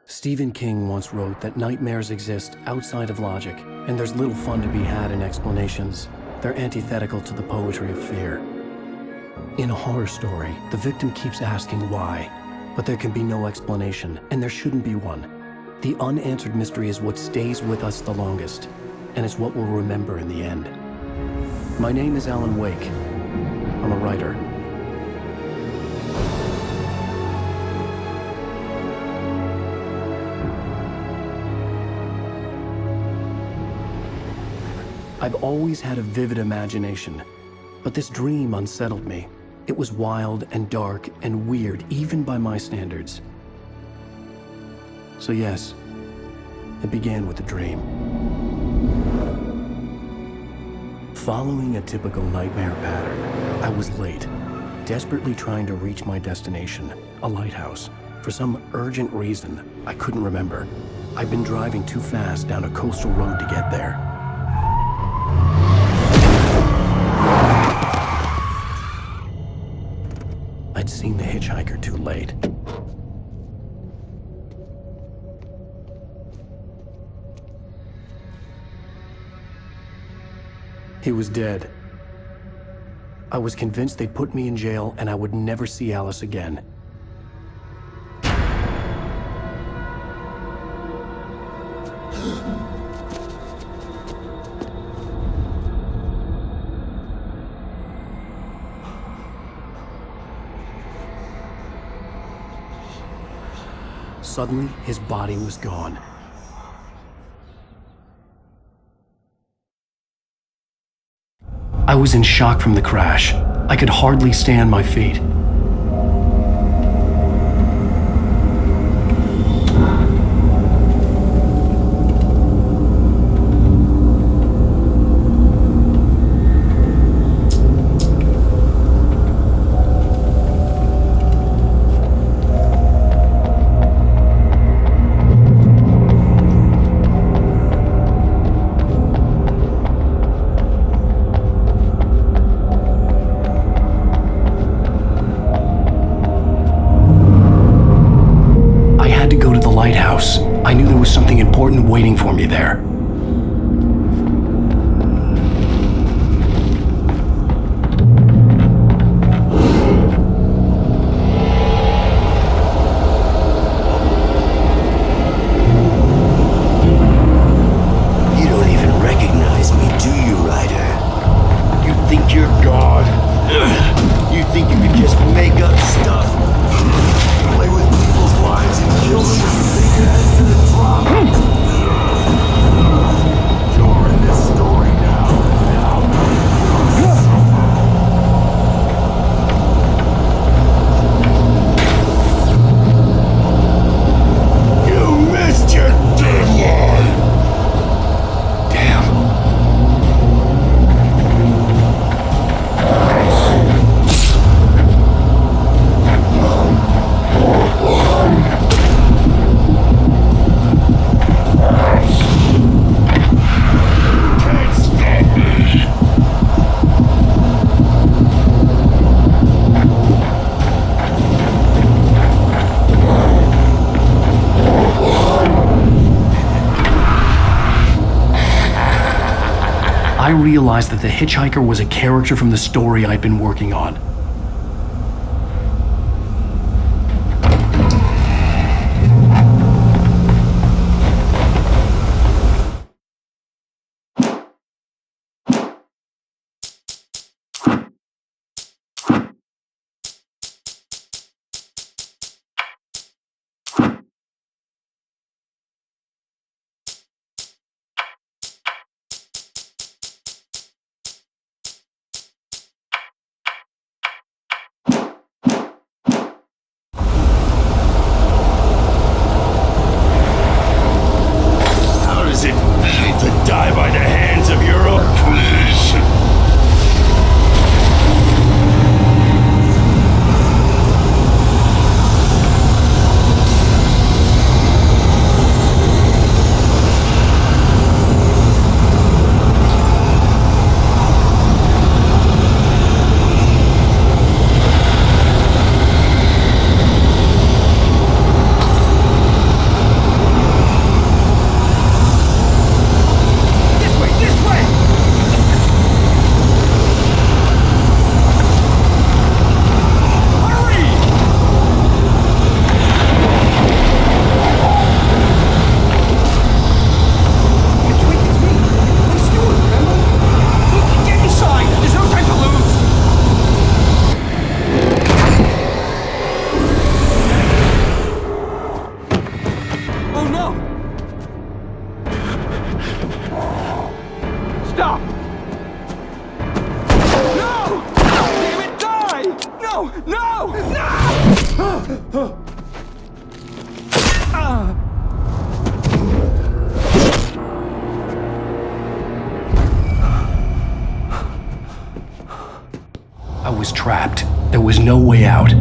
Stephen King once wrote that nightmares exist outside of logic, and there's little fun to be had in explanations. They're antithetical to the poetry of fear. In a horror story, the victim keeps asking why, but there can be no explanation, and there shouldn't be one. The unanswered mystery is what stays with us the longest, and it's what we'll remember in the end. My name is Alan Wake. I'm a writer. I've always had a vivid imagination, but this dream unsettled me. It was wild and dark and weird, even by my standards. So yes, it began with a dream. Following a typical nightmare pattern, I was late, desperately trying to reach my destination, a lighthouse. For some urgent reason, I couldn't remember. I'd been driving too fast down a coastal road to get there. I'd seen the hitchhiker too late. He was dead. I was convinced they'd put me in jail and I would never see Alice again. Suddenly, his body was gone. I was in shock from the crash. I could hardly stay on my feet. I knew there was something important waiting for me there. You don't even recognize me, do you, Ryder? You think you're God? You think you can just make up stuff? Play with people's lives and kill them? You're in this story now. You missed your deadline. Damn. I realized that the hitchhiker was a character from the story I'd been working on. To die by the hands of your own please. was trapped. There was no way out.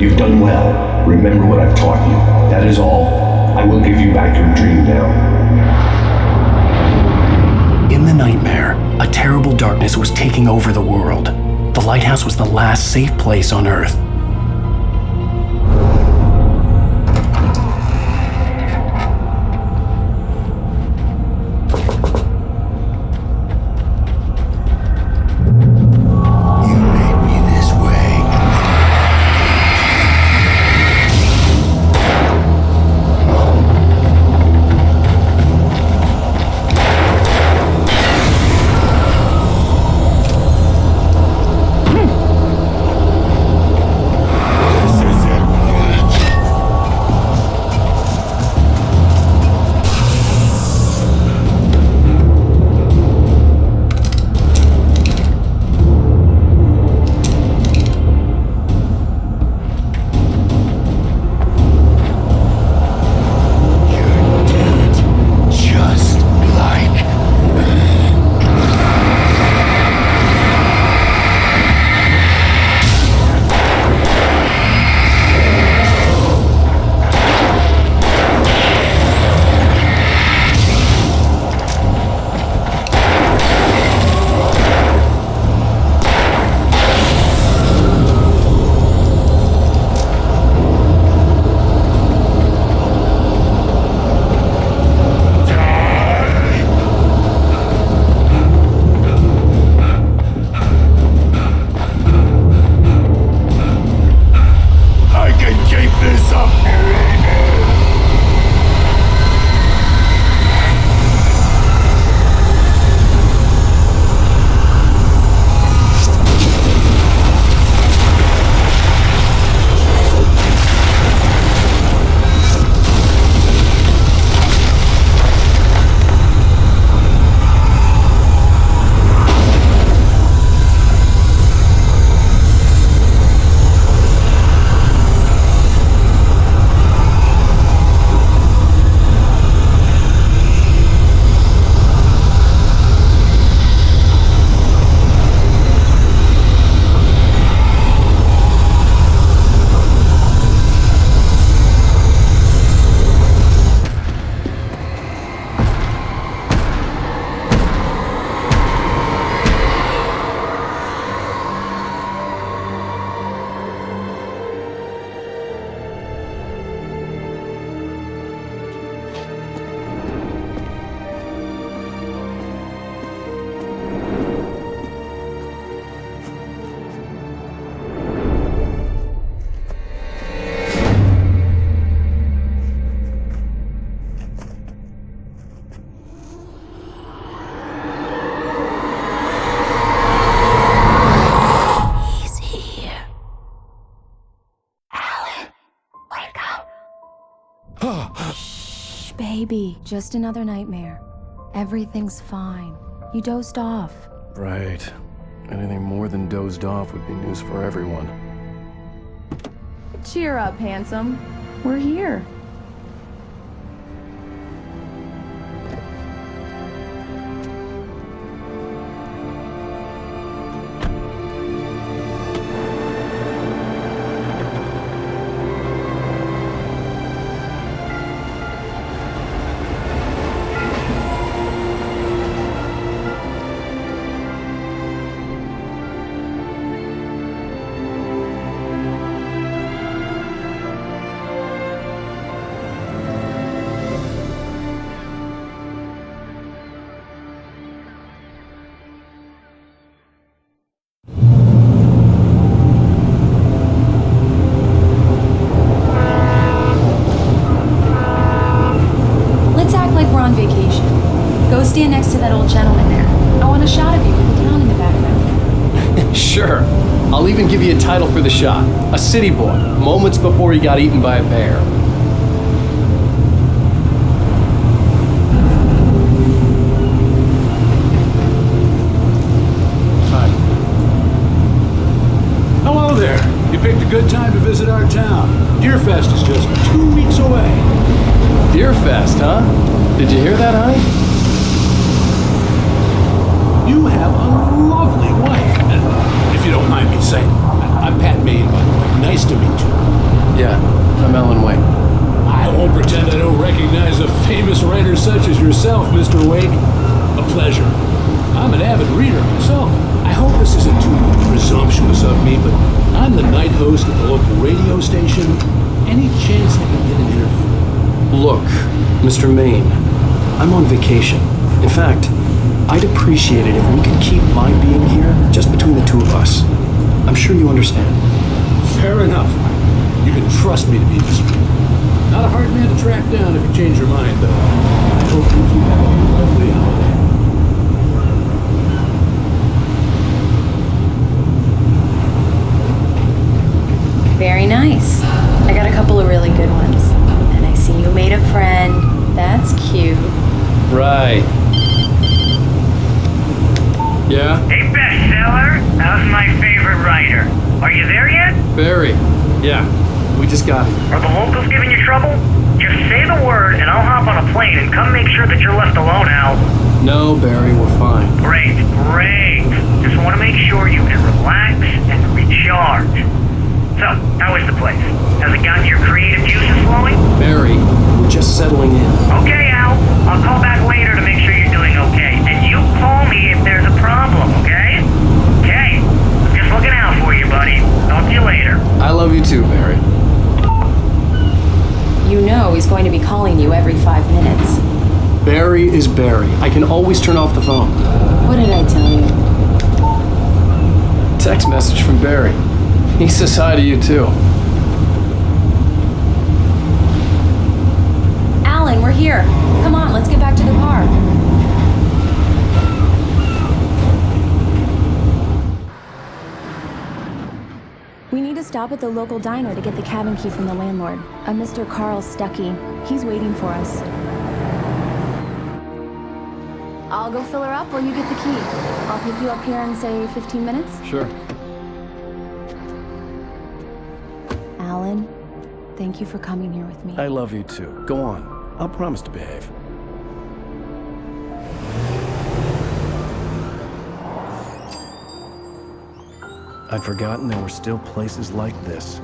You've done well. Remember what I've taught you. That is all. I will give you back your dream now. In the nightmare, a terrible darkness was taking over the world. The lighthouse was the last safe place on Earth. Baby, just another nightmare. Everything's fine. You dozed off. Right. Anything more than dozed off would be news for everyone. Cheer up, handsome. We're here. On vacation. Go stand next to that old gentleman there. I want a shot of you with the town in the background. Sure. I'll even give you a title for the shot. A city boy, moments before he got eaten by a bear. Hi. Hello there. You picked a good time to visit our town. Deerfest is just 2 weeks away. Deerfest, huh? Did you hear that, honey? You have a lovely wife. If you don't mind me saying. I'm Pat Maine, by the way. Nice to meet you. Yeah, I'm Alan Wake. I won't pretend I don't recognize a famous writer such as yourself, Mr. Wake. A pleasure. I'm an avid reader myself. I hope this isn't too presumptuous of me, but I'm the night host at the local radio station. Any chance I can get an interview? Look, Mr. Maine, I'm on vacation. In fact, I'd appreciate it if we could keep my being here just between the two of us. I'm sure you understand. Fair enough. You can trust me to be discreet. Not a hard man to track down if you change your mind, though. I hope you two have a lovely holiday. Very nice. I got a couple of really good ones. And I see you made a friend. That's cute. Right. Yeah? Hey, bestseller. How's my favorite writer? Are you there yet? Barry. Yeah, we just got it. Are the locals giving you trouble? Just say the word and I'll hop on a plane and come make sure that you're left alone, Al. No, Barry, we're fine. Great. Just want to make sure you can relax and recharge. So, how is the place? Has it gotten your creative juices flowing? Barry, we're just settling in. Okay, Al. I'll call back later to make sure you're doing okay. And you call me if there's a problem, okay? Okay. Just looking out for you, buddy. Talk to you later. I love you too, Barry. You know he's going to be calling you every 5 minutes. Barry is Barry. I can always turn off the phone. What did I tell you? Text message from Barry. He says hi to you too. Alan, we're here. Come on, let's get back to the car. We need to stop at the local diner to get the cabin key from the landlord, a Mr. Carl Stuckey. He's waiting for us. I'll go fill her up while you get the key. I'll pick you up here in, say, 15 minutes? Sure. Alan, thank you for coming here with me. I love you too. Go on. I'll promise to behave. I'd forgotten there were still places like this.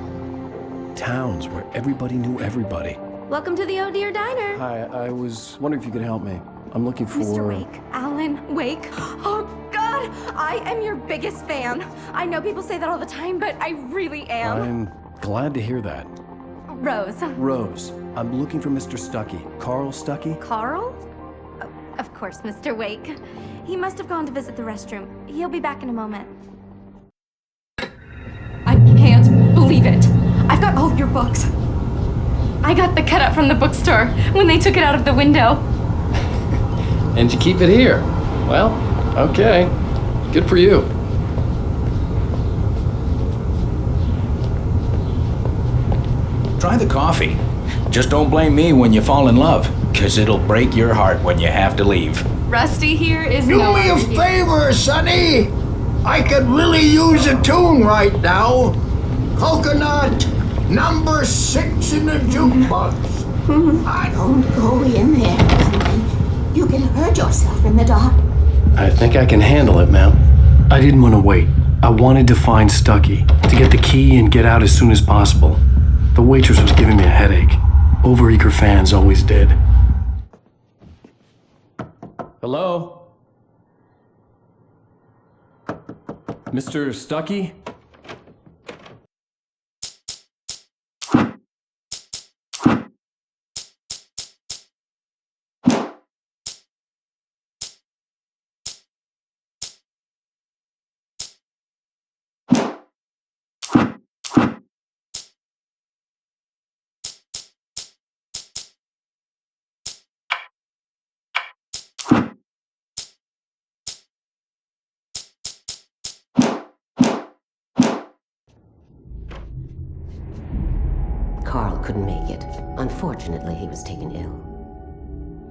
Towns where everybody knew everybody. Welcome to the Oh Dear Diner. Hi, I was wondering if you could help me. I'm looking for... Mr. Wake. Alan Wake. Oh, God! I am your biggest fan. I know people say that all the time, but I really am. I'm glad to hear that. Rose. Rose, I'm looking for Mr. Stuckey. Carl Stuckey? Carl? Oh, of course, Mr. Wake. He must have gone to visit the restroom. He'll be back in a moment. I can't believe it. I've got all of your books. I got the cutout from the bookstore when they took it out of the window. And you keep it here. Well, okay. Good for you. Try the coffee. Just don't blame me when you fall in love. 'cause it'll break your heart when you have to leave. Rusty here is Do no me a longer here. favor, Sonny. I could really use a tune right now. Coconut, number 6 in the jukebox. Don't go in there, Bunny. You can hurt yourself in the dark. I think I can handle it, ma'am. I didn't want to wait. I wanted to find Stucky, to get the key and get out as soon as possible. The waitress was giving me a headache. Overeager fans always did. Hello? Mr. Stucky? Carl couldn't make it. Unfortunately, he was taken ill.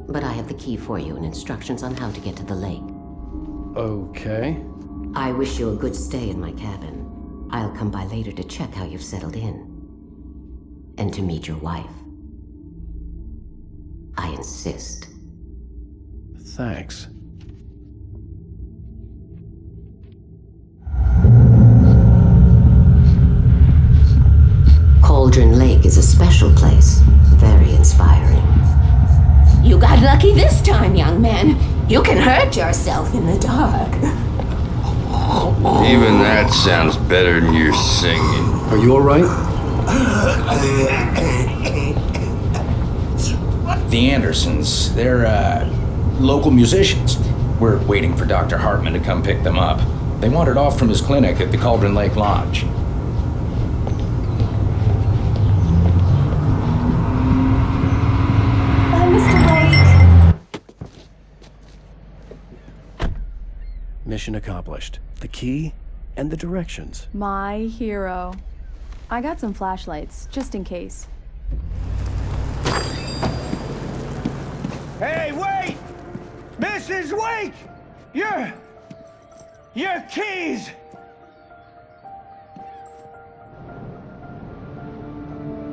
But I have the key for you and instructions on how to get to the lake. Okay. I wish you a good stay in my cabin. I'll come by later to check how you've settled in. And to meet your wife. I insist. Thanks. Cauldron Lake is a special place. Very inspiring. You got lucky this time, young man. You can hurt yourself in the dark. Even that sounds better than your singing. Are you alright? The Andersons, they're, local musicians. We're waiting for Dr. Hartman to come pick them up. They wandered off from his clinic at the Cauldron Lake Lodge. Mr. Blake. Mission accomplished. The key and the directions. My hero. I got some flashlights, just in case. Hey, wait! Mrs. Wake! Your keys!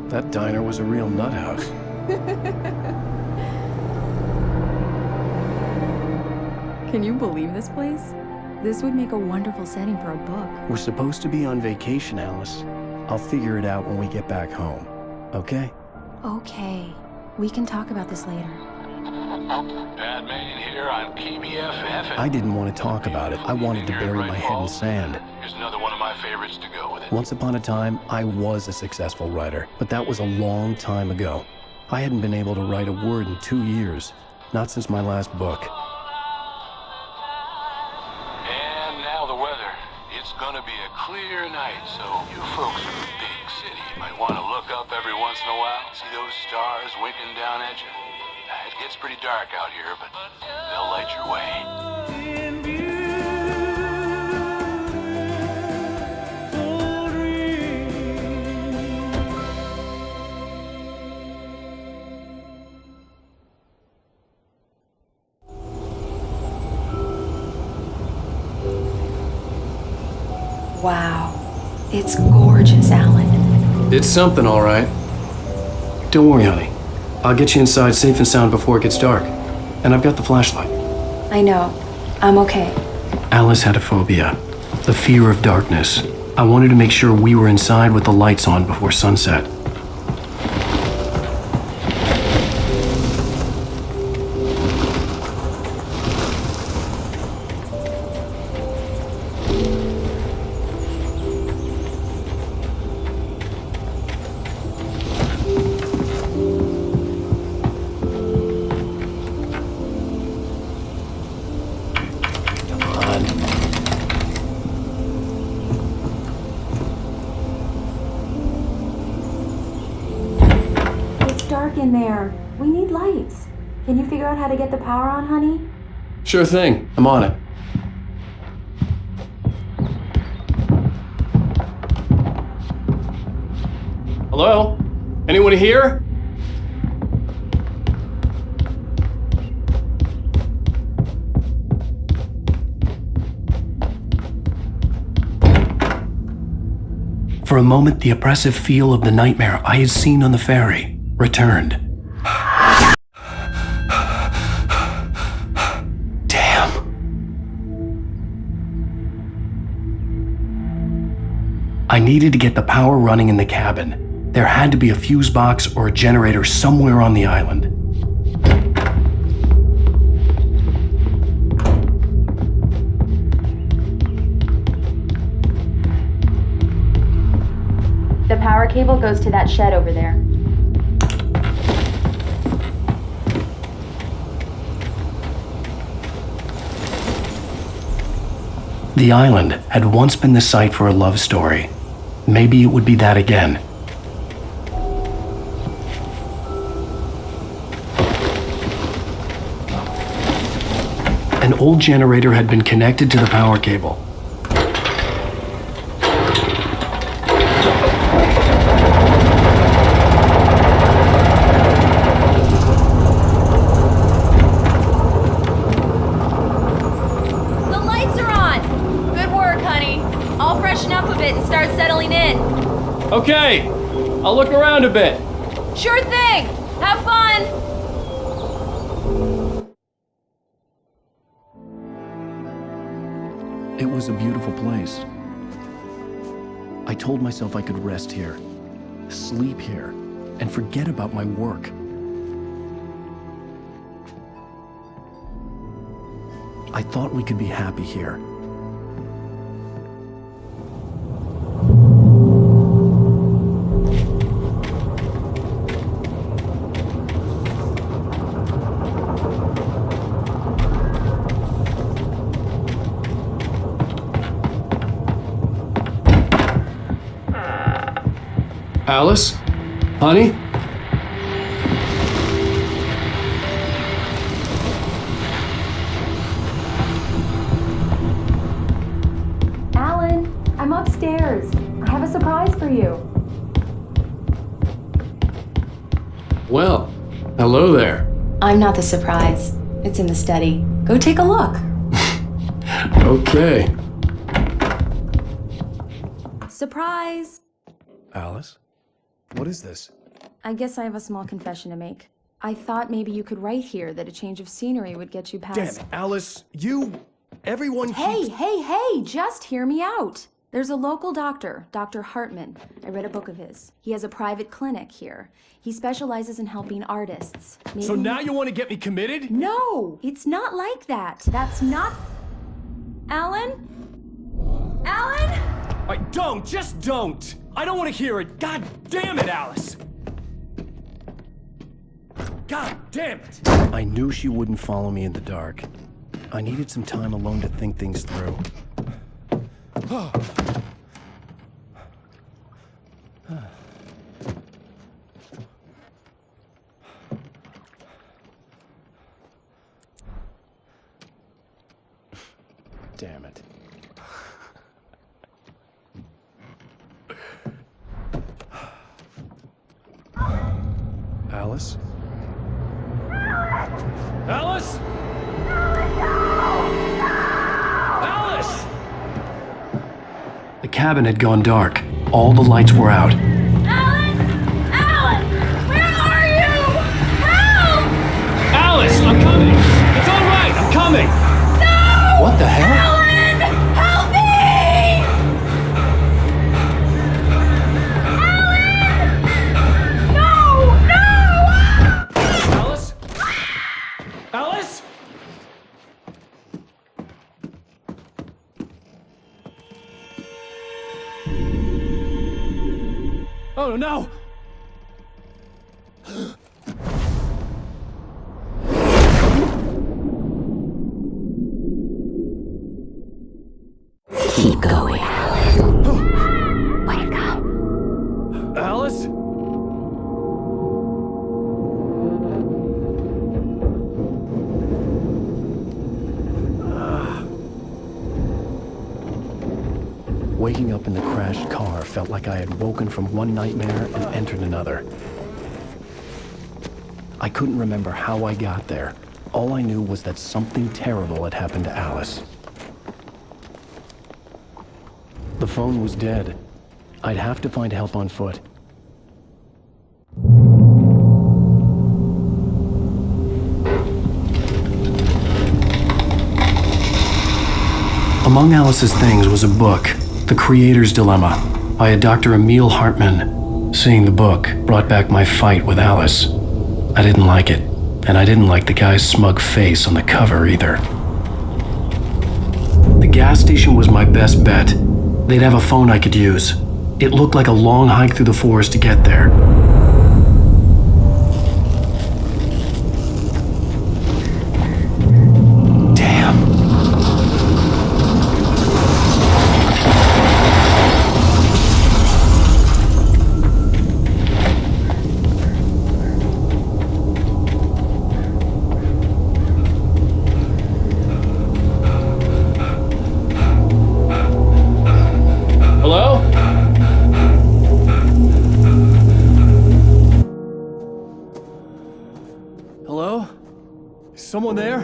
That diner was a real nut house. Can you believe this place? This would make a wonderful setting for a book. We're supposed to be on vacation, Alice. I'll figure it out when we get back home. Okay? Okay. We can talk about this later. Batman here on KBFF. I didn't want to talk about it. I wanted to bury my head in sand. Here's another one of my favorites to go with it. Once upon a time, I was a successful writer, but that was a long time ago. I hadn't been able to write a word in 2 years. Not since my last book. And now the weather. It's gonna be a clear night, so you folks in the big city might want to look up every once in a while. See those stars winking down at you? It gets pretty dark out here, but they'll light your way. Wow. It's gorgeous, Alan. It's something, all right. Don't worry, honey. I'll get you inside safe and sound before it gets dark. And I've got the flashlight. I know. I'm okay. Alice had a phobia. The fear of darkness. I wanted to make sure we were inside with the lights on before sunset. Dark in there. We need lights. Can you figure out how to get the power on, honey? Sure thing. I'm on it. Hello? Anyone here? For a moment, the oppressive feel of the nightmare I had seen on the ferry returned. Damn. I needed to get the power running in the cabin. There had to be a fuse box or a generator somewhere on the island. The power cable goes to that shed over there. The island had once been the site for a love story. Maybe it would be that again. An old generator had been connected to the power cable. Okay, I'll look around a bit. Sure thing! Have fun! It was a beautiful place. I told myself I could rest here, sleep here, and forget about my work. I thought we could be happy here. Alice? Honey? Alan, I'm upstairs. I have a surprise for you. Well, hello there. I'm not the surprise. It's in the study. Go take a look. Okay. Surprise! Alice? What is this? I guess I have a small confession to make. I thought maybe you could write here that a change of scenery would get you past... Damn it, Alice, everyone Hey, keeps... just hear me out. There's a local doctor, Dr. Hartman. I read a book of his. He has a private clinic here. He specializes in helping artists. So now you want to get me committed? No, it's not like that. That's not... Alan? Alan? Just don't! I don't want to hear it! God damn it, Alice! God damn it! I knew she wouldn't follow me in the dark. I needed some time alone to think things through. Damn it. Alice? Alice? Alice! The cabin had gone dark. All the lights were out. Alan! Alan! Where are you? Help! Alice, I'm coming! It's all right, I'm coming! No! What the hell? Alan! Help me! Alan! No! Alice? Alice? Oh no! Keep going, Alan. Wake up. Alice? Waking up in the crashed car felt like I had woken from one nightmare and entered another. I couldn't remember how I got there. All I knew was that something terrible had happened to Alice. The phone was dead. I'd have to find help on foot. Among Alice's things was a book, The Creator's Dilemma, by a Dr. Emil Hartmann. Seeing the book brought back my fight with Alice. I didn't like it, and I didn't like the guy's smug face on the cover either. The gas station was my best bet. They'd have a phone I could use. It looked like a long hike through the forest to get there. Someone there?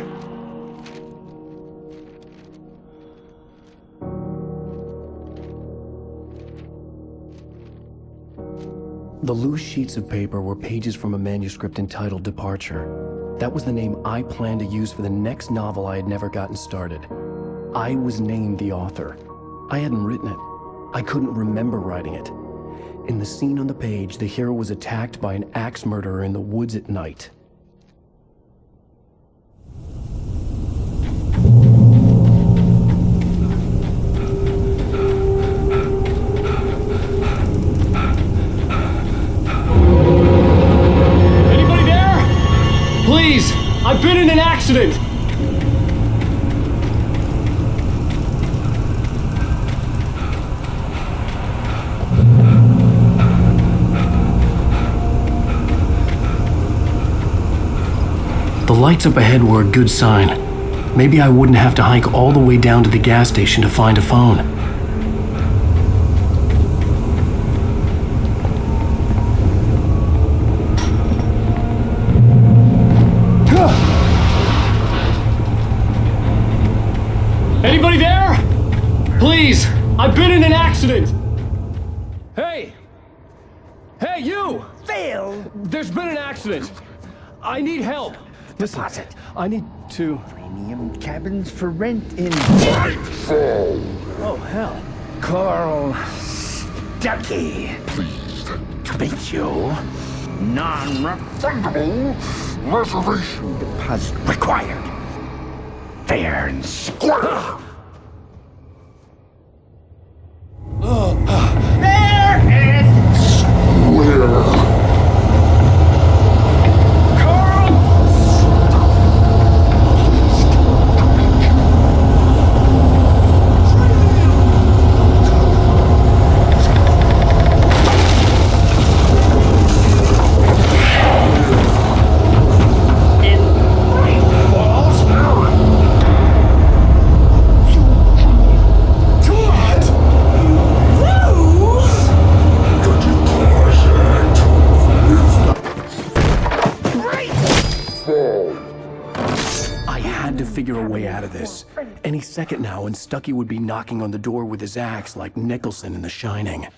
The loose sheets of paper were pages from a manuscript entitled Departure. That was the name I planned to use for the next novel I had never gotten started. I was named the author. I hadn't written it. I couldn't remember writing it. In the scene on the page, the hero was attacked by an axe murderer in the woods at night. Please! I've been in an accident! The lights up ahead were a good sign. Maybe I wouldn't have to hike all the way down to the gas station to find a phone. Anybody there? Please! I've been in an accident! Hey! Hey, you! Phil! There's been an accident! I need help! Deposit. I need to... Premium cabins for rent in... Nightfall! Oh, hell. Carl Stuckey. Pleased To meet you. non-refundable reservation Deposit required. Fair and square. There and square. Figure a way out of this. Any second now, and Stuckey would be knocking on the door with his axe like Nicholson in The Shining.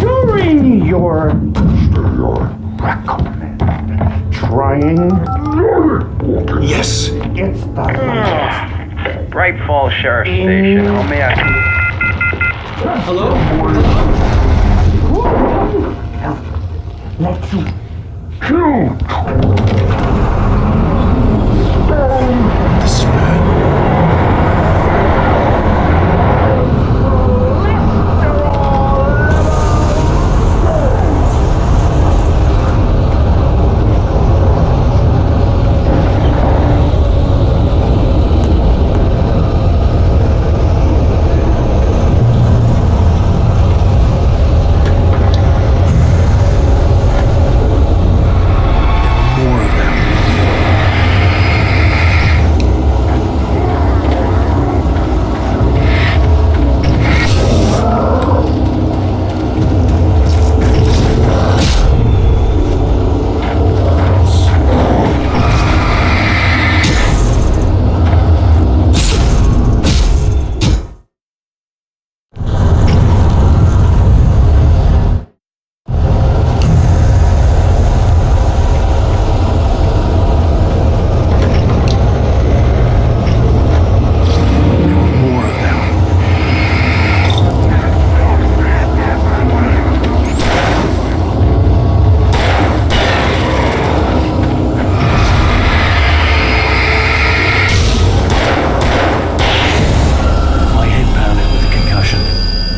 During your record, trying. Yes. It's the Bright Falls Sheriff Station. How may I... Hello? Let you kill. More of them.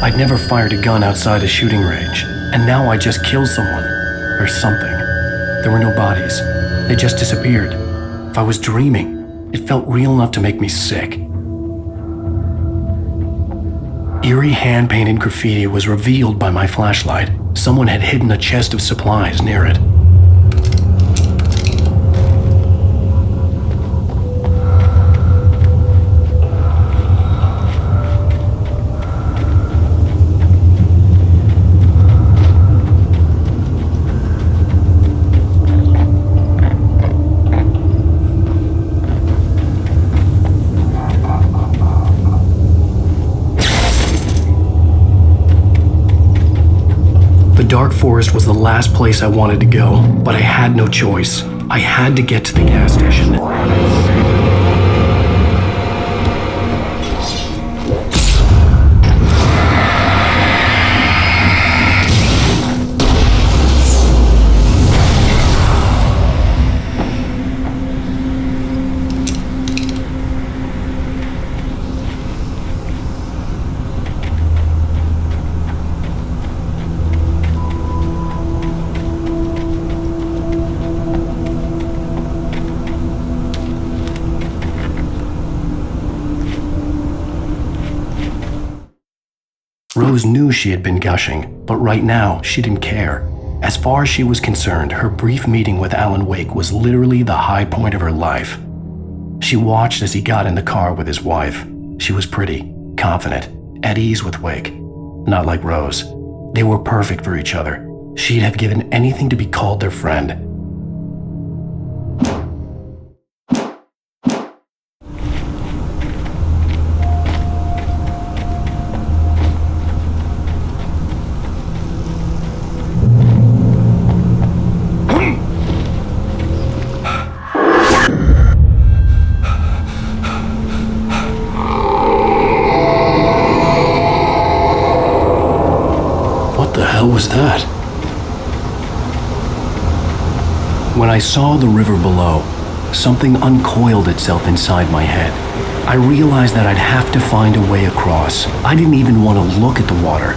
I'd never fired a gun outside a shooting range, and now I just killed someone. Or something. There were no bodies. They just disappeared. If I was dreaming, it felt real enough to make me sick. Eerie hand-painted graffiti was revealed by my flashlight. Someone had hidden a chest of supplies near it. The dark forest was the last place I wanted to go, but I had no choice. I had to get to the gas station. Rose knew she had been gushing, but right now, she didn't care. As far as she was concerned, her brief meeting with Alan Wake was literally the high point of her life. She watched as he got in the car with his wife. She was pretty, confident, at ease with Wake. Not like Rose. They were perfect for each other. She'd have given anything to be called their friend. What was that? When I saw the river below, something uncoiled itself inside my head. I realized that I'd have to find a way across. I didn't even want to look at the water.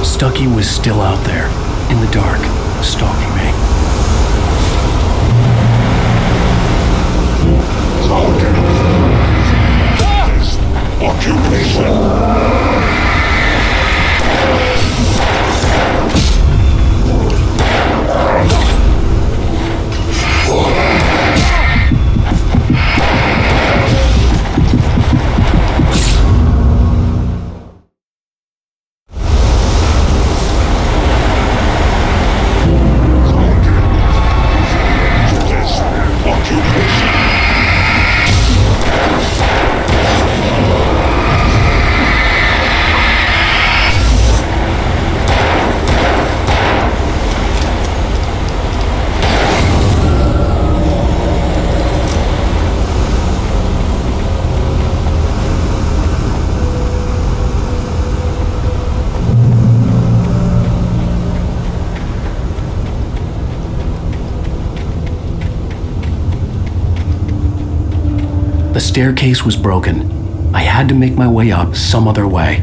Stucky was still out there, in the dark, stalking me. The staircase was broken. I had to make my way up some other way.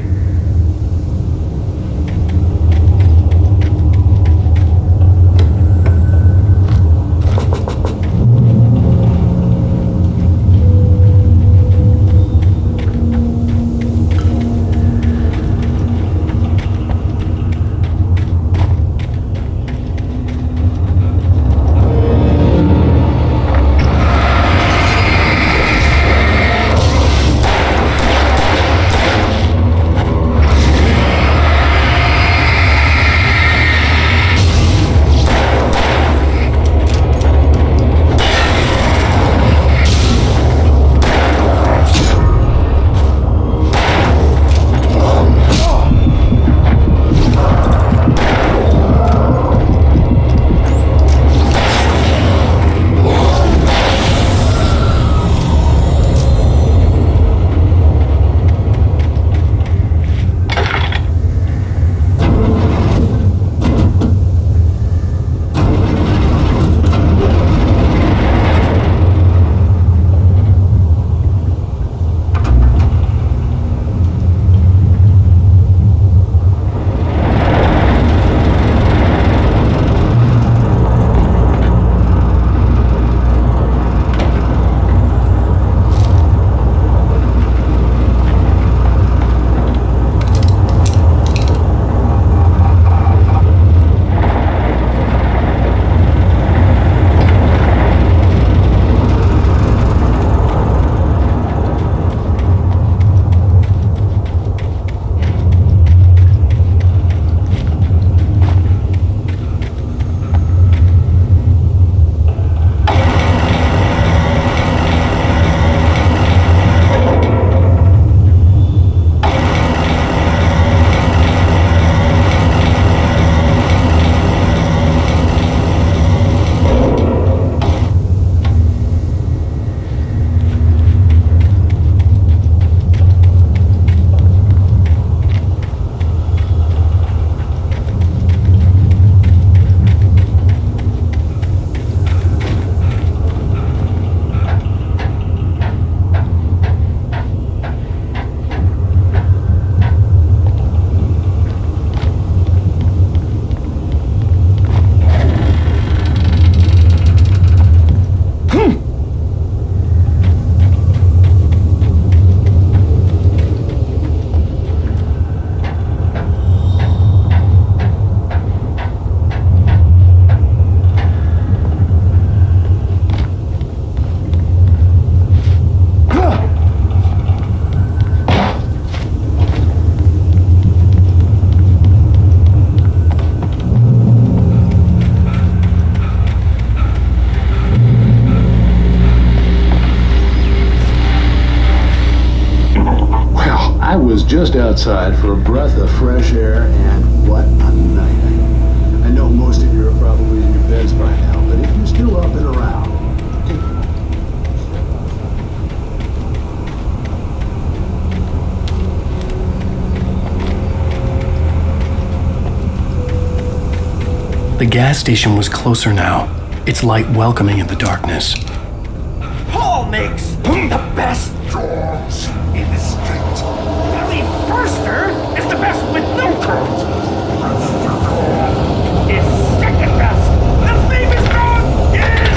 just outside for a breath of fresh air, and what a night. I know most of you are probably in your beds by now, but if you're still up and around, The gas station was closer now, its light welcoming in the darkness. Paul makes the best dogs in the street. Barry Burster is the best with no coat. Is second best. The famous dog is...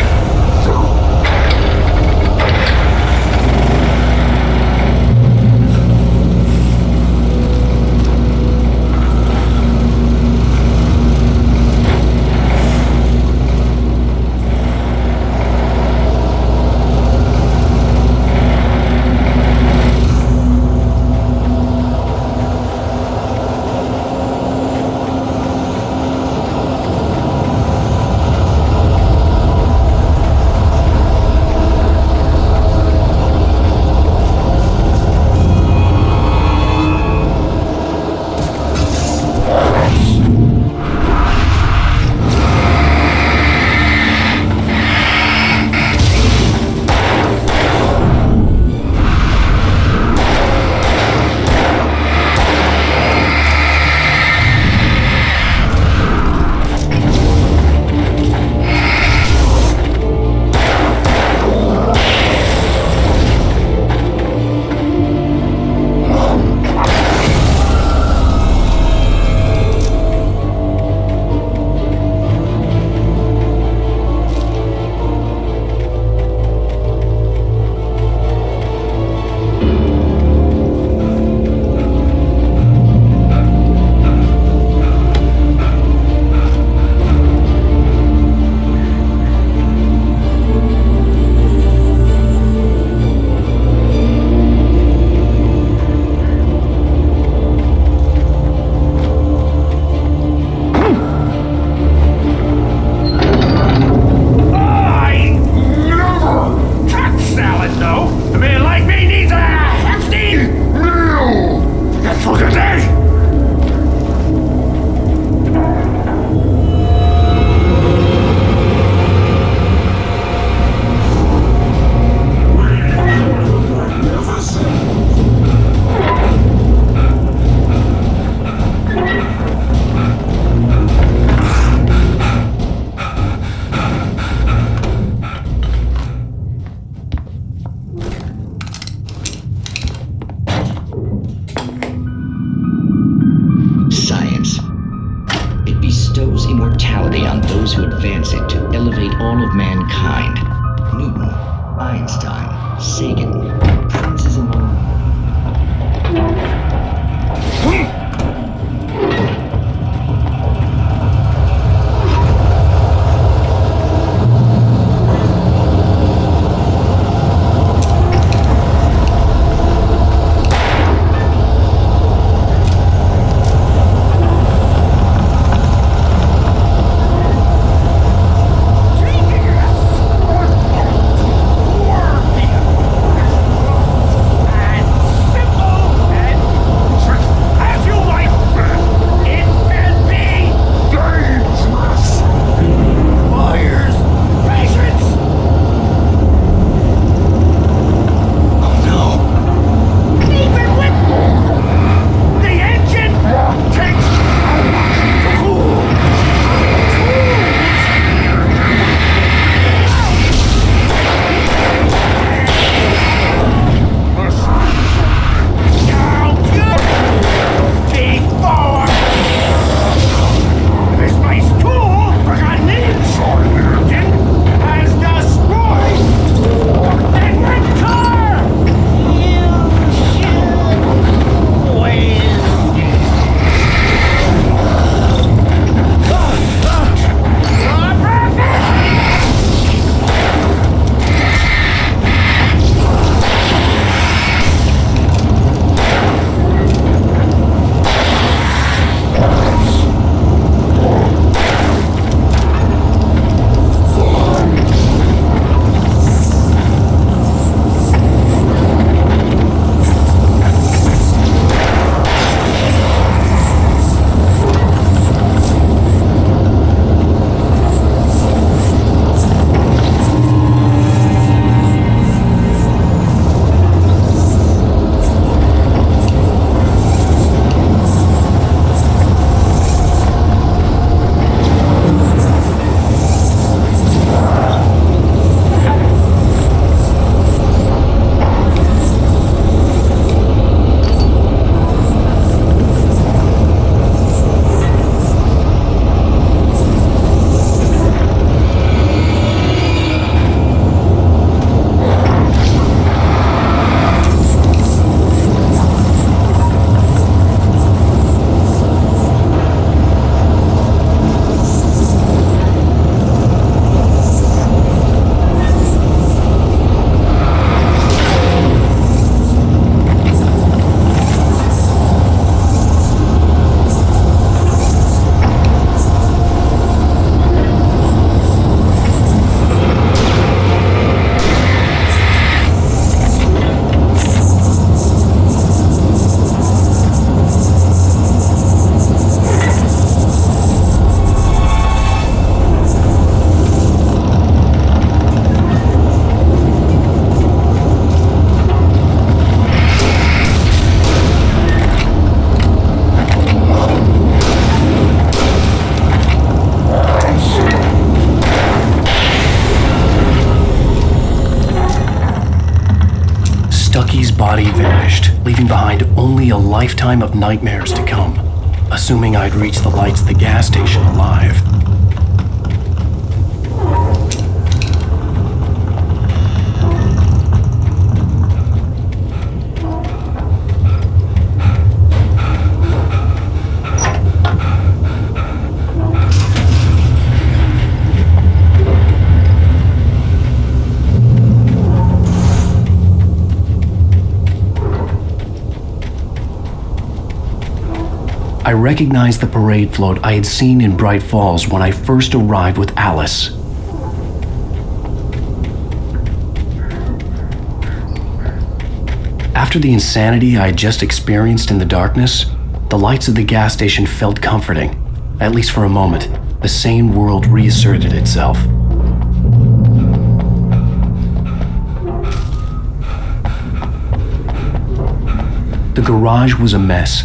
body vanished, leaving behind only a lifetime of nightmares to come, assuming I'd reach the lights of the gas station alive. I recognized the parade float I had seen in Bright Falls when I first arrived with Alice. After the insanity I had just experienced in the darkness, the lights of the gas station felt comforting. At least for a moment, the sane world reasserted itself. The garage was a mess.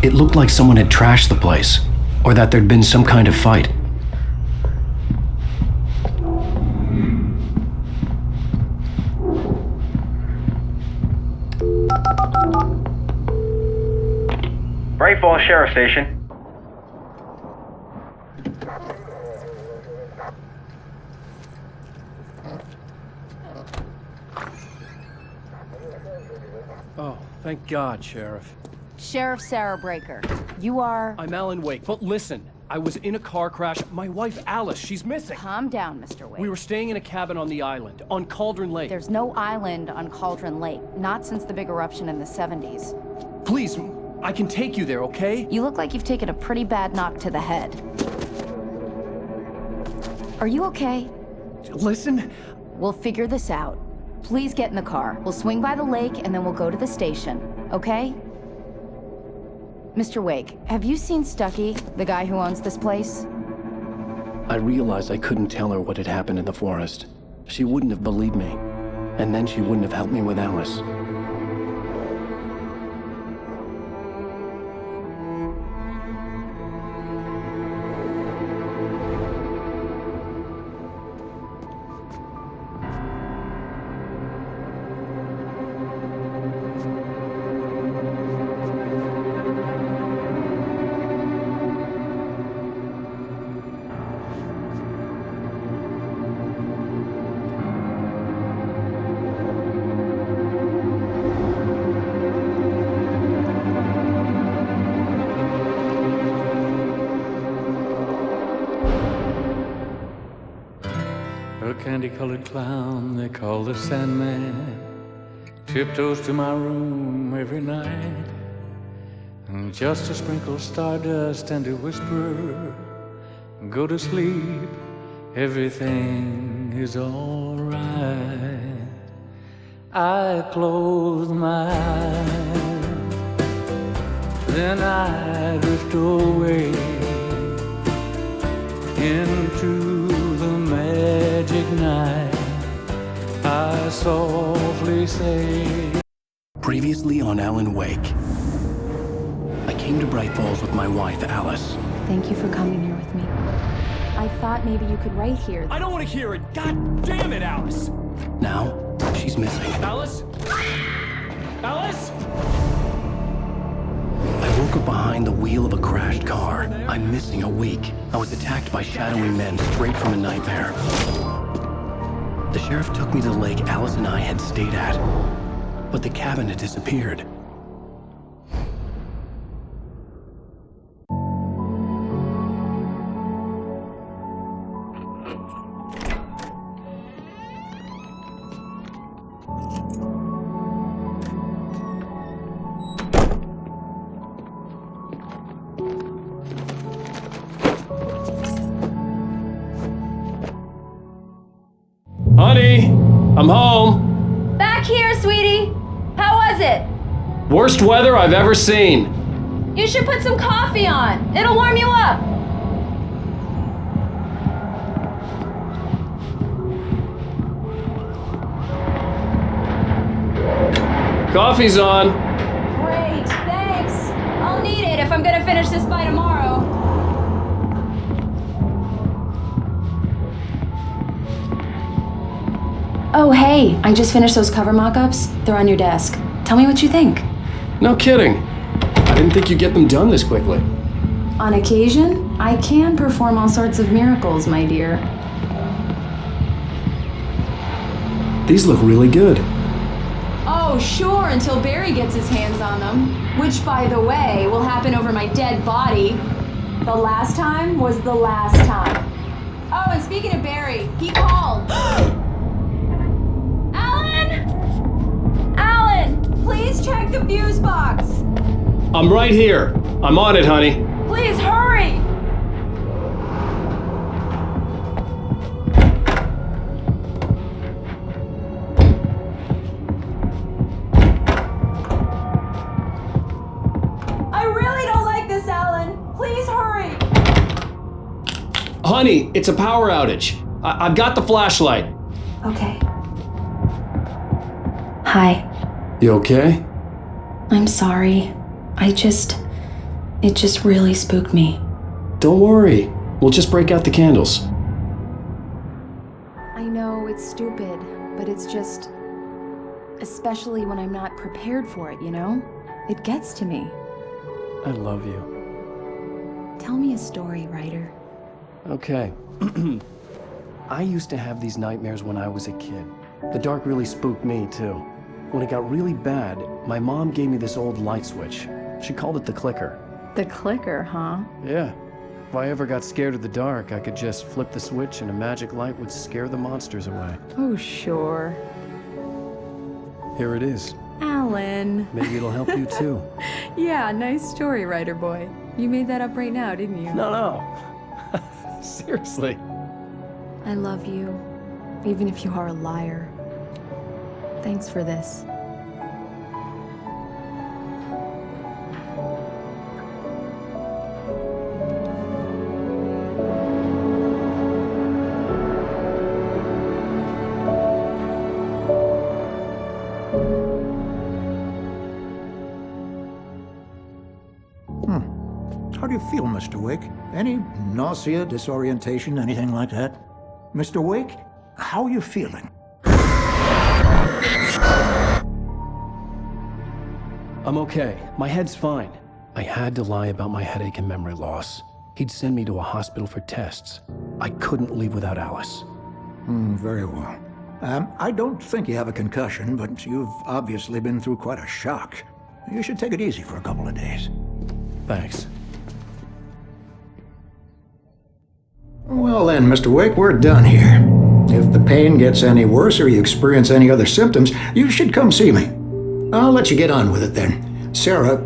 It looked like someone had trashed the place, or that there'd been some kind of fight. Bright Falls Sheriff Station. Oh, thank God, Sheriff. Sheriff Sarah Breaker, you are... I'm Alan Wake, but listen, I was in a car crash. My wife, Alice, she's missing. Calm down, Mr. Wake. We were staying in a cabin on the island, on Cauldron Lake. There's no island on Cauldron Lake, not since the big eruption in the 70s. Please, I can take you there, okay? You look like you've taken a pretty bad knock to the head. Are you okay? Listen. We'll figure this out. Please get in the car. We'll swing by the lake and then we'll go to the station, okay? Mr. Wake, have you seen Stucky, the guy who owns this place? I realized I couldn't tell her what had happened in the forest. She wouldn't have believed me, and then she wouldn't have helped me with Alice. A candy-colored clown they call the Sandman tiptoes to my room every night, and just to sprinkle stardust and to whisper, go to sleep, everything is all right. I close my eyes, then I drift away into the magic night. I softly say. Previously on Alan Wake, I came to Bright Falls with my wife, Alice. Thank you for coming here with me. I thought maybe you could write here. I don't want to hear it! God damn it, Alice! Now, she's missing. Alice? Alice? I woke up behind the wheel of a crashed car. I'm missing a week. I was attacked by shadowy men straight from a nightmare. The sheriff took me to the lake Alice and I had stayed at, but the cabin had disappeared. Honey, I'm home. Back here, sweetie. How was it? Worst weather I've ever seen. You should put some coffee on. It'll warm you up. Coffee's on. Great, thanks. I'll need it if I'm gonna finish this by tomorrow. Oh, hey, I just finished those cover mock-ups. They're on your desk. Tell me what you think. No kidding. I didn't think you'd get them done this quickly. On occasion, I can perform all sorts of miracles, my dear. These look really good. Oh, sure, until Barry gets his hands on them. Which, by the way, will happen over my dead body. The last time was the last time. Oh, and speaking of Barry, he called. Alan! Alan, please check the fuse box. I'm right here. I'm on it, honey. Please hurry! I really don't like this, Alan. Please hurry! Honey, it's a power outage. I've got the flashlight. Okay. Hi. You okay? I'm sorry. It just really spooked me. Don't worry. We'll just break out the candles. I know it's stupid, but it's just... especially when I'm not prepared for it, you know? It gets to me. I love you. Tell me a story, writer. Okay. I used to have these nightmares when I was a kid. The dark really spooked me, too. When it got really bad, my mom gave me this old light switch. She called it the clicker. The clicker, huh? Yeah. If I ever got scared of the dark, I could just flip the switch and a magic light would scare the monsters away. Oh, sure. Here it is. Alan. Maybe it'll help you, too. Yeah, nice story, writer boy. You made that up right now, didn't you? No. Seriously. I love you, even if you are a liar. Thanks for this. How do you feel, Mr. Wake? Any nausea, disorientation, anything like that? Mr. Wake, how are you feeling? I'm okay. My head's fine. I had to lie about my headache and memory loss. He'd send me to a hospital for tests. I couldn't leave without Alice. Very well. I don't think you have a concussion, but you've obviously been through quite a shock. You should take it easy for a couple of days. Thanks. Well then, Mr. Wake, we're done here. If the pain gets any worse or you experience any other symptoms, you should come see me. I'll let you get on with it then. Sarah,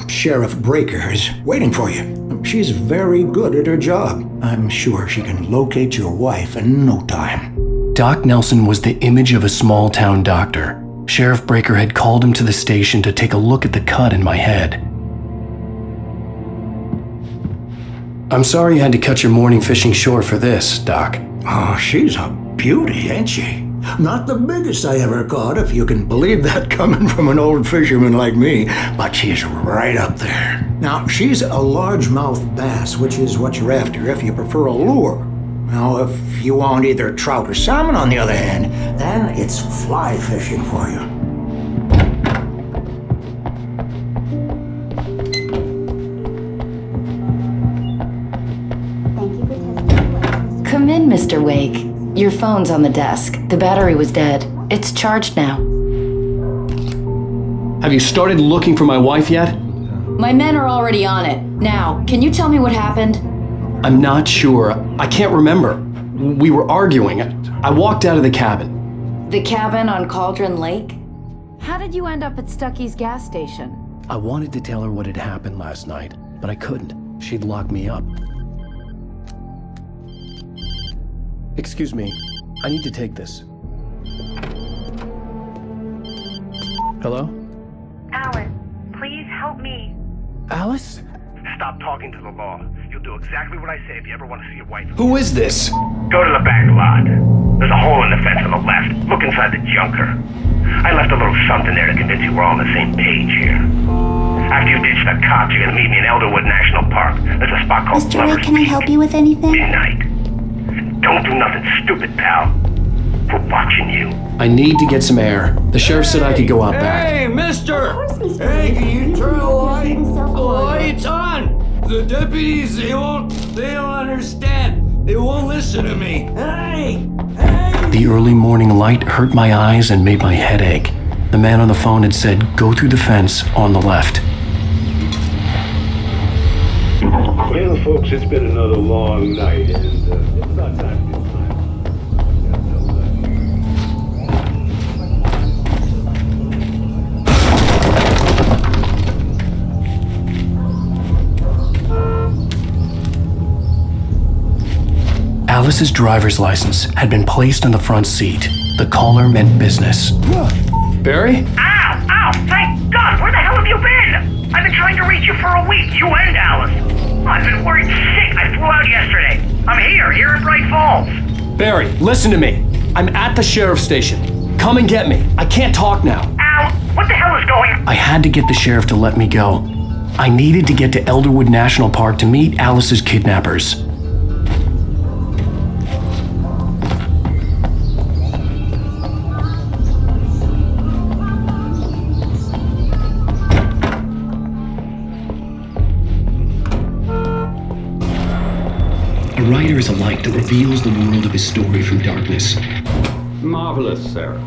Sheriff Breaker, is waiting for you. She's very good at her job. I'm sure she can locate your wife in no time. Doc Nelson was the image of a small-town doctor. Sheriff Breaker had called him to the station to take a look at the cut in my head. I'm sorry you had to cut your morning fishing short for this, Doc. Oh, she's a beauty, ain't she? Not the biggest I ever caught, if you can believe that coming from an old fisherman like me, but she's right up there. Now, she's a largemouth bass, which is what you're after if you prefer a lure. Now, if you want either trout or salmon, on the other hand, then it's fly fishing for you. Come in, Mr. Wake. Your phone's on the desk. The battery was dead. It's charged now. Have you started looking for my wife yet? My men are already on it. Now, can you tell me what happened? I'm not sure. I can't remember. We were arguing. I walked out of the cabin. The cabin on Cauldron Lake? How did you end up at Stucky's gas station? I wanted to tell her what had happened last night, but I couldn't. She'd lock me up. Excuse me. I need to take this. Hello? Alan, please help me. Alice? Stop talking to the law. You'll do exactly what I say if you ever want to see your wife. Who is this? Go to the back lot. There's a hole in the fence on the left. Look inside the junker. I left a little something there to convince you we're all on the same page here. After you ditch the cops, you're gonna meet me in Elderwood National Park. There's a spot called Mr. Ray, can I help you with anything? Midnight. Don't do nothing stupid, pal. for watching you. I need to get some air. The sheriff said I could go out back. Hey, mister! Hey, can you turn the lights on? The deputies, they don't understand. They won't listen to me. Hey! The early morning light hurt my eyes and made my head ache. The man on the phone had said, go through the fence on the left. Well, folks, it's been another long night, and it's about time to get time. Alice's driver's license had been placed on the front seat. The caller meant business. Barry? Ow! Ow! Thank God! Where the hell have you been? I've been trying to reach you for a week, you and Alice. I've been worried sick. I flew out yesterday. I'm here in Bright Falls. Barry, listen to me. I'm at the sheriff's station. Come and get me. I can't talk now. Al, what the hell is going on? I had to get the sheriff to let me go. I needed to get to Elderwood National Park to meet Alice's kidnappers. A writer is a light that reveals the world of his story from darkness. Marvelous, Sarah.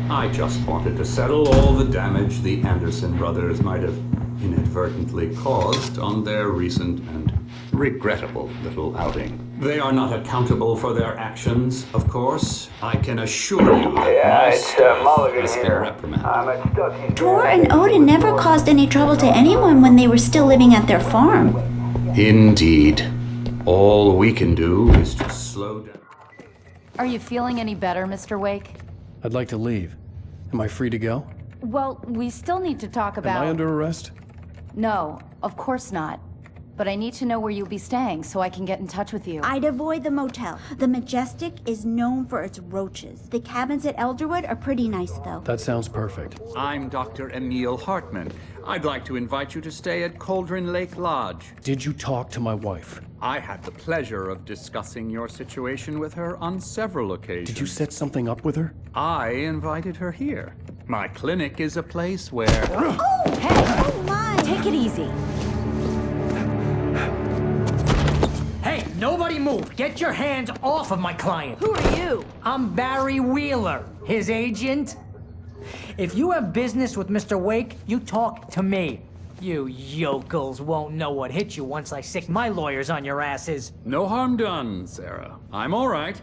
I just wanted to settle all the damage the Anderson brothers might have inadvertently caused on their recent and regrettable little outing. They are not accountable for their actions, of course. I can assure you that my staff has been reprimanded. Tor and Odin never caused any trouble to anyone when they were still living at their farm. Indeed. All we can do is just slow down. Are you feeling any better, Mr. Wake? I'd like to leave. Am I free to go? Well, we still need to talk about... Am I under arrest? No, of course not. But I need to know where you'll be staying so I can get in touch with you. I'd avoid the motel. The Majestic is known for its roaches. The cabins at Elderwood are pretty nice, though. That sounds perfect. I'm Dr. Emil Hartman. I'd like to invite you to stay at Cauldron Lake Lodge. Did you talk to my wife? I had the pleasure of discussing your situation with her on several occasions. Did you set something up with her? I invited her here. My clinic is a place where... Oh, hey! Oh, my! Take it easy. Hey, nobody move! Get your hands off of my client! Who are you? I'm Barry Wheeler, his agent. If you have business with Mr. Wake, you talk to me. You yokels won't know what hit you once I sick my lawyers on your asses. No harm done, Sarah. I'm all right.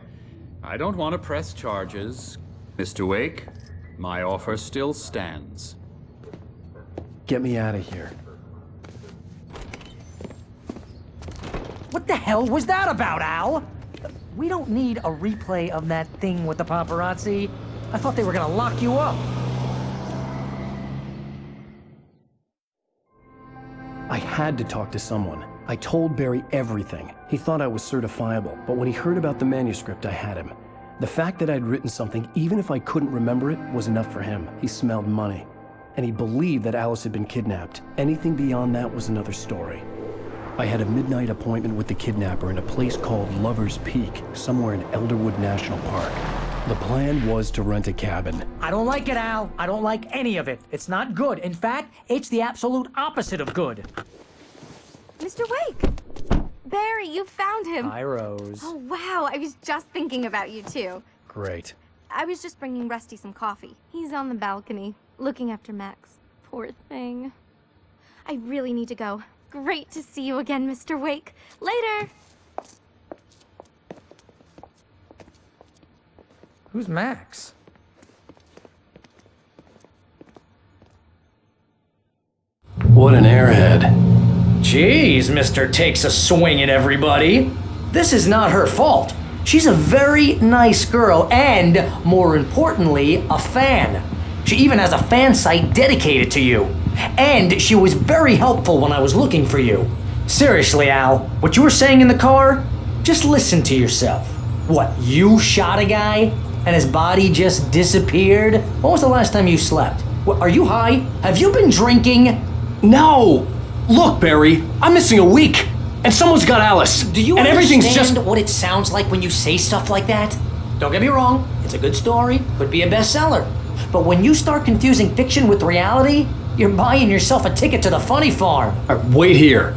I don't want to press charges. Mr. Wake, my offer still stands. Get me out of here. What the hell was that about, Al? We don't need a replay of that thing with the paparazzi. I thought they were gonna lock you up. I had to talk to someone. I told Barry everything. He thought I was certifiable, but when he heard about the manuscript, I had him. The fact that I'd written something, even if I couldn't remember it, was enough for him. He smelled money. And he believed that Alice had been kidnapped. Anything beyond that was another story. I had a midnight appointment with the kidnapper in a place called Lover's Peak, somewhere in Elderwood National Park. The plan was to rent a cabin. I don't like it, Al. I don't like any of it. It's not good. In fact, it's the absolute opposite of good. Mr. Wake! Barry, you found him! Hi, Rose. Oh, wow. I was just thinking about you, too. Great. I was just bringing Rusty some coffee. He's on the balcony, looking after Max. Poor thing. I really need to go. Great to see you again, Mr. Wake. Later! Who's Max? What an airhead. Jeez, Mr. Takes a swing at everybody. This is not her fault. She's a very nice girl and, more importantly, a fan. She even has a fan site dedicated to you. And she was very helpful when I was looking for you. Seriously, Al, what you were saying in the car? Just listen to yourself. What, you shot a guy? And his body just disappeared? When was the last time you slept? What, are you high? Have you been drinking? No! Look, Barry, I'm missing a week. And someone's got Alice. Do you and understand everything's just... what it sounds like when you say stuff like that? Don't get me wrong, it's a good story, could be a bestseller. But when you start confusing fiction with reality, you're buying yourself a ticket to the funny farm. All right, wait here.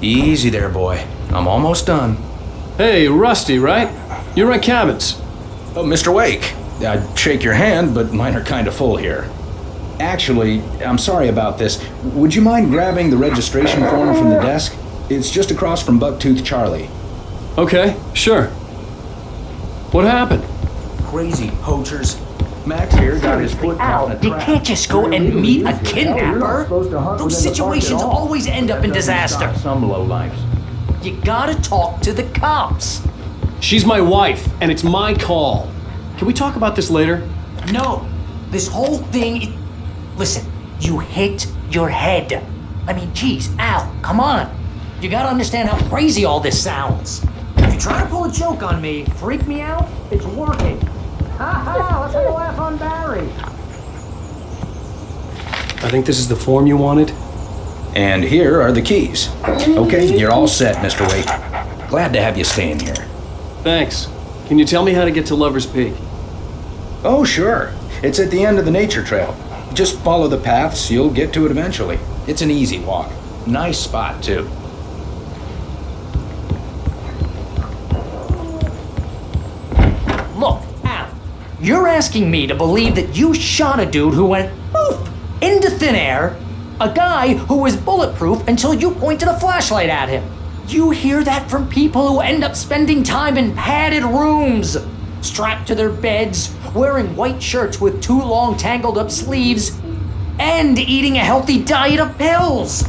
Easy there, boy. I'm almost done. Hey, Rusty, right? You rent cabins. Oh, Mr. Wake. I'd shake your hand, but mine are kind of full here. Actually, I'm sorry about this. Would you mind grabbing the registration form from the desk? It's just across from Bucktooth Charlie. Okay, sure. What happened? Crazy poachers. Max here got his foot caught in a You trap. can't just go and meet a kidnapper. Those situations always end up in disaster. Some lowlifes. You gotta talk to the cops. She's my wife, and it's my call. Can we talk about this later? No, this whole thing. Listen, you hit your head. I mean, geez, Al, come on. You gotta understand how crazy all this sounds. If you try to pull a joke on me, freak me out, it's working. Ha ha, let's have a laugh on Barry. I think this is the form you wanted. And here are the keys. Okay, you're all set, Mr. Wake. Glad to have you staying here. Thanks. Can you tell me how to get to Lover's Peak? Oh, sure. It's at the end of the nature trail. Just follow the paths, you'll get to it eventually. It's an easy walk. Nice spot, too. Look, Al, you're asking me to believe that you shot a dude who went poof into thin air, a guy who was bulletproof until you pointed a flashlight at him. You hear that from people who end up spending time in padded rooms, strapped to their beds, wearing white shirts with too long tangled up sleeves, and eating a healthy diet of pills.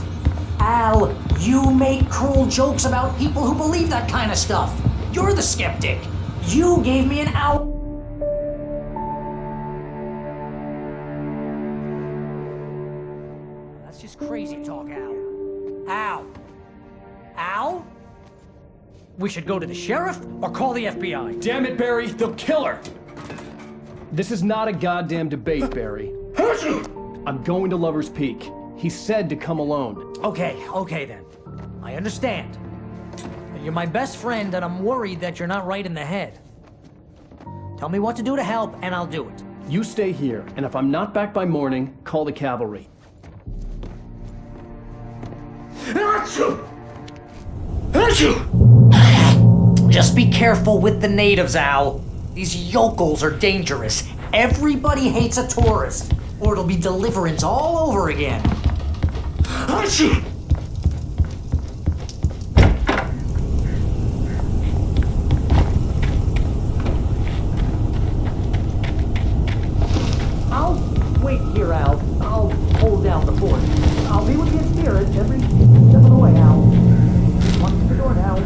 Al, you make cruel jokes about people who believe that kind of stuff. You're the skeptic. You gave me an out. That's just crazy talk, Al. Al. Al? We should go to the sheriff or call the FBI. Damn it, Barry, they'll kill her! This is not a goddamn debate, Barry. I'm going to Lover's Peak. He said to come alone. Okay then. I understand. You're my best friend and I'm worried that you're not right in the head. Tell me what to do to help and I'll do it. You stay here, and if I'm not back by morning, call the cavalry. Just be careful with the natives, Al. These yokels are dangerous. Everybody hates a tourist, or it'll be deliverance all over again. I'll wait here, Al. I'll hold down the fort. I'll be with you in spirit every step of the way, Al. Watch the door now.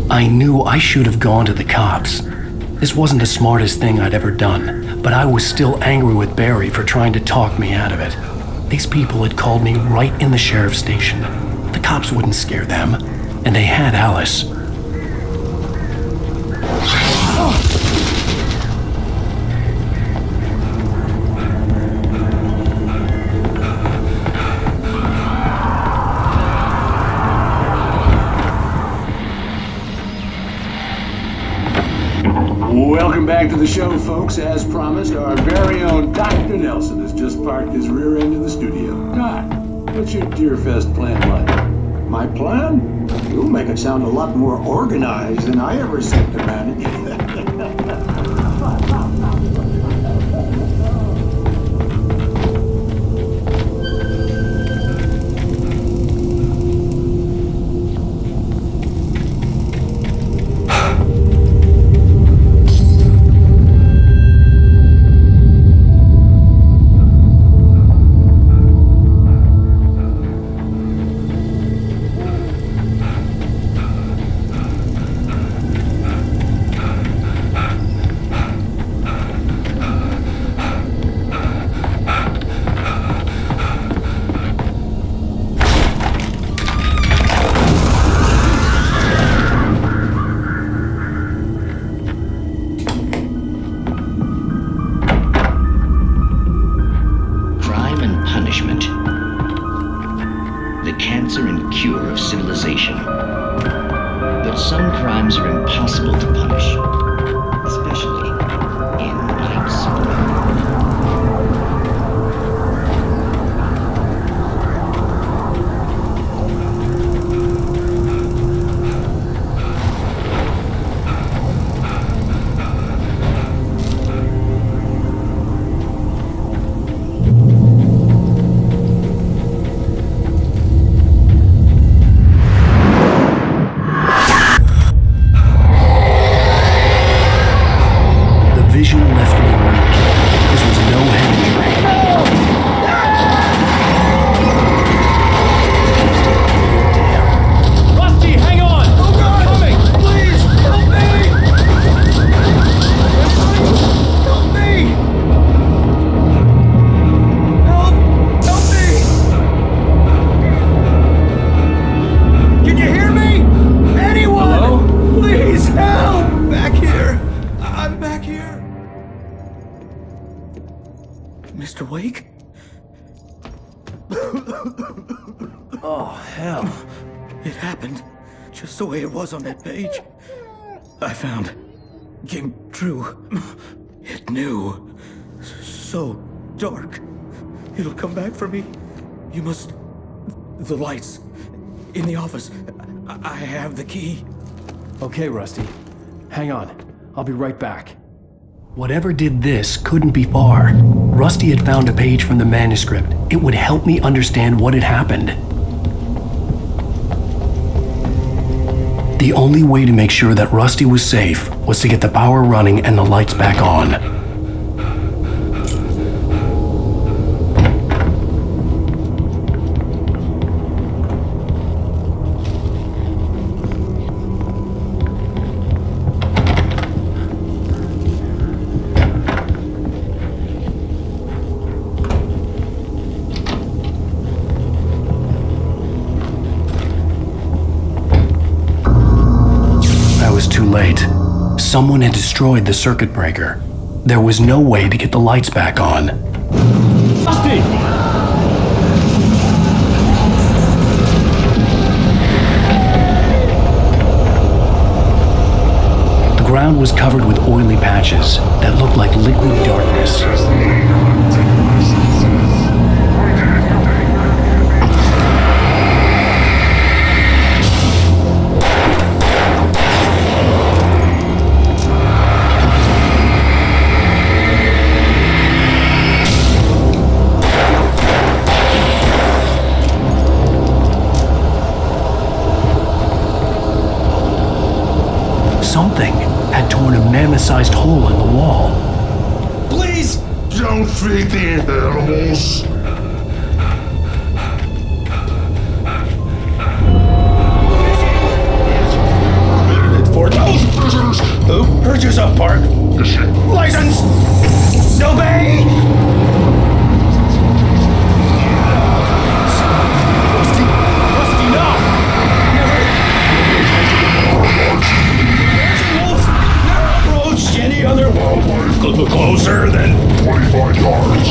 I knew I should have gone to the cops. This wasn't the smartest thing I'd ever done, but I was still angry with Barry for trying to talk me out of it. These people had called me right in the sheriff's station. The cops wouldn't scare them, and they had Alice. Welcome back to the show, folks. As promised, our very own Dr. Nelson has just parked his rear end in the studio. Doc, what's your Deer Fest plan like? My plan? You'll make it sound a lot more organized than I ever set to manage. punishment. The cancer and cure of civilization. But some crimes are impossible to punish, especially in life's form. Mr. Wake? Oh, hell. It happened just the way it was on that page. I found. Came true. It knew. So dark. It'll come back for me. You must. The lights. In the office. I have the key. Okay, Rusty. Hang on. I'll be right back. Whatever did this couldn't be far. Rusty had found a page from the manuscript. It would help me understand what had happened. The only way to make sure that Rusty was safe was to get the power running and the lights back on. Too late. Someone had destroyed the circuit breaker. There was no way to get the lights back on. Rusty! The ground was covered with oily patches that looked like liquid darkness. Something had torn a mammoth-sized hole in the wall. Please don't feed the animals. For those visitors who purchase a park license, obey! Rusty, no! Any other wildlife could look closer than 25 yards.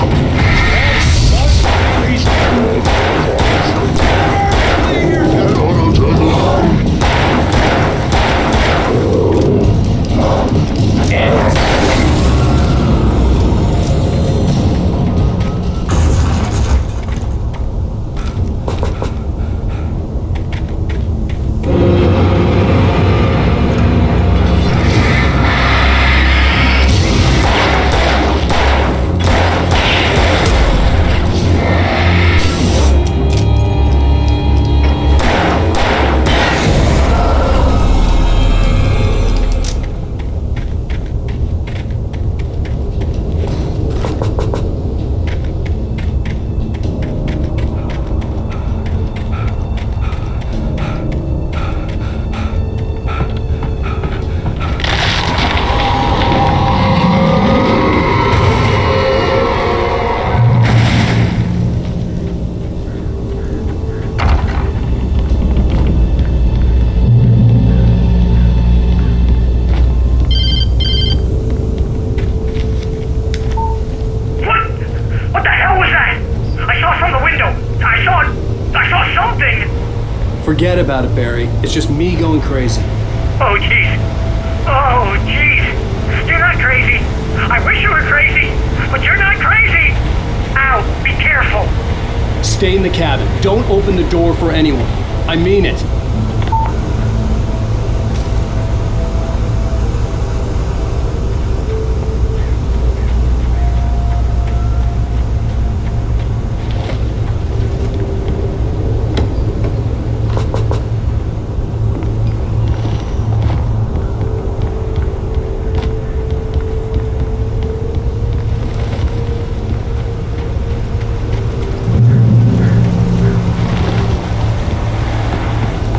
Forget about it, Barry. It's just me going crazy. Oh, jeez. Oh, jeez. You're not crazy. I wish you were crazy, but you're not crazy. Ow, be careful. Stay in the cabin. Don't open the door for anyone. I mean it.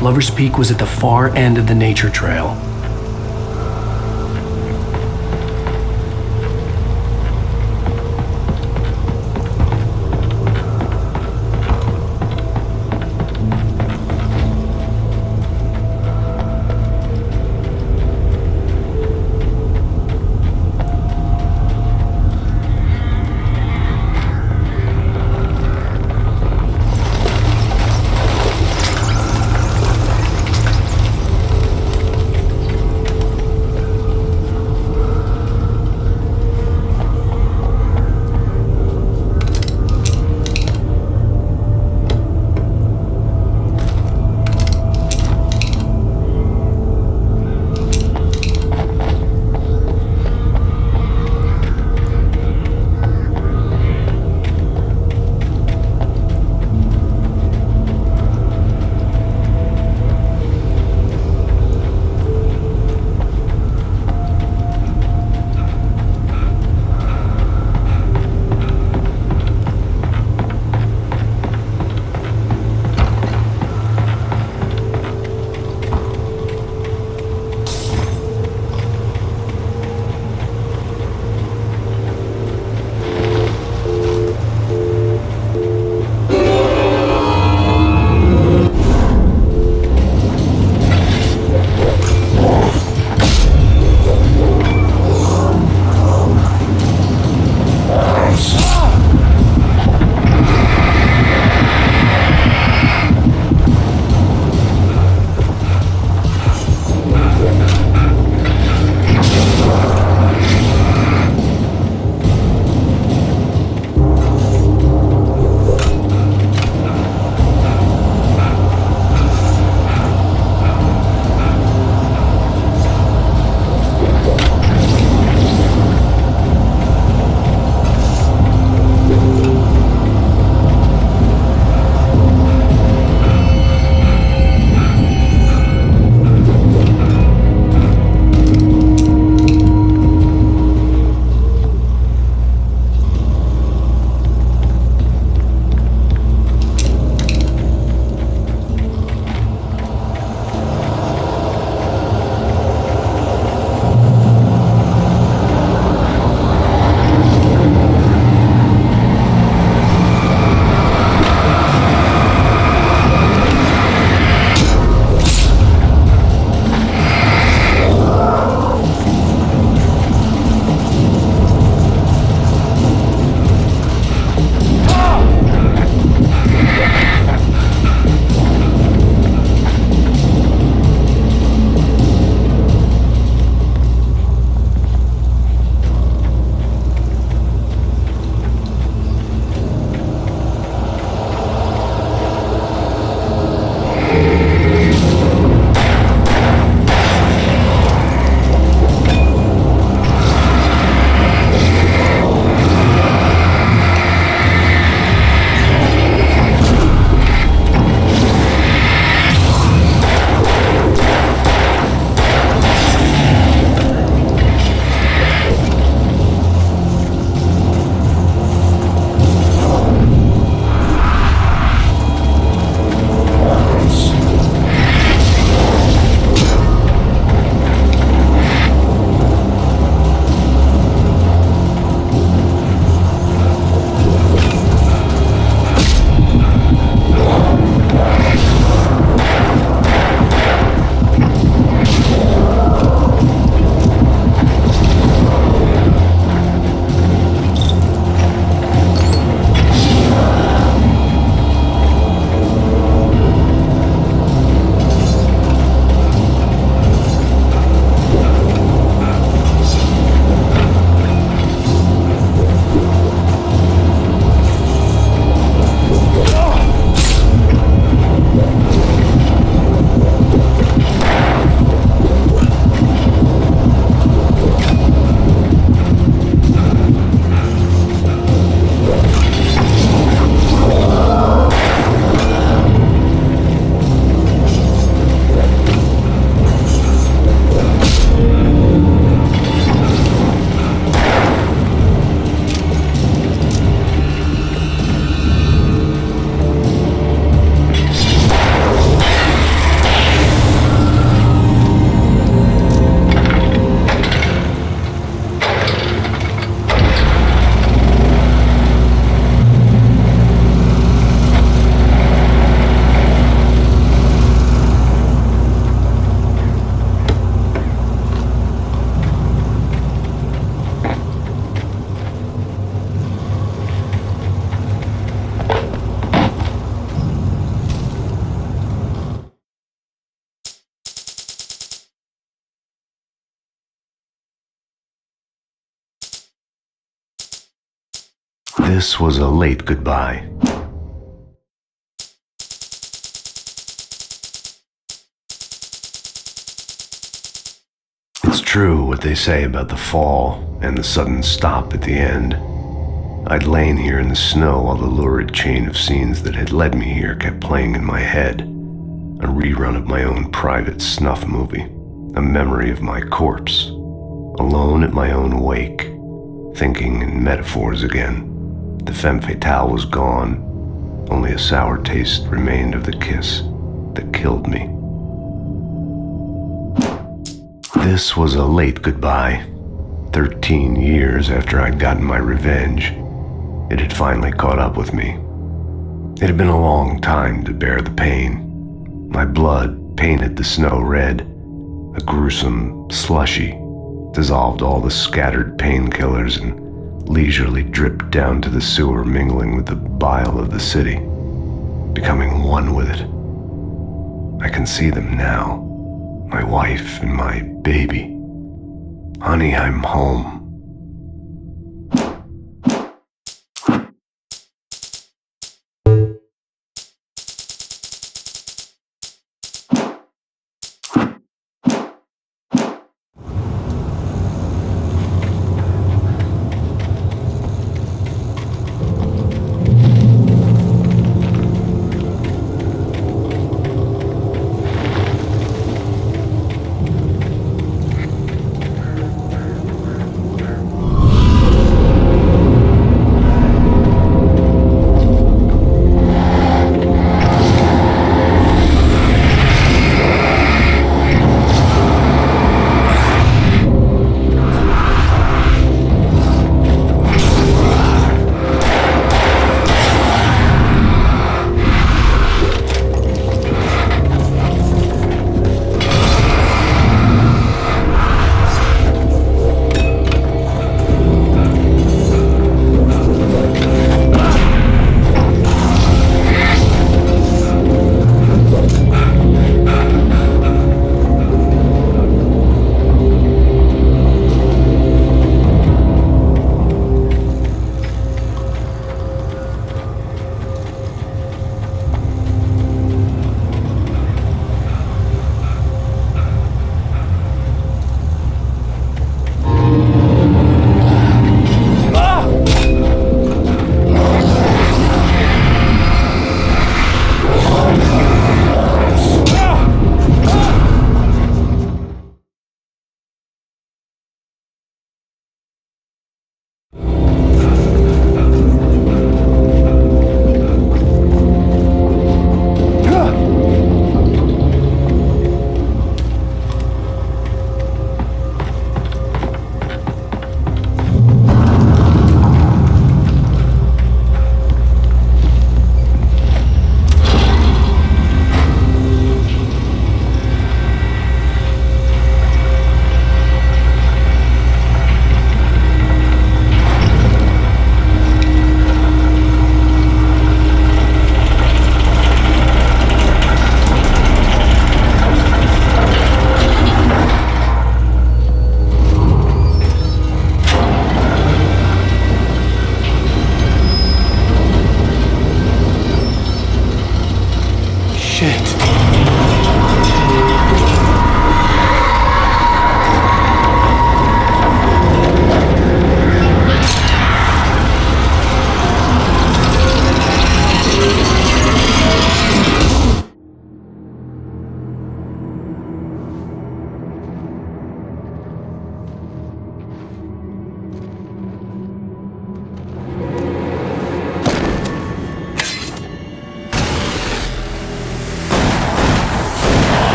Lover's Peak was at the far end of the nature trail. This was a late goodbye. It's true what they say about the fall and the sudden stop at the end. I'd lain here in the snow while the lurid chain of scenes that had led me here kept playing in my head. A rerun of my own private snuff movie. A memory of my corpse. Alone at my own wake. Thinking in metaphors again. The femme fatale was gone. Only a sour taste remained of the kiss that killed me. This was a late goodbye. 13 years after I'd gotten my revenge, it had finally caught up with me. It had been a long time to bear the pain. My blood painted the snow red, a gruesome slushy, dissolved all the scattered painkillers and leisurely dripped down to the sewer, mingling with the bile of the city, becoming one with it. I can see them now, my wife and my baby. Honey, I'm home.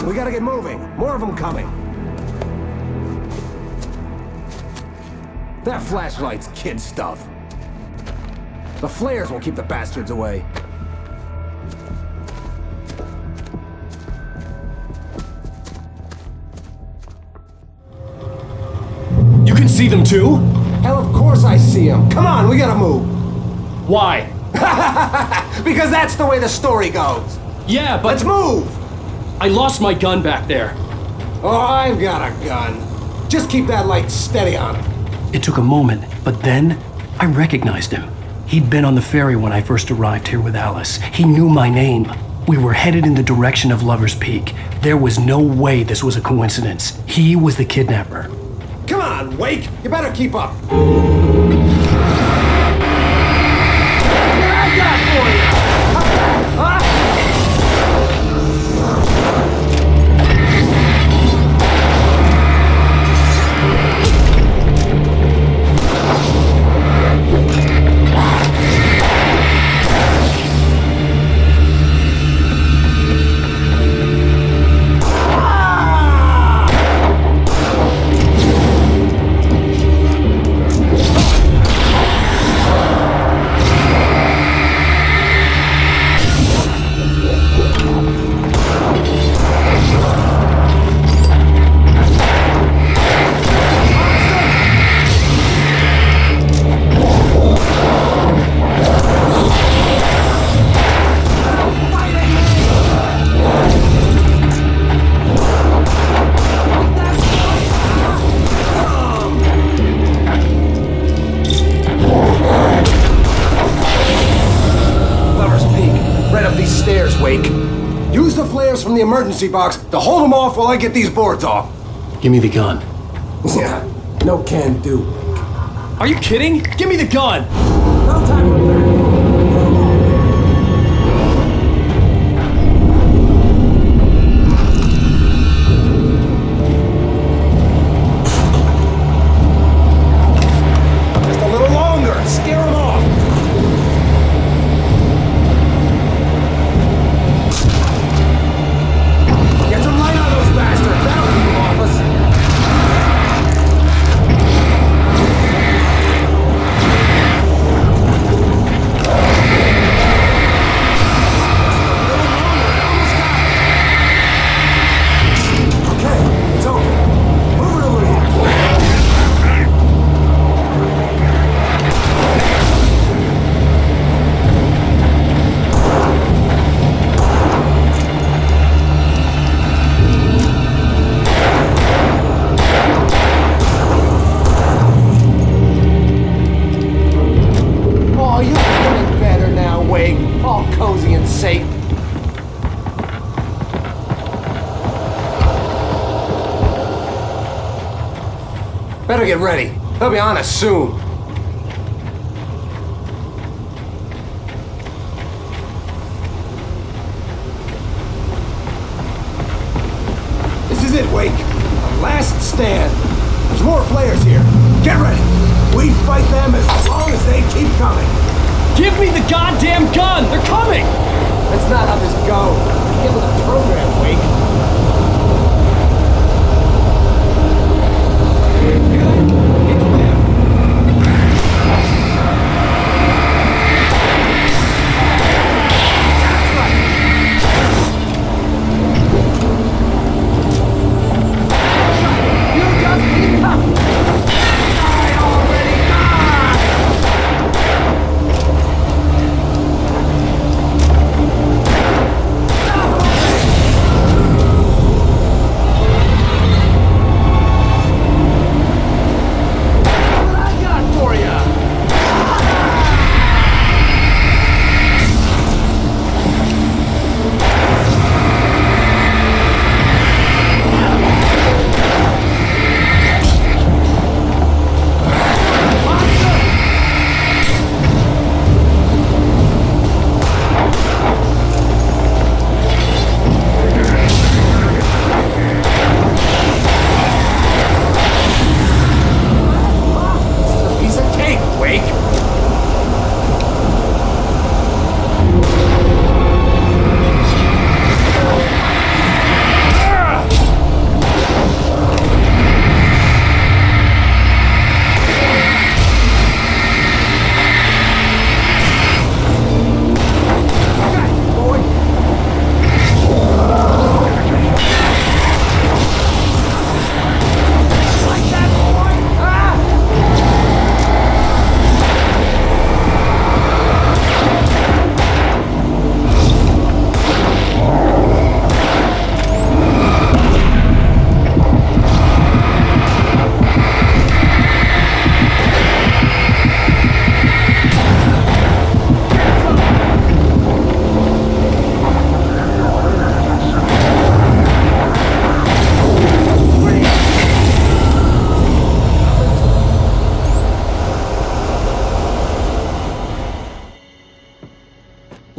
We gotta get moving. More of them coming. That flashlight's kid stuff. The flares will keep the bastards away. You can see them too? Hell, of course I see them. Come on, we gotta move. Why? Because that's the way the story goes. Yeah, but... Let's move! I lost my gun back there. Oh, I've got a gun. Just keep that light steady on him. It took a moment, but then I recognized him. He'd been on the ferry when I first arrived here with Alice. He knew my name. We were headed in the direction of Lover's Peak. There was no way this was a coincidence. He was the kidnapper. Come on, Wake! You better keep up! Use the flares from the emergency box to hold them off while I get these boards off. Give me the gun. Yeah, no can do. Are you kidding? Give me the gun! No time for that. Just a little longer. Scare them off. Get some light on those bastards. That'll keep them off us. Oh, you're feeling better now, Wake. All cozy and safe. Better get ready. They'll be on us soon. This is it, Wake. A last stand. There's more flares here. Get ready. We fight them as long as they keep coming. Give me the goddamn gun! They're coming! That's not how this goes. Get with the program, Wake.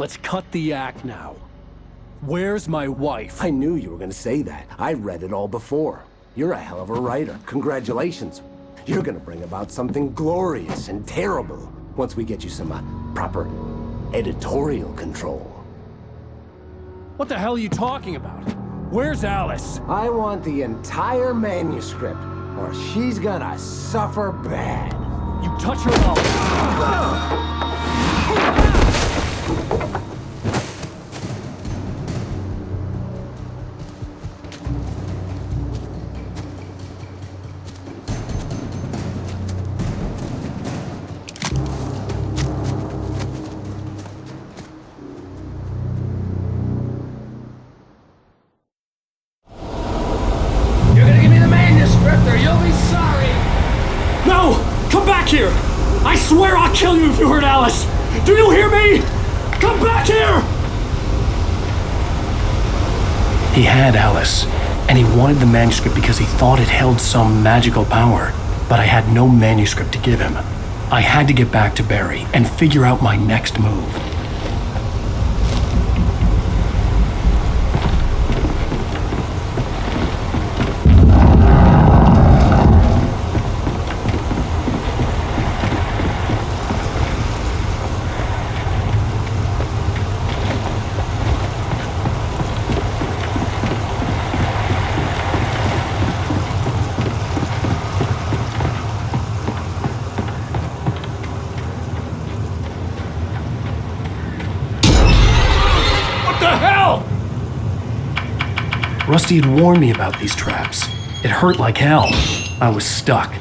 Let's cut the act now. Where's my wife? I knew you were gonna say that. I read it all before. You're a hell of a writer. Congratulations. You're gonna bring about something glorious and terrible once we get you some proper editorial control. What the hell are you talking about? Where's Alice? I want the entire manuscript, or she's gonna suffer bad. You touch her up. Here! I swear I'll kill you if you hurt Alice! Do you hear me? Come back here! He had Alice, and he wanted the manuscript because he thought it held some magical power. But I had no manuscript to give him. I had to get back to Barry and figure out my next move. Rusty had warned me about these traps. It hurt like hell. I was stuck.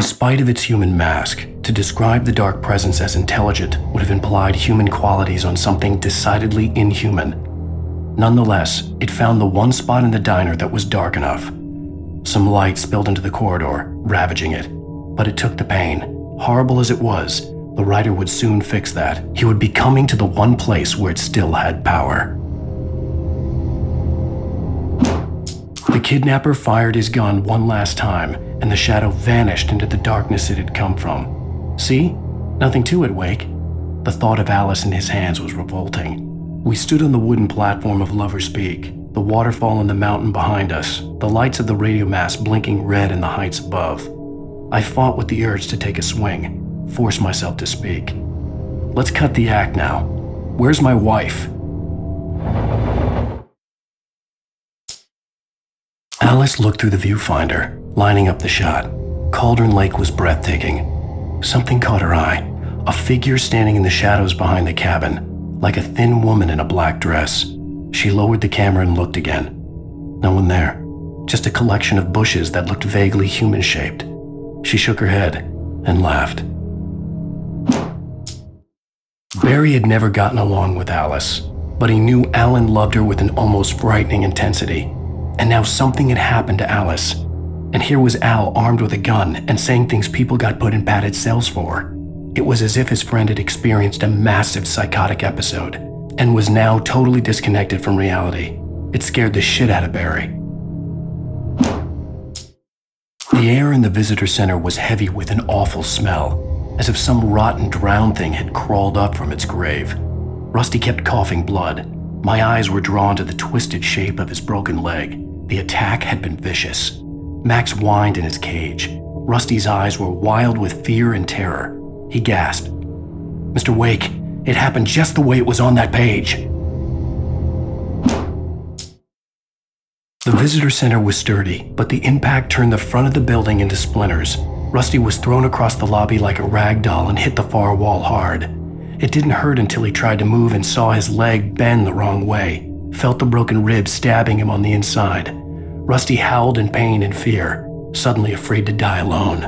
In spite of its human mask, to describe the dark presence as intelligent would have implied human qualities on something decidedly inhuman. Nonetheless, it found the one spot in the diner that was dark enough. Some light spilled into the corridor, ravaging it. But it took the pain. Horrible as it was, the writer would soon fix that. He would be coming to the one place where it still had power. The kidnapper fired his gun one last time, and the shadow vanished into the darkness it had come from. See? Nothing to it, Wake. The thought of Alice in his hands was revolting. We stood on the wooden platform of Lover's Peak, the waterfall in the mountain behind us, the lights of the radio mast blinking red in the heights above. I fought with the urge to take a swing, force myself to speak. Let's cut the act now. Where's my wife? Alice looked through the viewfinder, lining up the shot. Cauldron Lake was breathtaking. Something caught her eye, a figure standing in the shadows behind the cabin, like a thin woman in a black dress. She lowered the camera and looked again. No one there, just a collection of bushes that looked vaguely human-shaped. She shook her head and laughed. Barry had never gotten along with Alice, but he knew Alan loved her with an almost frightening intensity. And now something had happened to Alice. And here was Al armed with a gun and saying things people got put in padded cells for. It was as if his friend had experienced a massive psychotic episode and was now totally disconnected from reality. It scared the shit out of Barry. The air in the visitor center was heavy with an awful smell, as if some rotten drowned thing had crawled up from its grave. Rusty kept coughing blood. My eyes were drawn to the twisted shape of his broken leg. The attack had been vicious. Max whined in his cage. Rusty's eyes were wild with fear and terror. He gasped. "Mr. Wake, it happened just the way it was on that page." The visitor center was sturdy, but the impact turned the front of the building into splinters. Rusty was thrown across the lobby like a rag doll and hit the far wall hard. It didn't hurt until he tried to move and saw his leg bend the wrong way, felt the broken rib stabbing him on the inside. Rusty howled in pain and fear, suddenly afraid to die alone.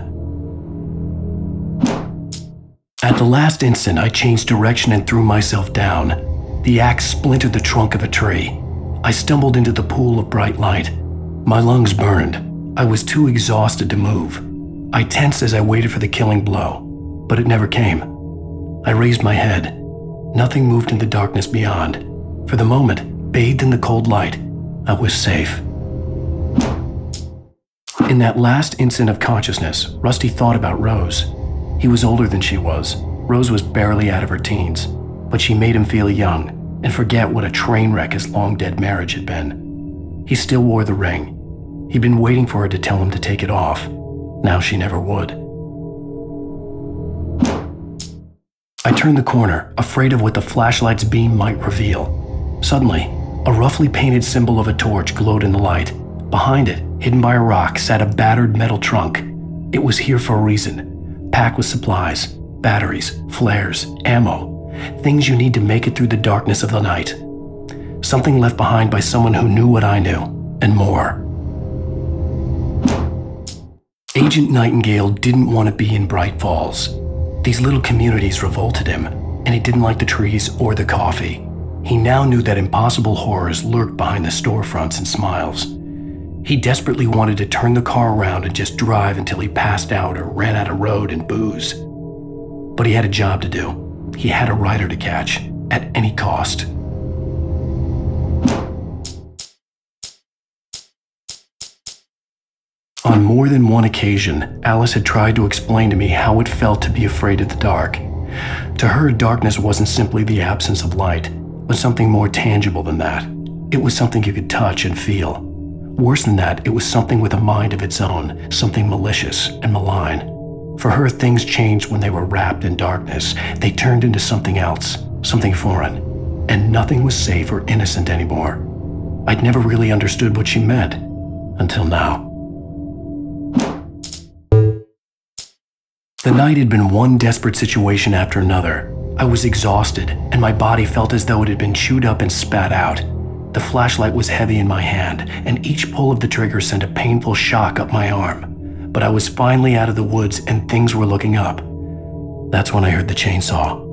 At the last instant, I changed direction and threw myself down. The axe splintered the trunk of a tree. I stumbled into the pool of bright light. My lungs burned. I was too exhausted to move. I tensed as I waited for the killing blow, but it never came. I raised my head. Nothing moved in the darkness beyond. For the moment, bathed in the cold light, I was safe. In that last instant of consciousness, Rusty thought about Rose. He was older than she was. Rose was barely out of her teens, but she made him feel young and forget what a train wreck his long-dead marriage had been. He still wore the ring. He'd been waiting for her to tell him to take it off. Now she never would. I turned the corner, afraid of what the flashlight's beam might reveal. Suddenly, a roughly painted symbol of a torch glowed in the light. Behind it, hidden by a rock, sat a battered metal trunk. It was here for a reason. Packed with supplies, batteries, flares, ammo. Things you need to make it through the darkness of the night. Something left behind by someone who knew what I knew, and more. Agent Nightingale didn't want to be in Bright Falls. These little communities revolted him, and he didn't like the trees or the coffee. He now knew that impossible horrors lurked behind the storefronts and smiles. He desperately wanted to turn the car around and just drive until he passed out or ran out of road and booze. But he had a job to do. He had a rider to catch, at any cost. On more than one occasion, Alice had tried to explain to me how it felt to be afraid of the dark. To her, darkness wasn't simply the absence of light, but something more tangible than that. It was something you could touch and feel. Worse than that, it was something with a mind of its own, something malicious and malign. For her, things changed when they were wrapped in darkness. They turned into something else, something foreign, and nothing was safe or innocent anymore. I'd never really understood what she meant, until now. The night had been one desperate situation after another. I was exhausted, and my body felt as though it had been chewed up and spat out. The flashlight was heavy in my hand, and each pull of the trigger sent a painful shock up my arm. but I was finally out of the woods and things were looking up. That's when I heard the chainsaw.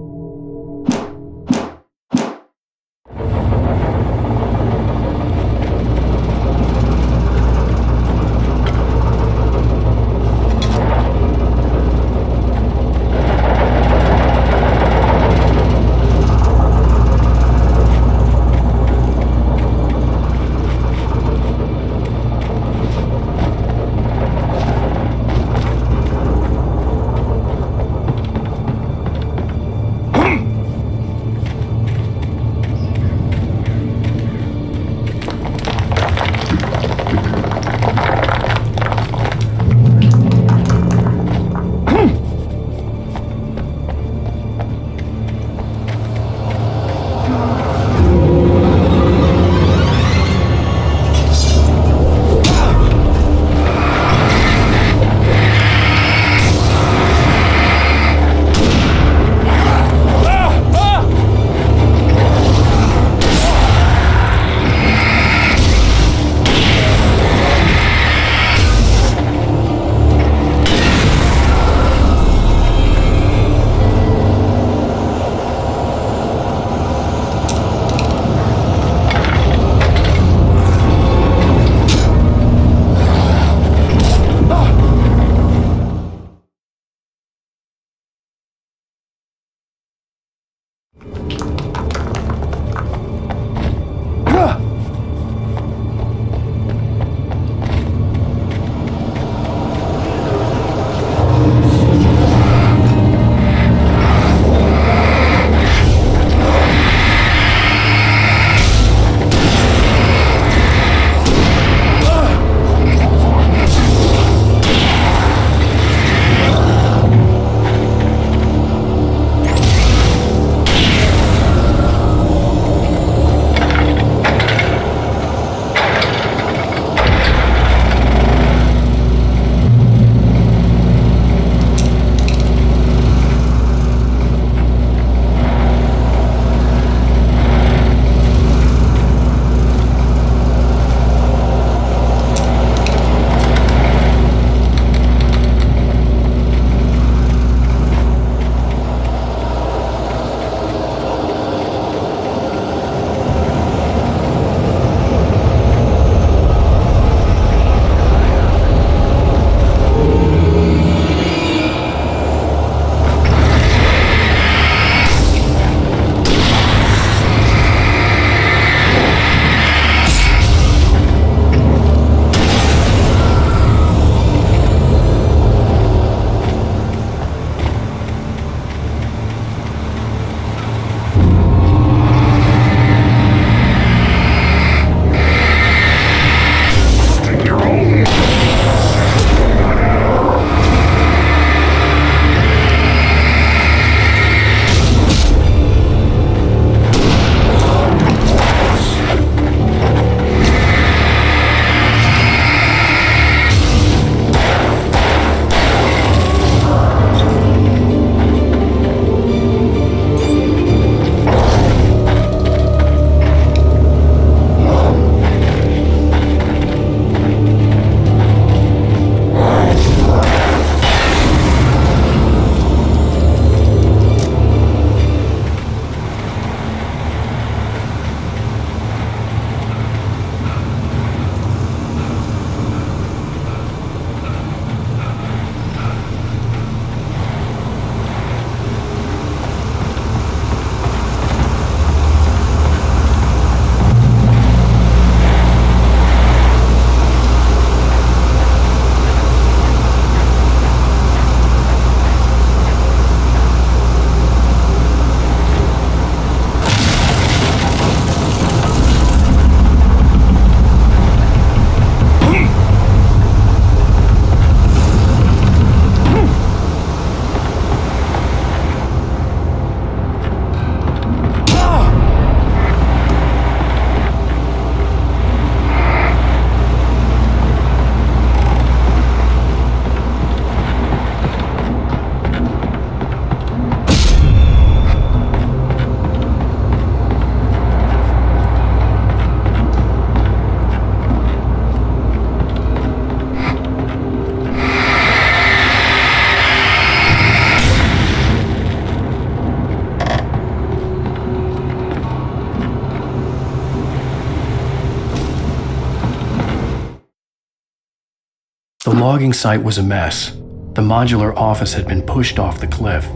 The logging site was a mess. The modular office had been pushed off the cliff.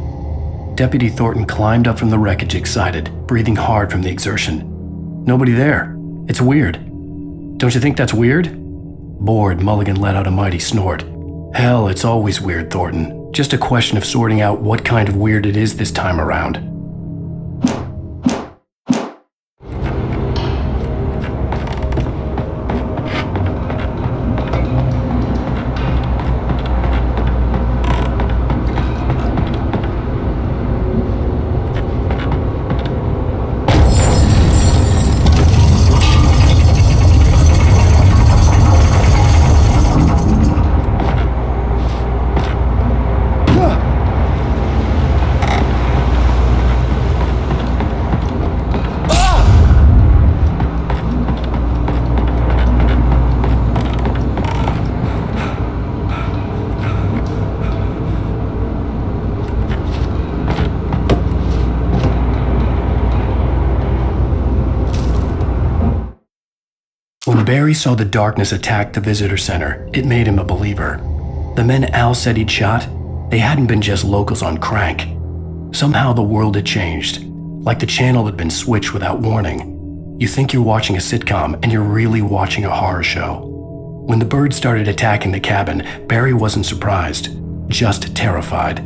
Deputy Thornton climbed up from the wreckage excited, breathing hard from the exertion. Nobody there. It's weird. Don't you think that's weird? Bored, Mulligan let out a mighty snort. Hell, it's always weird, Thornton. Just a question of sorting out what kind of weird it is this time around. When Barry saw the darkness attack the visitor center, it made him a believer. The men Al said he'd shot, they hadn't been just locals on crank. Somehow the world had changed, like the channel had been switched without warning. You think you're watching a sitcom, and you're really watching a horror show. When the birds started attacking the cabin, Barry wasn't surprised, just terrified.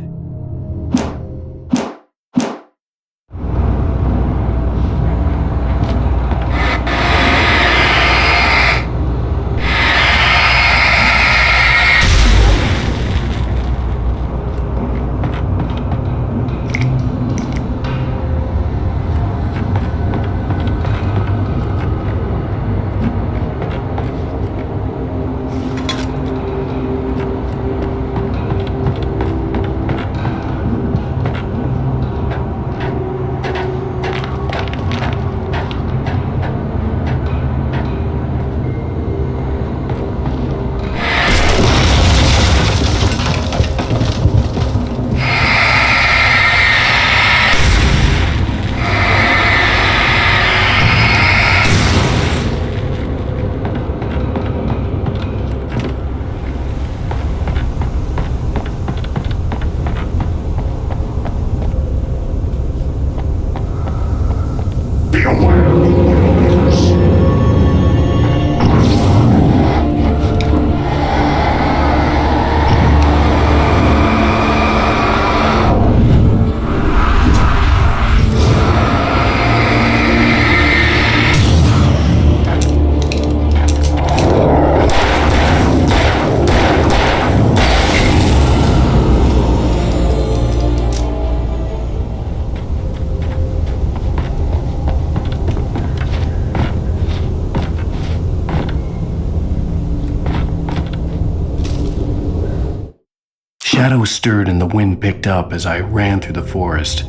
Shadows stirred and the wind picked up as I ran through the forest.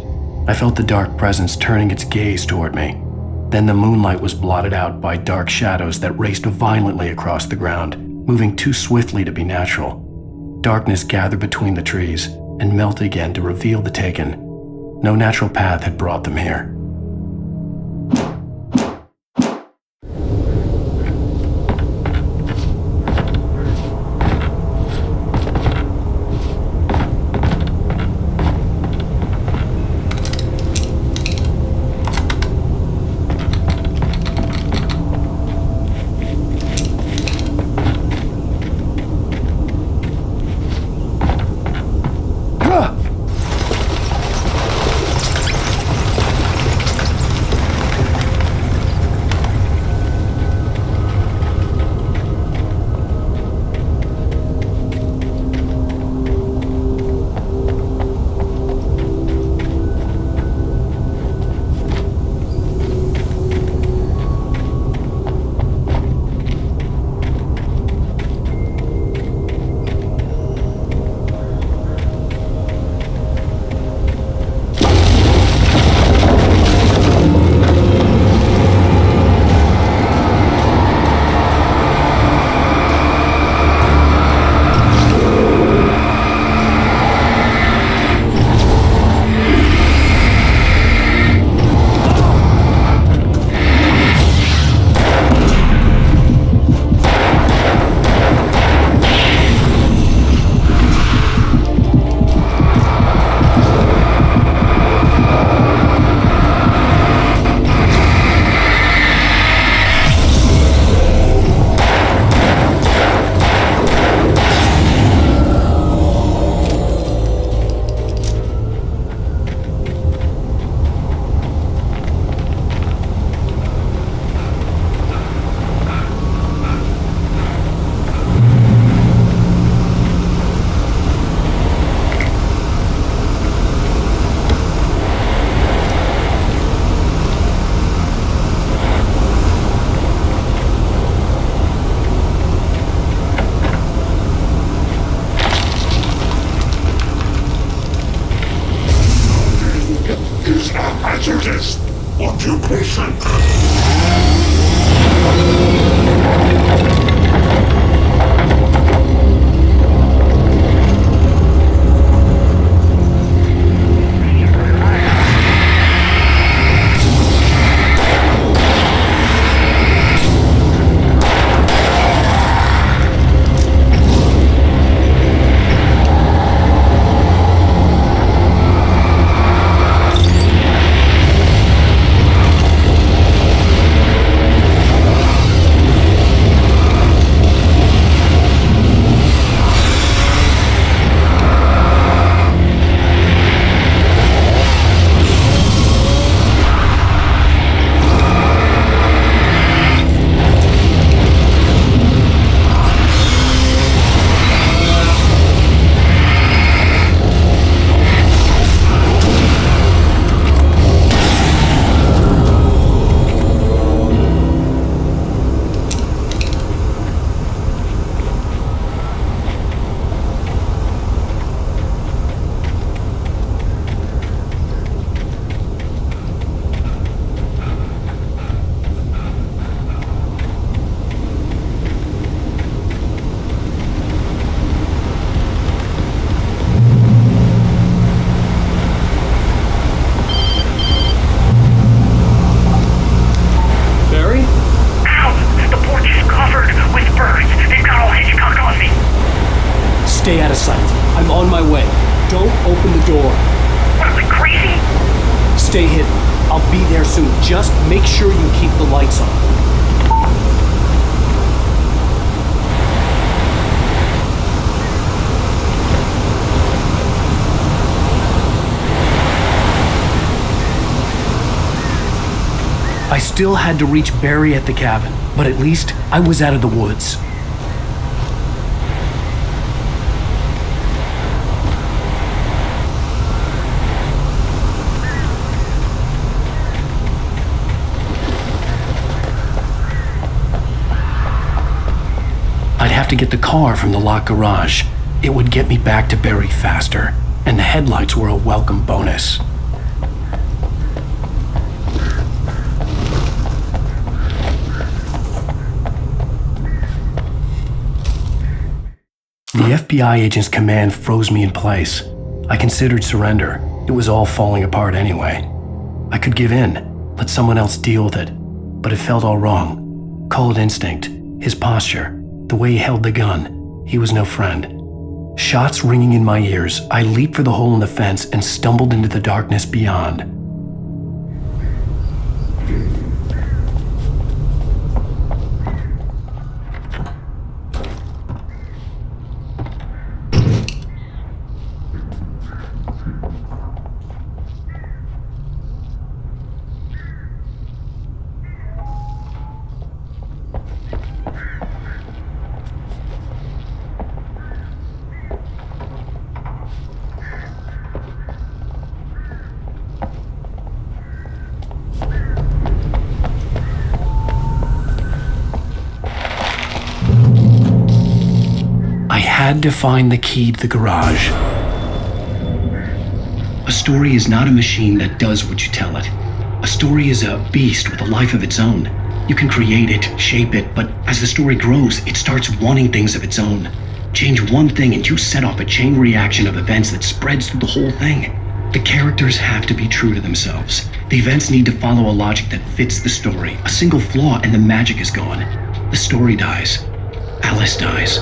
I felt the dark presence turning its gaze toward me. Then the moonlight was blotted out by dark shadows that raced violently across the ground, moving too swiftly to be natural. Darkness gathered between the trees and melted again to reveal the Taken. No natural path had brought them here. occupation. Stay out of sight. I'm on my way. Don't open the door. What are we, crazy? Stay hidden. I'll be there soon. Just make sure you keep the lights on. I still had to reach Barry at the cabin, but at least I was out of the woods. I'd have to get the car from the locked garage. It would get me back to Barry faster, and the headlights were a welcome bonus. The FBI agent's command froze me in place. I considered surrender. It was all falling apart anyway. I could give in, let someone else deal with it, but it felt all wrong. Call it instinct, his posture, the way he held the gun. He was no friend. Shots ringing in my ears, I leaped for the hole in the fence and stumbled into the darkness beyond. I had to find the key to the garage. A story is not a machine that does what you tell it. A story is a beast with a life of its own. You can create it, shape it, but as the story grows, it starts wanting things of its own. Change one thing and you set off a chain reaction of events that spreads through the whole thing. The characters have to be true to themselves. The events need to follow a logic that fits the story. A single flaw and the magic is gone. The story dies. Alice dies.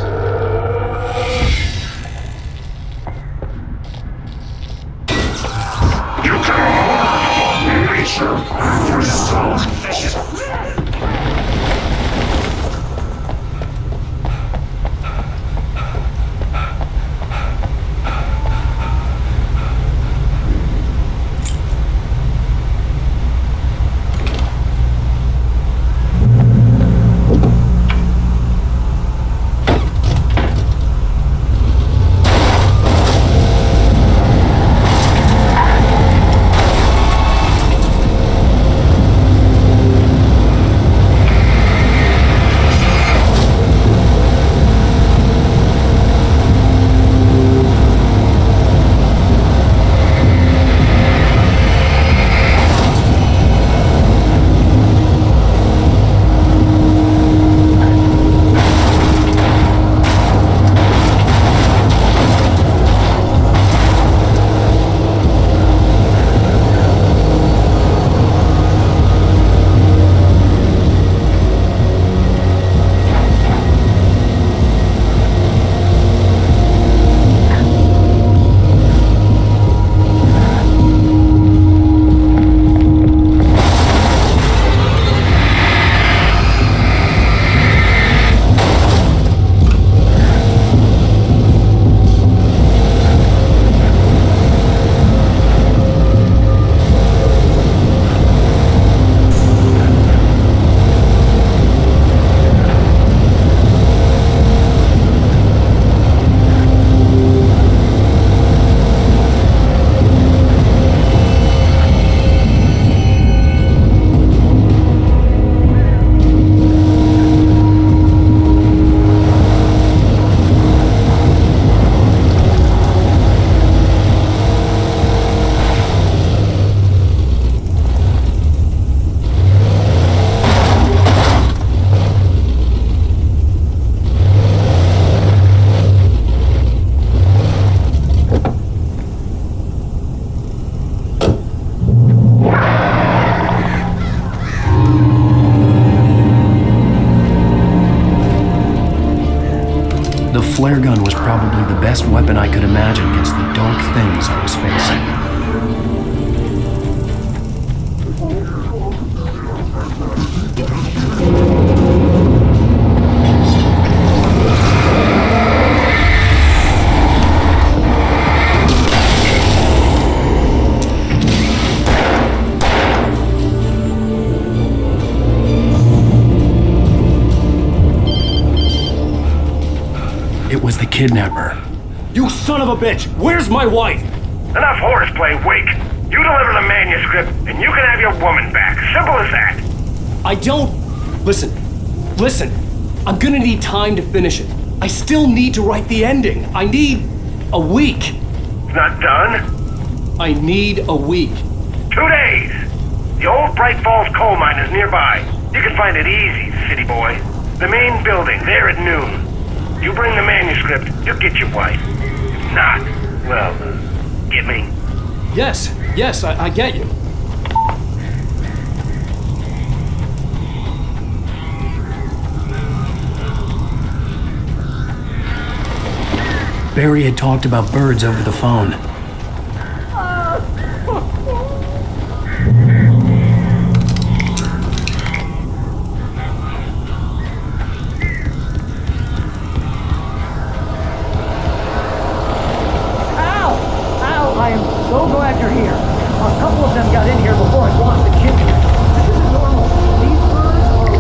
The flare gun was probably the best weapon I could imagine against the dark things I was facing. It was the kidnapper. You son of a bitch! Where's my wife? Enough horseplay, Wake. You deliver the manuscript, and you can have your woman back. Simple as that. I don't... Listen. I'm gonna need time to finish it. I still need to write the ending. I need a week. It's not done? I need a week. 2 days. The old Bright Falls coal mine is nearby. You can find it easy, city boy. The main building, there at noon. You bring the manuscript, you'll get your wife. If not, well, get me? Yes, I get you. Barry had talked about birds over the phone. I am so glad you're here. A couple of them got in here before I blocked the kitchen. This isn't normal. These birds are weird.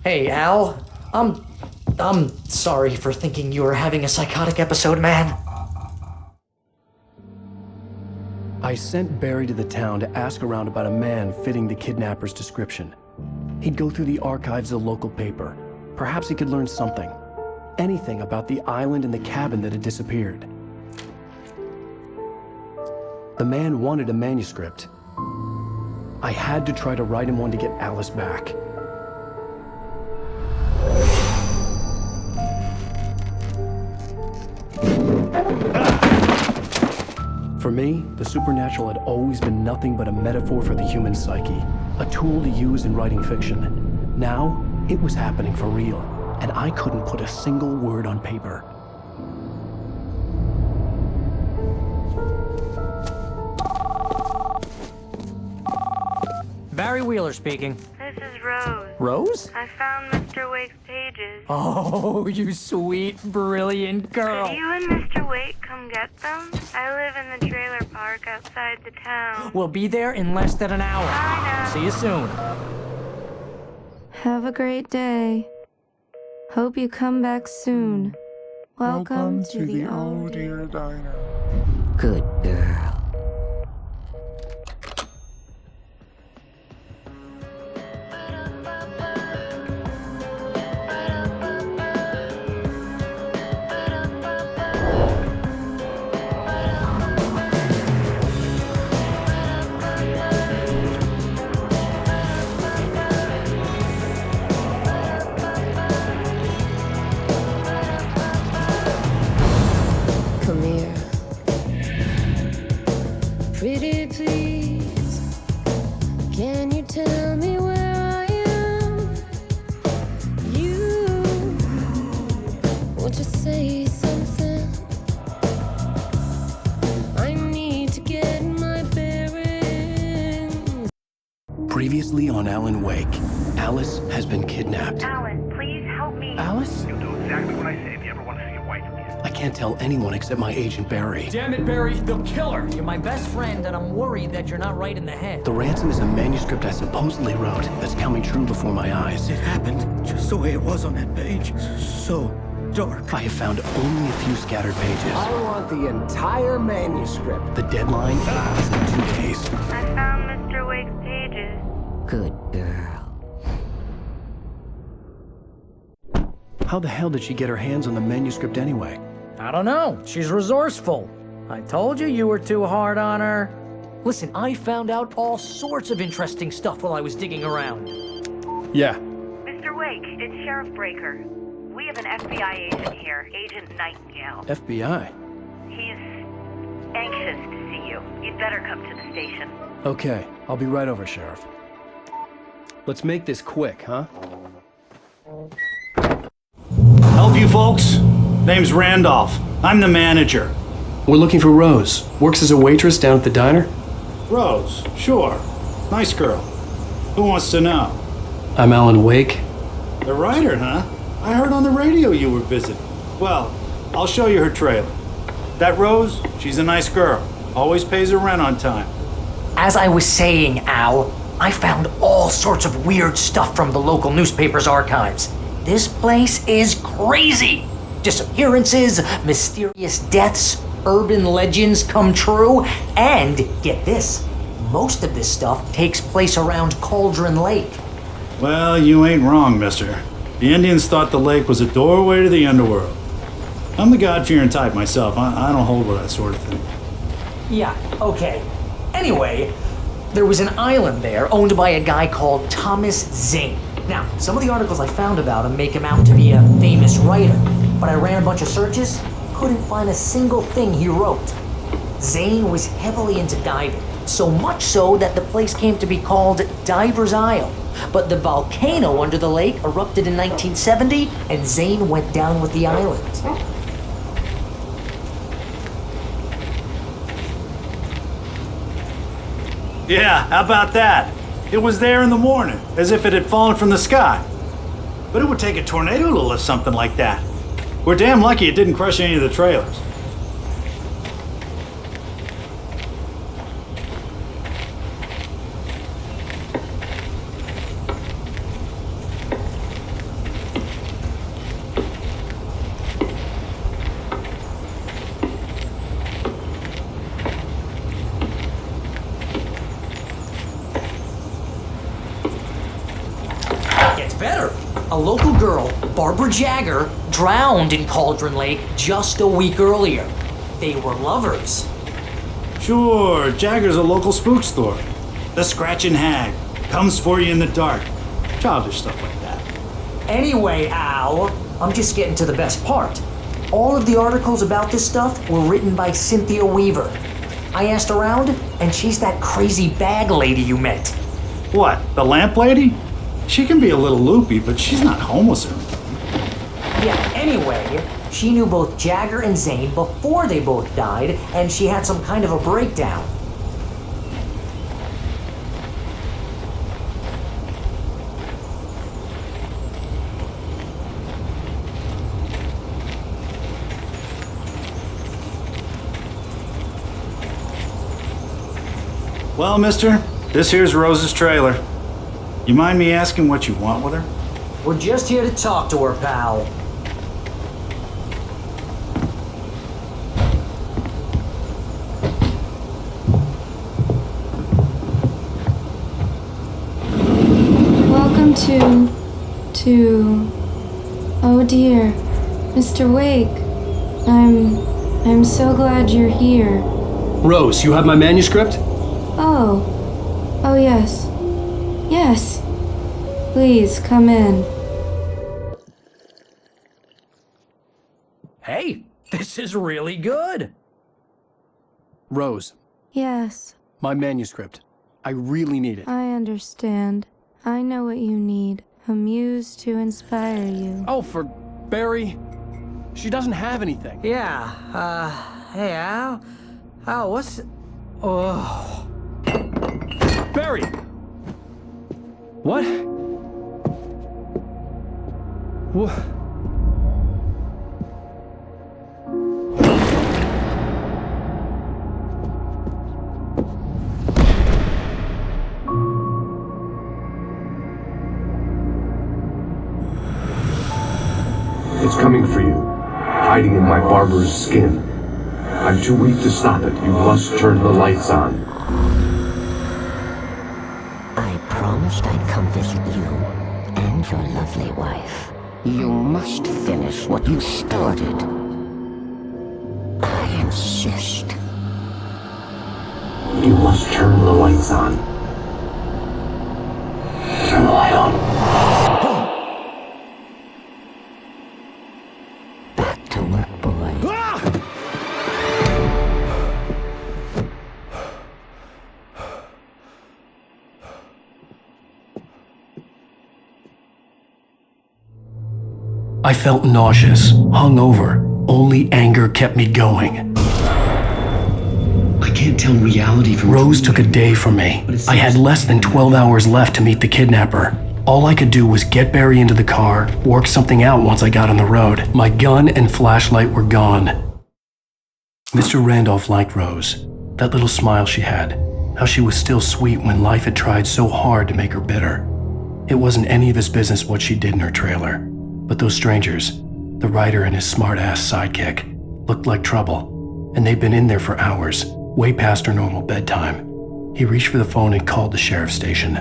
Hey, Al. I'm sorry for thinking you were having a psychotic episode, man. I sent Barry to the town to ask around about a man fitting the kidnapper's description. He'd go through the archives of the local paper. Perhaps he could learn something. Anything about the island and the cabin that had disappeared. The man wanted a manuscript. I had to try to write him one to get Alice back. For me, the supernatural had always been nothing but a metaphor for the human psyche, a tool to use in writing fiction. Now, it was happening for real, and I couldn't put a single word on paper. Barry Wheeler speaking. This is Rose. Rose? I found Mr. Wake's pages. Oh, you sweet, brilliant girl. Could you and Mr. Wake come get them? I live in the trailer park outside the town. We'll be there in less than an hour. Bye now. See you soon. Have a great day. Hope you come back soon. Welcome to the Oh Dear Diner. Good girl. Come here. Pretty please, can you tell me where I am? You, won't you say something? I need to get my bearings. Previously on Alan Wake, Alice has been kidnapped. Alan, please help me. Alice? You'll do exactly what I say if you ever want to see your wife again. I can't tell anyone except my agent Barry. Damn it, Barry, they'll kill her! You're my best friend, and I'm worried that you're not right in the head. The ransom is a manuscript I supposedly wrote that's coming true before my eyes. It happened just the way it was on that page. So dark. I have found only a few scattered pages. I want the entire manuscript. The deadline is in 2 days. I found Mr. Wake's pages. Good girl. How the hell did she get her hands on the manuscript anyway? I don't know. She's resourceful. I told you you were too hard on her. Listen, I found out all sorts of interesting stuff while I was digging around. Yeah. Mr. Wake, it's Sheriff Breaker. We have an FBI agent here, Agent Nightingale. FBI? He's anxious to see you. You'd better come to the station. Okay, I'll be right over, Sheriff. Let's make this quick, huh? Help you folks? Name's Randolph. I'm the manager. We're looking for Rose. Works as a waitress down at the diner? Rose, sure. Nice girl. Who wants to know? I'm Alan Wake. The writer, huh? I heard on the radio you were visiting. Well, I'll show you her trailer. That Rose, she's a nice girl. Always pays her rent on time. As I was saying, Al, I found all sorts of weird stuff from the local newspaper's archives. This place is crazy. Disappearances, mysterious deaths, urban legends come true, and get this, most of this stuff takes place around Cauldron Lake. Well, you ain't wrong, mister. The Indians thought the lake was a doorway to the underworld. I'm the God-fearing type myself. I don't hold with that sort of thing. Yeah, okay. Anyway, there was an island there owned by a guy called Thomas Zane. Now, some of the articles I found about him make him out to be a famous writer, but I ran a bunch of searches, couldn't find a single thing he wrote. Zane was heavily into diving, so much so that the place came to be called Diver's Isle. But the volcano under the lake erupted in 1970, and Zane went down with the island. Yeah, how about that? It was there in the morning, as if it had fallen from the sky. But it would take a tornado to lift something like that. We're damn lucky it didn't crush any of the trailers. Better. A local girl, Barbara Jagger, drowned in Cauldron Lake just a week earlier. They were lovers. Sure, Jagger's a local spook story. The scratching hag comes for you in the dark. Childish stuff like that. Anyway, Al, I'm just getting to the best part. All of the articles about this stuff were written by Cynthia Weaver. I asked around, and she's that crazy bag lady you met. What, the lamp lady? She can be a little loopy, but she's not homeless or anything. Yeah, anyway, she knew both Jagger and Zane before they both died, and she had some kind of a breakdown. Well, mister, this here's Rose's trailer. You mind me asking what you want with her? We're just here to talk to her, pal. Welcome to... Oh dear, Mr. Wake. I'm so glad you're here. Rose, you have my manuscript? Oh, yes. Yes. Please, come in. Hey, this is really good. Rose, Yes, my manuscript. I really need it. I understand. I know what you need. A muse to inspire you. Oh, for Barry. She doesn't have anything. Yeah, hey, Al? Al, what's... Oh... Barry! What? What? It's coming for you, hiding in my barber's skin. I'm too weak to stop it. You must turn the lights on. I promised I'd come visit you and your lovely wife. You must finish what you started. I insist. You must turn the lights on. Turn the light on. Back to work, boy. I felt nauseous, hungover. Only anger kept me going. I can't tell reality from Rose took a day from me. I had less than 12 hours left to meet the kidnapper. All I could do was get Barry into the car, work something out once I got on the road. My gun and flashlight were gone. Mr. Randolph liked Rose. That little smile she had. How she was still sweet when life had tried so hard to make her bitter. It wasn't any of his business what she did in her trailer. But those strangers, the writer and his smart-ass sidekick, looked like trouble. And they'd been in there for hours, way past her normal bedtime. He reached for the phone and called the sheriff's station.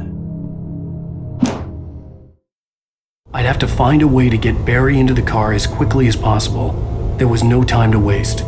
I'd have to find a way to get Barry into the car as quickly as possible. There was no time to waste.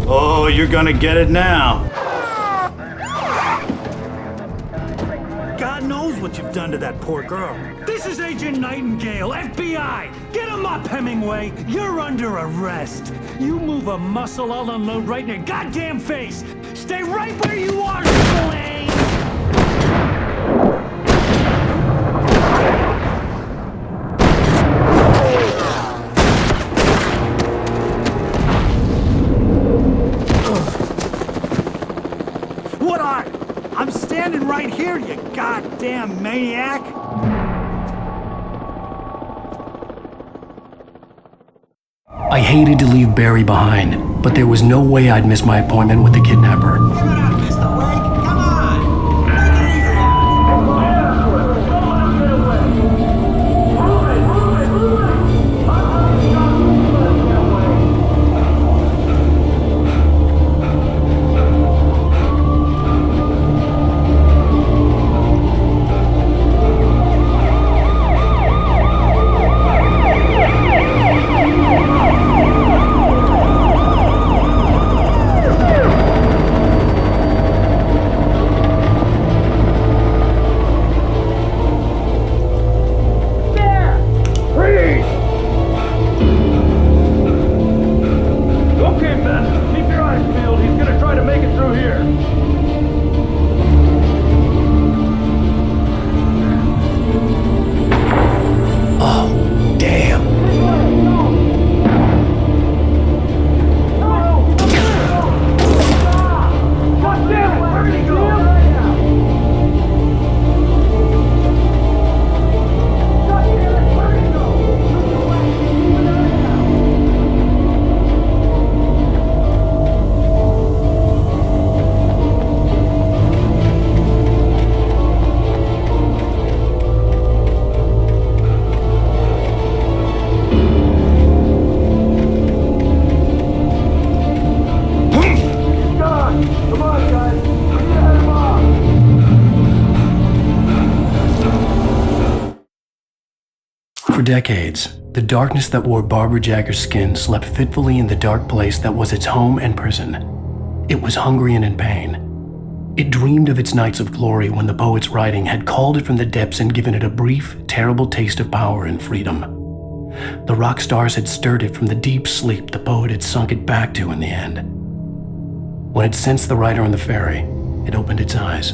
Oh, you're gonna get it now. God knows what you've done to that poor girl. This is Agent Nightingale, FBI! Get him up, Hemingway! You're under arrest! You move a muscle, I'll unload right in your goddamn face! Stay right where you are, Slane! What are? I'm standing right here, you goddamn maniac! I hated to leave Barry behind. But there was no way I'd miss my appointment with the kidnapper. For decades, the darkness that wore Barbara Jagger's skin slept fitfully in the dark place that was its home and prison. It was hungry and in pain. It dreamed of its nights of glory when the poet's writing had called it from the depths and given it a brief, terrible taste of power and freedom. The rock stars had stirred it from the deep sleep the poet had sunk it back to in the end. When it sensed the writer on the ferry, it opened its eyes.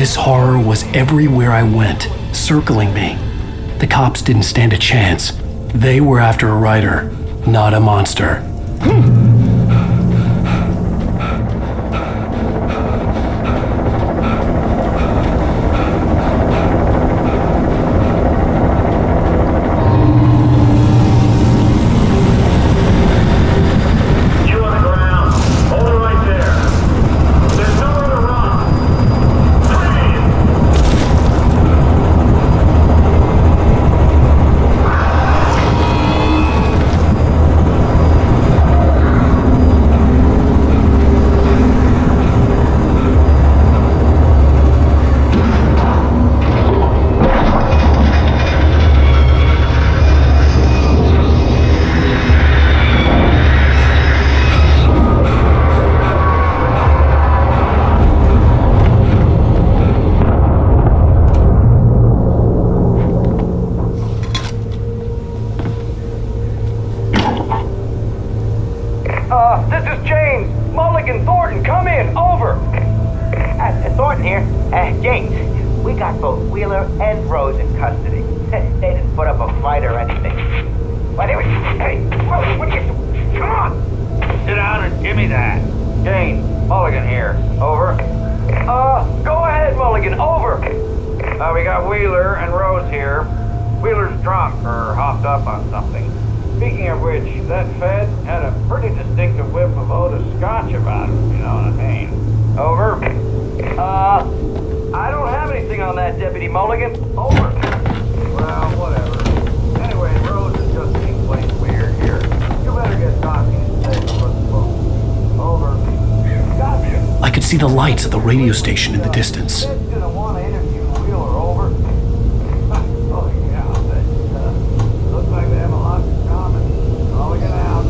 This horror was everywhere I went, circling me. The cops didn't stand a chance. They were after a writer, not a monster. Thornton here. James, we got both Wheeler and Rose in custody. They didn't put up a fight or anything. But anyway, hey, what are you... Come on! Sit down and give me that. James, Mulligan here. Over. Go ahead, Mulligan. Over. We got Wheeler and Rose here. Wheeler's drunk or hopped up on something. Speaking of which, that Fed had a pretty distinctive whiff of Otis Scotch about him, you know what I mean? Over. I don't have anything on that, Deputy Mulligan. Over. Well, whatever. Anyway, Rose is just being plain weird here. You better get talking instead of what's supposed. Over. Gotcha. I could see the lights of the radio station in the distance. Fed's gonna want to interview Wheeler. Over. Oh, yeah, that looks like they have a lot in common. Mulligan out.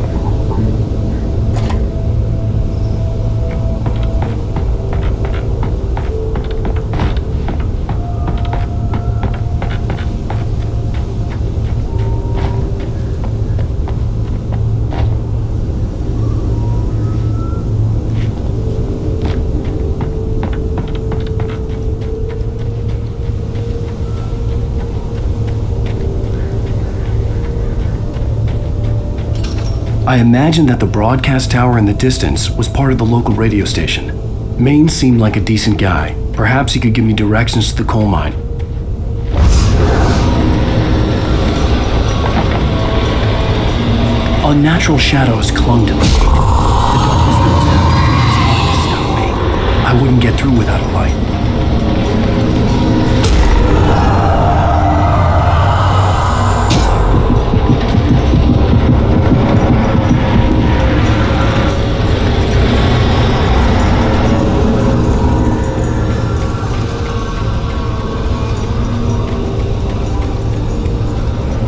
I imagined that the broadcast tower in the distance was part of the local radio station. Maine seemed like a decent guy. Perhaps he could give me directions to the coal mine. Unnatural shadows clung to me. The darkness that was after me was trying to stop me. I wouldn't get through without a light.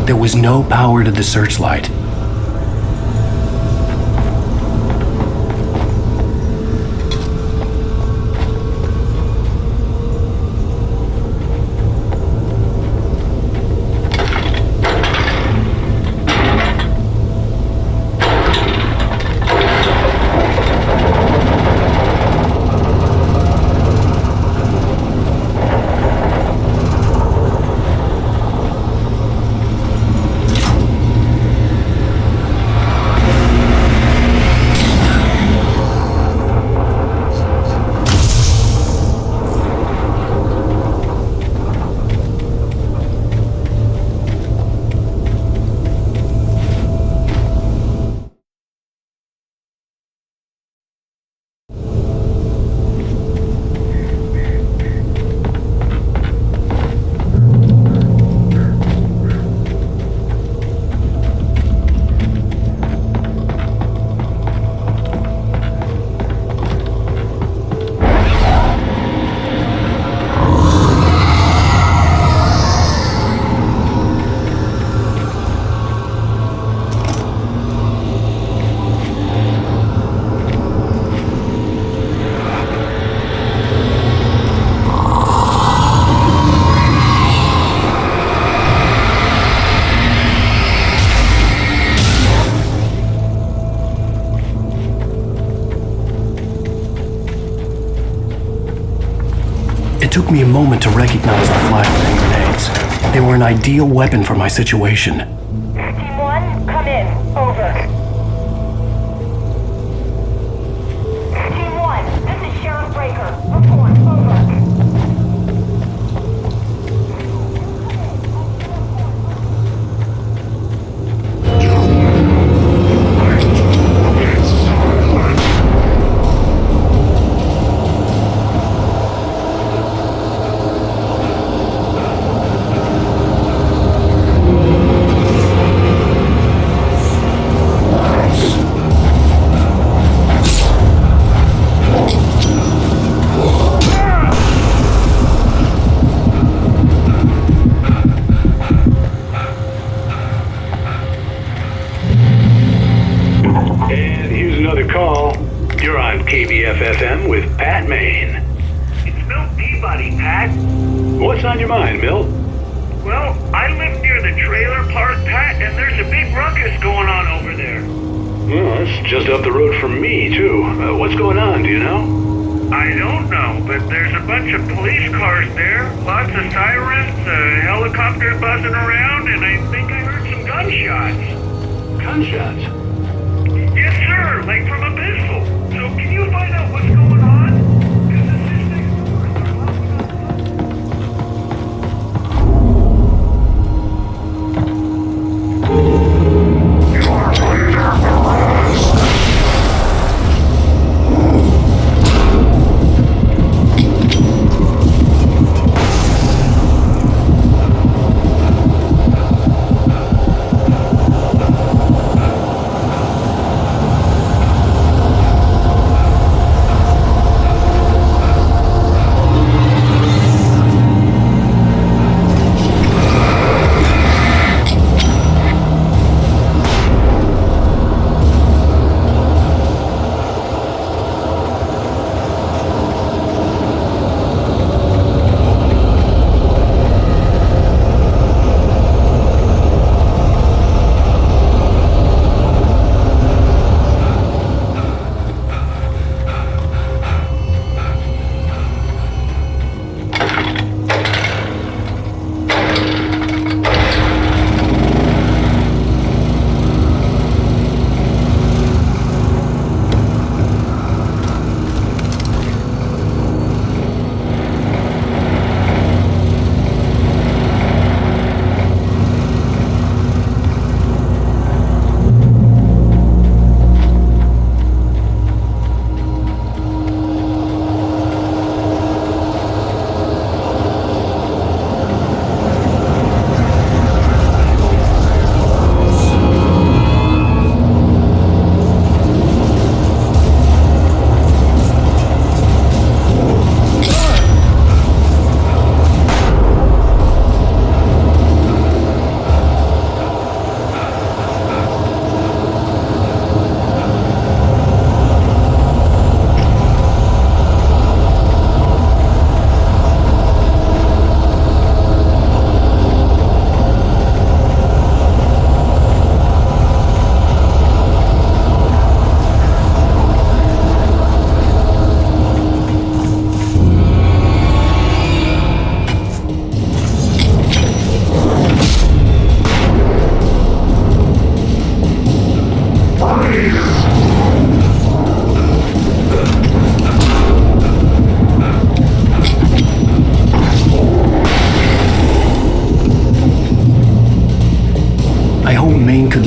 There was no power to the searchlight. It took me a moment to recognize the flashbang grenades. They were an ideal weapon for my situation. Team 1, come in. Over. Team 1, this is Sheriff Breaker. Report. Over. KBFFM with Pat Maine. It's Milt Peabody, Pat. What's on your mind, Milt? Well, I live near the trailer park, Pat, and there's a big ruckus going on over there. Well, that's just up the road from me, too. What's going on, do you know? I don't know, but there's a bunch of police cars there, lots of sirens, a helicopter buzzing around, and I think I heard some gunshots. Gunshots? Yes, sir, like from a pistol. So can you find out what's going on? 'Cause this thing...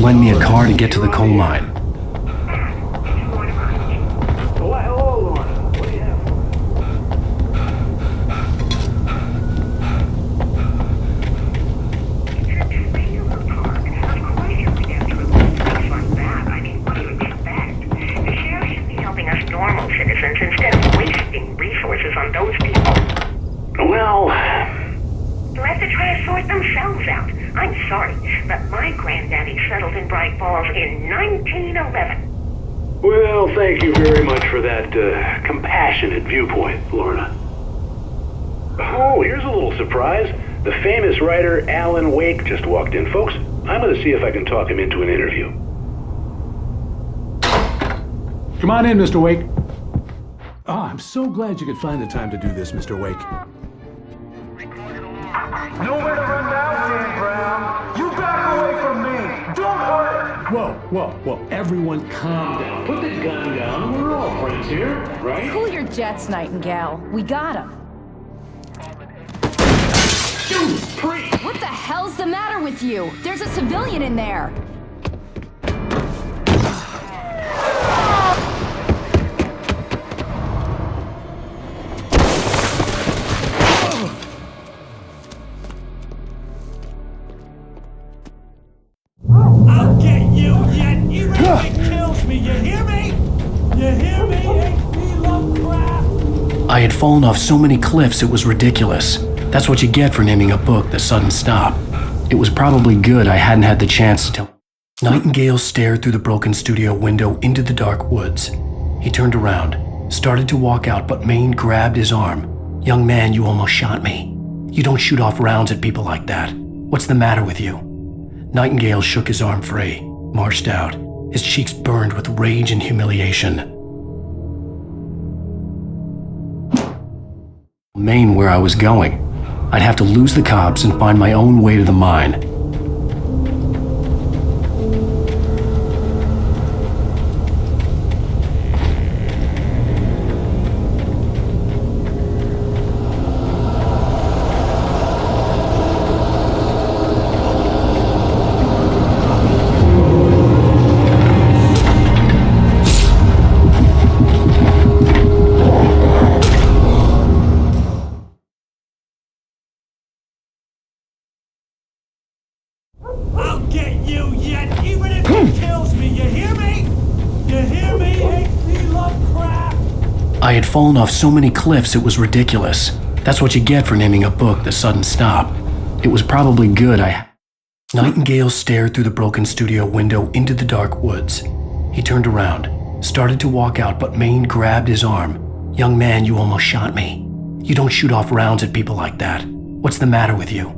lend me a car to get to the coal mine. Normal citizens instead of wasting resources on those people. Well, They'll have to try to sort themselves out. I'm sorry, but my granddaddy settled in Bright Falls in 1911. well, thank you very much for that compassionate viewpoint, Lorna. Oh, here's a little surprise. The famous writer Alan Wake just walked in, folks. I'm going to see if I can talk him into an interview. Come on in, Mr. Wake. Ah, I'm so glad you could find the time to do this, Mr. Wake. Nowhere to run now, Dan Brown. You back away from me. Don't hurt. Whoa. Everyone calm down. Put the gun down. We're all friends here, right? Cool your jets, Nightingale. We got him. What the hell's the matter with you? There's a civilian in there. I'll get you yet, even if it kills me. You hear me? You hear me, H.P. Lovecraft? I had fallen off so many cliffs it was ridiculous. That's what you get for naming a book The Sudden Stop. It was probably good I hadn't had the chance to tell. Nightingale stared through the broken studio window into the dark woods. He turned around, started to walk out, but Maine grabbed his arm. "Young man, you almost shot me. You don't shoot off rounds at people like that. What's the matter with you?" Nightingale shook his arm free, marched out, his cheeks burned with rage and humiliation. Maine, where I was going. I'd have to lose the cops and find my own way to the mine. I'll get you yet, even if it kills me. You hear me? You hear me, H.P. Lovecraft? I had fallen off so many cliffs it was ridiculous. That's what you get for naming a book The Sudden Stop. It was probably good Nightingale stared through the broken studio window into the dark woods. He turned around, started to walk out, but Maine grabbed his arm. "Young man, you almost shot me. You don't shoot off rounds at people like that. What's the matter with you?"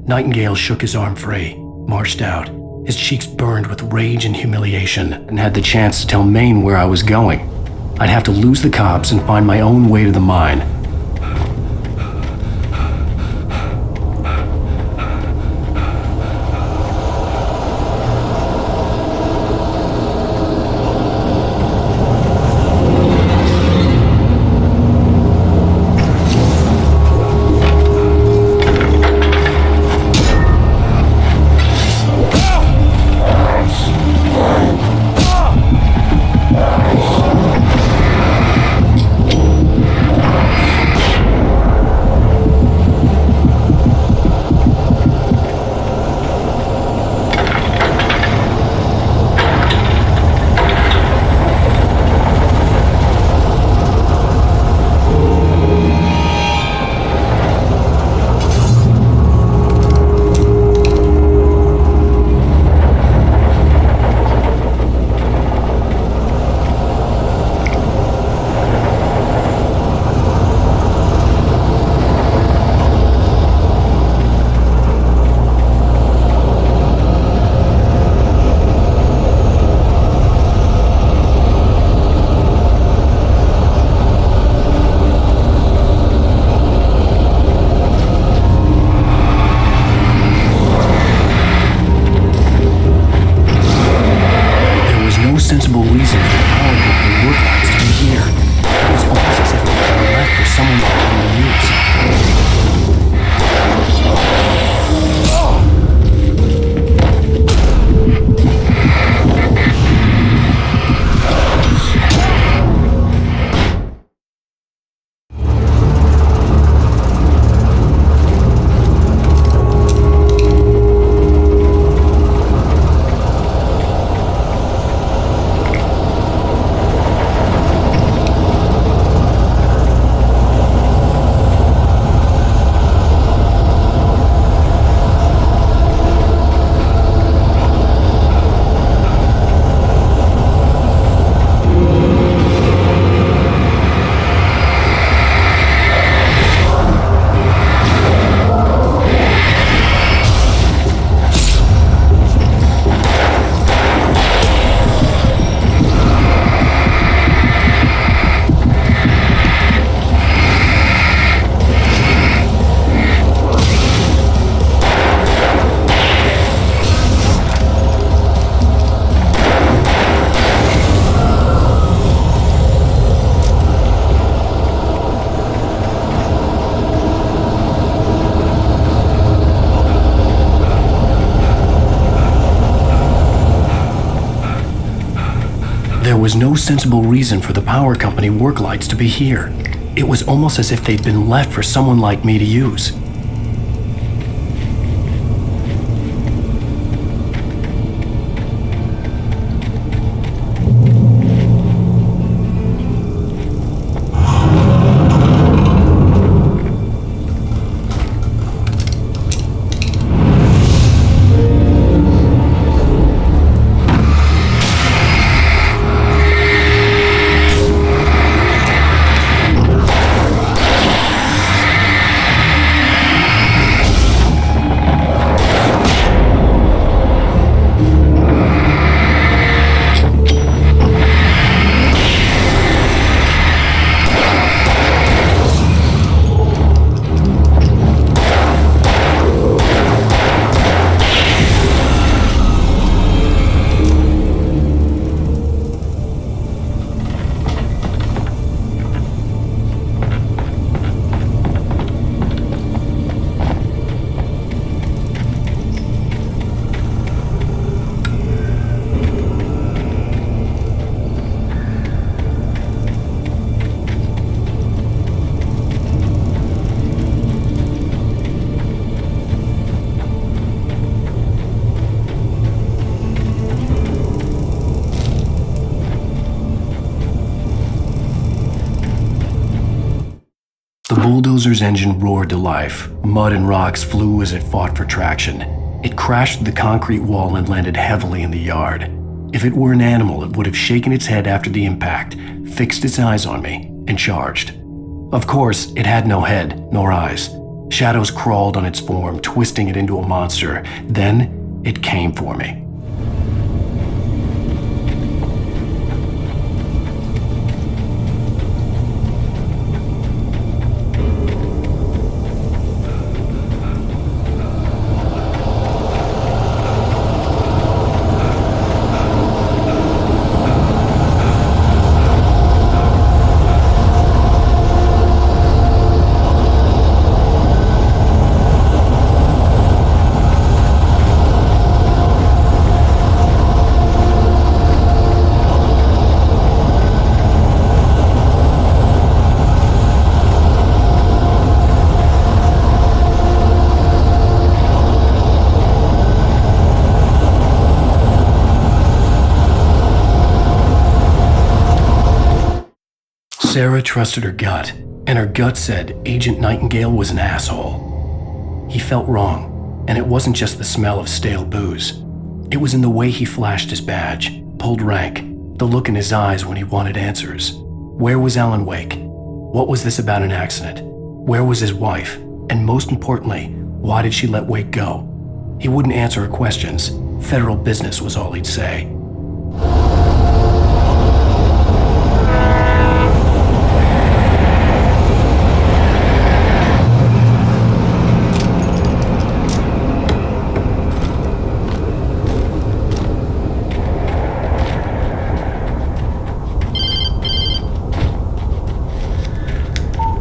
Nightingale shook his arm free, marched out, his cheeks burned with rage and humiliation, and had the chance to tell Maine where I was going. I'd have to lose the cops and find my own way to the mine. Sensible reason for the power group and work lines to be here. It was almost as if it had been left for someone like me to use. was no sensible reason for the power company work lights to be here. It was almost as if they'd been left for someone like me to use. The bulldozer's engine roared to life. Mud and rocks flew as it fought for traction. It crashed through the concrete wall and landed heavily in the yard. If it were an animal, it would have shaken its head after the impact, fixed its eyes on me, and charged. Of course, it had no head, nor eyes. Shadows crawled on its form, twisting it into a monster. Then, it came for me. Sarah trusted her gut, and her gut said Agent Nightingale was an asshole. He felt wrong, and it wasn't just the smell of stale booze. It was in the way he flashed his badge, pulled rank, the look in his eyes when he wanted answers. Where was Alan Wake? What was this about an accident? Where was his wife? And most importantly, why did she let Wake go? He wouldn't answer her questions. Federal business was all he'd say.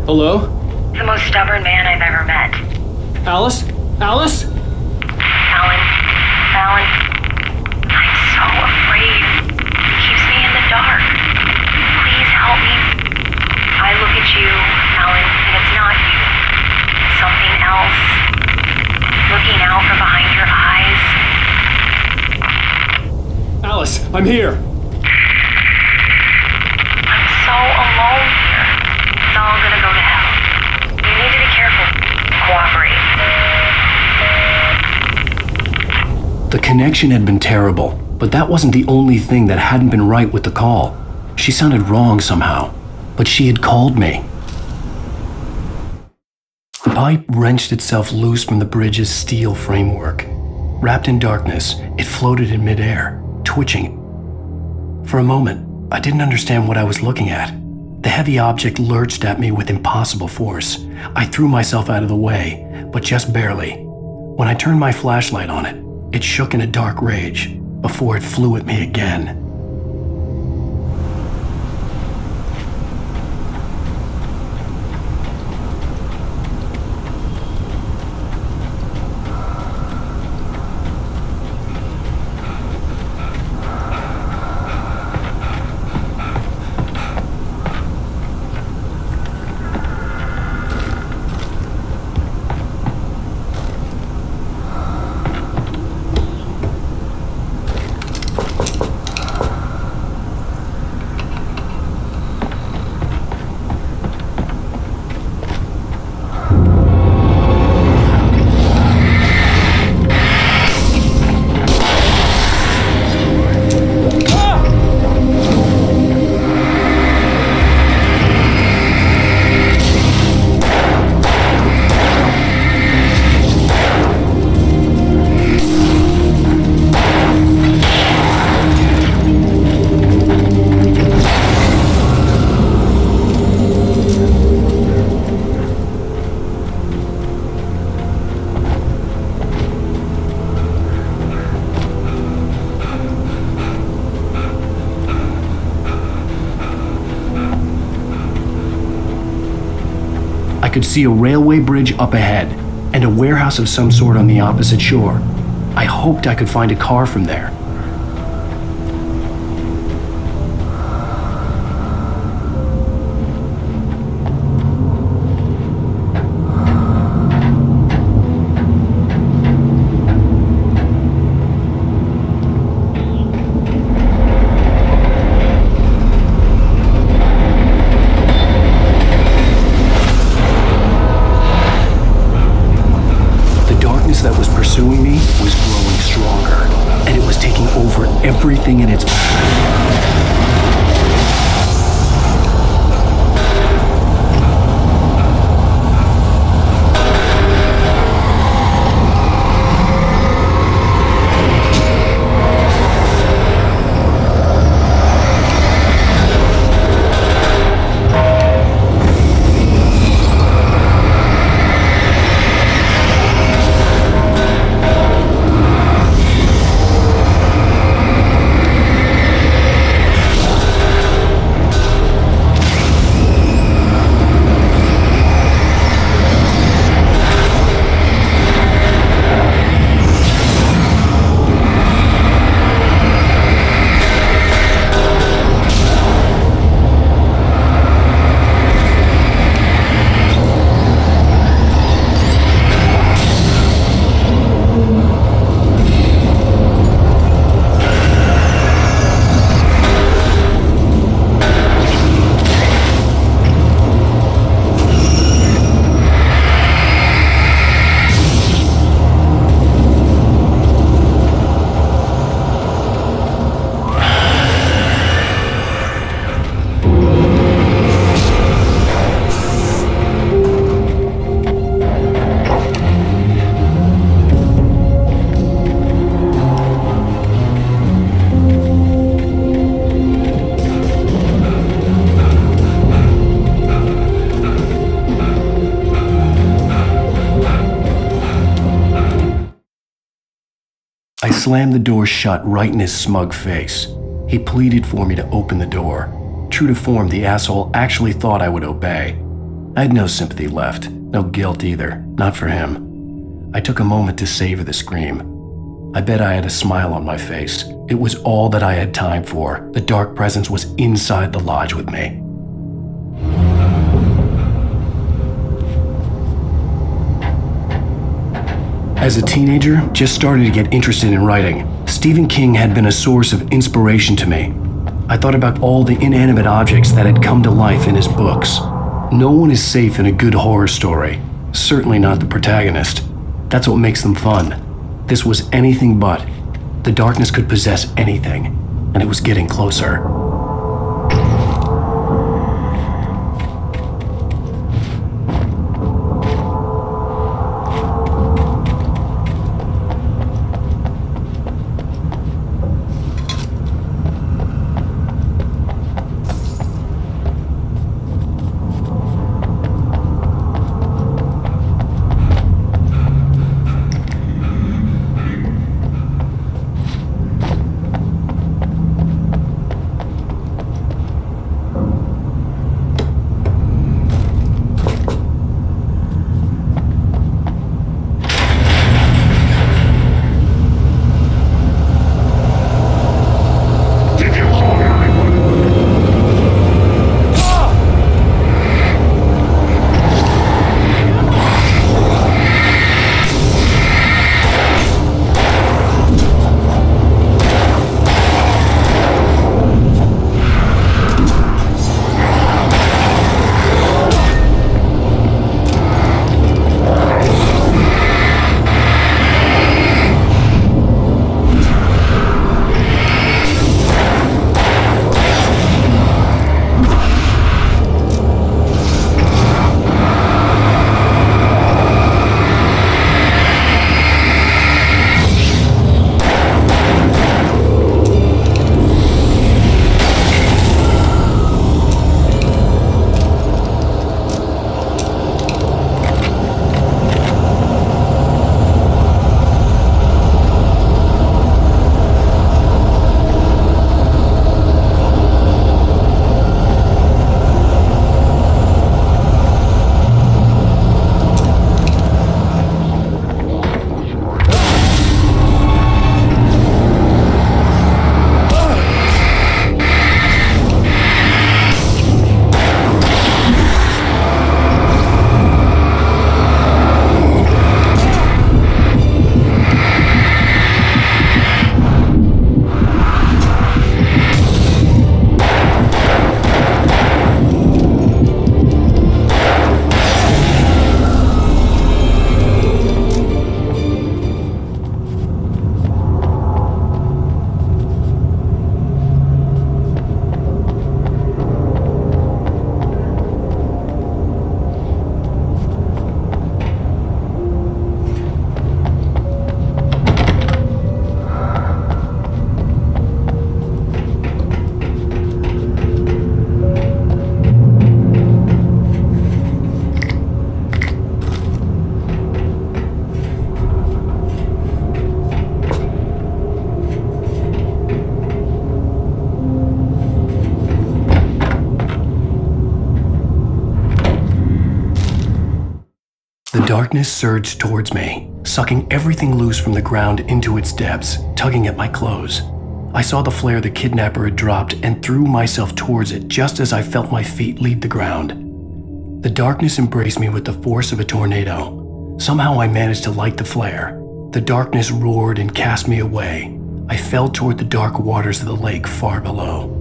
Hello? The most stubborn man I've ever met. Alice? Alice? Alan. I'm so afraid. He keeps me in the dark. Please help me. I look at you, Alan, and it's not you. Something else. Looking out from behind your eyes. Alice, I'm here. I'm so alone here. It's all gonna go to hell. You need to be careful. Cooperate. The connection had been terrible, but that wasn't the only thing that hadn't been right with the call. She sounded wrong somehow, but she had called me. The pipe wrenched itself loose from the bridge's steel framework. Wrapped in darkness, it floated in midair, twitching. For a moment, I didn't understand what I was looking at. The heavy object lurched at me with impossible force. I threw myself out of the way, but just barely. When I turned my flashlight on it, it shook in a dark rage before it flew at me again. I could see a railway bridge up ahead and a warehouse of some sort on the opposite shore. I hoped I could find a car from there. That was pursuing me was growing stronger, and it was taking over everything in its path. I slammed the door shut right in his smug face. He pleaded for me to open the door. True to form, the asshole actually thought I would obey. I had no sympathy left, no guilt either, not for him. I took a moment to savor the scream. I bet I had a smile on my face. It was all that I had time for. The dark presence was inside the lodge with me. As a teenager, just starting to get interested in writing, Stephen King had been a source of inspiration to me. I thought about all the inanimate objects that had come to life in his books. No one is safe in a good horror story, certainly not the protagonist. That's what makes them fun. This was anything but. The darkness could possess anything, and it was getting closer. darkness surged towards me, sucking everything loose from the ground into its depths, tugging at my clothes. I saw the flare the kidnapper had dropped and threw myself towards it just as I felt my feet leave the ground. The darkness embraced me with the force of a tornado. Somehow I managed to light the flare. The darkness roared and cast me away. I fell toward the dark waters of the lake far below.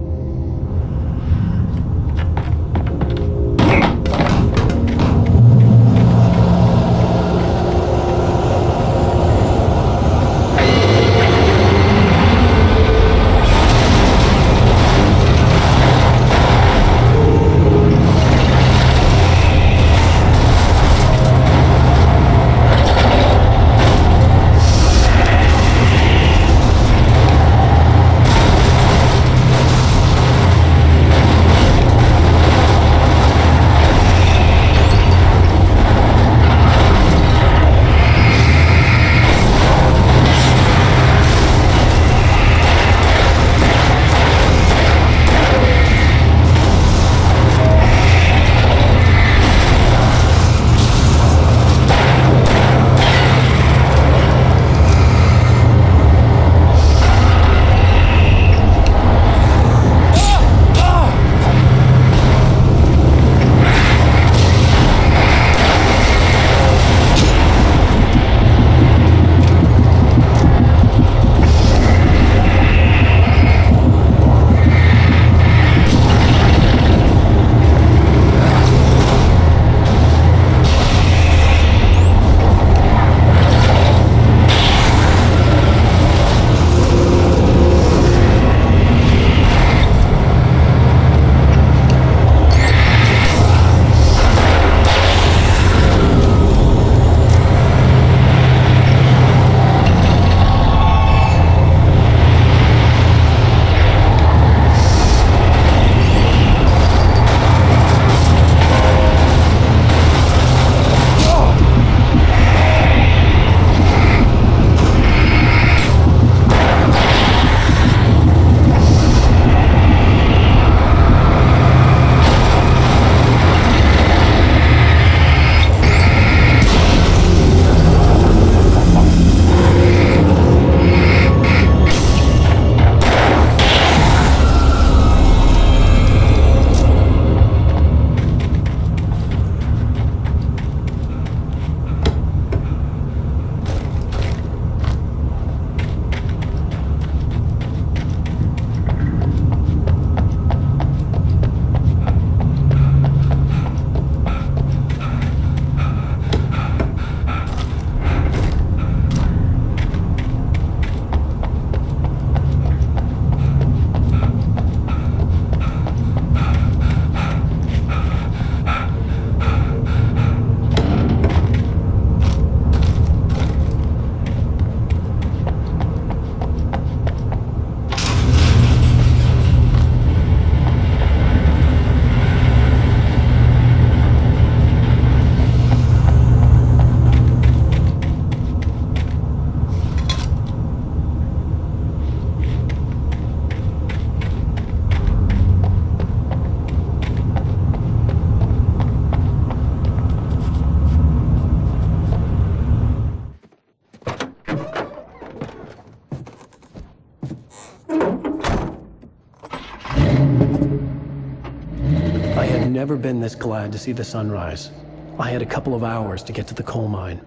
Never been this glad to see the sunrise. I had a couple of hours to get to the coal mine.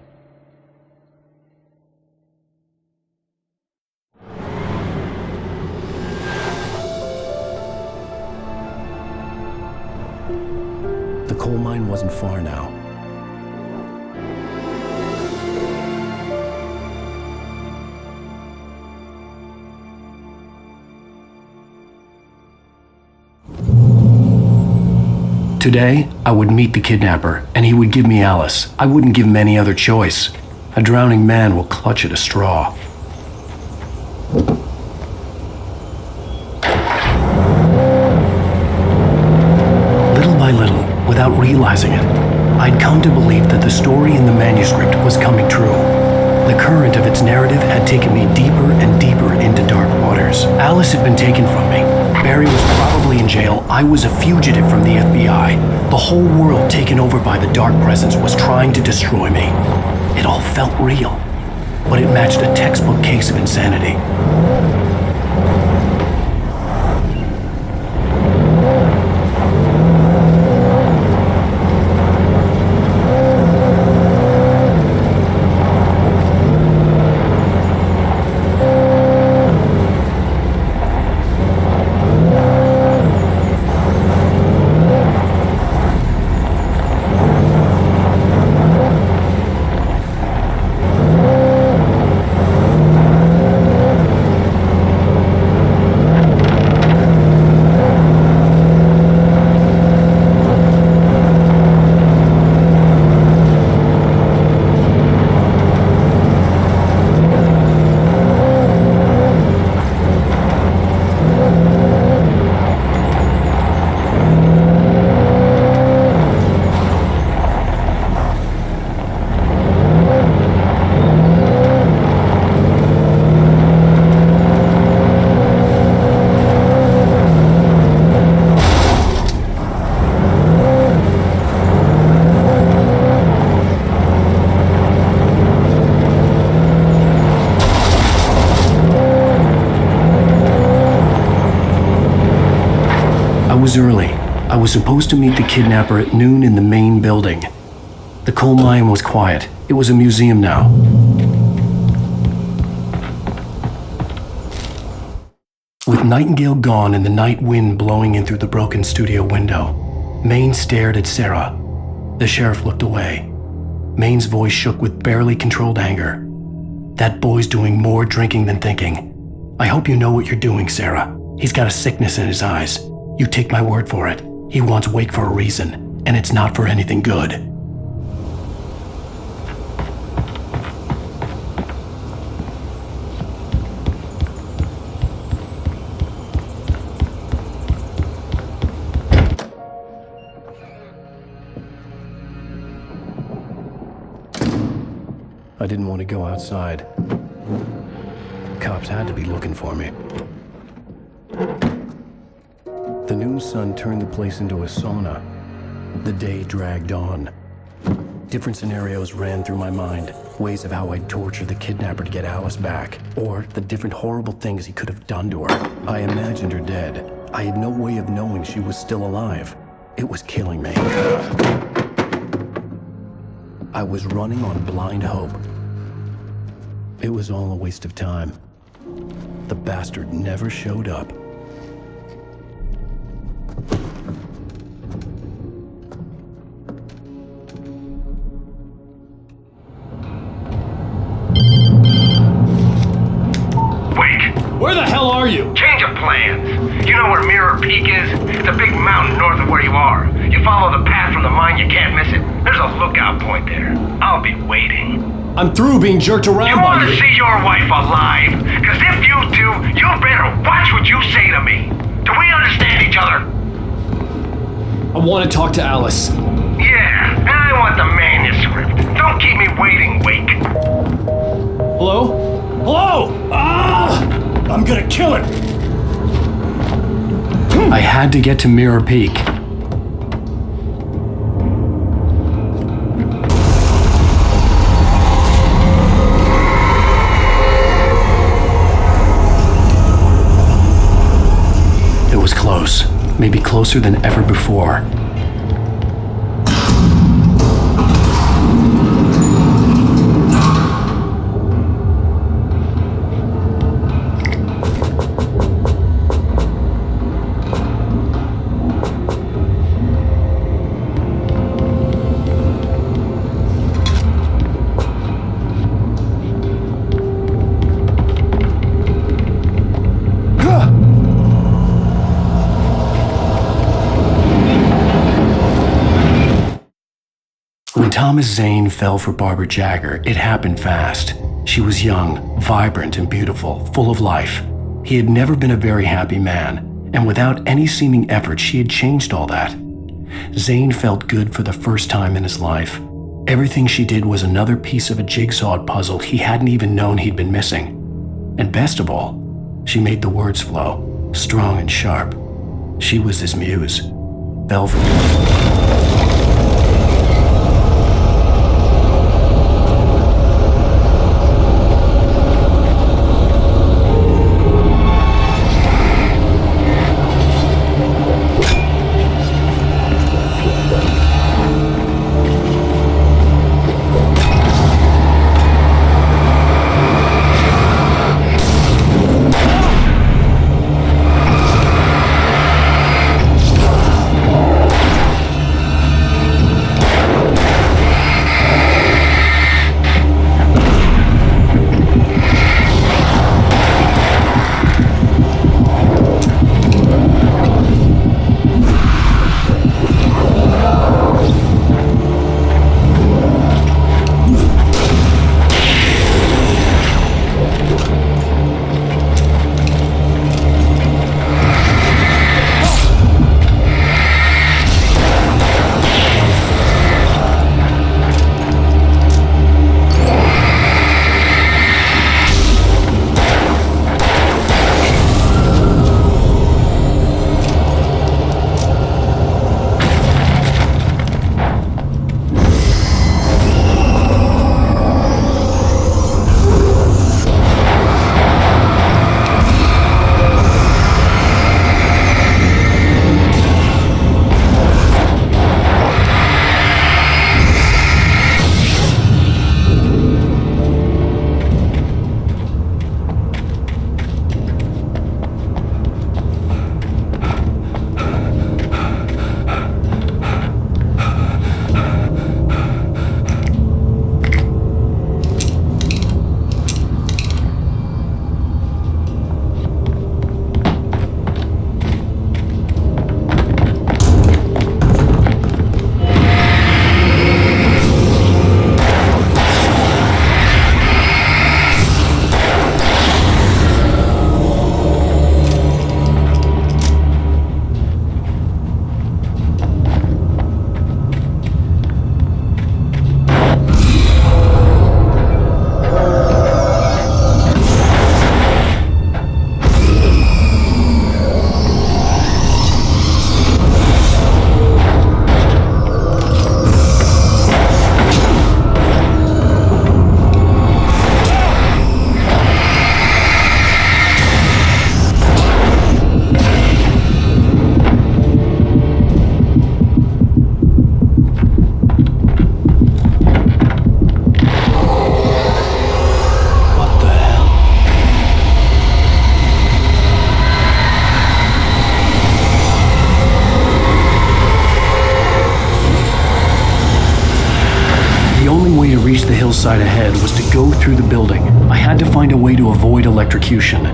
The coal mine wasn't far now. Today, I would meet the kidnapper, and he would give me Alice. I wouldn't give him any other choice. A drowning man will clutch at a straw. Little by little, without realizing it, I'd come to believe that the story in the manuscript was coming true. The current of its narrative had taken me deeper and deeper into dark waters. Alice had been taken from me. Barry was probably in jail. I was a fugitive from the FBI. The whole world taken over by the dark presence was trying to destroy me. It all felt real, but it matched a textbook case of insanity. I was early. I was supposed to meet the kidnapper at noon in the main building. The coal mine was quiet. It was a museum now. With Nightingale gone and the night wind blowing in through the broken studio window, Maine stared at Sarah. The sheriff looked away. Maine's voice shook with barely controlled anger. That boy's doing more drinking than thinking. I hope you know what you're doing, Sarah. He's got a sickness in his eyes. You take my word for it. He wants Wake for a reason, and it's not for anything good. I didn't want to go outside. Cops had to be looking for me. The noon sun turned the place into a sauna. The day dragged on. Different scenarios ran through my mind. Ways of how I'd torture the kidnapper to get Alice back. Or the different horrible things he could have done to her. I imagined her dead. I had no way of knowing she was still alive. It was killing me. I was running on blind hope. It was all a waste of time. The bastard never showed up. Where the hell are you? Change of plans. You know where Mirror Peak is? It's a big mountain north of where you are. You follow the path from the mine, you can't miss it. There's a lookout point there. I'll be waiting. I'm through being jerked around by you. You want to see your wife alive? Because if you do, you better watch what you say to me. Do we understand each other? I want to talk to Alice. Yeah, and I want the manuscript. Don't keep me waiting, Wake. Hello? Hello? Ah! I'm gonna kill it! I had to get to Mirror Peak. It was close, maybe closer than ever before. When Thomas Zane fell for Barbara Jagger, it happened fast. She was young, vibrant, and beautiful, full of life. He had never been a very happy man, and without any seeming effort, she had changed all that. Zane felt good for the first time in his life. Everything she did was another piece of a jigsaw puzzle he hadn't even known he'd been missing. And best of all, she made the words flow. strong and sharp. She was his muse, Velvet. reach the hillside ahead was to go through the building. I had to find a way to avoid electrocution.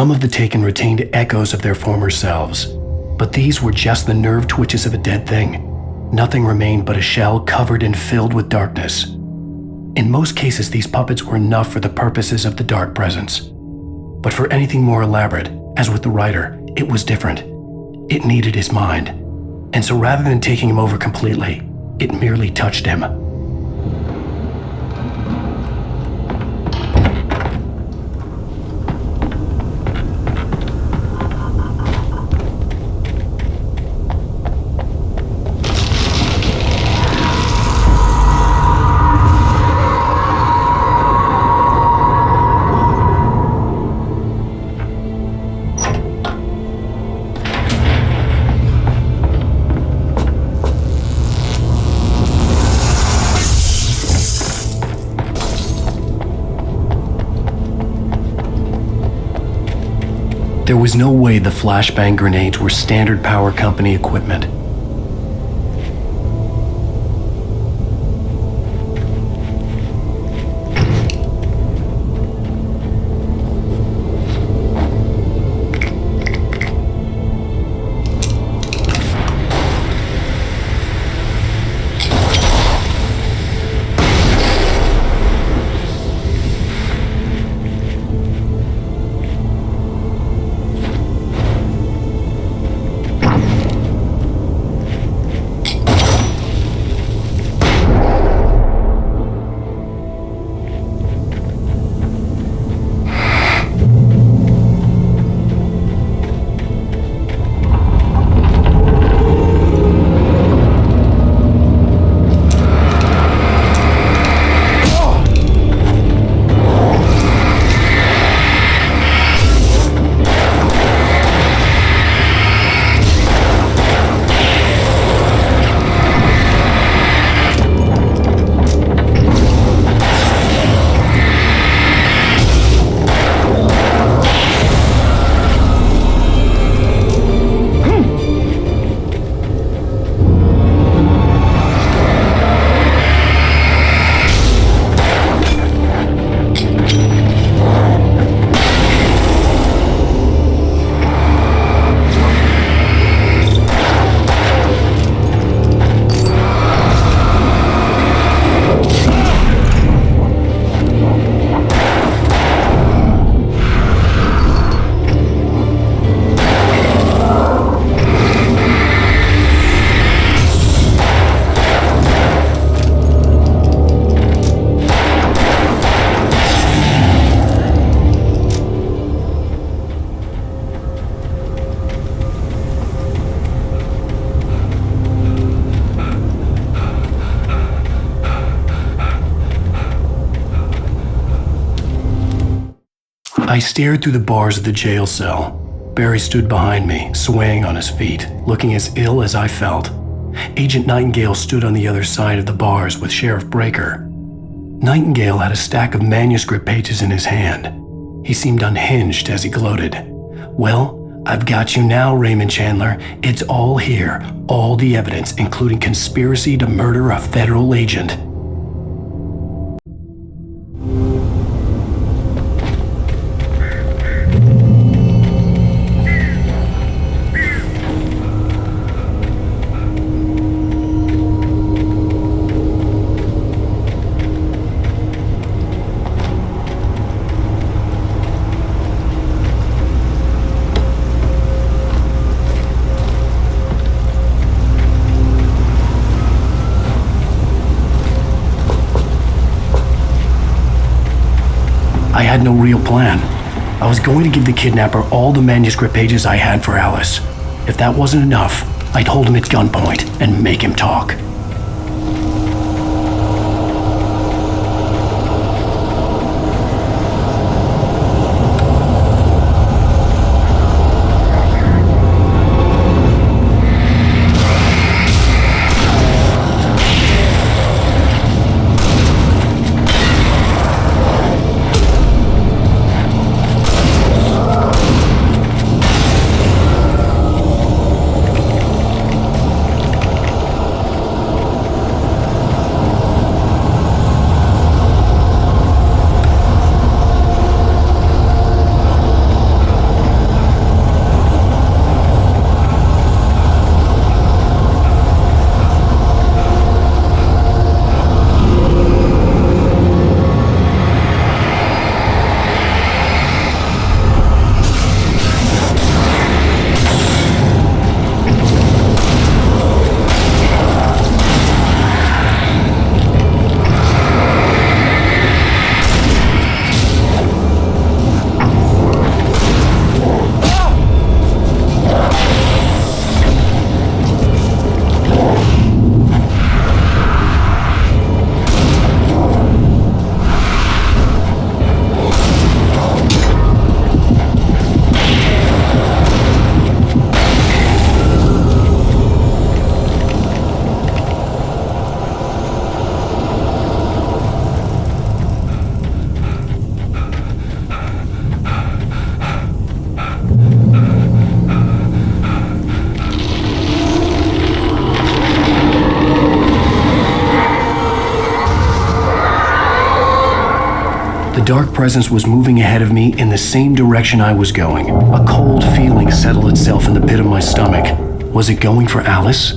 Some of the taken retained echoes of their former selves, but these were just the nerve twitches of a dead thing. Nothing remained but a shell covered and filled with darkness. In most cases, these puppets were enough for the purposes of the dark presence. But for anything more elaborate, as with the writer, it was different. It needed his mind. And so rather than taking him over completely, it merely touched him. There was no way the flashbang grenades were standard power company equipment. I stared through the bars of the jail cell. Barry stood behind me, swaying on his feet, looking as ill as I felt. Agent Nightingale stood on the other side of the bars with Sheriff Breaker. Nightingale had a stack of manuscript pages in his hand. He seemed unhinged as he gloated. "Well, I've got you now, Raymond Chandler. It's all here. All the evidence, including conspiracy to murder a federal agent." I had no real plan. I was going to give the kidnapper all the manuscript pages I had for Alice. If that wasn't enough, I'd hold him at gunpoint and make him talk. dark presence was moving ahead of me in the same direction I was going. A cold feeling settled itself in the pit of my stomach. Was it going for Alice?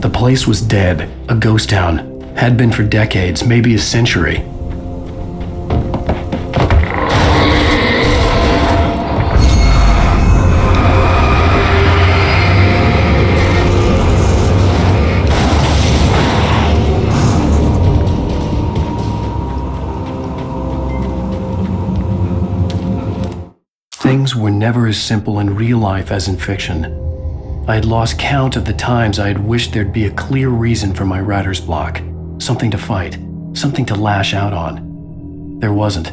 The place was dead, a ghost town. Had been for decades, maybe a century. Things were never as simple in real life as in fiction. I had lost count of the times I had wished there'd be a clear reason for my writer's block. Something to fight, something to lash out on. There wasn't.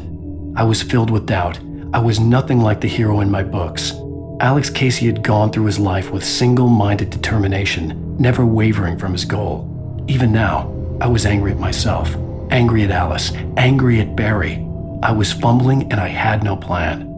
I was filled with doubt. I was nothing like the hero in my books. Alex Casey had gone through his life with single-minded determination, never wavering from his goal. Even now, I was angry at myself, angry at Alice, angry at Barry. I was fumbling and I had no plan.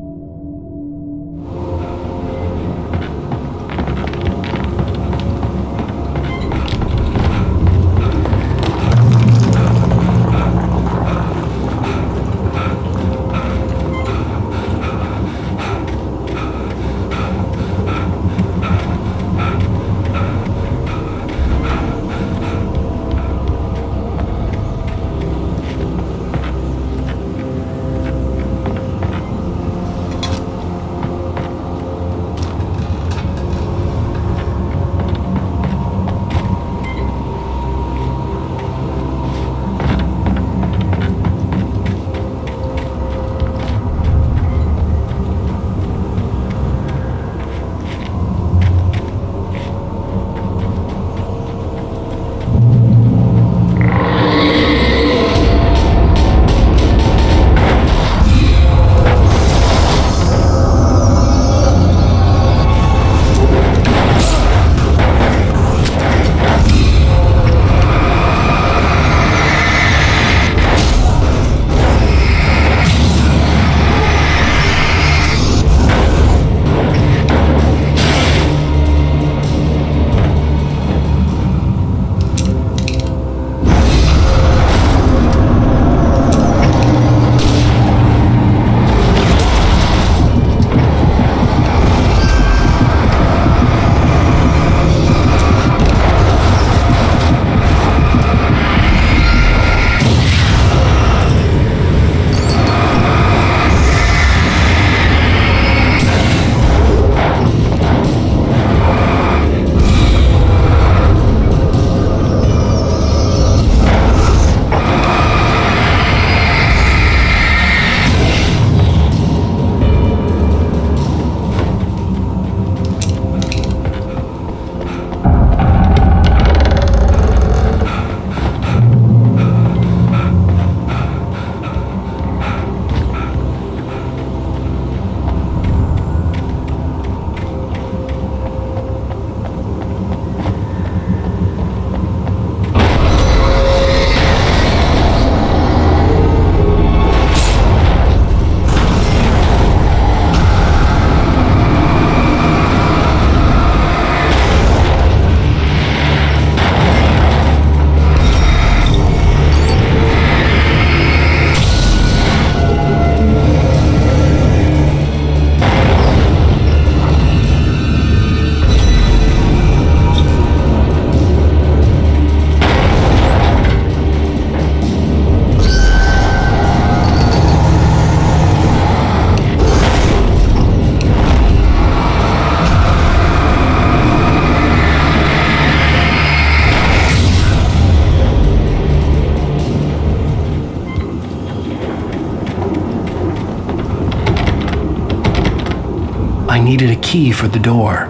I needed a key for the door.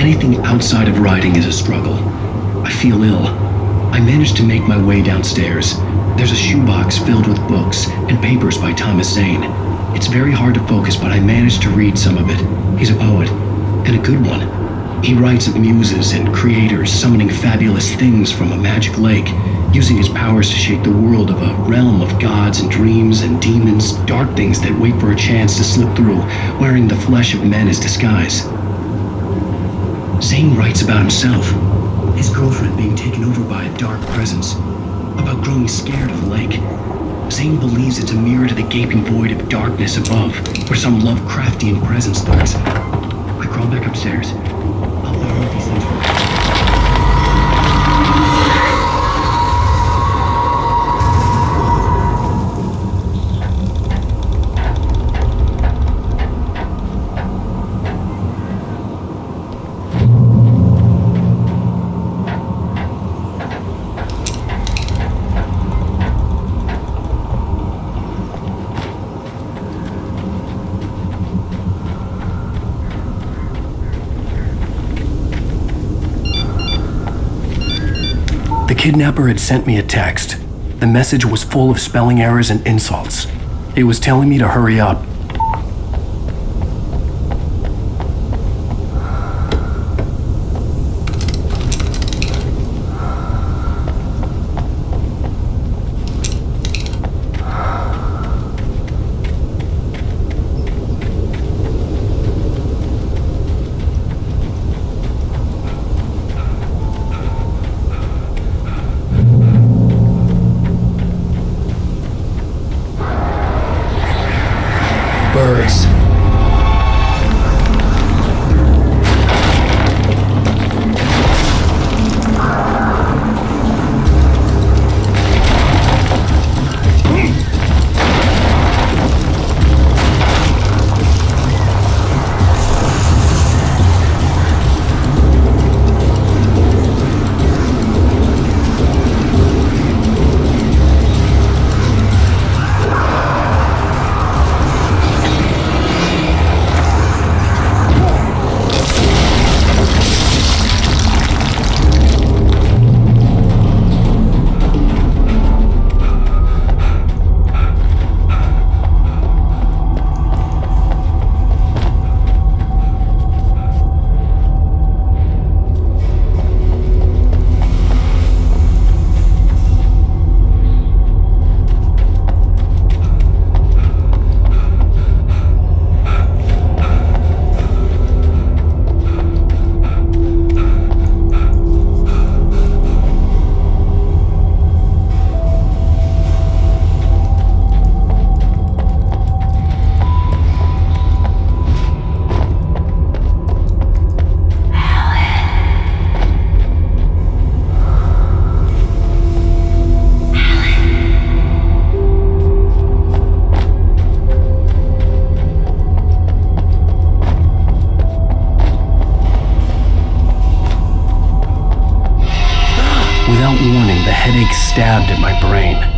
Anything outside of writing is a struggle. I feel ill. I managed to make my way downstairs. There's a shoebox filled with books and papers by Thomas Zane. It's very hard to focus, but I managed to read some of it. He's a poet, and a good one. He writes of muses and creators summoning fabulous things from a magic lake, using his powers to shape the world of a realm of gods and dreams and demons, dark things that wait for a chance to slip through, wearing the flesh of men as disguise. Zane writes about himself, his girlfriend being taken over by a dark presence, about growing scared of the lake. Zane believes it's a mirror to the gaping void of darkness above, where some Lovecraftian presence lurks. I crawl back upstairs. I'll leave all these things for The kidnapper had sent me a text. The message was full of spelling errors and insults. It was telling me to hurry up. Without warning, the headache stabbed at my brain.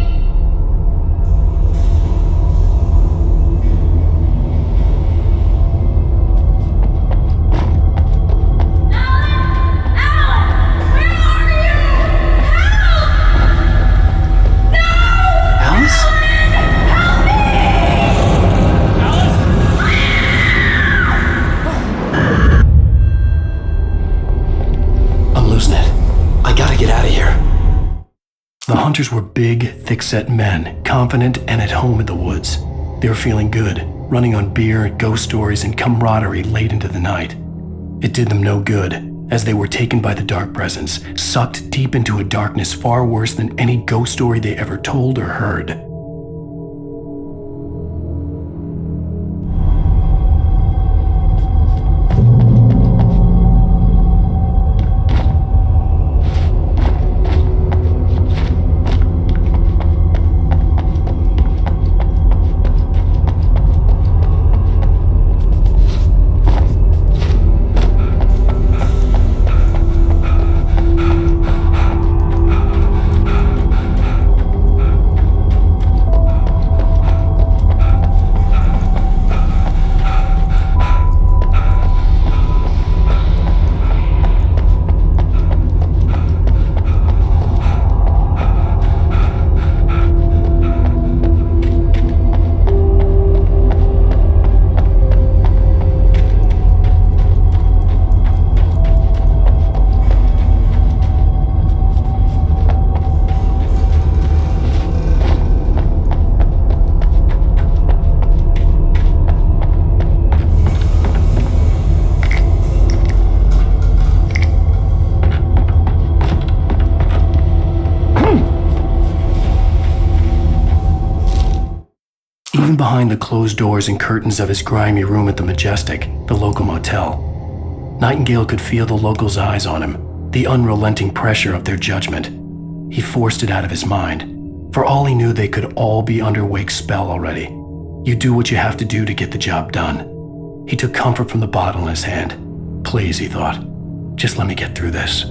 The hunters were big, thick-set men, confident and at home in the woods. They were feeling good, running on beer, ghost stories, and camaraderie late into the night. It did them no good, as they were taken by the dark presence, sucked deep into a darkness far worse than any ghost story they ever told or heard. Even behind the closed doors and curtains of his grimy room at the Majestic, the local motel, Nightingale could feel the locals' eyes on him, the unrelenting pressure of their judgment. He forced it out of his mind. For all he knew, they could all be under Wake's spell already. You do what you have to do to get the job done. He took comfort from the bottle in his hand. Please, he thought, just let me get through this.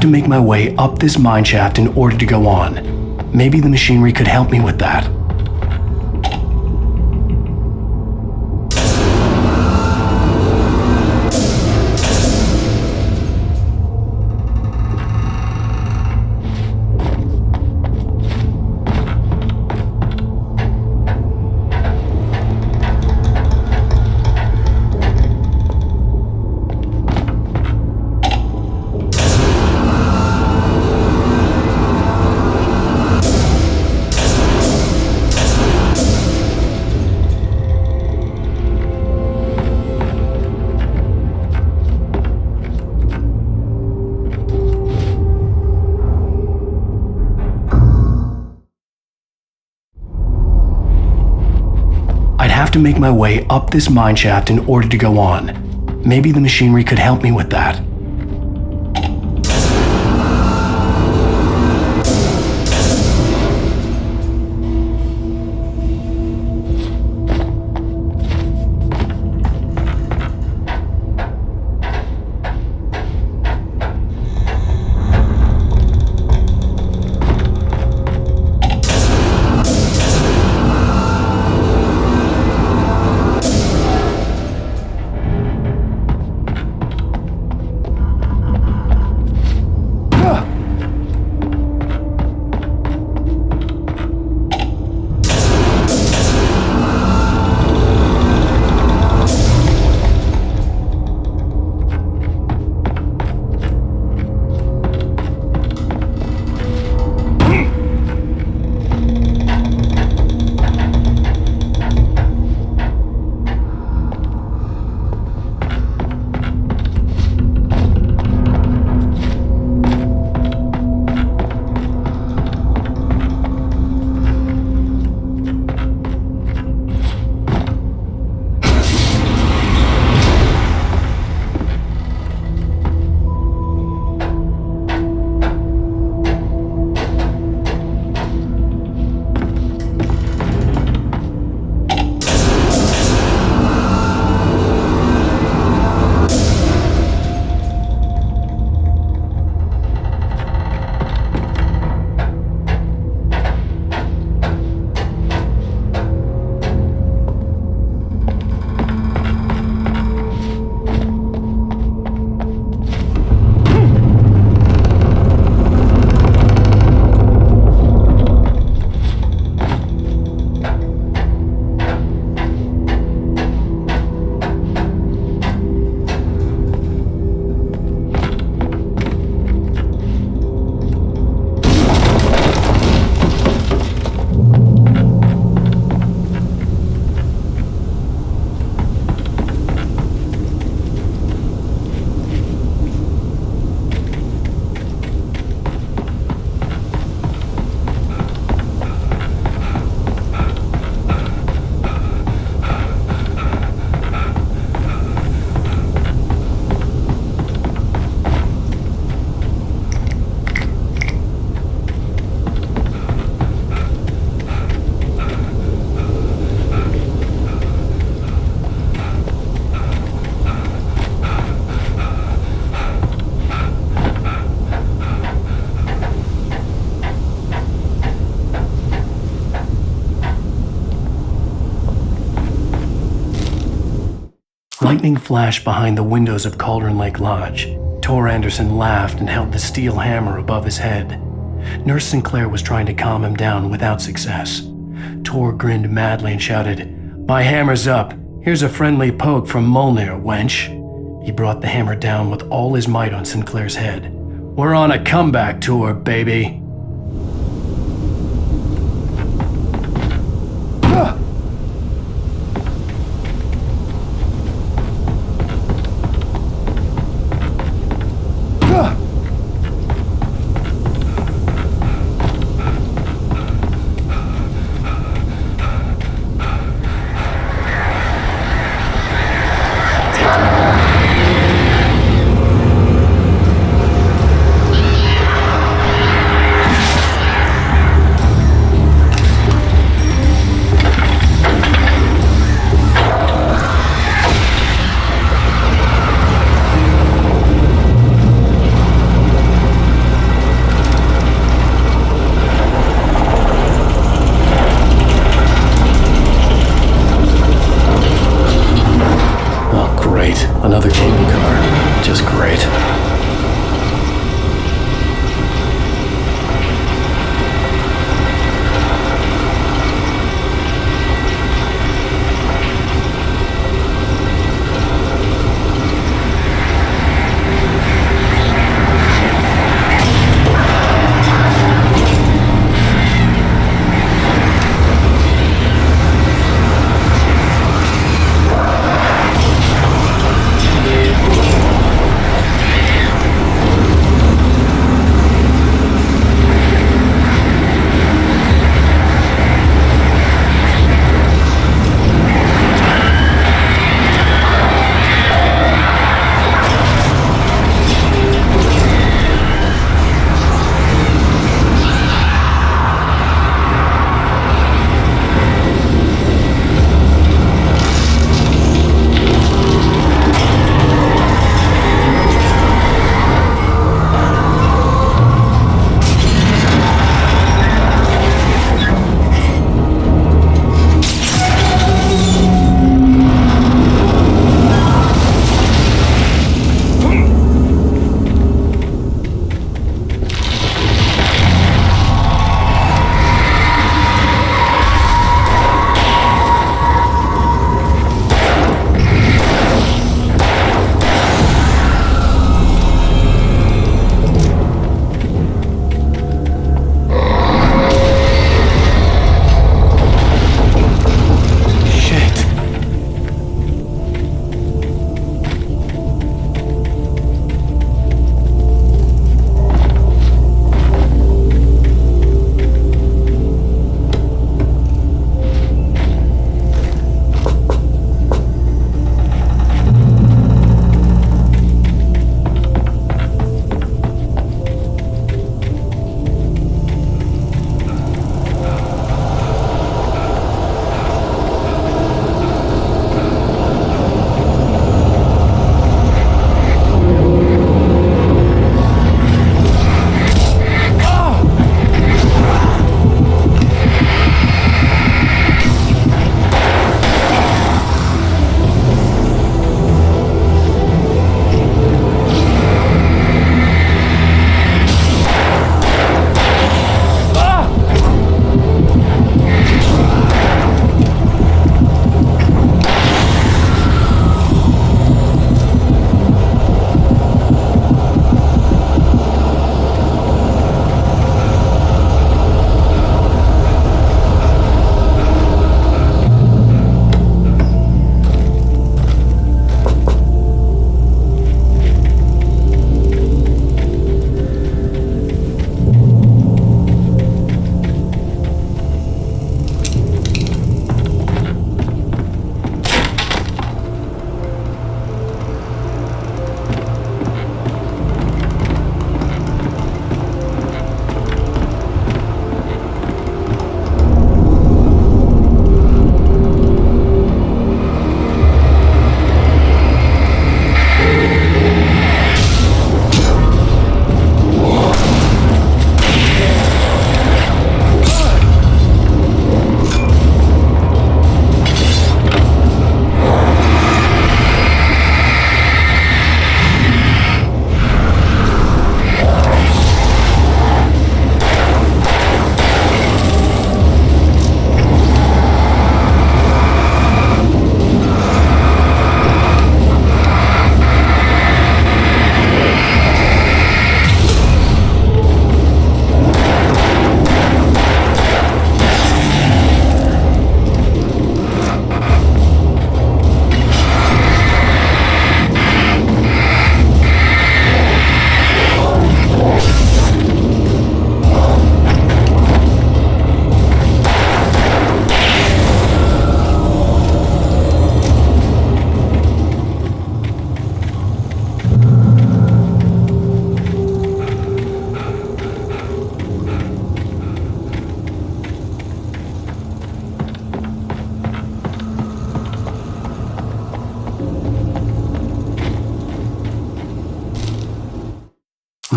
To make my way up this mineshaft in order to go on. Maybe the machinery could help me with that. have to make my way up this mine shaft in order to go on. Maybe the machinery could help me with that. Lightning flashed behind the windows of Cauldron Lake Lodge. Tor Anderson laughed and held the steel hammer above his head. Nurse Sinclair was trying to calm him down without success. Tor grinned madly and shouted, "My hammer's up. Here's a friendly poke from Molnir, wench." He brought the hammer down with all his might on Sinclair's head. "We're on a comeback tour, baby."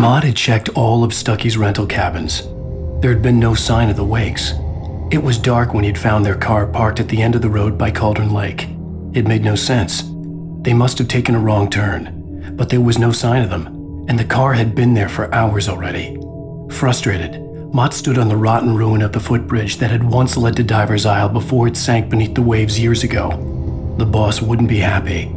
Maude had checked all of Stucky's rental cabins. There had been no sign of the Wakes. It was dark when he'd found their car parked at the end of the road by Cauldron Lake. It made no sense. They must have taken a wrong turn, but there was no sign of them, and the car had been there for hours already. Frustrated, Mott stood on the rotten ruin of the footbridge that had once led to Diver's Isle before it sank beneath the waves years ago. The boss wouldn't be happy.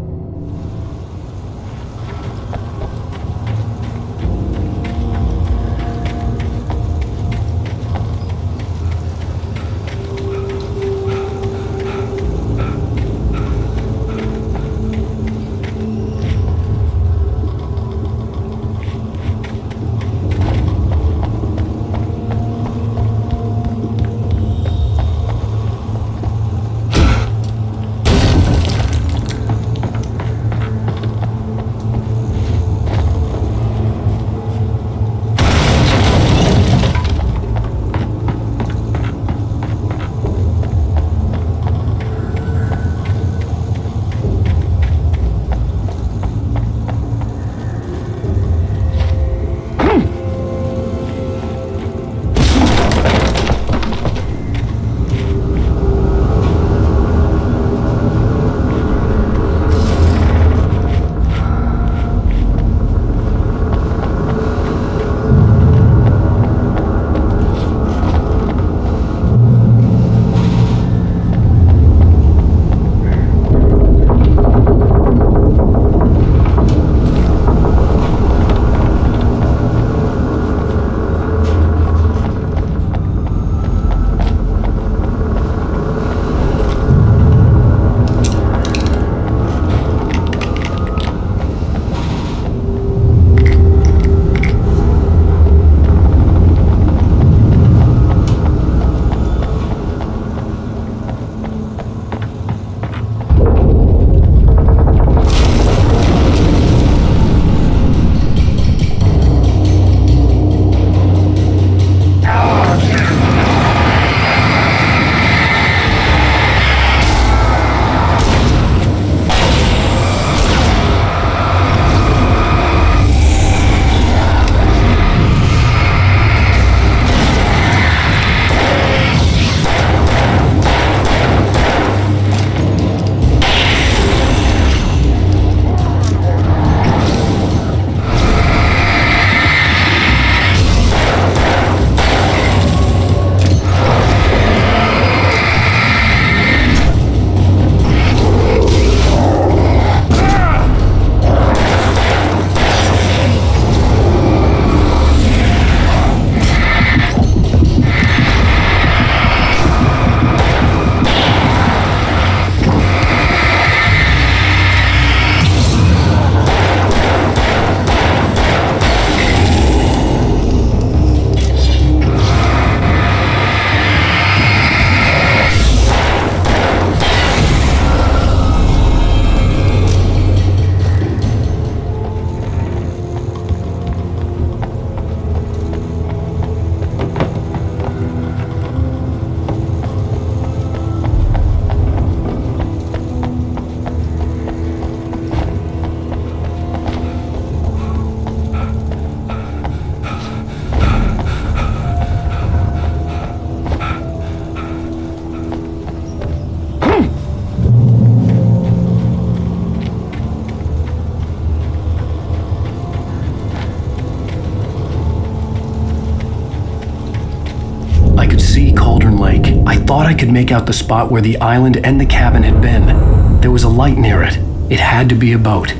thought I could make out the spot where the island and the cabin had been. There was a light near it. It had to be a boat.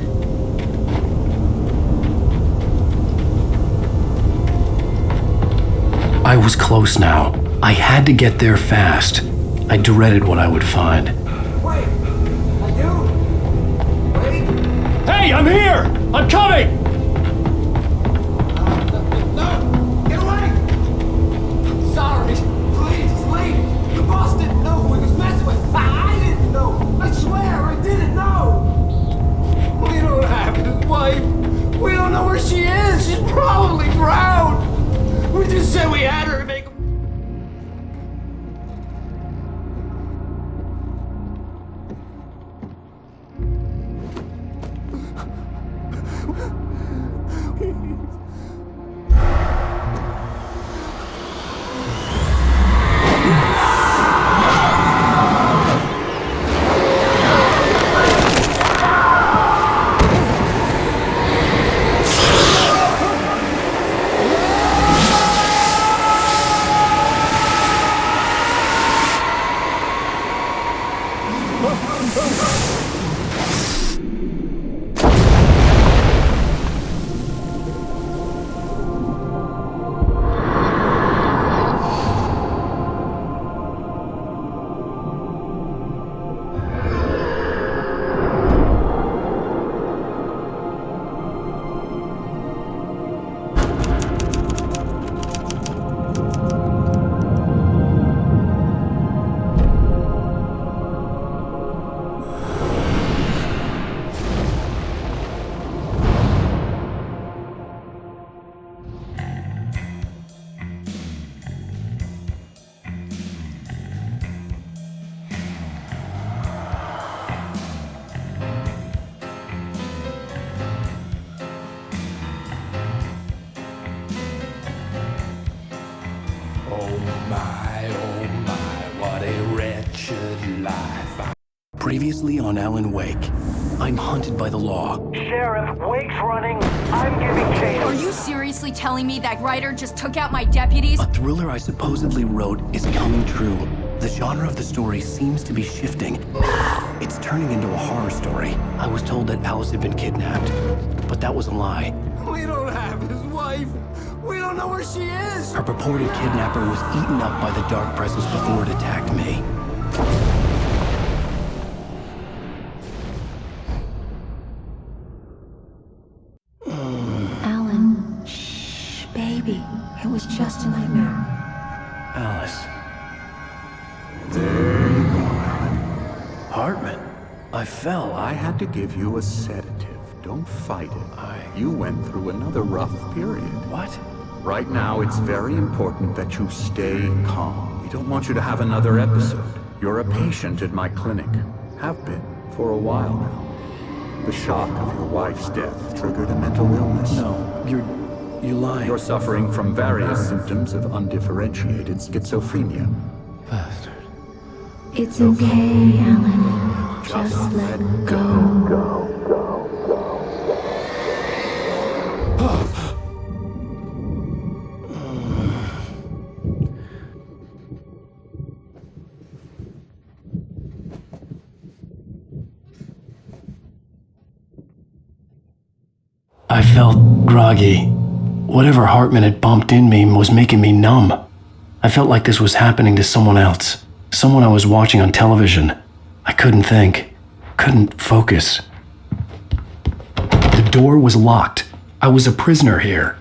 I was close now. I had to get there fast. I dreaded what I would find. Wait! Are you? Wait! Hey, I'm here! I'm coming! No! Get away! Sorry. Please, leave. The boss didn't know who he was messing with. I didn't know. I swear I didn't know. We don't have his wife. We don't know where she is. She's probably drowned. We just said we had her to make what a wretched life. Previously on Alan Wake, I'm hunted by the law. Sheriff, Wake's running. I'm giving chase. Are you seriously telling me that writer just took out my deputies? A thriller I supposedly wrote is coming true. The genre of the story seems to be shifting. It's turning into a horror story. I was told that Alice had been kidnapped, but that was a lie. We don't have his wife. We don't know where she is. Her purported kidnapper was eaten up by the dark presence before it attacked me. Alan, shh, baby. It was just a nightmare. Alice. There you go, Alan. Hartman, I fell. I had to give you a sedative. Don't fight it. You went through another rough period. What? Right now, it's very important that you stay calm. We don't want you to have another episode. You're a patient at my clinic. Have been for a while now. The shock of your wife's death triggered a mental illness. No, you're lying. You're suffering from various symptoms of undifferentiated schizophrenia. Bastard. It's okay, Alan. Just let go. I felt groggy. Whatever Hartman had bumped in me was making me numb. I felt like this was happening to someone else. Someone I was watching on television. I couldn't think. Couldn't focus. The door was locked. I was a prisoner here.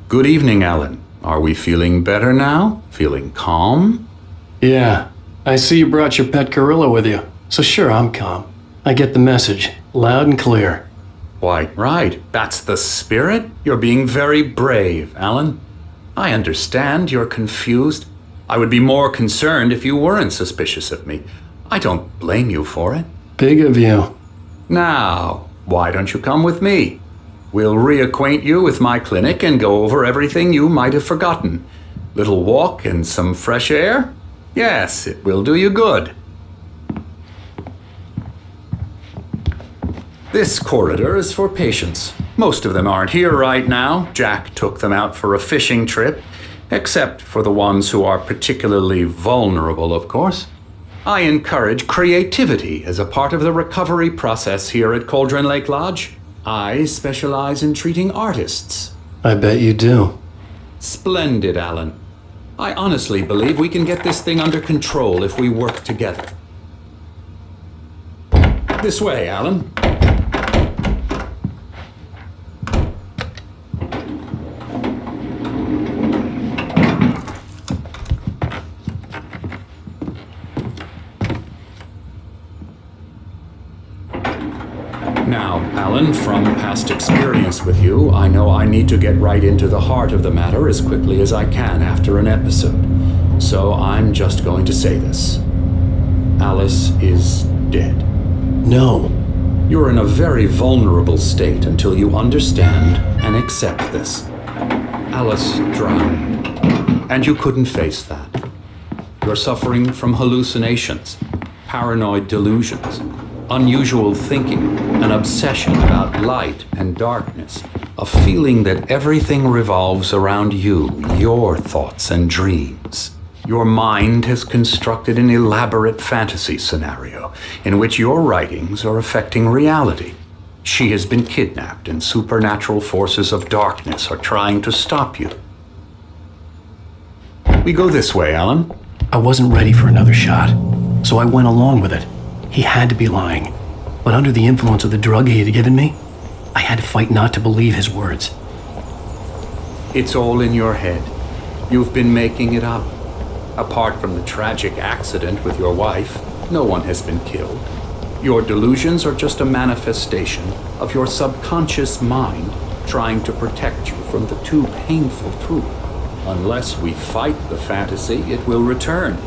Good evening, Alan. Are we feeling better now? Feeling calm? Yeah, I see you brought your pet gorilla with you. So sure, I'm calm. I get the message, loud and clear. Quite right. That's the spirit. You're being very brave, Alan. I understand you're confused. I would be more concerned if you weren't suspicious of me. I don't blame you for it. Big of you. Now, why don't you come with me? We'll reacquaint you with my clinic and go over everything you might have forgotten. Little walk and some fresh air? Yes, it will do you good. This corridor is for patients. Most of them aren't here right now. Jack took them out for a fishing trip, except for the ones who are particularly vulnerable, of course. I encourage creativity as a part of the recovery process here at Cauldron Lake Lodge. I specialize in treating artists. I bet you do. Splendid, Alan. I honestly believe we can get this thing under control if we work together. This way, Alan. Now, Alan, from past experience with you, I know I need to get right into the heart of the matter as quickly as I can after an episode. So I'm just going to say this. Alice is dead. No. You're in a very vulnerable state until you understand and accept this. Alice drowned, and you couldn't face that. You're suffering from hallucinations, paranoid delusions, unusual thinking, an obsession about light and darkness, a feeling that everything revolves around you, your thoughts and dreams. Your mind has constructed an elaborate fantasy scenario in which your writings are affecting reality. She has been kidnapped and supernatural forces of darkness are trying to stop you. We go this way, Alan. I wasn't ready for another shot, so I went along with it. He had to be lying. But under the influence of the drug he had given me, I had to fight not to believe his words. It's all in your head. You've been making it up. Apart from the tragic accident with your wife, no one has been killed. Your delusions are just a manifestation of your subconscious mind trying to protect you from the too painful truth. Unless we fight the fantasy, it will return.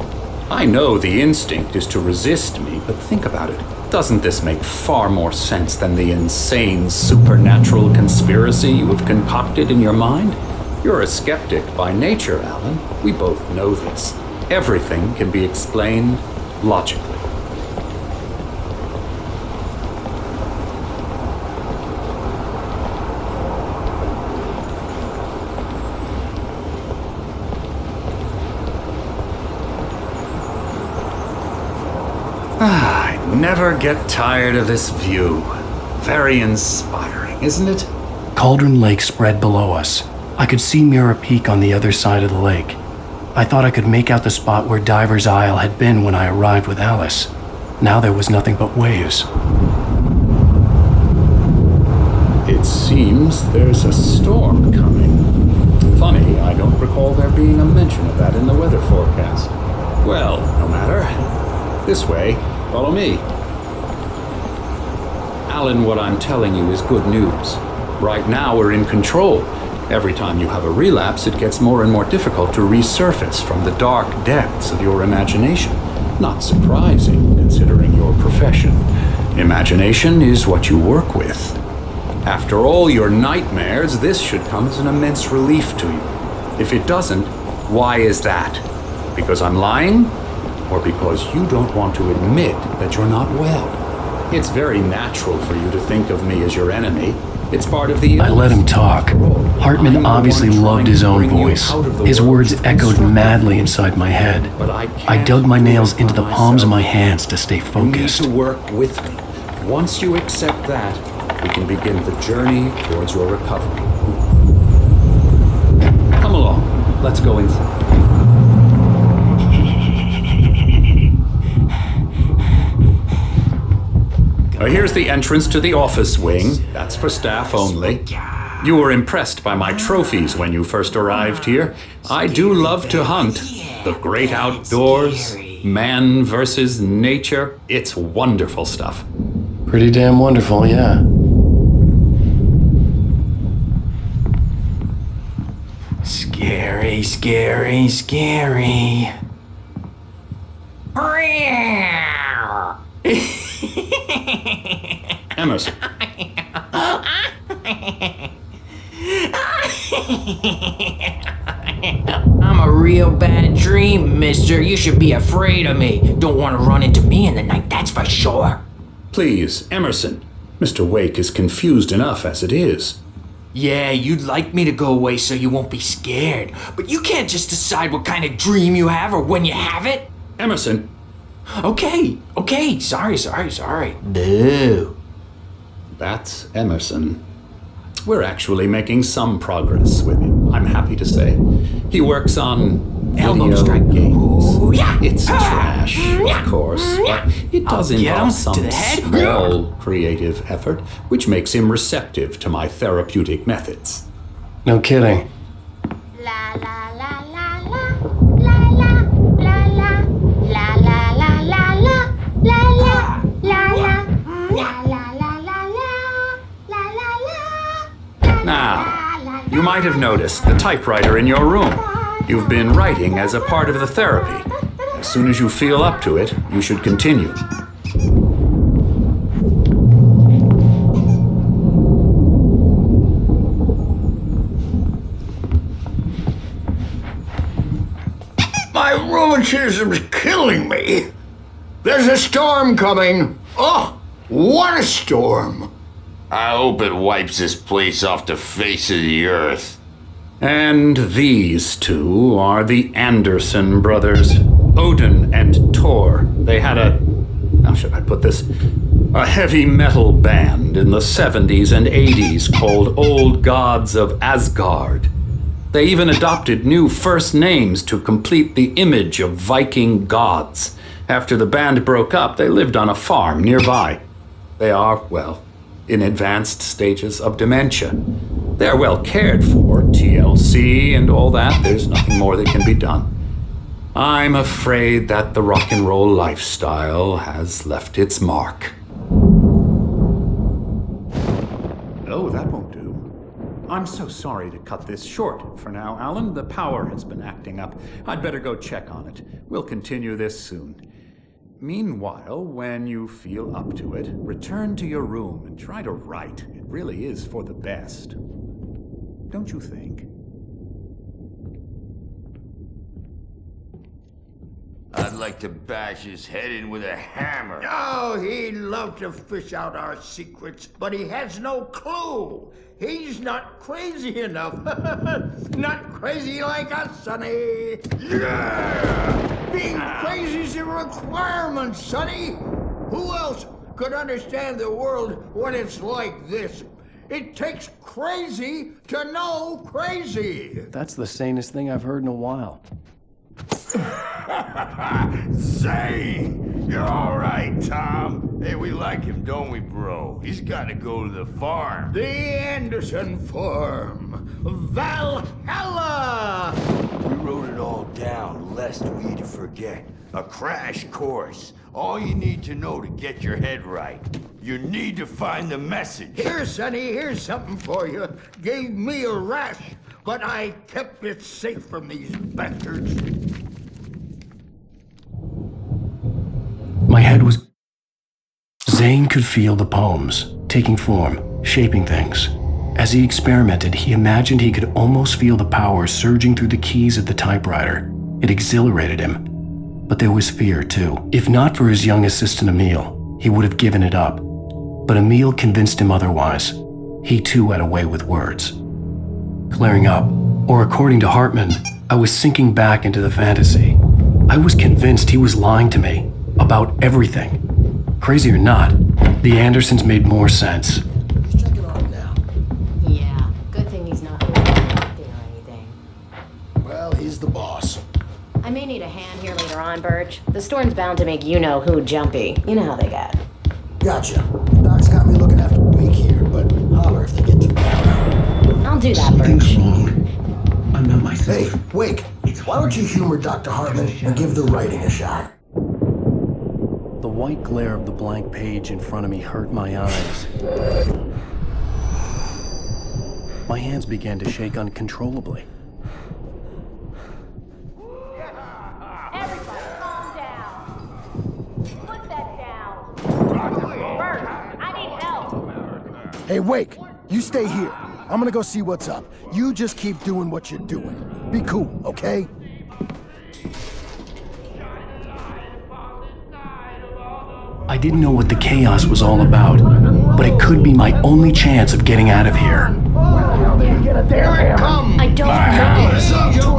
I know the instinct is to resist me, but think about it. Doesn't this make far more sense than the insane supernatural conspiracy you have concocted in your mind? You're a skeptic by nature, Alan. We both know this. Everything can be explained logically. I never get tired of this view. Very inspiring, isn't it? Cauldron Lake spread below us. I could see Mirror Peak on the other side of the lake. I thought I could make out the spot where Diver's Isle had been when I arrived with Alice. Now there was nothing but waves. It seems there's a storm coming. Funny, I don't recall there being a mention of that in the weather forecast. Well, no matter. This way, follow me. Alan, what I'm telling you is good news. Right now we're in control. Every time you have a relapse, it gets more and more difficult to resurface from the dark depths of your imagination. Not surprising, considering your profession. Imagination is what you work with. After all your nightmares, this should come as an immense relief to you. If it doesn't, why is that? Because I'm lying? Or because you don't want to admit that you're not well? It's very natural for you to think of me as your enemy. It's part of the illness. I let him talk. Hartman obviously loved his own voice. His words echoed madly inside my head. I dug my nails into the palms of my hands to stay focused. You need to work with me. Once you accept that, we can begin the journey towards your recovery. Come along. Let's go inside. Here's the entrance to the office wing. That's for staff only. You were impressed by my trophies when you first arrived here. I do love to hunt. The great outdoors, man versus nature. It's wonderful stuff. Pretty damn wonderful, yeah. Scary, scary, scary. Emerson. I'm a real bad dream, mister. You should be afraid of me. Don't want to run into me in the night, that's for sure. Please, Emerson. Mr. Wake is confused enough as it is. Yeah, you'd like me to go away so you won't be scared. But you can't just decide what kind of dream you have or when you have it. Emerson. Okay. Sorry. Boo. That's Emerson. We're actually making some progress with him, I'm happy to say. He works on Elbow strike games. Ooh, yeah. It's trash, of course, but it does involve some small creative effort, which makes him receptive to my therapeutic methods. No kidding. Now, you might have noticed the typewriter in your room. You've been writing as a part of the therapy. As soon as you feel up to it, you should continue. My rheumatism's killing me. There's a storm coming. Oh, What a storm! I hope it wipes this place off the face of the earth. And these two are the Anderson brothers, Odin and Thor. They had how should I put this? A heavy metal band in the 70s and 80s called Old Gods of Asgard. They even adopted new first names to complete the image of Viking gods. After the band broke up, they lived on a farm nearby. They are, well, in advanced stages of dementia. They're well cared for, TLC and all that. There's nothing more that can be done. I'm afraid that the rock and roll lifestyle has left its mark. Oh, that won't do. I'm so sorry to cut this short for now, Alan. The power has been acting up. I'd better go check on it. We'll continue this soon. Meanwhile, when you feel up to it, return to your room and try to write. It really is for the best. Don't you think? I'd like to bash his head in with a hammer. Oh, he'd love to fish out our secrets, but he has no clue. He's not crazy enough. Not crazy like us, Sonny. Yeah! Being crazy's a requirement, Sonny. Who else could understand the world when it's like this? It takes crazy to know crazy. That's the sanest thing I've heard in a while. Say, you're all right, Tom. Hey, we like him, don't we, bro? He's got to go to the farm. The Anderson farm. Valhalla! We wrote it all down, lest we forget. A crash course. All you need to know to get your head right. You need to find the message. Here, Sonny, here's something for you. Gave me a rash, but I kept it safe from these bastards. My head was... Zane could feel the poems, taking form, shaping things. As he experimented, he imagined he could almost feel the power surging through the keys of the typewriter. It exhilarated him. But there was fear, too. If not for his young assistant Emil, he would have given it up. But Emil convinced him otherwise. He too had a way with words. Clearing up, or according to Hartman, I was sinking back into the fantasy. I was convinced he was lying to me about everything. Crazy or not, the Andersons made more sense. Yeah, good thing he's not acting or anything. Well, he's the boss. I may need a hand here later on, Birch. The storm's bound to make you-know-who jumpy. You know how they get. Gotcha. Doc's got me looking after Wake here, but holler if they get too bad. I'll do that, Birch. I'm not myself. Hey, Wake, why don't you humor Dr. Hartman and give the writing a shot? The white glare of the blank page in front of me hurt my eyes. My hands began to shake uncontrollably. Everybody, calm down. Put that down. Birch, I need help. Hey, Wake, you stay here. I'm gonna go see what's up. You just keep doing what you're doing. Be cool, okay? I didn't know what the chaos was all about, but it could be my only chance of getting out of here. Here it comes! I don't know.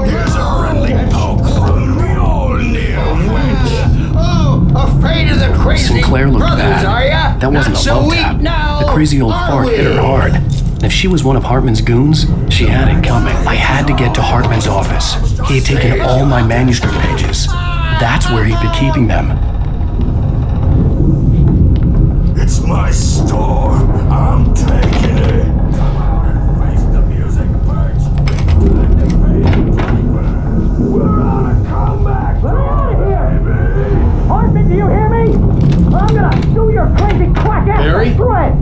Here's a friendly poke from the old Oh, afraid of the crazy Sinclair looked brothers, bad. are ya? That wasn't Not a so love weak tap. now, The crazy old are fart we? hit her hard. And if she was one of Hartman's goons, she had it coming. I had to get to Hartman's office. He had taken all my manuscript pages. That's where he'd been keeping them. It's my store. I'm taking it. Face the music, Birch. We're on a comeback. Get out of here! Hartman, do you hear me? I'm gonna sue your crazy quack ass Barry? for threat!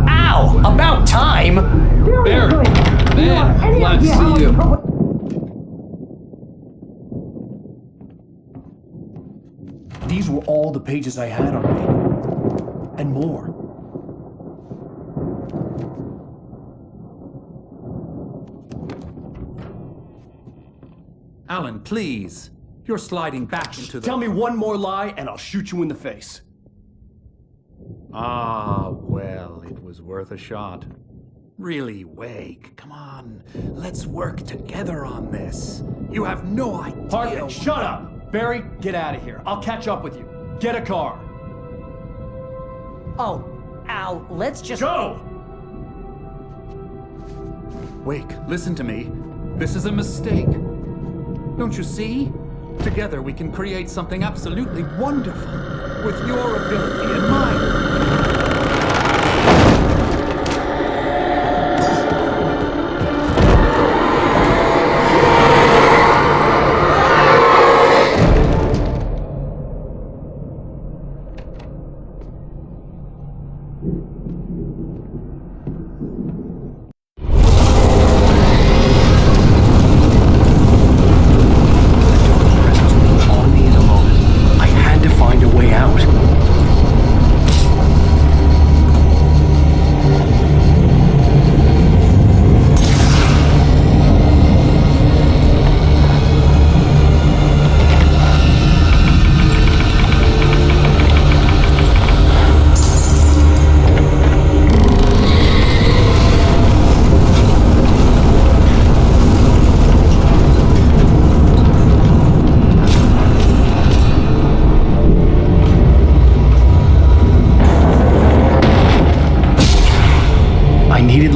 Ow! About time! Barry, man, glad to see you. These were all the pages I had on me. And more. Alan, please. You're sliding back into the... Tell me one more lie and I'll shoot you in the face. Ah, well, it was worth a shot. Really, Wake, come on. Let's work together on this. You have no idea. Hartman, shut up! Barry, get out of here. I'll catch up with you. Get a car. Oh, Al, let's just... Go! Wake, listen to me. This is a mistake. Don't you see? Together we can create something absolutely wonderful. With your ability and mine.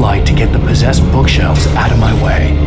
light to get the possessed bookshelves out of my way.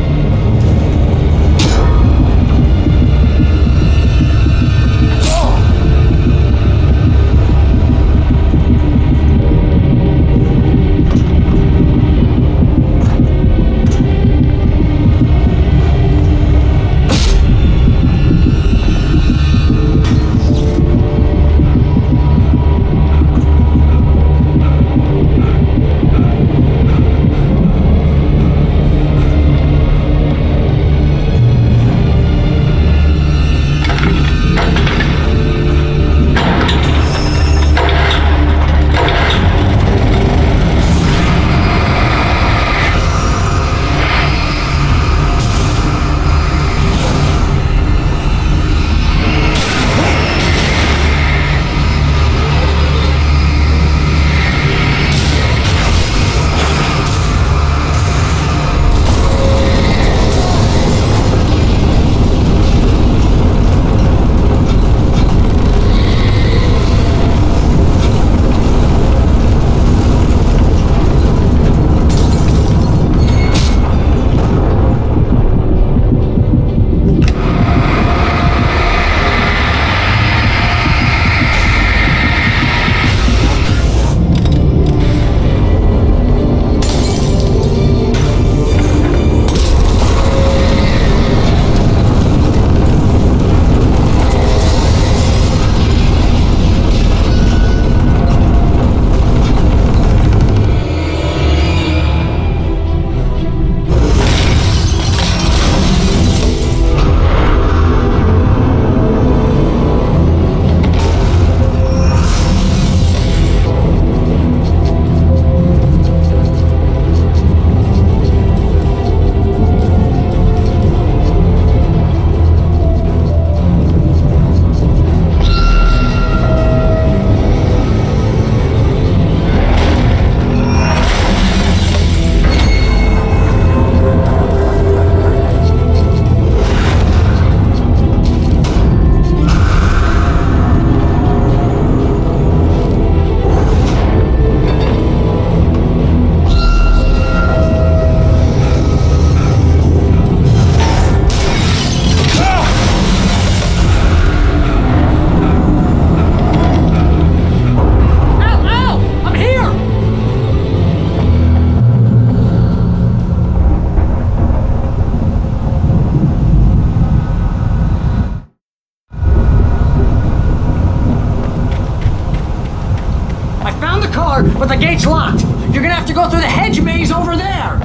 But the gate's locked. You're gonna have to go through the hedge maze over there.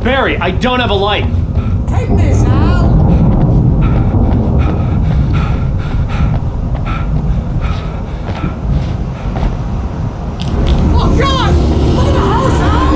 Barry, I don't have a light. Take this, Al. Oh, God! Look at the house, Al!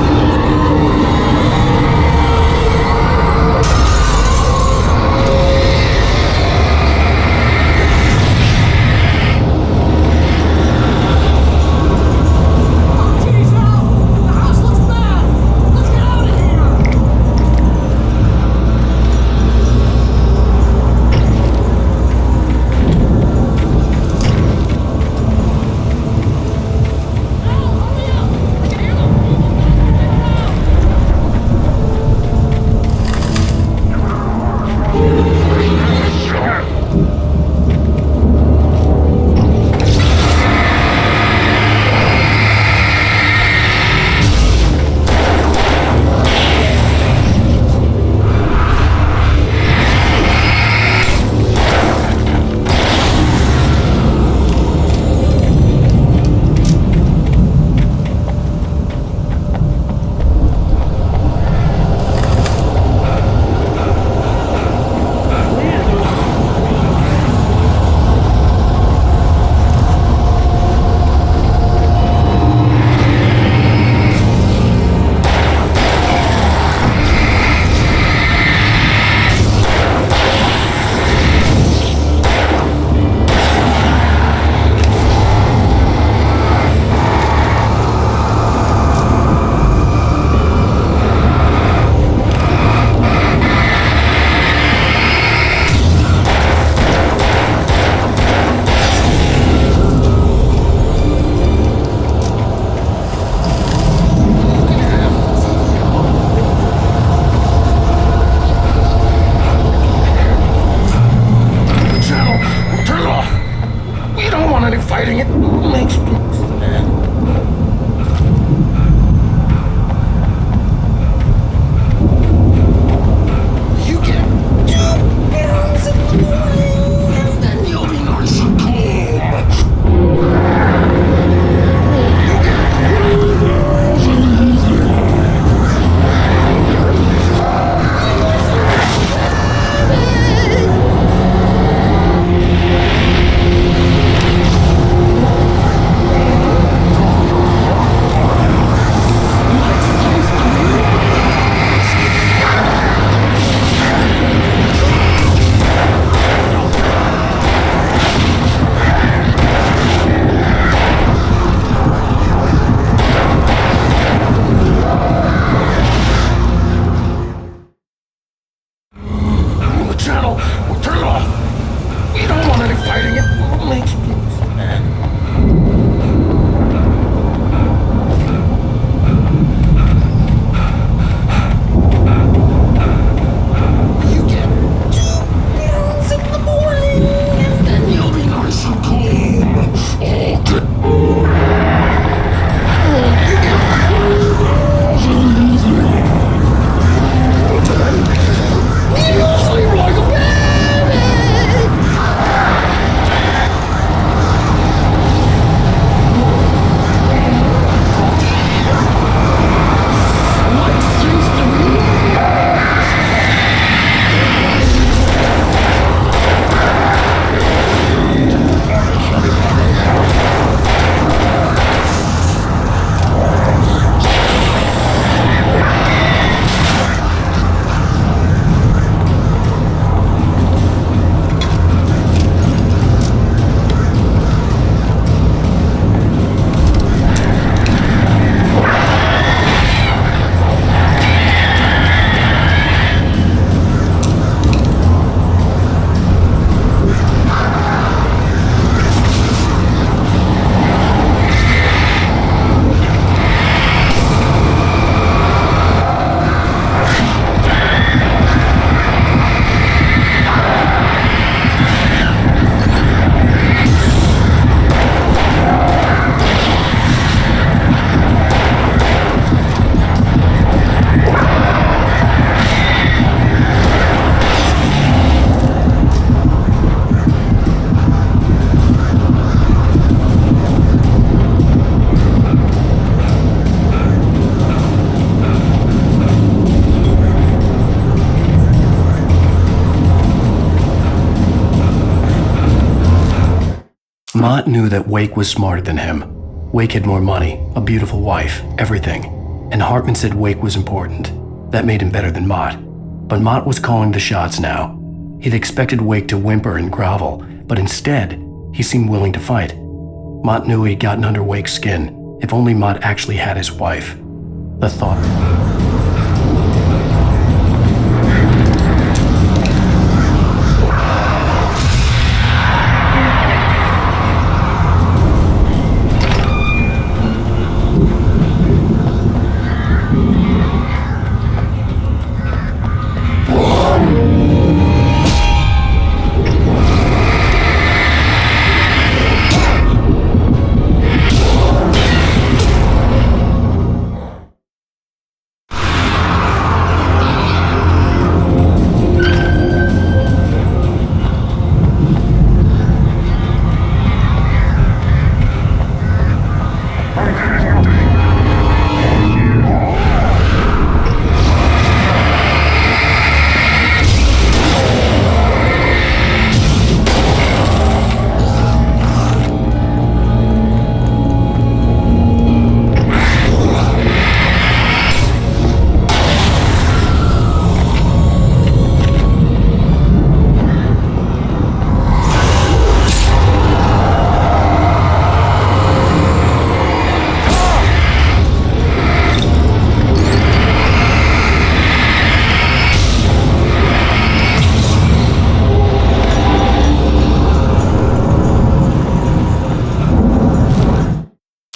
Mott knew that Wake was smarter than him. Wake had more money, a beautiful wife, everything. And Hartman said Wake was important. That made him better than Mott. But Mott was calling the shots now. He'd expected Wake to whimper and grovel, but instead, he seemed willing to fight. Mott knew he'd gotten under Wake's skin. If only Mott actually had his wife. The thought...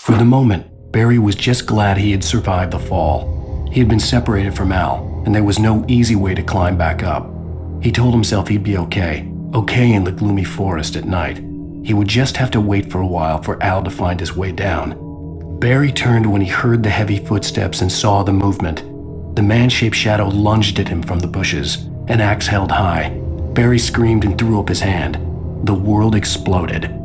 For the moment, Barry was just glad he had survived the fall. He had been separated from Al, and there was no easy way to climb back up. He told himself he'd be okay in the gloomy forest at night. He would just have to wait for a while for Al to find his way down. Barry turned when he heard the heavy footsteps and saw the movement. The man-shaped shadow lunged at him from the bushes, an axe held high. Barry screamed and threw up his hand. The world exploded.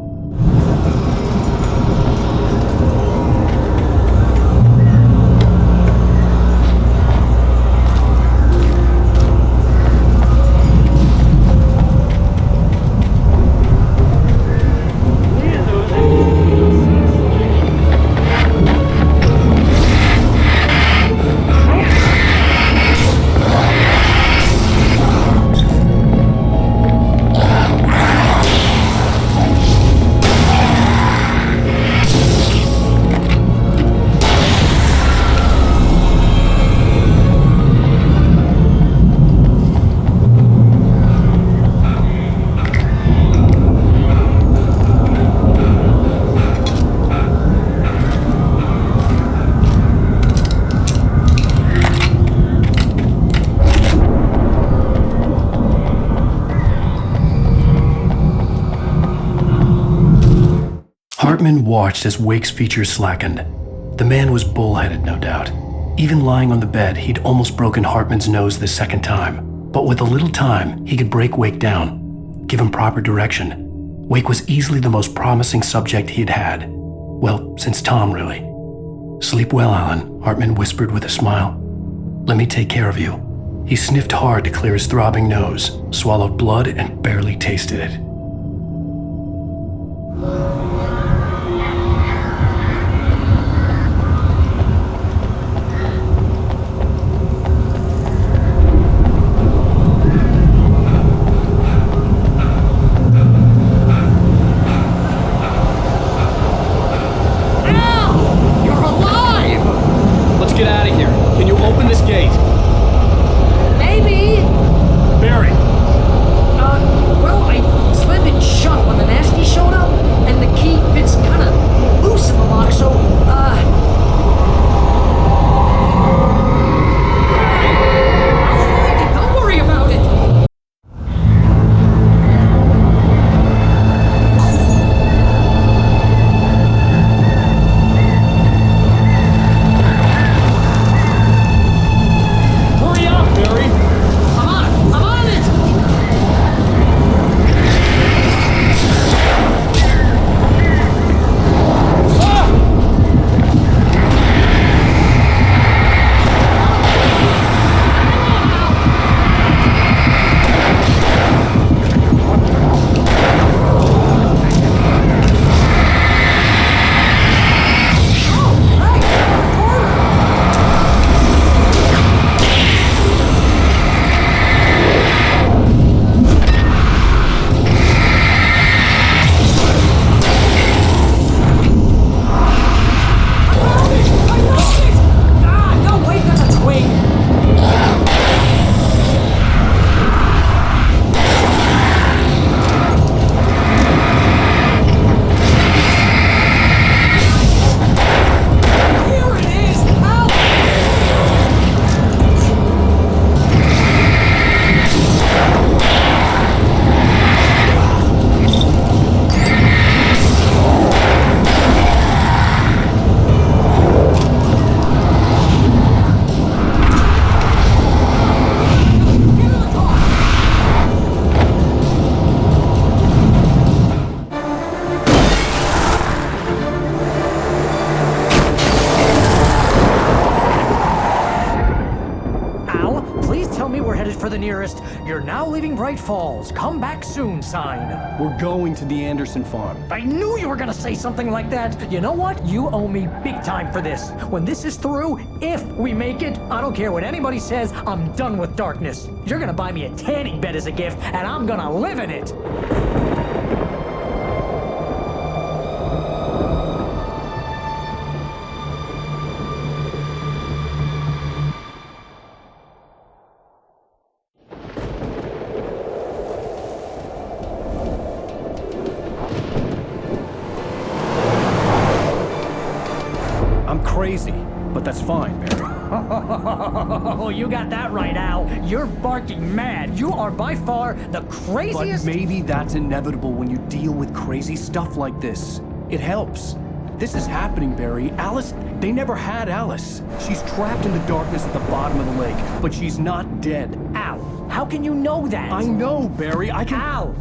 Hartman watched as Wake's features slackened. The man was bullheaded, no doubt. Even lying on the bed, he'd almost broken Hartman's nose the second time. But with a little time, he could break Wake down, give him proper direction. Wake was easily the most promising subject he'd had. Well, since Tom, really. "Sleep well, Alan," Hartman whispered with a smile. "Let me take care of you." He sniffed hard to clear his throbbing nose, swallowed blood, and barely tasted it. Get out of here. Can you open this gate? Maybe. Barry. Well, I tell me we're headed for the nearest "You're now leaving Bright Falls. Come back soon" sign. We're going to the Anderson farm. I knew you were gonna say something like that. You know what? You owe me big time for this. When this is through, if we make it, I don't care what anybody says, I'm done with darkness. You're gonna buy me a tanning bed as a gift, and I'm gonna live in it. Crazy, but that's fine, Barry. Oh, you got that right, Al. You're barking mad. You are by far the craziest. But maybe that's inevitable when you deal with crazy stuff like this. It helps. This is happening, Barry. Alice, they never had Alice. She's trapped in the darkness at the bottom of the lake, but she's not dead. Al, how can you know that? I know, Barry. I can... Al,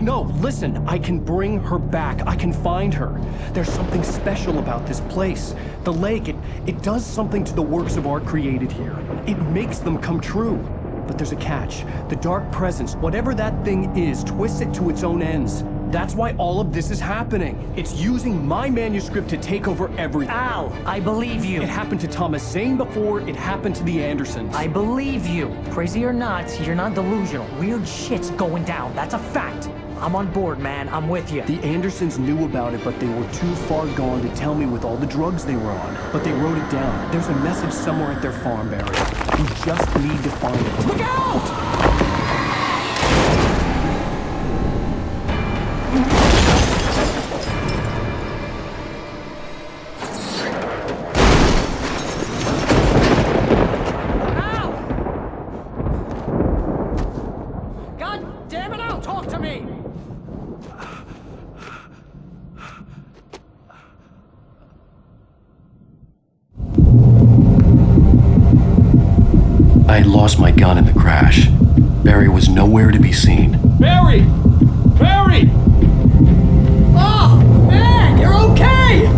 No, listen. I can bring her back. I can find her. There's something special about this place. The lake, it does something to the works of art created here. It makes them come true. But there's a catch. The dark presence, whatever that thing is, twists it to its own ends. That's why all of this is happening. It's using my manuscript to take over everything. Al, I believe you. It happened to Thomas Zane before, it happened to the Andersons. I believe you. Crazy or not, you're not delusional. Weird shit's going down. That's a fact. I'm on board, man. I'm with you. The Andersons knew about it, but they were too far gone to tell me with all the drugs they were on. But they wrote it down. There's a message somewhere at their farm, Barry. We just need to find it. Look out! I had lost my gun in the crash. Barry was nowhere to be seen. Barry! Barry! Oh, man, you're okay!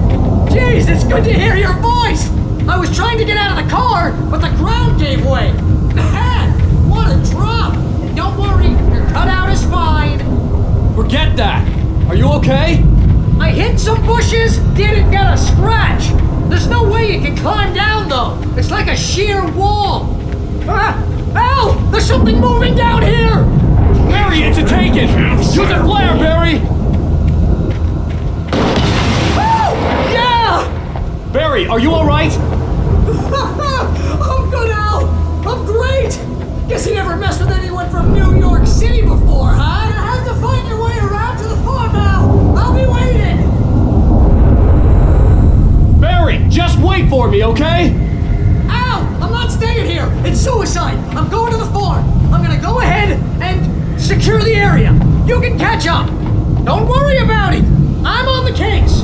Jeez, it's good to hear your voice! I was trying to get out of the car, but the ground gave way! Man, what a drop! Don't worry, your cutout is fine. Forget that! Are you okay? I hit some bushes, didn't get a scratch! There's no way you can climb down, though! It's like a sheer wall! Al! There's something moving down here! Barry, it's a taken! Use a flare, Barry! Oh! Yeah! Barry, are you alright? I'm good, Al! I'm great! Guess you never messed with anyone from New York City before, huh? You have to find your way around to the farm, Al! I'll be waiting! Barry, just wait for me, okay? I'm not staying here! It's suicide! I'm going to the farm! I'm gonna go ahead and secure the area! You can catch up! Don't worry about it! I'm on the case!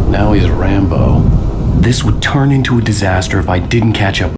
Now he's Rambo. This would turn into a disaster if I didn't catch up.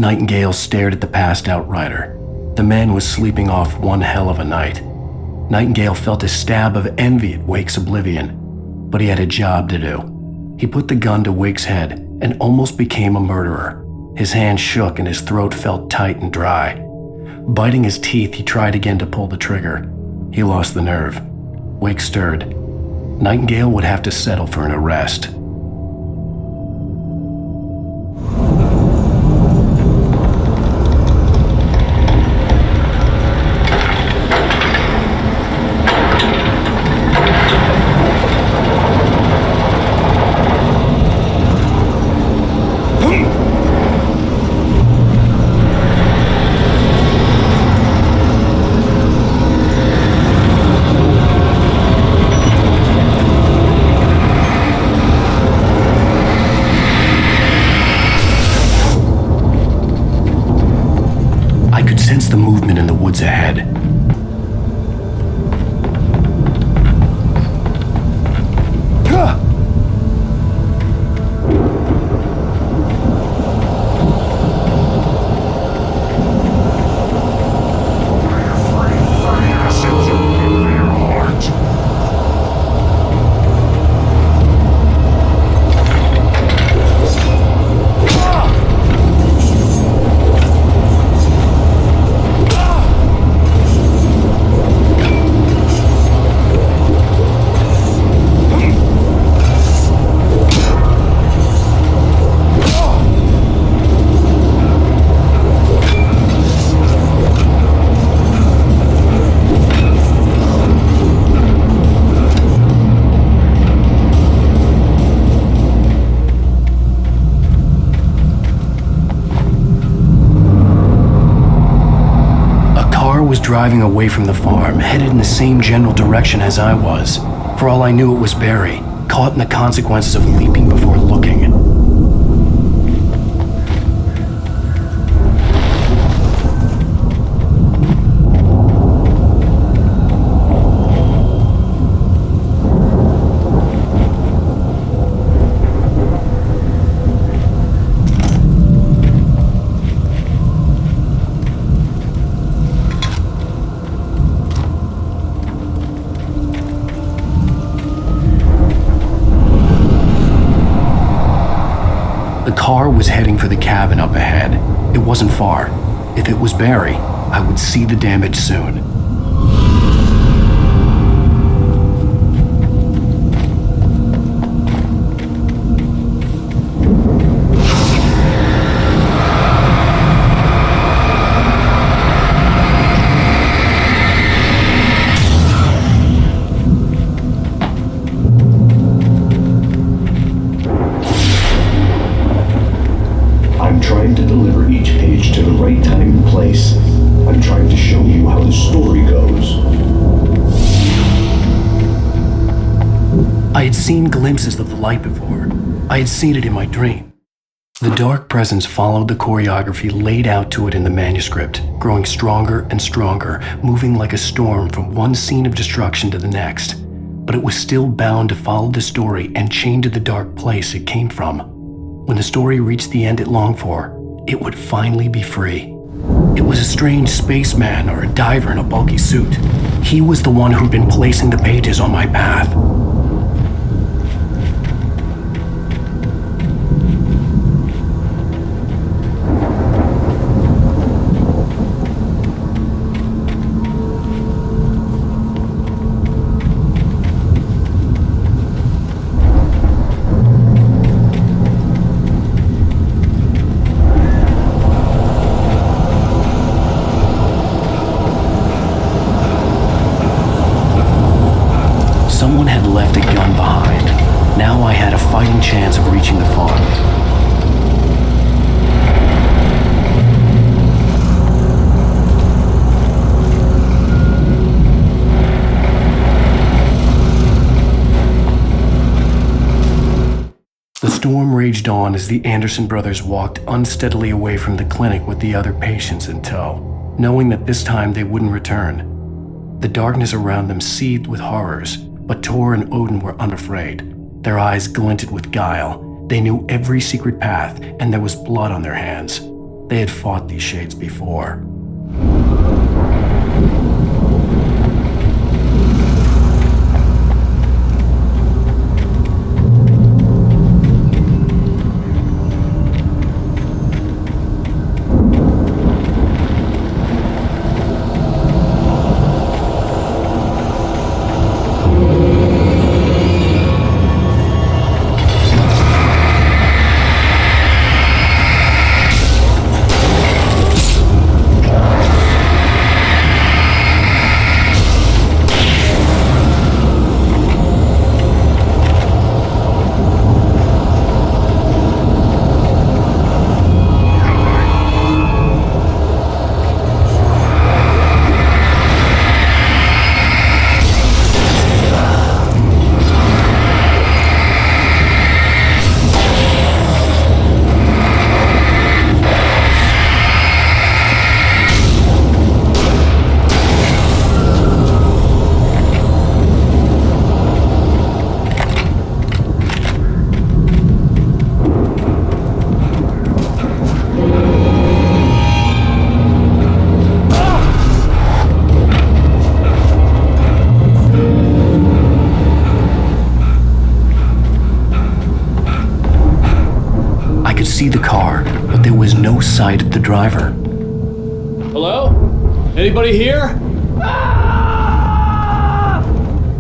Nightingale stared at the passed-out rider. The man was sleeping off one hell of a night. Nightingale felt a stab of envy at Wake's oblivion, but he had a job to do. He put the gun to Wake's head and almost became a murderer. His hand shook and his throat felt tight and dry. Biting his teeth, he tried again to pull the trigger. He lost the nerve. Wake stirred. Nightingale would have to settle for an arrest. Sense the movement in the woods ahead. Driving away from the farm, headed in the same general direction as I was. For all I knew, it was Barry, caught in the consequences of leaping before looking. The car was heading for the cabin up ahead. It wasn't far. If it was Barry, I would see the damage soon. Trying to deliver each page to the right time and place. I'm trying to show you how the story goes. I had seen glimpses of the light before. I had seen it in my dream. The dark presence followed the choreography laid out to it in the manuscript, growing stronger and stronger, moving like a storm from one scene of destruction to the next. But it was still bound to follow the story and chained to the dark place it came from. When the story reached the end it longed for, it would finally be free. It was a strange spaceman or a diver in a bulky suit. He was the one who'd been placing the pages on my path. Someone had left a gun behind. Now I had a fighting chance of reaching the farm. The storm raged on as the Anderson brothers walked unsteadily away from the clinic with the other patients in tow, knowing that this time they wouldn't return. The darkness around them seethed with horrors, but Tor and Odin were unafraid. Their eyes glinted with guile. They knew every secret path, and there was blood on their hands. They had fought these shades before. See the car, but there was no sight of the driver. Hello? Anybody here?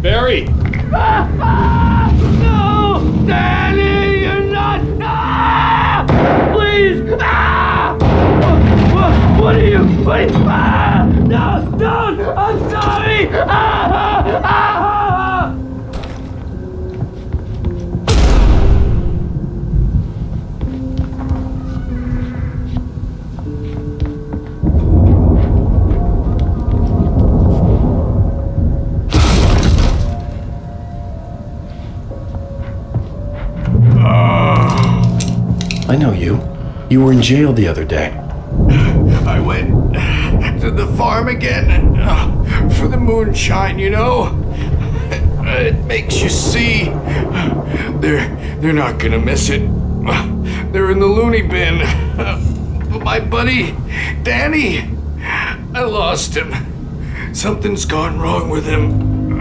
Barry! No! Danny, you're not! Please! What are you? No, don't! I'm sorry! I know you. You were in jail the other day. I went to the farm again for the moonshine, you know? It makes you see. They're not gonna miss it. They're in the loony bin. But my buddy, Danny, I lost him. Something's gone wrong with him.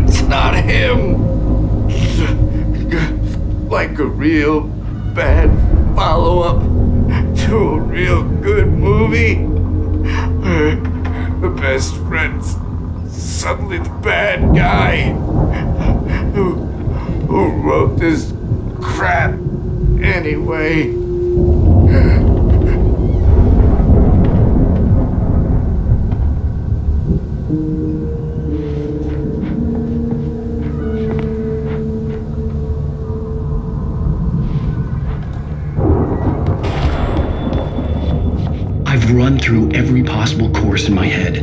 It's not him. Like a real bad follow-up to a real good movie. The best friend's suddenly the bad guy who wrote this crap anyway. I've run through every possible course in my head.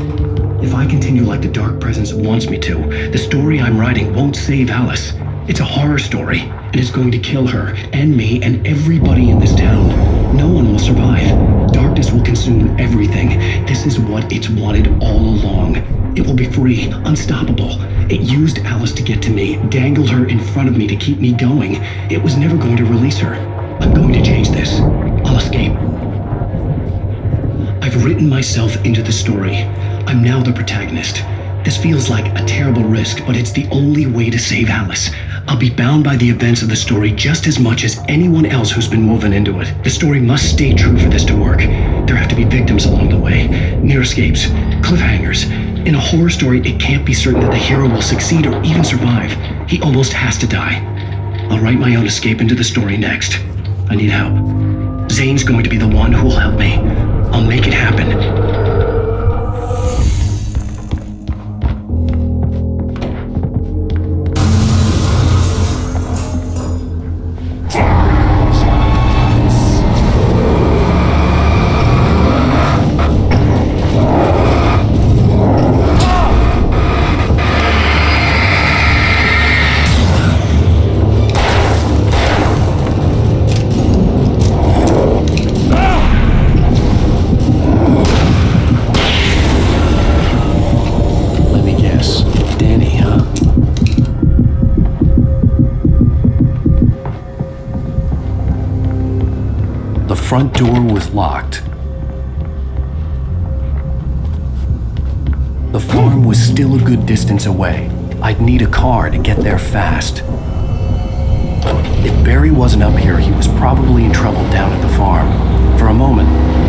If I continue like the Dark Presence wants me to, the story I'm writing won't save Alice. It's a horror story, and it's going to kill her, and me, and everybody in this town. No one will survive. Darkness will consume everything. This is what it's wanted all along. It will be free, unstoppable. It used Alice to get to me, dangled her in front of me to keep me going. It was never going to release her. I'm going to change this. I'll escape. I've written myself into the story. I'm now the protagonist. This feels like a terrible risk, but it's the only way to save Alice. I'll be bound by the events of the story just as much as anyone else who's been woven into it. The story must stay true for this to work. There have to be victims along the way, near escapes, cliffhangers. In a horror story, it can't be certain that the hero will succeed or even survive. He almost has to die. I'll write my own escape into the story next. I need help. Zane's going to be the one who will help me. I'll make it happen. The front door was locked. The farm was still a good distance away. I'd need a car to get there fast. If Barry wasn't up here, he was probably in trouble down at the farm. For a moment,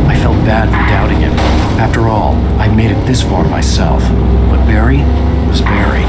I felt bad for doubting him. After all, I made it this far myself. But Barry was Barry.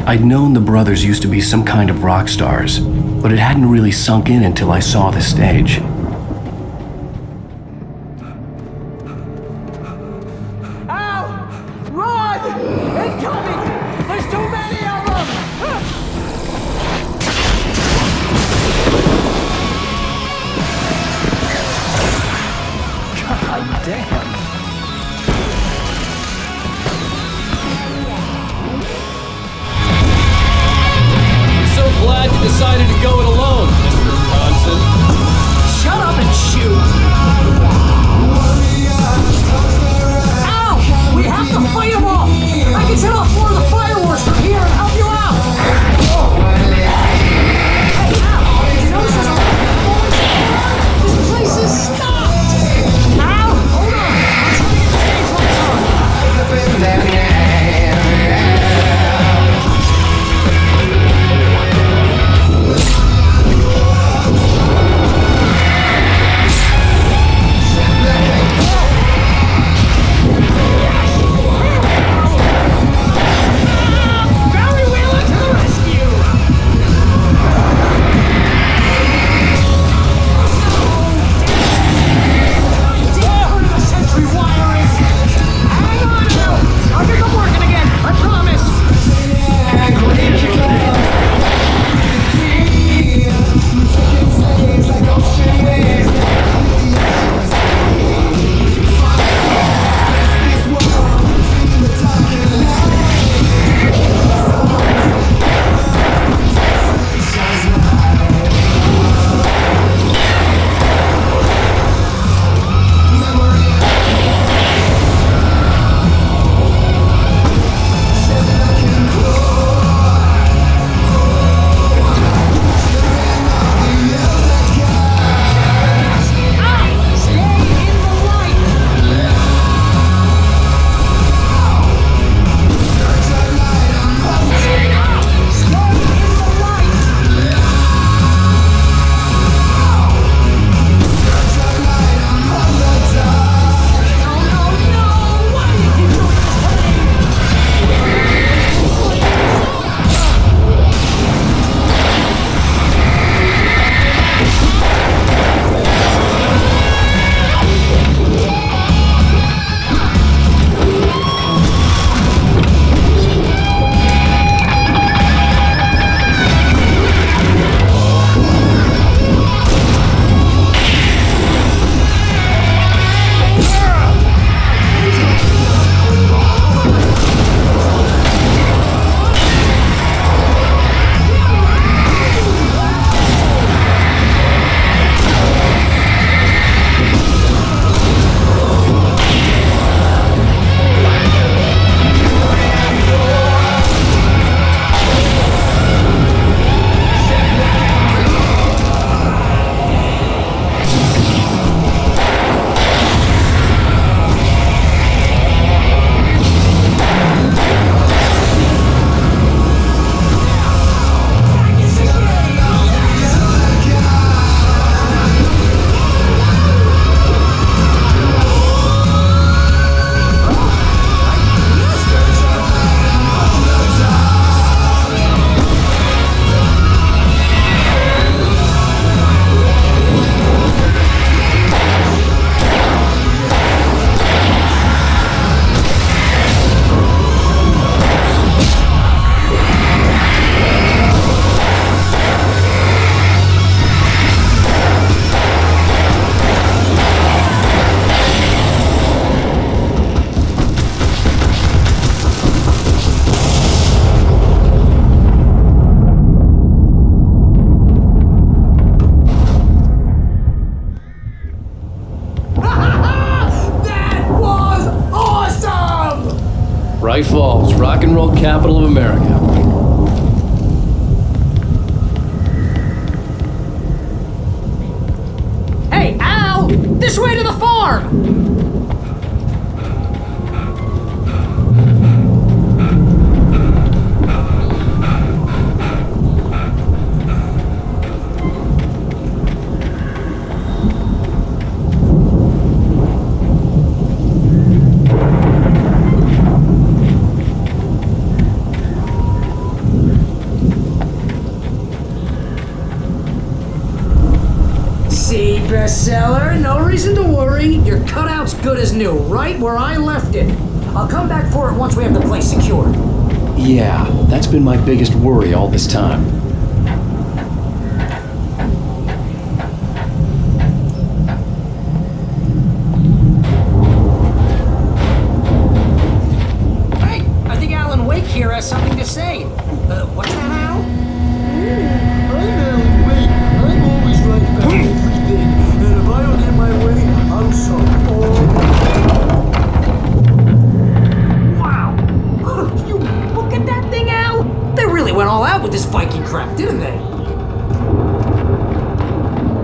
I'd known the brothers used to be some kind of rock stars, but it hadn't really sunk in until I saw the stage. Ow! Run! Incoming! There's too many of them! God damn! Glad you decided to go it alone, Mr. Bronson. Shut up and shoot! Ow! We have to fight them off! I can set off more of the fireworks from here and help you out! Hey, ow! You notice there's a lot of fireworks? This place is stopped! Ow! Hold on! I'm trying to get the stage lights on! Bright Falls, rock and roll capital of America. Hey, Al! This way to the farm! See, bestseller, no reason to worry. Your cutout's good as new, right where I left it. I'll come back for it once we have the place secured. Yeah, that's been my biggest worry all this time. Hey, I think Alan Wake here has something to say. What's that, Al? I'm Alan Wake. I'm always right about everything. And if I don't get my way, I'm sorry. Wow! You look at that thing, Al! They really went all out with this Viking crap, didn't they?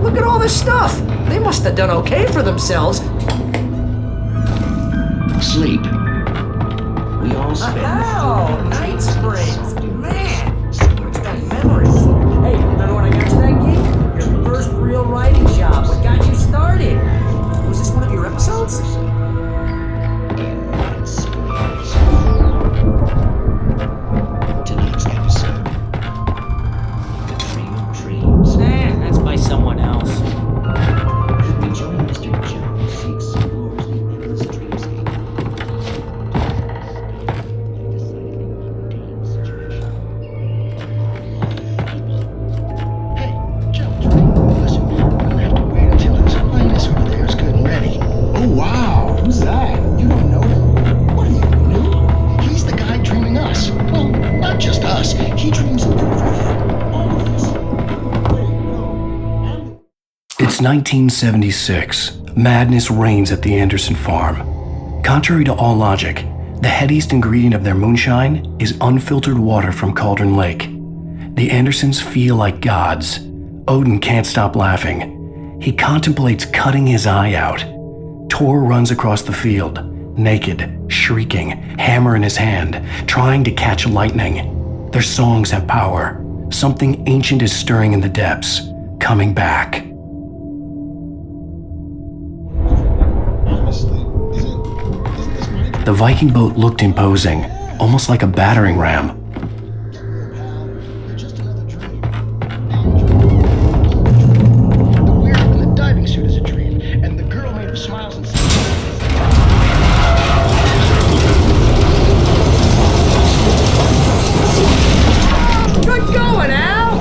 Look at all this stuff! They must have done okay for themselves. Sleep. We all spend. Oh, Night Springs! Man! What's that memory? Hey, remember when I got you that gig? Your first real writing job. What got you started? Was this one of your episodes? Tonight's episode. Dream of Dreams. Nah, that's by someone else. We join Mr. Jones. He explores the endless dreamscape. Hey, Jones, listen, we're gonna have to wait until His Highness over there is good and ready. Oh, wow. Who's that? You don't know him? What are you, new? He's the guy dreaming us. Well, not just us. He dreams of all of us. It's 1976. Madness reigns at the Anderson farm. Contrary to all logic, the headiest ingredient of their moonshine is unfiltered water from Cauldron Lake. The Andersons feel like gods. Odin can't stop laughing. He contemplates cutting his eye out. Tor runs across the field, naked, shrieking, hammer in his hand, trying to catch lightning. Their songs have power. Something ancient is stirring in the depths, coming back. The Viking boat looked imposing, almost like a battering ram. The weirdo in the diving suit is a dream, and the girl made of smiles and Good going, Al!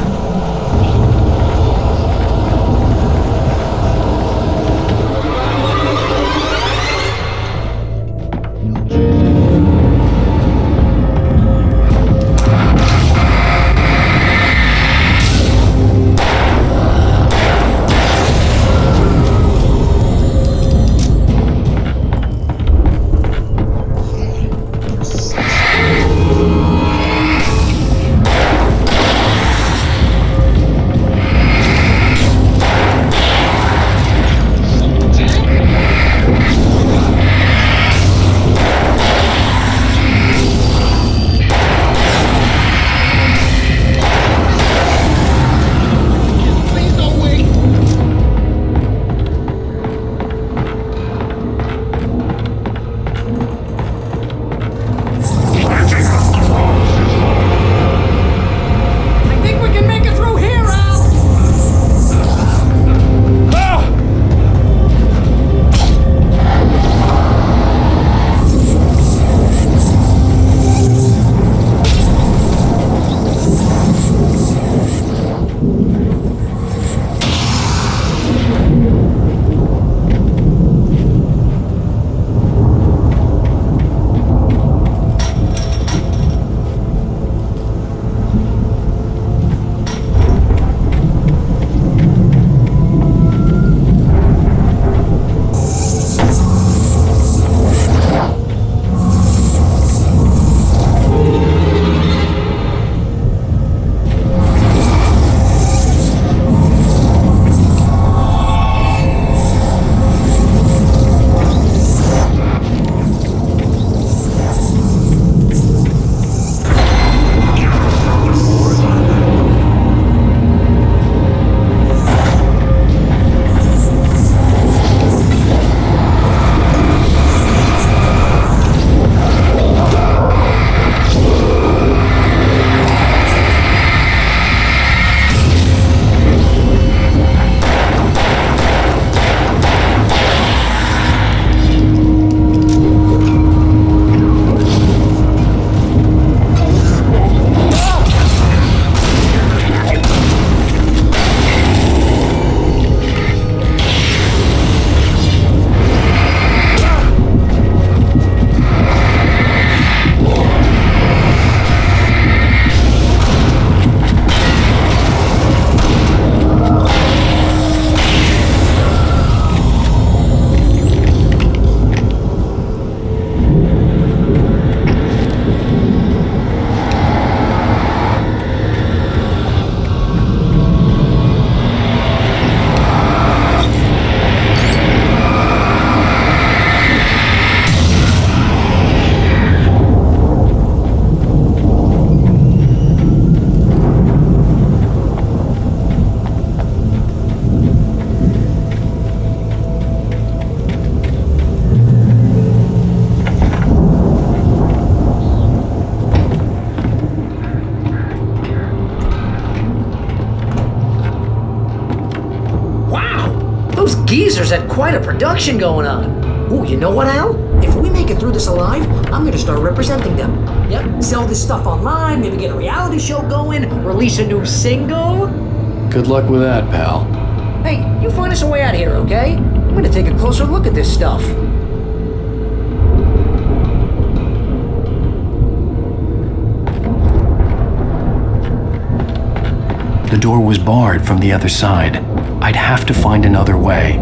geezers had quite a production going on. Ooh, you know what, Al? If we make it through this alive, I'm gonna start representing them. Yep, sell this stuff online, maybe get a reality show going, release a new single. Good luck with that, pal. Hey, you find us a way out of here, okay? I'm gonna take a closer look at this stuff. The door was barred from the other side. I'd have to find another way.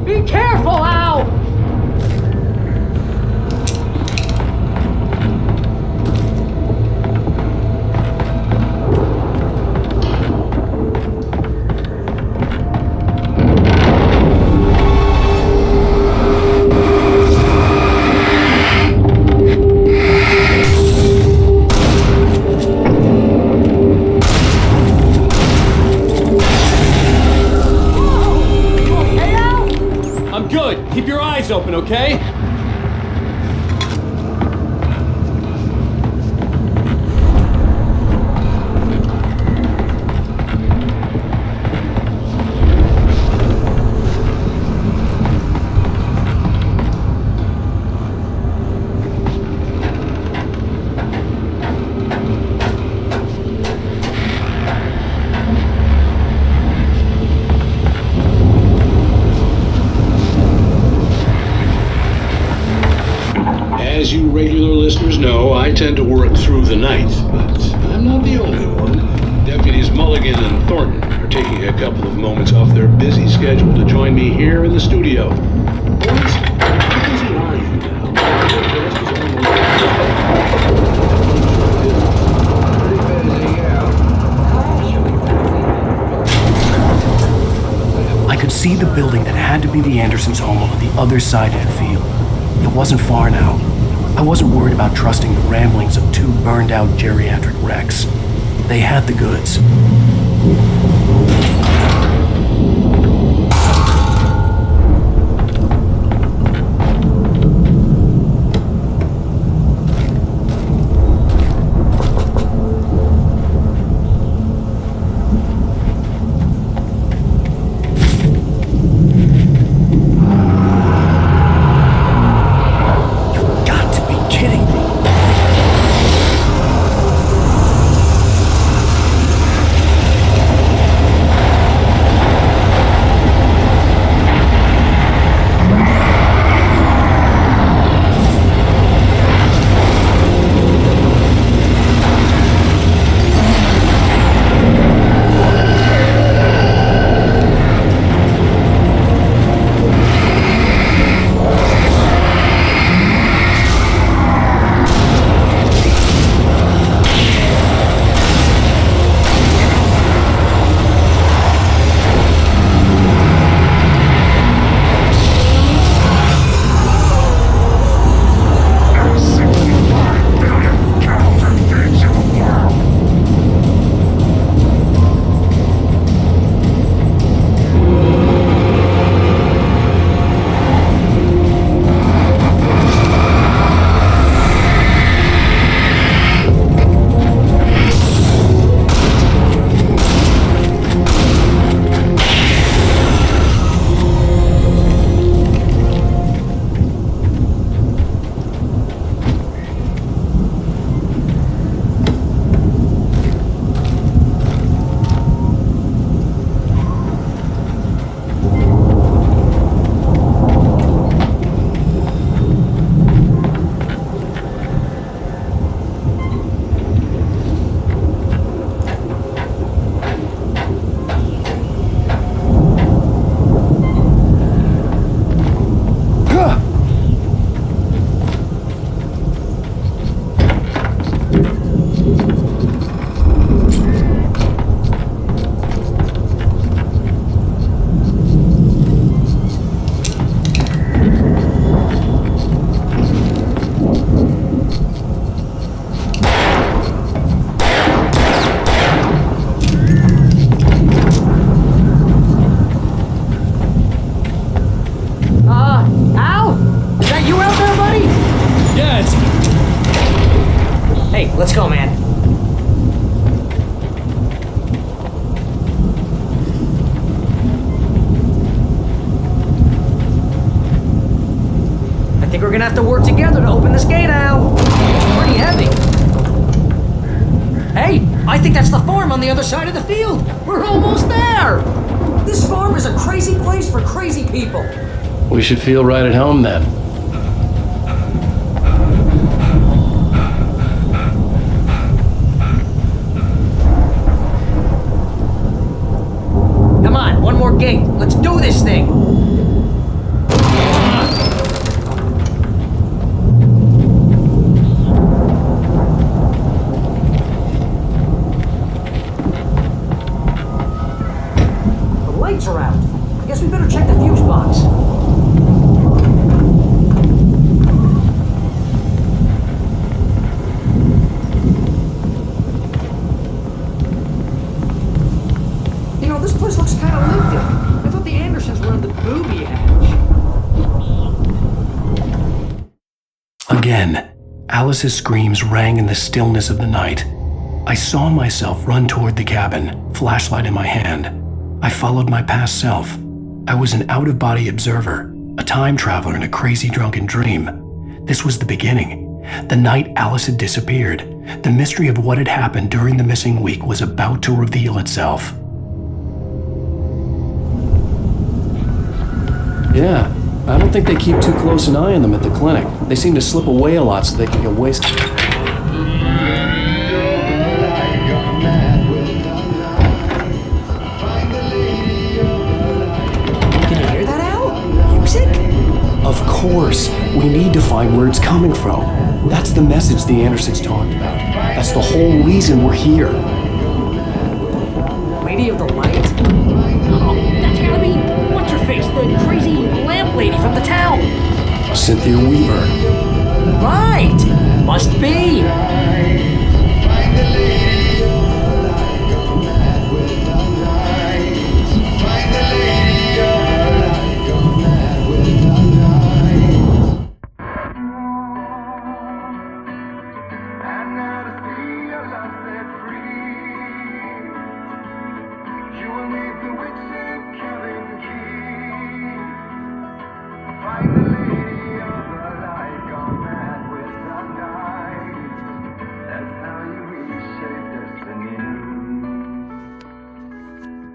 Be careful, Al! Keep your eyes open, okay? As you regular listeners know, I tend to work through the night, but I'm not the only one. Deputies Mulligan and Thornton are taking a couple of moments off their busy schedule to join me here in the studio. Boys, how busy are you now? Your desk is I could see the building that had to be the Andersons' home on the other side of the field. It wasn't far now. I wasn't worried about trusting the ramblings of two burned-out geriatric wrecks. They had the goods. we're gonna have to work together to open this gate, Al. It's pretty heavy. Hey, I think that's the farm on the other side of the field. We're almost there. This farm is a crazy place for crazy people. We should feel right at home then. Come on, one more gate. Let's do this thing. The lights are out. I guess we better check the fuse box. You know, this place looks kind of lived in. I thought the Andersons were in the booby hatch. Again, Alice's screams rang in the stillness of the night. I saw myself run toward the cabin, flashlight in my hand. I followed my past self. I was an out-of-body observer, a time traveler in a crazy drunken dream. This was the beginning. The night Alice had disappeared. The mystery of what had happened during the missing week was about to reveal itself. Yeah, I don't think they keep too close an eye on them at the clinic. They seem to slip away a lot so they can get wasted. Can you hear that, Al? Music? Of course, we need to find where it's coming from. That's the message the Andersons talked about. That's the whole reason we're here. Lady of the Light? Oh, that's gotta be what's-her-face, the crazy lamp lady from the town. Cynthia Weaver. Right! Must be!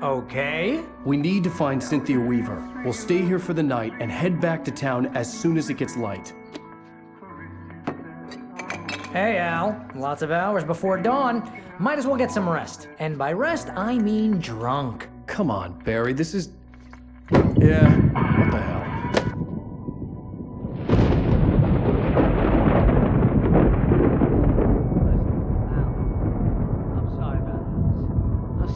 Okay. We need to find Cynthia Weaver. We'll stay here for the night and head back to town as soon as it gets light. Hey, Al. Lots of hours before dawn. Might as well get some rest. And by rest, I mean drunk. Come on, Barry, this is... Yeah, what the hell?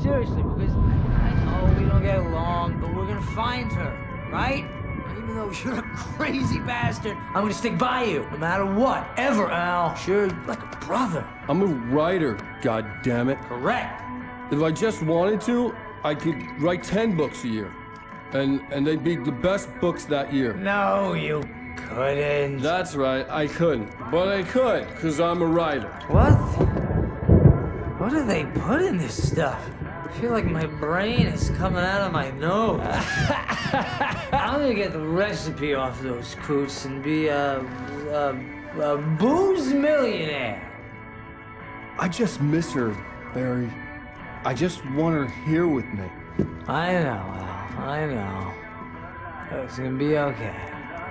Seriously, because I know we don't get along, but we're gonna find her, right? Even though you're a crazy bastard, I'm gonna stick by you, no matter what, ever, Al. Sure, like a brother. I'm a writer, goddammit. Correct. If I just wanted to, I could write 10 books a year. And they'd be the best books that year. No, you couldn't. That's right, I couldn't. But I could, because I'm a writer. What? What do they put in this stuff? I feel like my brain is coming out of my nose. I'm gonna get the recipe off those coots and be a booze millionaire. I just miss her, Barry. I just want her here with me. I know, Al. I know. It's gonna be okay.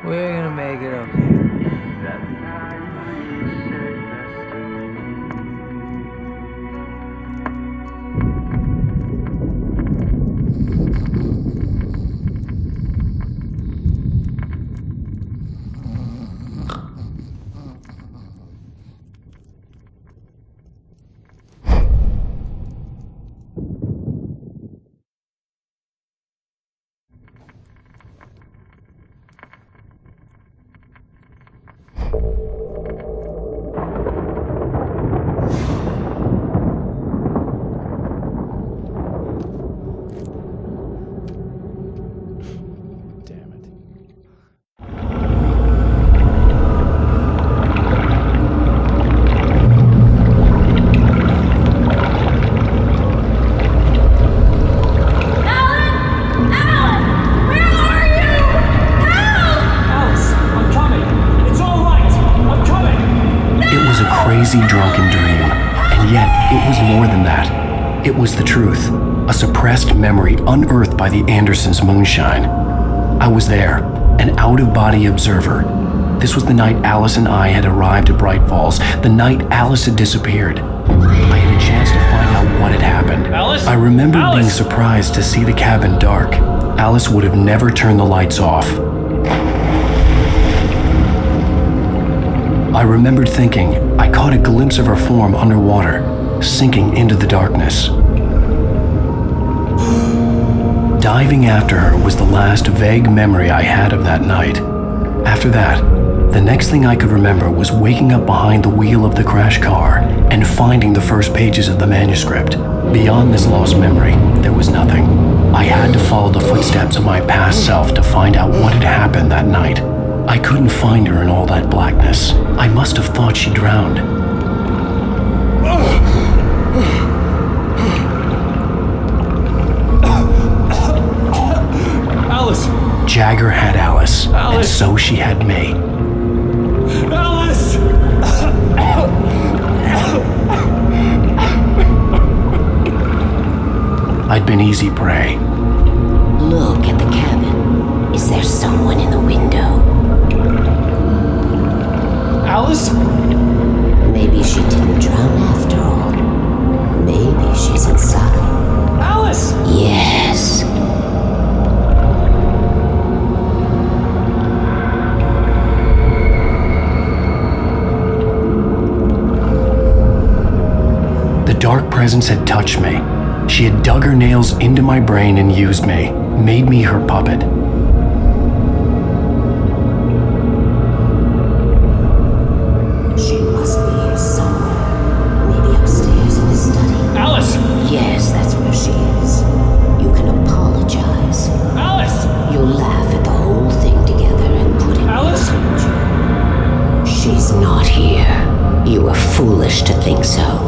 We're gonna make it okay. hazy, drunken dream. And yet, it was more than that. It was the truth, a suppressed memory unearthed by the Andersons' moonshine. I was there, an out-of-body observer. This was the night Alice and I had arrived at Bright Falls, the night Alice had disappeared. I had a chance to find out what had happened. Alice? I remembered being surprised to see the cabin dark. Alice would have never turned the lights off. I remembered thinking I caught a glimpse of her form underwater, sinking into the darkness. Diving after her was the last vague memory I had of that night. After that, the next thing I could remember was waking up behind the wheel of the crash car and finding the first pages of the manuscript. Beyond this lost memory, there was nothing. I had to follow the footsteps of my past self to find out what had happened that night. I couldn't find her in all that blackness. I must have thought she drowned. Alice! Jagger had Alice, and so she had me. Alice! I'd been easy prey. Look at the cabin. Is there someone in the window? Alice? Maybe she didn't drown after all. Maybe she's inside. Alice! Yes. The dark presence had touched me. She had dug her nails into my brain and used me, made me her puppet. She must be here somewhere. Maybe upstairs in the study. Alice! Yes, that's where she is. You can apologize. Alice! You'll laugh at the whole thing together and put it Alice? behind you. She's not here. You were foolish to think so.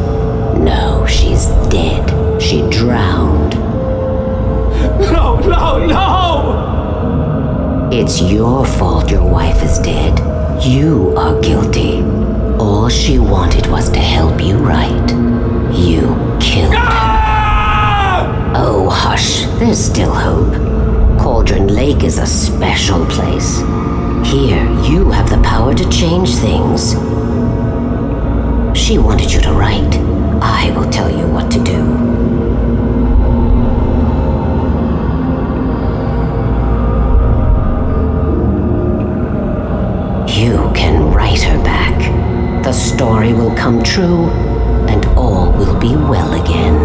No, she's dead. She drowned. No! It's your fault your wife is dead. You are guilty. All she wanted was to help you right. You killed her. Oh, hush. There's still hope. Cauldron Lake is a special place. Here, you have the power to change things. She wanted you to write. I will tell you what to do. You can write her back. The story will come true, and all will be well again.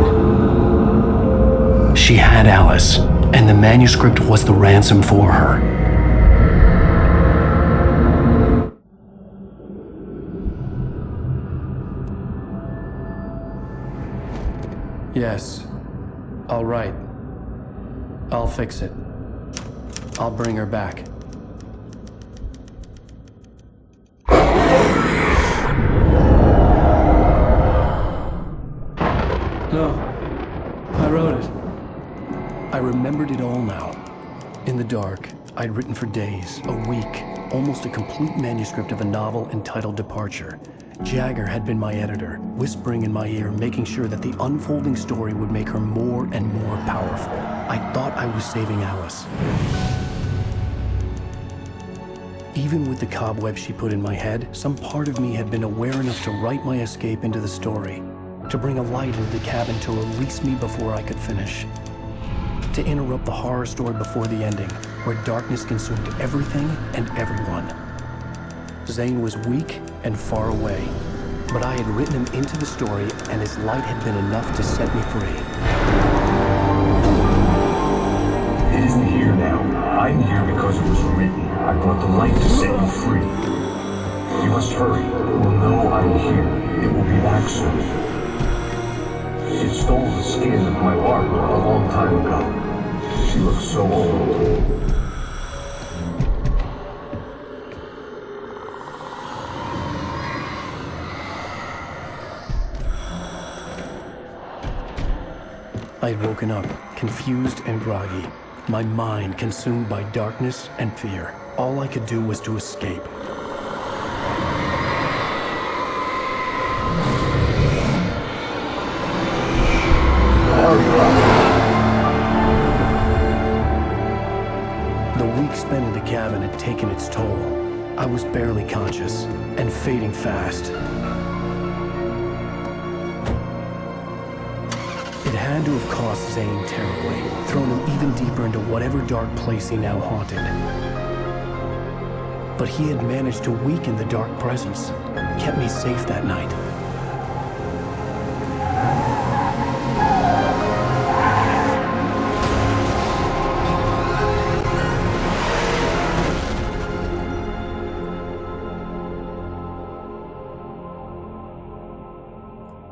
She had Alice, and the manuscript was the ransom for her. Yes. All right. I'll fix it. I'll bring her back. No. I wrote it. I remembered it all now. In the dark, I'd written for days, a week, almost a complete manuscript of a novel entitled Departure. Jagger had been my editor, whispering in my ear, making sure that the unfolding story would make her more and more powerful. I thought I was saving Alice. Even with the cobwebs she put in my head, some part of me had been aware enough to write my escape into the story, to bring a light into the cabin to release me before I could finish, to interrupt the horror story before the ending, where darkness consumed everything and everyone. Zane was weak and far away, but I had written him into the story, and his light had been enough to set me free. It isn't here now. I'm here because it was written. I brought the light to set you free. You must hurry. It will know I'm here. It will be back soon. It stole the skin of my art a long time ago. She looks so old. I had woken up, confused and groggy, my mind consumed by darkness and fear. All I could do was to escape. spent in the cabin had taken its toll. I was barely conscious, and fading fast. It had to have cost Zane terribly, thrown him even deeper into whatever dark place he now haunted. But he had managed to weaken the dark presence, kept me safe that night.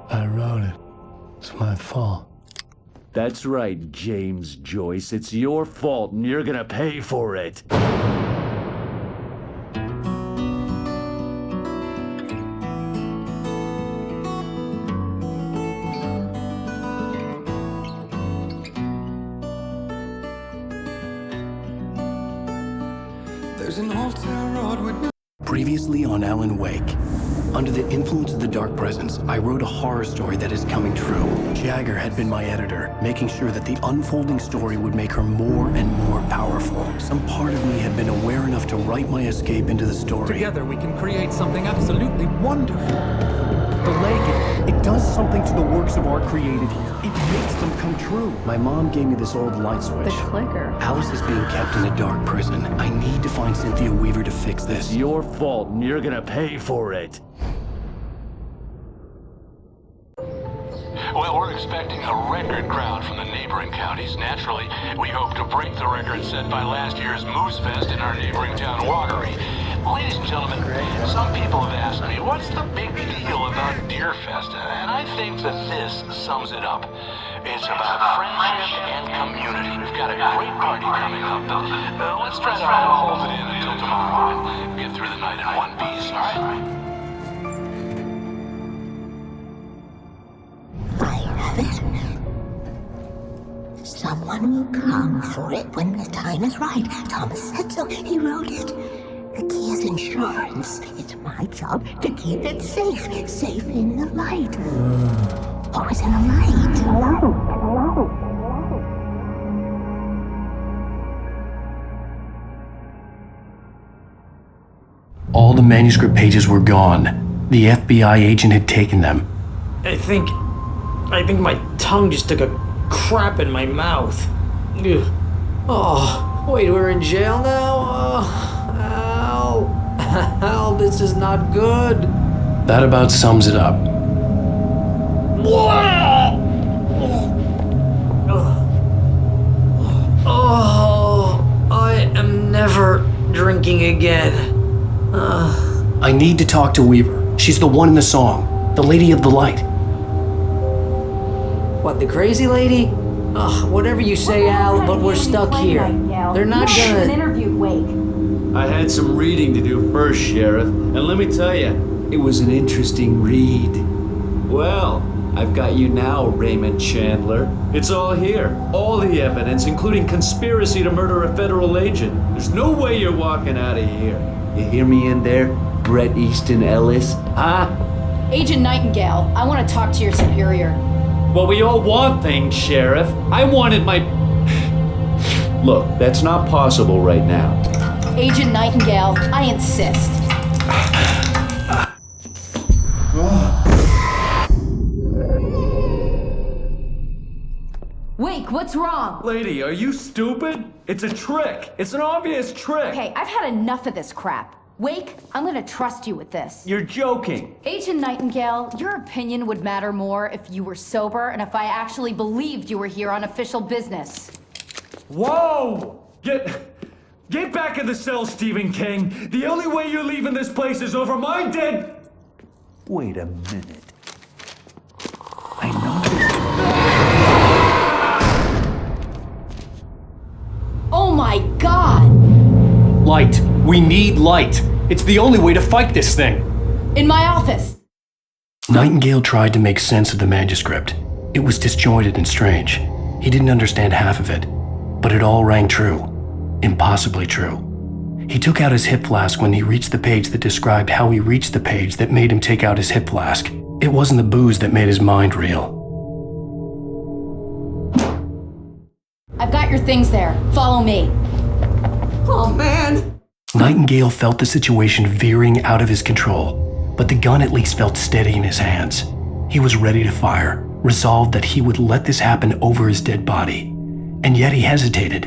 I wrote it. It's my fault. That's right, James Joyce. It's your fault, and you're gonna pay for it. There's an old town road with... Previously on Alan Wake. Under the influence of the dark presence, I wrote a horror story that is coming true. Jagger had been my editor, making sure that the unfolding story would make her more and more powerful. Some part of me had been aware enough to write my escape into the story. Together we can create something absolutely wonderful. The lake, it does something to the works of art created here. It makes them come true. My mom gave me this old light switch. The clicker. Alice is being kept in a dark prison. I need to find Cynthia Weaver to fix this. It's your fault, and you're gonna pay for it. Well, we're expecting a record crowd from the neighboring counties. Naturally, we hope to break the record set by last year's Moose Fest in our neighboring town, Watery. Ladies and gentlemen, some people have asked me, what's the big deal about Deer Fest? And I think that this sums it up. It's about friendship and community. We've got a great party coming up, but let's try to hold it in until tomorrow and get through the night in one piece, all right? Someone will come for it when the time is right. Thomas said so. He wrote it. The key is insurance. It's my job to keep it safe. Safe in the light. Always in the light. Hello. All the manuscript pages were gone. The FBI agent had taken them. I think my tongue just took a crap in my mouth. Ugh. Oh, wait, we're in jail now? Oh, Al, this is not good. That about sums it up. Oh, I am never drinking again. I need to talk to Weaver. She's the one in the song. The Lady of the Light. What, the crazy lady? Ugh, whatever you say, Al, but we're stuck here. They're not gonna... interview Wake. I had some reading to do first, Sheriff, and let me tell you, it was an interesting read. Well, I've got you now, Raymond Chandler. It's all here. All the evidence, including conspiracy to murder a federal agent. There's no way you're walking out of here. You hear me in there, Bret Easton Ellis? Huh? Agent Nightingale, I want to talk to your superior. Well, we all want things, Sheriff. I wanted my... Look, that's not possible right now. Agent Nightingale, I insist. Wake, what's wrong? Lady, are you stupid? It's a trick. It's an obvious trick. Okay, I've had enough of this crap. Wake, I'm gonna trust you with this. You're joking. Agent Nightingale, your opinion would matter more if you were sober and if I actually believed you were here on official business. Whoa! Get back in the cell, Stephen King. The only way you're leaving this place is over my dead... Wait a minute. I know... Oh my God! Light. We need light. It's the only way to fight this thing. In my office. Nightingale tried to make sense of the manuscript. It was disjointed and strange. He didn't understand half of it, but it all rang true. Impossibly true. He took out his hip flask when he reached the page that described how he reached the page that made him take out his hip flask. It wasn't the booze that made his mind reel. I've got your things there. Follow me. Oh, man! Nightingale felt the situation veering out of his control, but the gun at least felt steady in his hands. He was ready to fire, resolved that he would let this happen over his dead body. And yet he hesitated.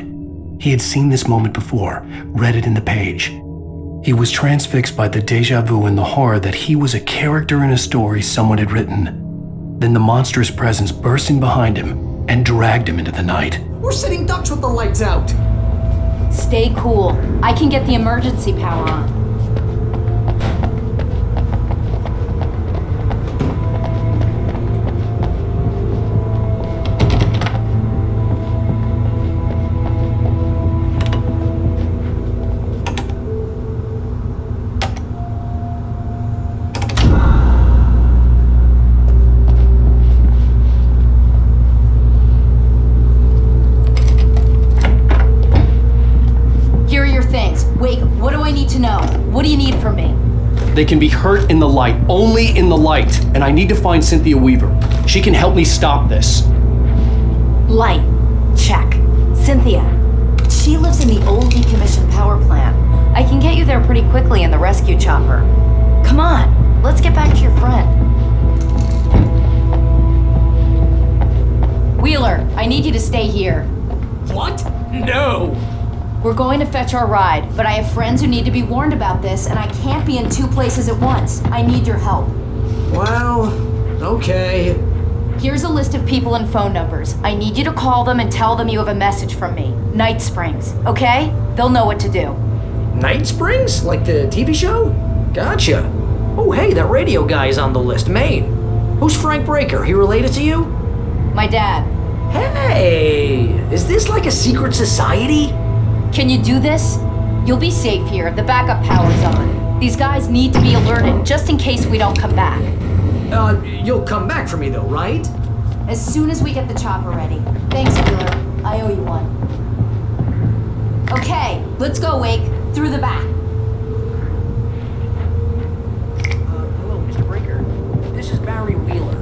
He had seen this moment before, read it in the page. He was transfixed by the deja vu and the horror that he was a character in a story someone had written. Then the monstrous presence burst in behind him and dragged him into the night. We're sitting ducks with the lights out! Stay cool. I can get the emergency power on. They can be hurt in the light, only in the light. And I need to find Cynthia Weaver. She can help me stop this. Light. Check. Cynthia. She lives in the old decommissioned power plant. I can get you there pretty quickly in the rescue chopper. Come on, let's get back to your friend. Wheeler, I need you to stay here. What? No! We're going to fetch our ride, but I have friends who need to be warned about this, and I can't be in 2 places at once. I need your help. Well, okay. Here's a list of people and phone numbers. I need you to call them and tell them you have a message from me. Night Springs, okay? They'll know what to do. Night Springs? Like the TV show? Gotcha. Oh, hey, that radio guy is on the list, Maine. Who's Frank Breaker? He related to you? My dad. Hey, is this like a secret society? Can you do this? You'll be safe here. The backup power's on. These guys need to be alerted just in case we don't come back. You'll come back for me though, right? As soon as we get the chopper ready. Thanks, Wheeler. I owe you one. Okay, let's go, Wake. Through the back. Hello, Mr. Breaker. This is Barry Wheeler.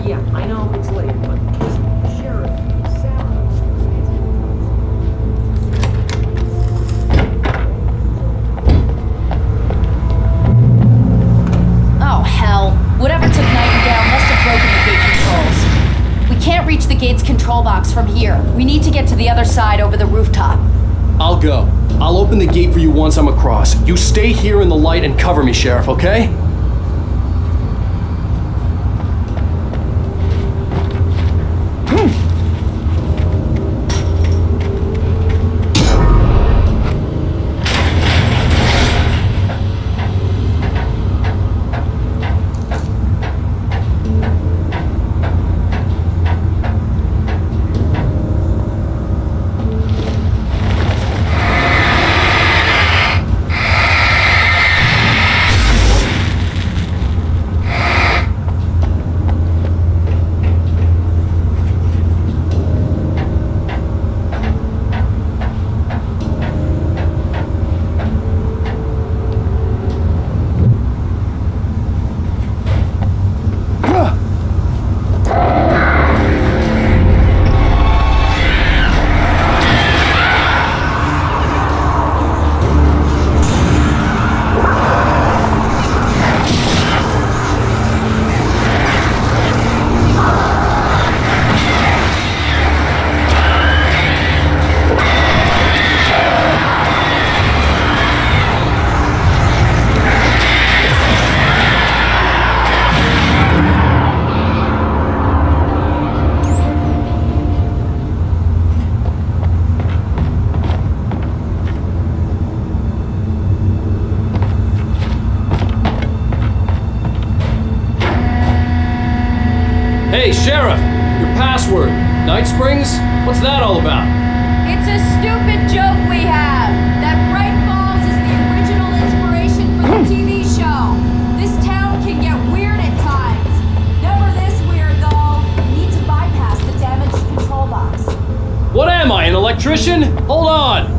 Yeah, I know it's late, but listen, Sheriff, Sarah. Oh, hell. Whatever took Nightingale must have broken the gate controls. We can't reach the gate's control box from here. We need to get to the other side over the rooftop. I'll go. I'll open the gate for you once I'm across. You stay here in the light and cover me, Sheriff, okay? Hey, Sheriff! Your password. Night Springs? What's that all about? It's a stupid joke we have. That Bright Falls is the original inspiration for the TV show. This town can get weird at times. Never this weird, though. We need to bypass the damaged control box. What am I, an electrician? Hold on!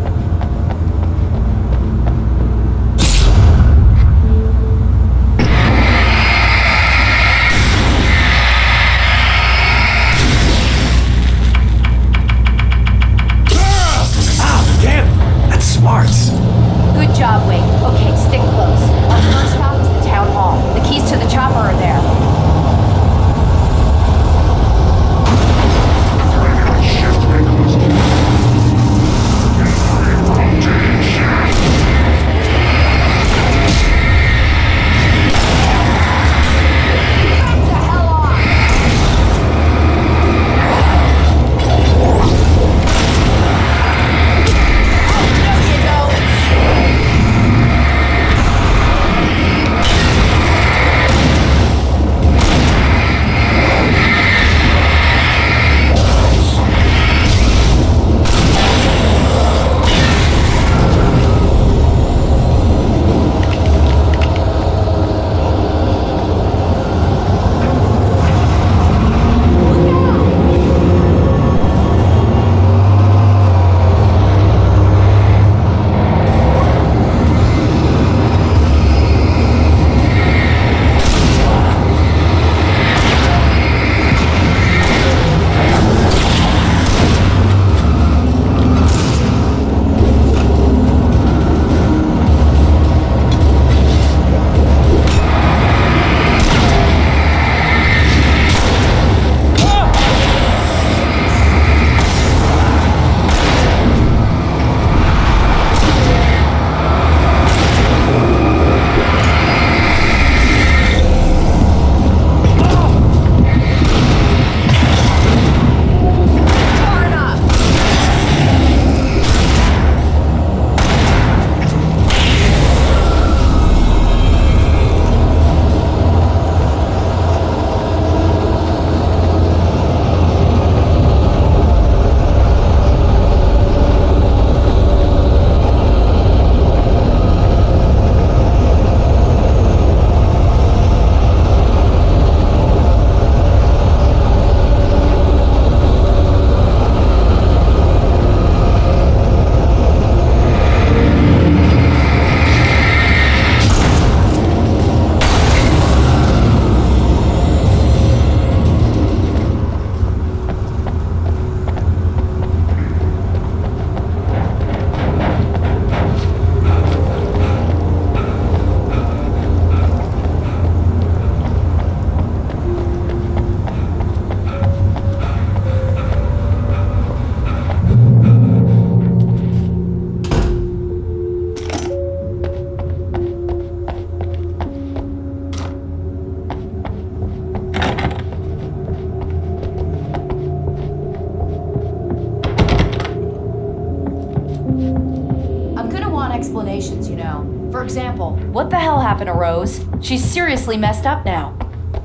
explanations, you know. For example, what the hell happened to Rose? She's seriously messed up now.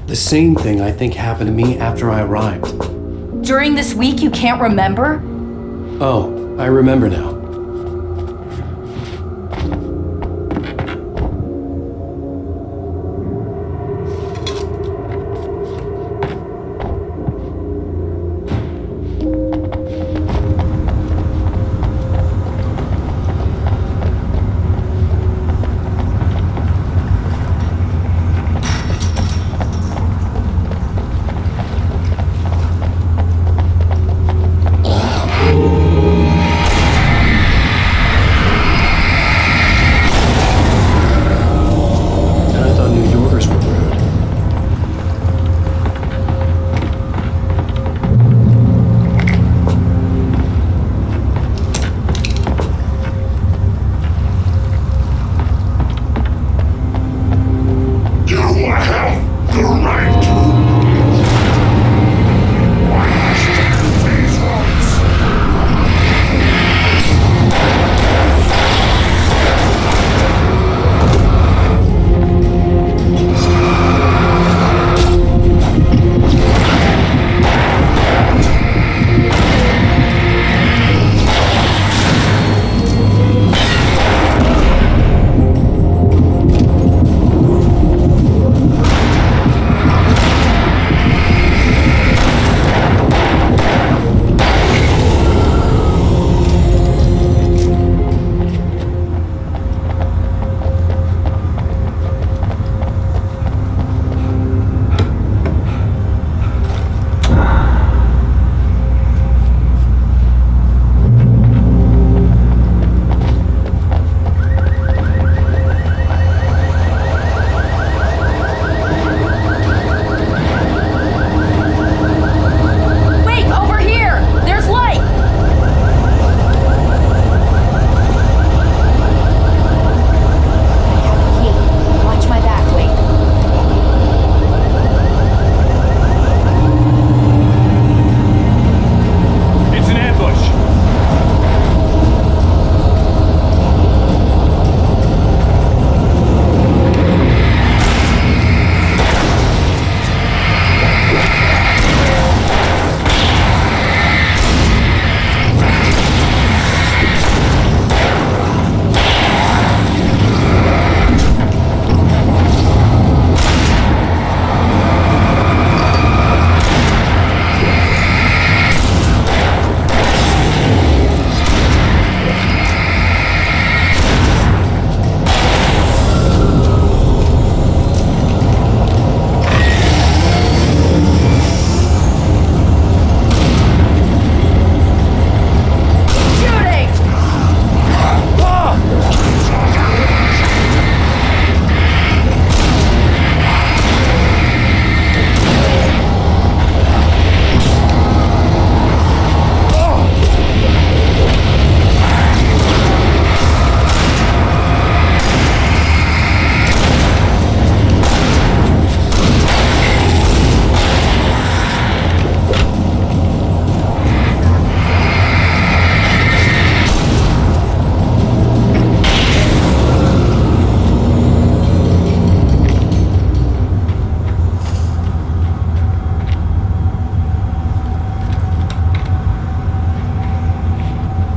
The same thing I think happened to me after I arrived. During this week, you can't remember? Oh, I remember now.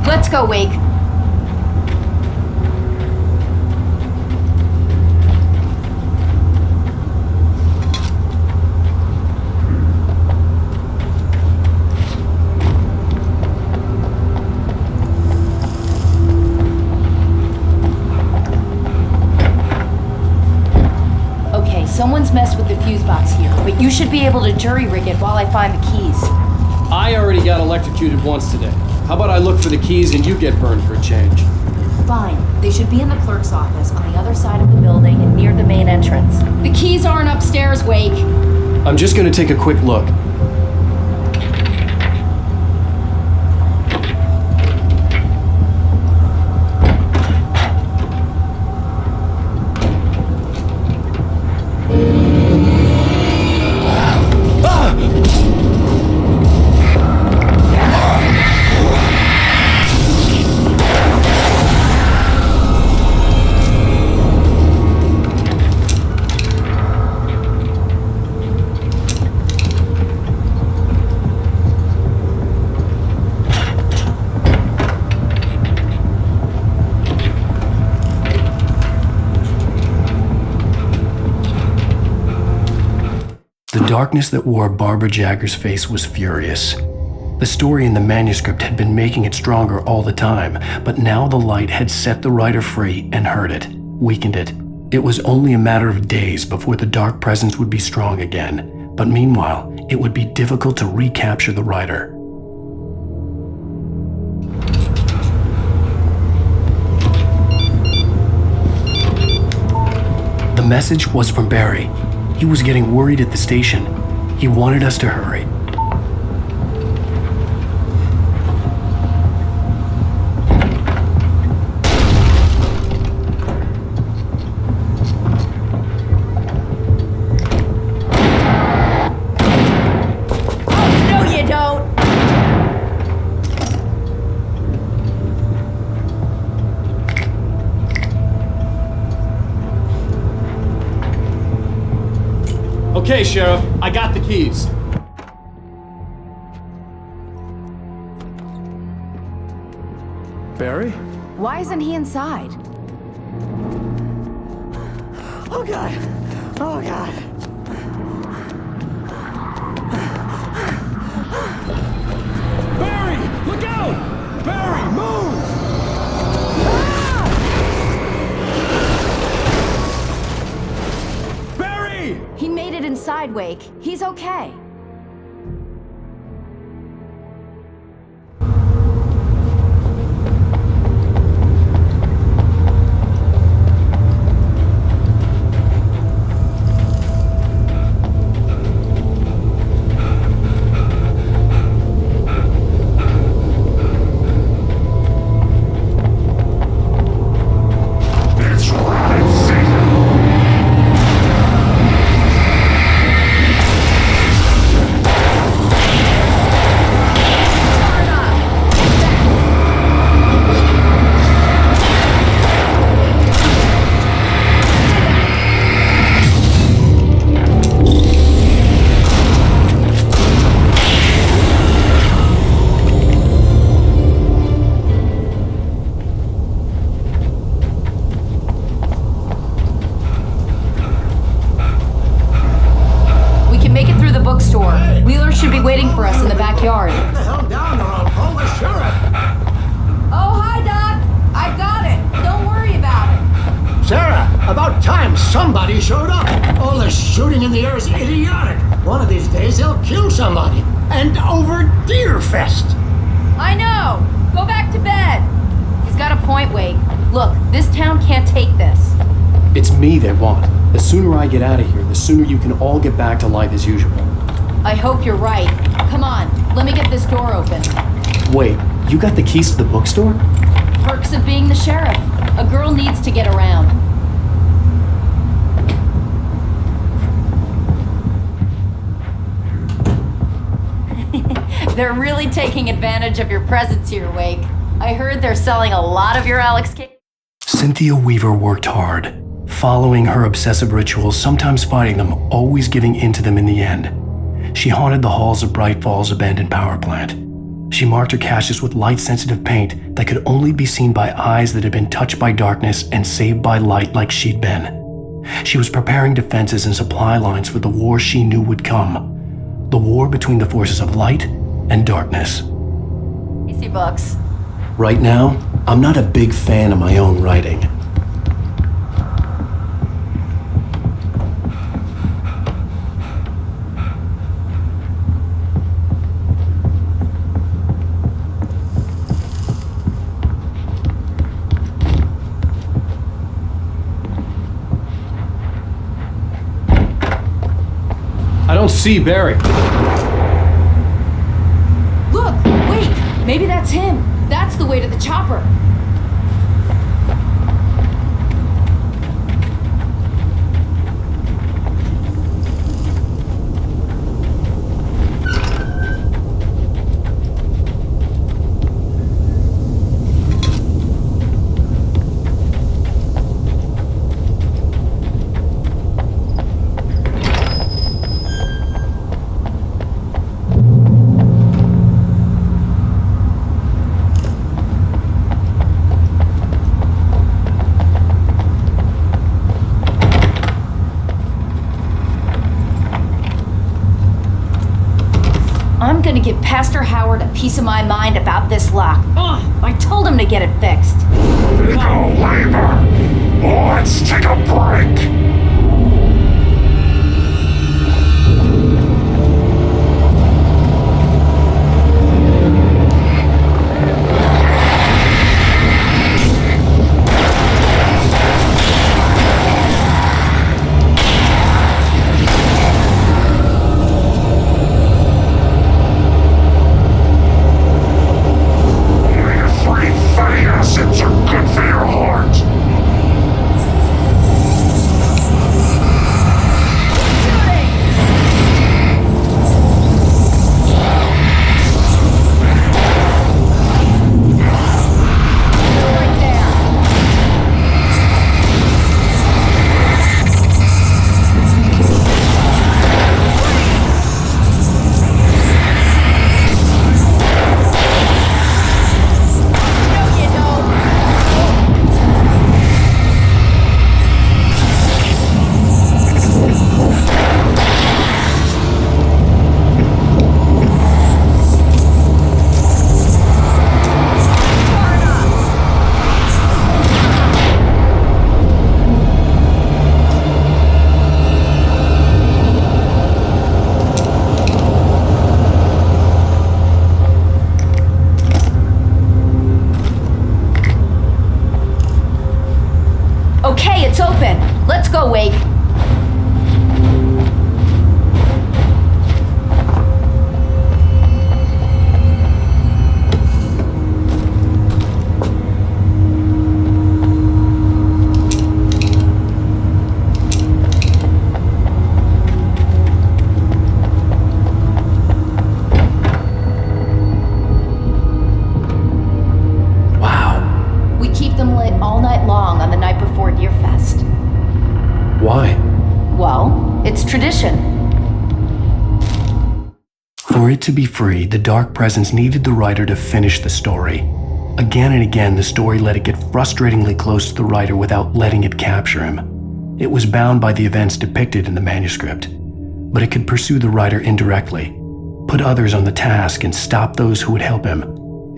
Let's go, Wake. Okay, someone's messed with the fuse box here, but you should be able to jury rig it while I find the keys. I already got electrocuted once today. How about I look for the keys and you get burned for a change? Fine. They should be in the clerk's office on the other side of the building and near the main entrance. The keys aren't upstairs, Wake. I'm just gonna take a quick look. darkness that wore Barbara Jagger's face was furious. The story in the manuscript had been making it stronger all the time, but now the light had set the writer free and hurt it, weakened it. It was only a matter of days before the dark presence would be strong again, but meanwhile, it would be difficult to recapture the writer. The message was from Barry. He was getting worried at the station. He wanted us to hurry. Okay, Sheriff, I got the keys. Barry? Why isn't he inside? Oh God! Oh God! Barry! Look out! Barry, move! He made it inside, Wake. He's okay. Should be waiting for us in the backyard. Get the hell down or I'll call the sheriff. Oh, hi, Doc. I've got it. Don't worry about it. Sarah, about time somebody showed up. All this shooting in the air is idiotic. One of these days they'll kill somebody. And over Deerfest. I know. Go back to bed. He's got a point, Wade. Look, this town can't take this. It's me they want. The sooner I get out of here, the sooner you can all get back to life as usual. I hope you're right. Come on, let me get this door open. Wait, you got the keys to the bookstore? Perks of being the sheriff. A girl needs to get around. They're really taking advantage of your presence here, Wake. I heard they're selling a lot of your Alex cake. Cynthia Weaver worked hard, following her obsessive rituals, sometimes fighting them, always giving in to them in the end. She haunted the halls of Bright Falls abandoned power plant. She marked her caches with light-sensitive paint that could only be seen by eyes that had been touched by darkness and saved by light like she'd been. She was preparing defenses and supply lines for the war she knew would come. The war between the forces of light and darkness. Easy books. Right now, I'm not a big fan of my own writing. I don't see Barry. Look, wait, maybe that's him. That's the way to the chopper. piece of my mind about this lock. Ugh, I told him to get it fixed. No labor. Let's take a break. Acids are good for your heart. Okay, it's open. Let's go, Wake. We keep them lit all night long on the night before Deerfest. Why? Well, it's tradition. For it to be free, the Dark Presence needed the writer to finish the story. Again and again, the story let it get frustratingly close to the writer without letting it capture him. It was bound by the events depicted in the manuscript, but it could pursue the writer indirectly, put others on the task, and stop those who would help him.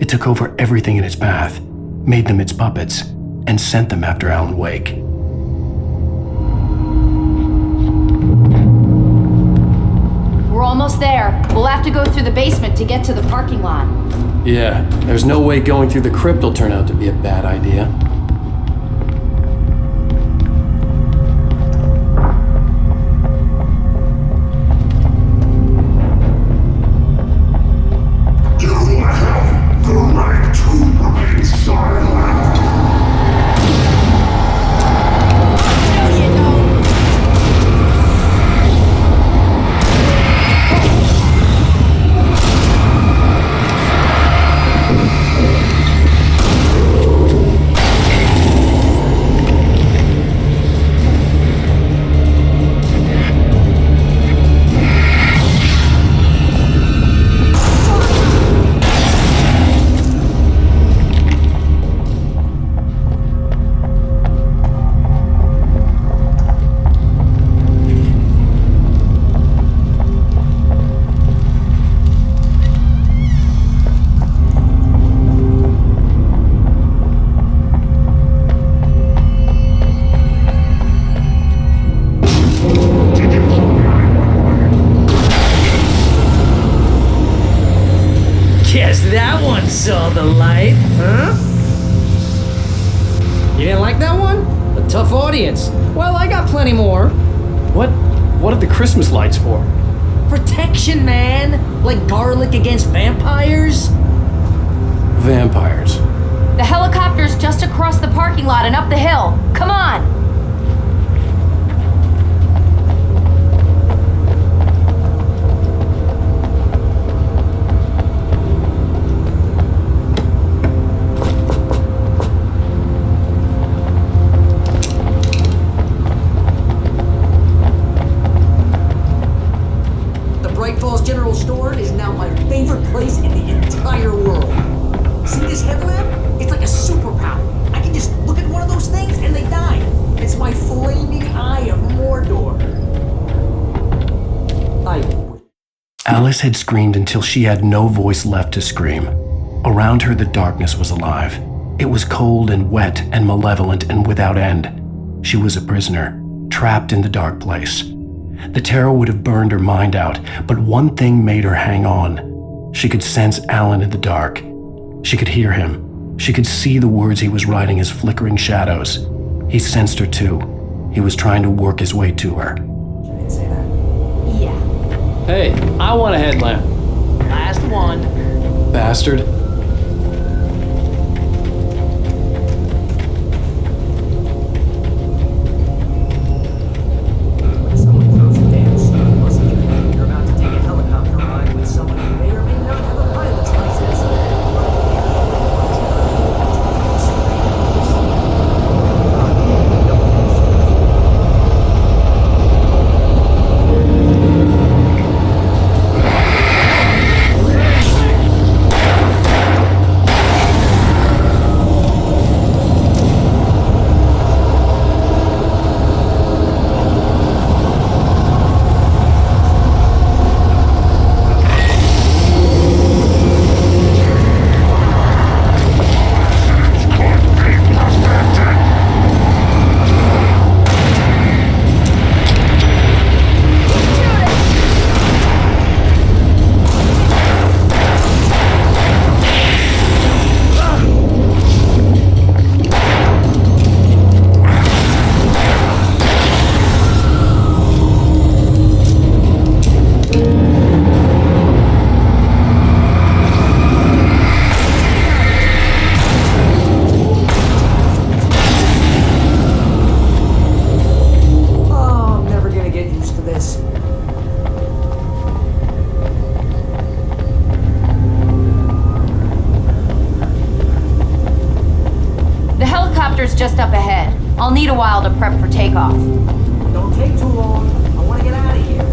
It took over everything in its path, made them its puppets, and sent them after Alan Wake. We're almost there. We'll have to go through the basement to get to the parking lot. Yeah, there's no way going through the crypt will turn out to be a bad idea. You have the right to remain silent. Guess that one saw the light, huh? You didn't like that one? A tough audience. Well, I got plenty more. What are the Christmas lights for? Protection, man! Like garlic against vampires? Vampires. The helicopter's just across the parking lot and up the hill. Come on! General Store is now my favorite place in the entire world. See this headlamp? It's like a superpower. I can just look at one of those things and they die. Alice had screamed until she had no voice left to scream. Around her, the darkness was alive. It was cold and wet and malevolent and without end. She was a prisoner, trapped in the dark place. The terror would have burned her mind out, but one thing made her hang on. She could sense Alan in the dark. She could hear him. She could see the words he was writing as flickering shadows. He sensed her too. He was trying to work his way to her. Hey, I want a headlamp. Last one. Bastard. You're about to take a helicopter ride with someone who may or may not have a pilot's license. Just up ahead. I'll need a while to prep for takeoff. Don't take too long. I want to get out of here.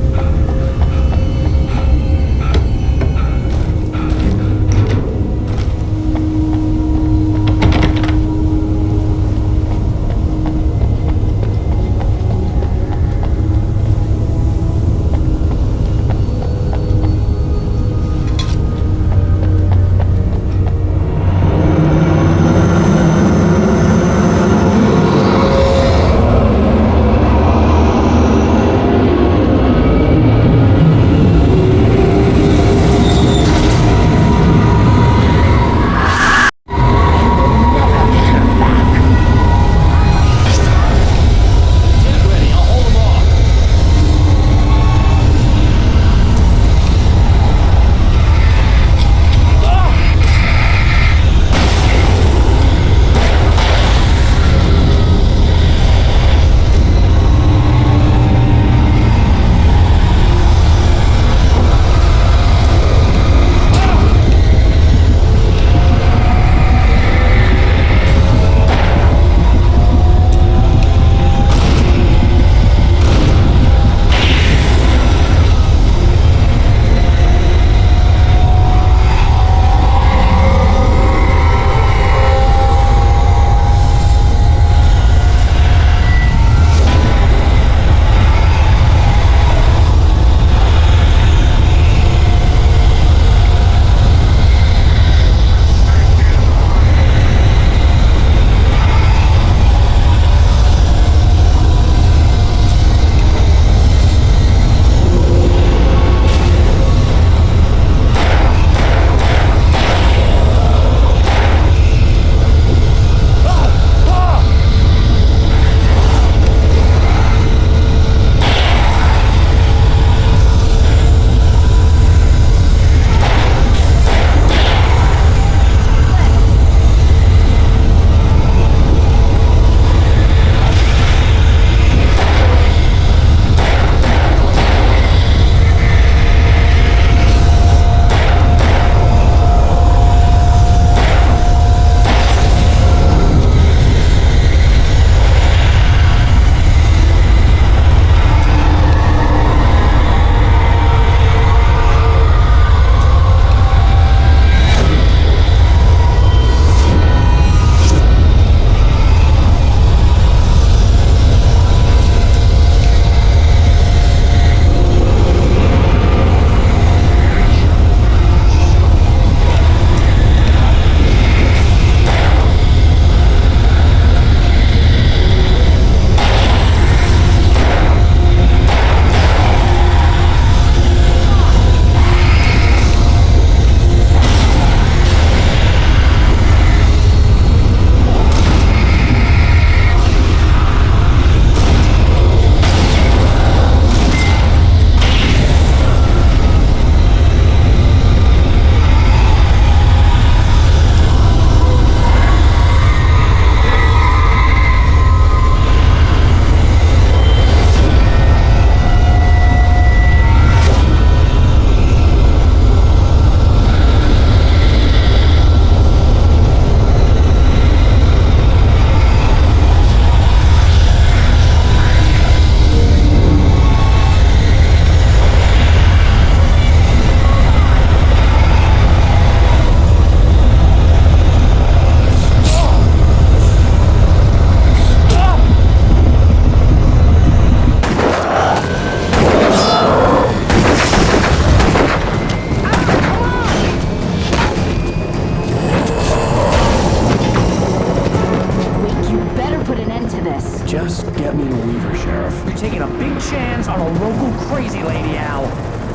get me to Weaver, Sheriff. You're taking a big chance on a local crazy lady, Al.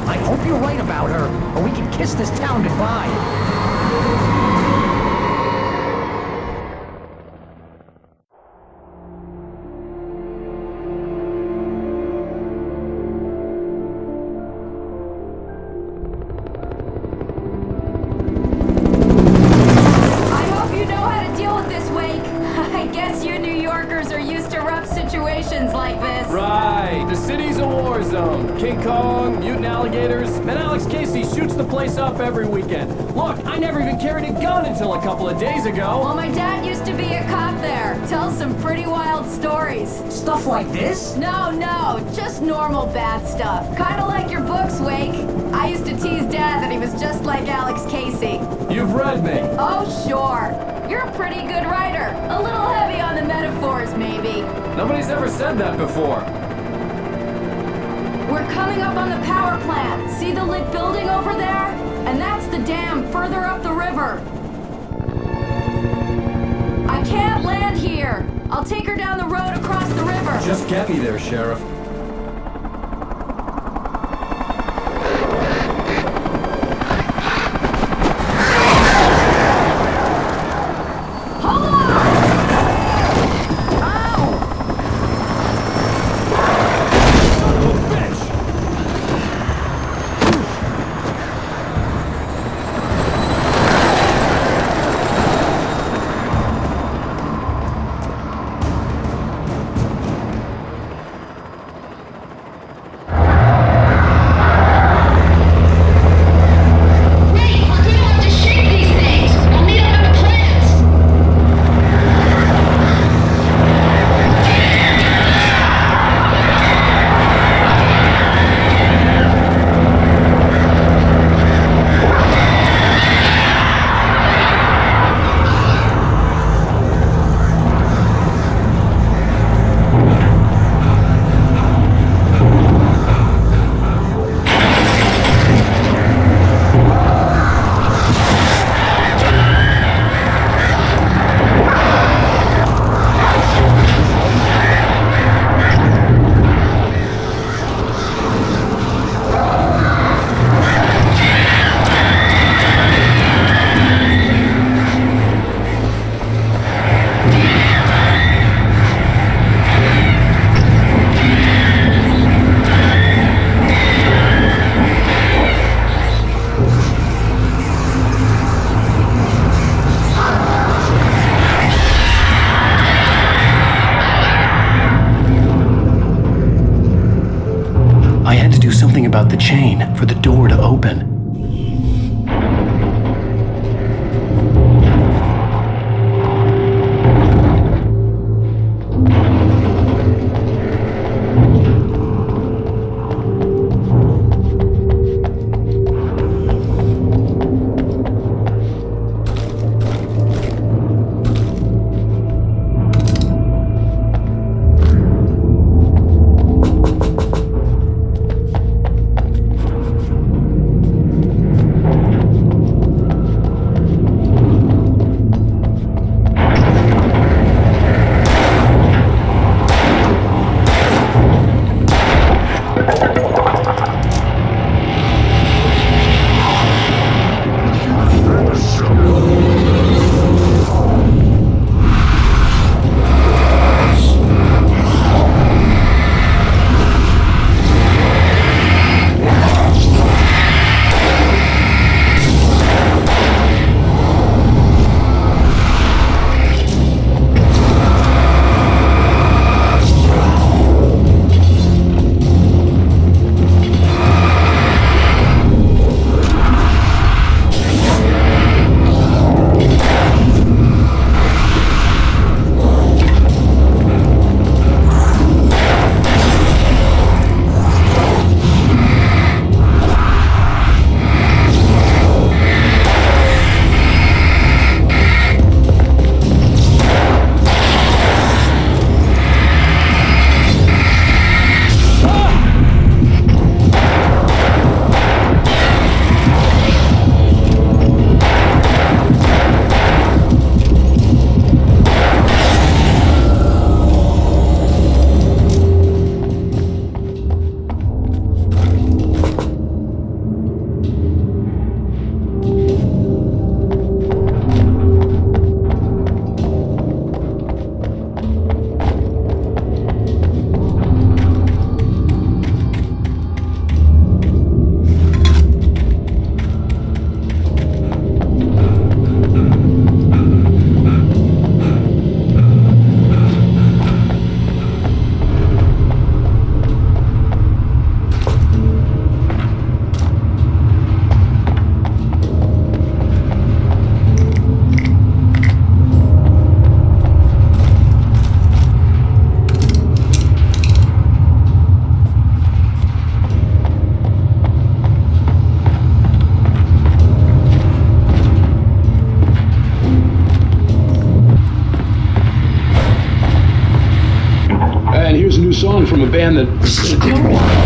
I hope you're right about her, or we can kiss this town goodbye. Like this. Right, the city's a war zone. King Kong, mutant alligators, and Alex Casey shoots the place up every weekend. Look, I never even carried a gun until a couple of days ago. Well, my dad used to be a cop there. Tells some pretty wild stories. Stuff like this? No, just normal bad stuff. Kinda like your books, Wake. I used to tease Dad that he was just like Alex Casey. You've read me. Oh, sure. You're a pretty good writer. A little heavy on the metaphors, maybe. Nobody's ever said that before. We're coming up on the power plant. See the lit building over there? And that's the dam further up the river. I can't land here. I'll take her down the road across the river. Just get me there, Sheriff. About the chain for the door to open. new song from a band that...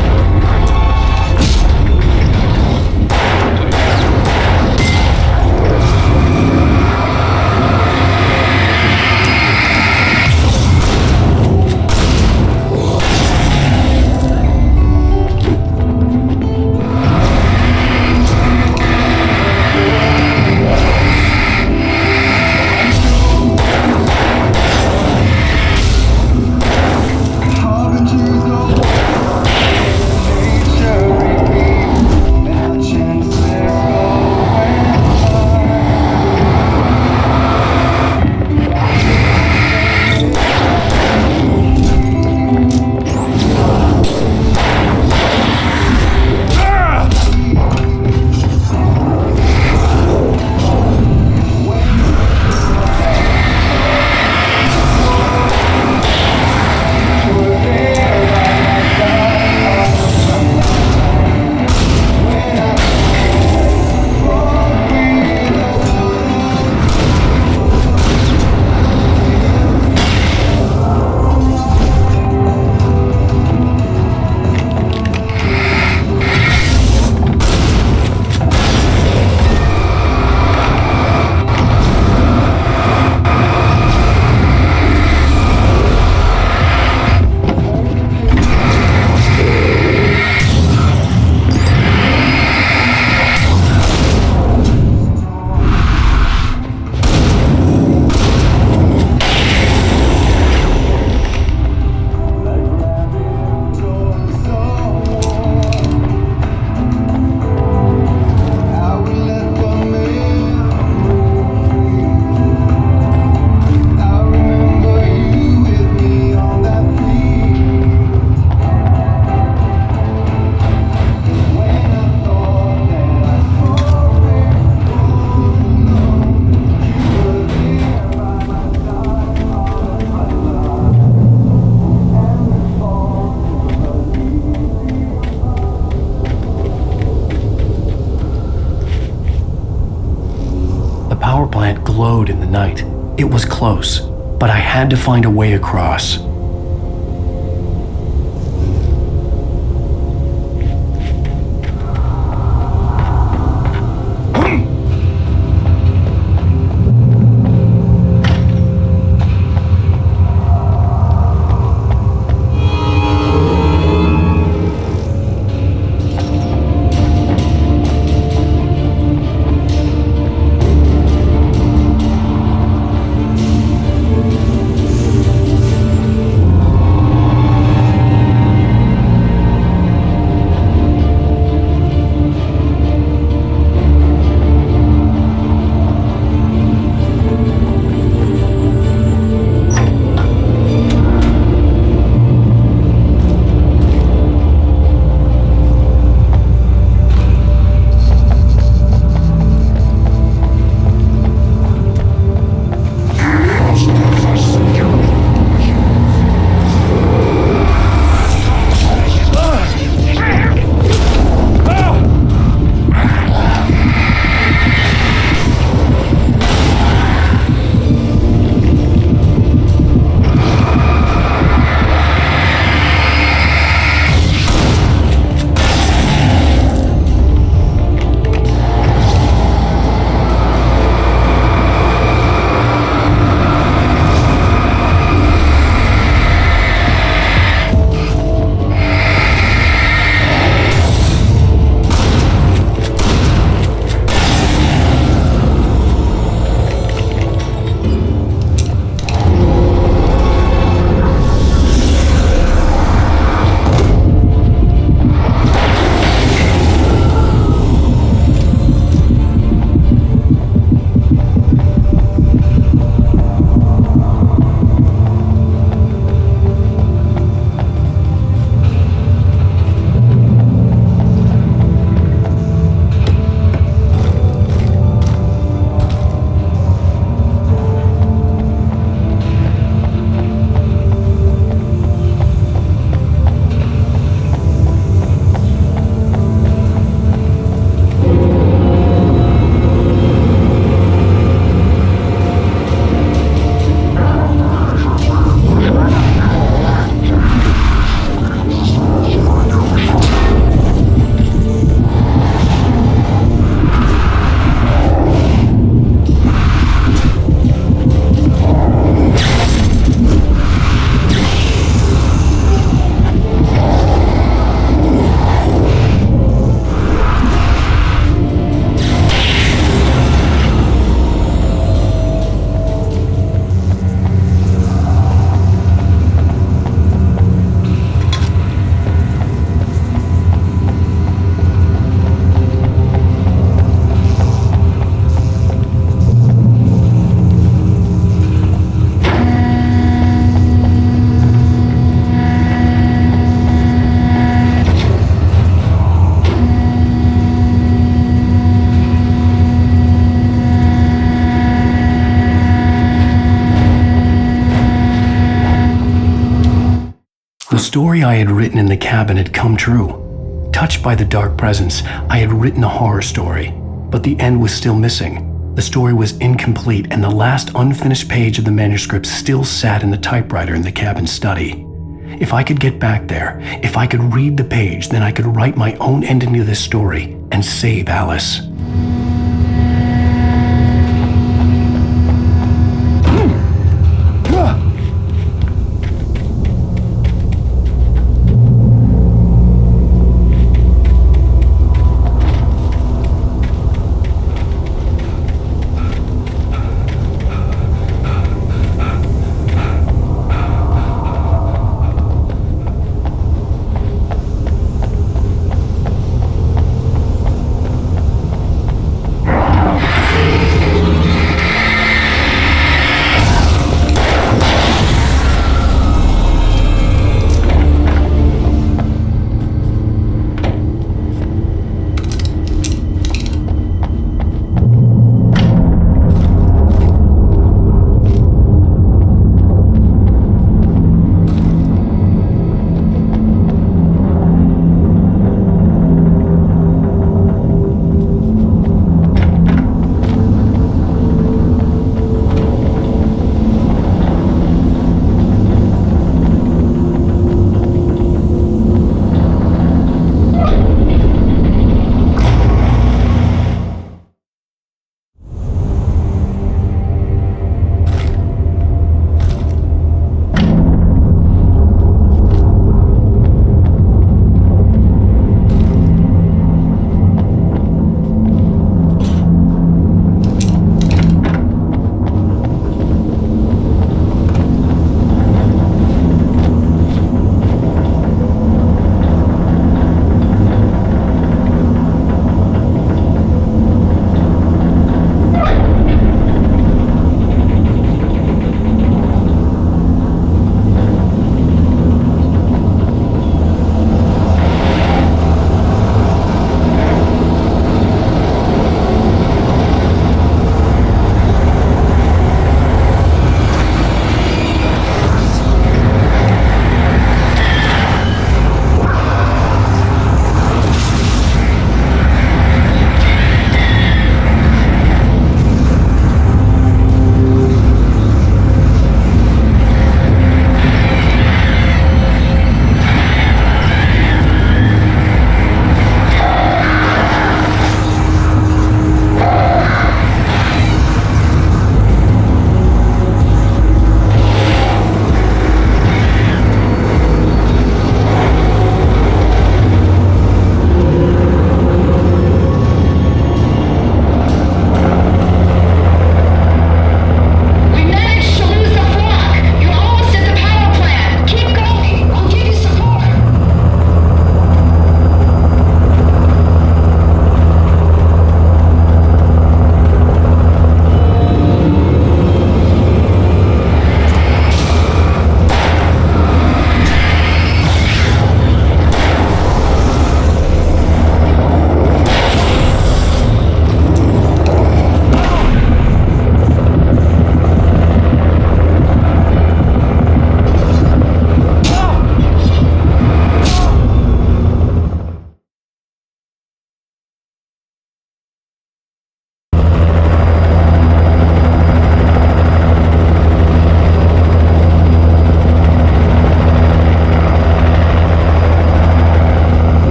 The power plant glowed in the night. It was close, but I had to find a way across. story I had written in the cabin had come true. Touched by the dark presence, I had written a horror story, but the end was still missing. The story was incomplete, and the last unfinished page of the manuscript still sat in the typewriter in the cabin study. If I could get back there, if I could read the page, then I could write my own ending to this story and save Alice.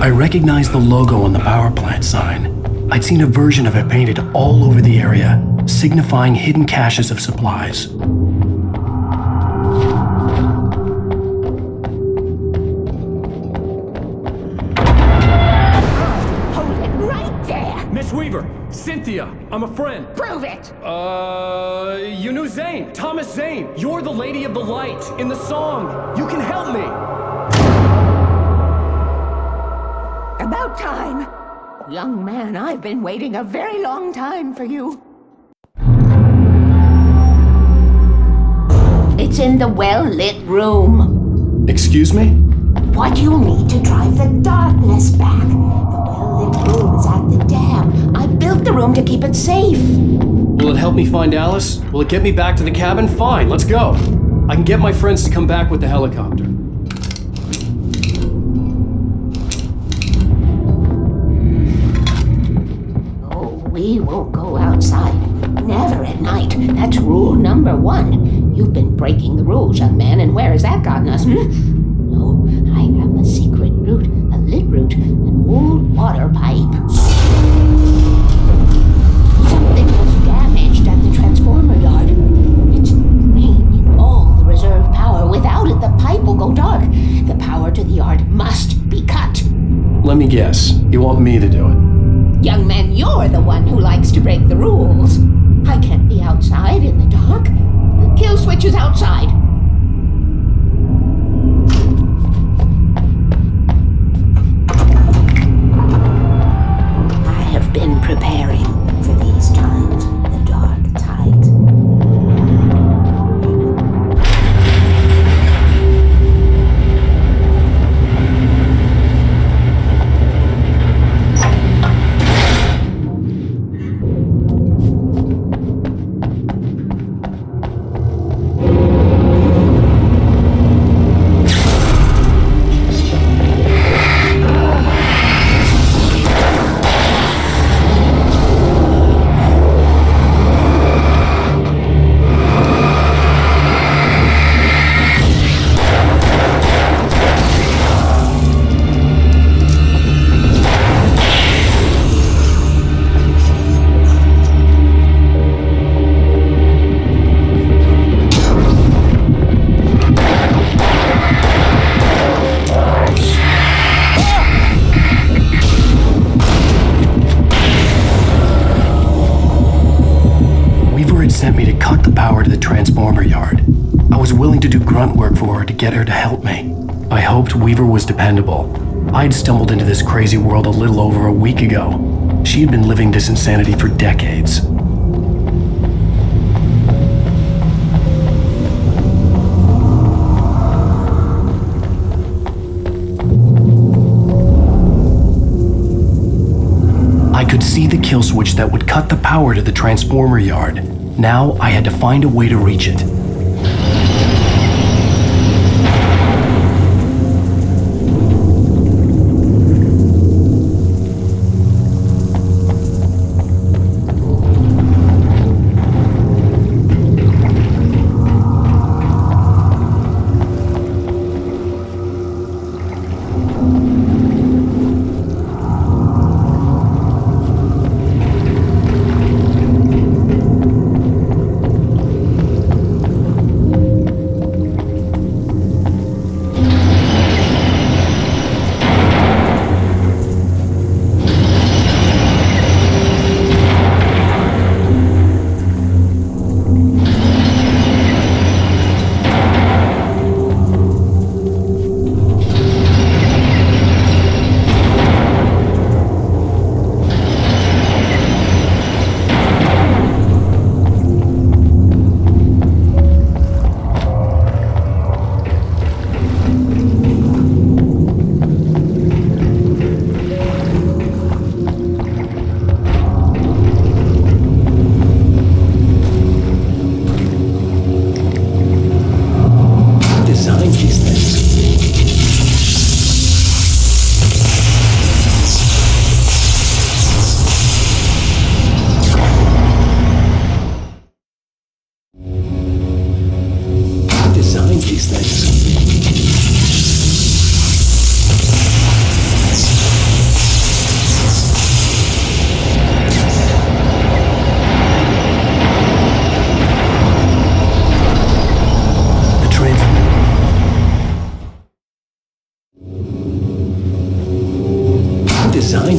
I recognized the logo on the power plant sign. I'd seen a version of it painted all over the area, signifying hidden caches of supplies. Hold it right there! Miss Weaver, Cynthia, I'm a friend. Prove it! You knew Zane, Thomas Zane. You're the Lady of the Light in the song. You can help me. About time. Young man, I've been waiting a very long time for you. It's in the well-lit room. Excuse me? What you'll need to drive the darkness back. The well-lit room is at the dam. I built the room to keep it safe. Will it help me find Alice? Will it get me back to the cabin? Fine, let's go. I can get my friends to come back with the helicopter. We won't go outside. Never at night. That's rule number 1. You've been breaking the rules, young man, and where has that gotten us, No, I have a secret route, a lit route, an old water pipe. Something was damaged at the transformer yard. It's draining all the reserve power. Without it, the pipe will go dark. The power to the yard must be cut. Let me guess. You want me to do it? Young man, you're the one who likes to break the rules. I can't be outside in the dark. The kill switch is outside. I have been preparing for these times. The dark tight. Sent me to cut the power to the transformer yard. I was willing to do grunt work for her to get her to help me. I hoped Weaver was dependable. I'd stumbled into this crazy world a little over a week ago. She had been living this insanity for decades. I could see the kill switch that would cut the power to the transformer yard. Now I had to find a way to reach it. these things. Who designed these things?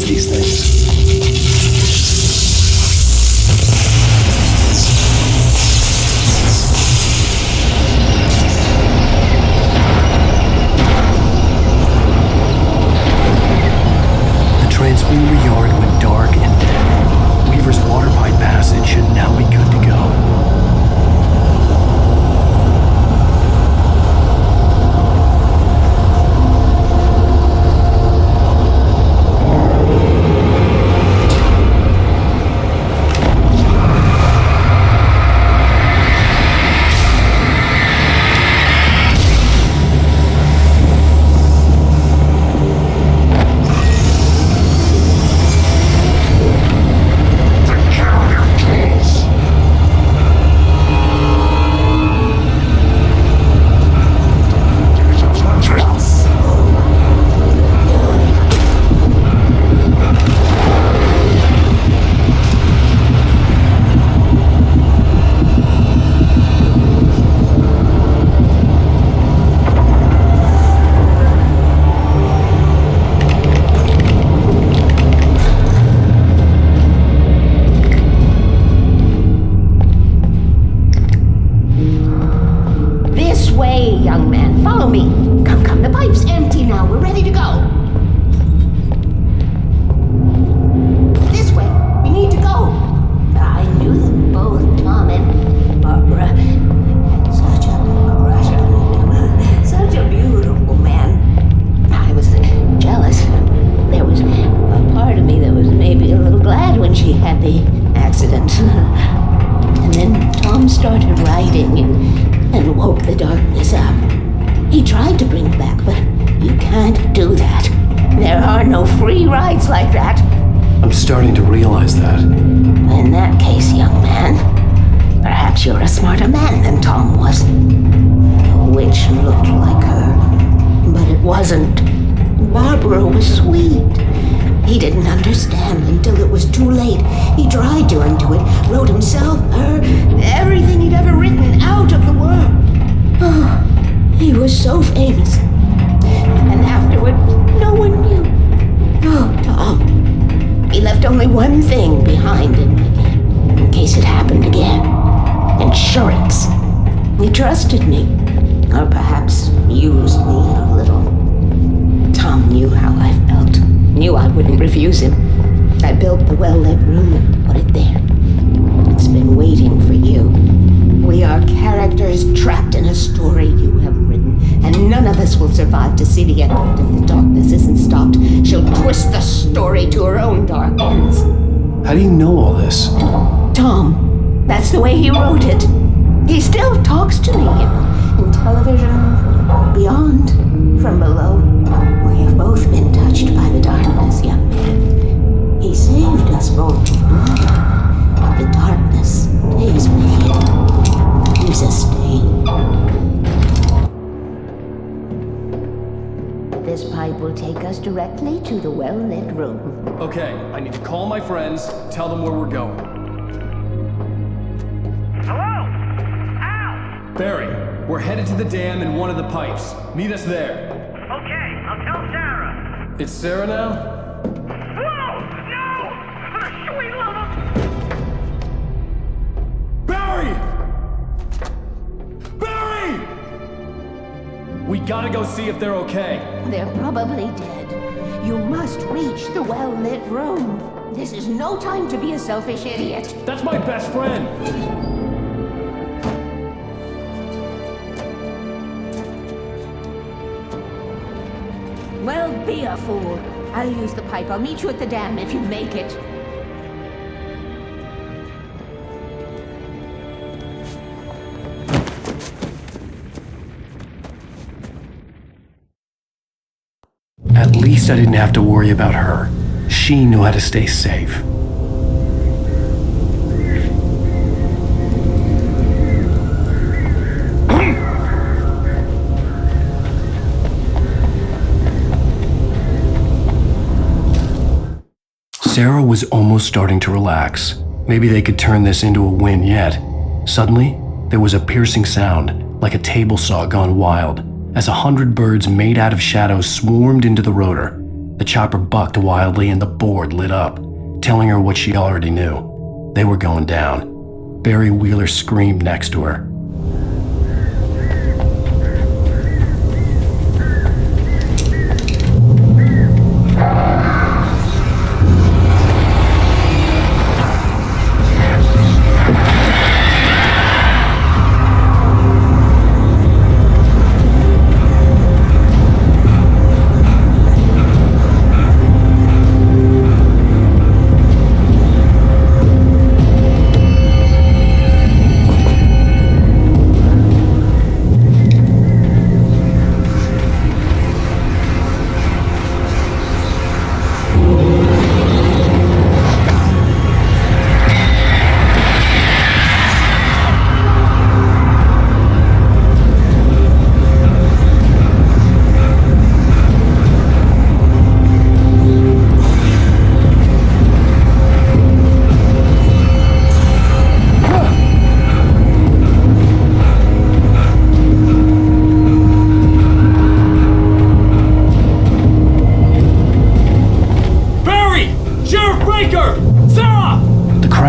move these things. The transformer yard went dark and dead. Weaver's water pipe passage should now be good to go. Starting to realize that. In that case, young man, perhaps you're a smarter man than Tom was. The witch looked like her, but it wasn't. Barbara was sweet. He didn't understand until it was too late. He tried to undo it, wrote himself, her, everything he'd ever written out of the world. Oh, he was so famous. And afterward, no one knew. Oh, Tom. He left only one thing behind him, in case it happened again. Insurance. He trusted me. Or perhaps used me a little. Tom knew how I felt. Knew I wouldn't refuse him. I built the well-lit room and put it there. It's been waiting for you. We are characters trapped in a story you have written, and none of us will survive to see the end of it if the darkness isn't stopped. She'll twist the story to her own dark ends. How do you know all this? Tom, that's the way he wrote it. He still talks to me, in television, beyond, from below. We have both been touched by the darkness, young man. He saved us both. The darkness stays with you. Leaves a stain. This pipe will take us directly to the well-lit room. Okay, I need to call my friends, tell them where we're going. Hello? Al! Barry, we're headed to the dam in one of the pipes. Meet us there. Okay, I'll tell Sarah. It's Sarah now? Whoa! No! For the sweet love of... Barry! Barry! We gotta go see if they're okay. They're probably dead. You must reach the well-lit room. This is no time to be a selfish idiot. That's my best friend! Well, be a fool. I'll use the pipe. I'll meet you at the dam if you make it. At least I didn't have to worry about her. She knew how to stay safe. Sarah was almost starting to relax. Maybe they could turn this into a win yet. Suddenly, there was a piercing sound, like a table saw gone wild, as 100 birds made out of shadows swarmed into the rotor. The chopper bucked wildly and the board lit up, telling her what she already knew. They were going down. Barry Wheeler screamed next to her.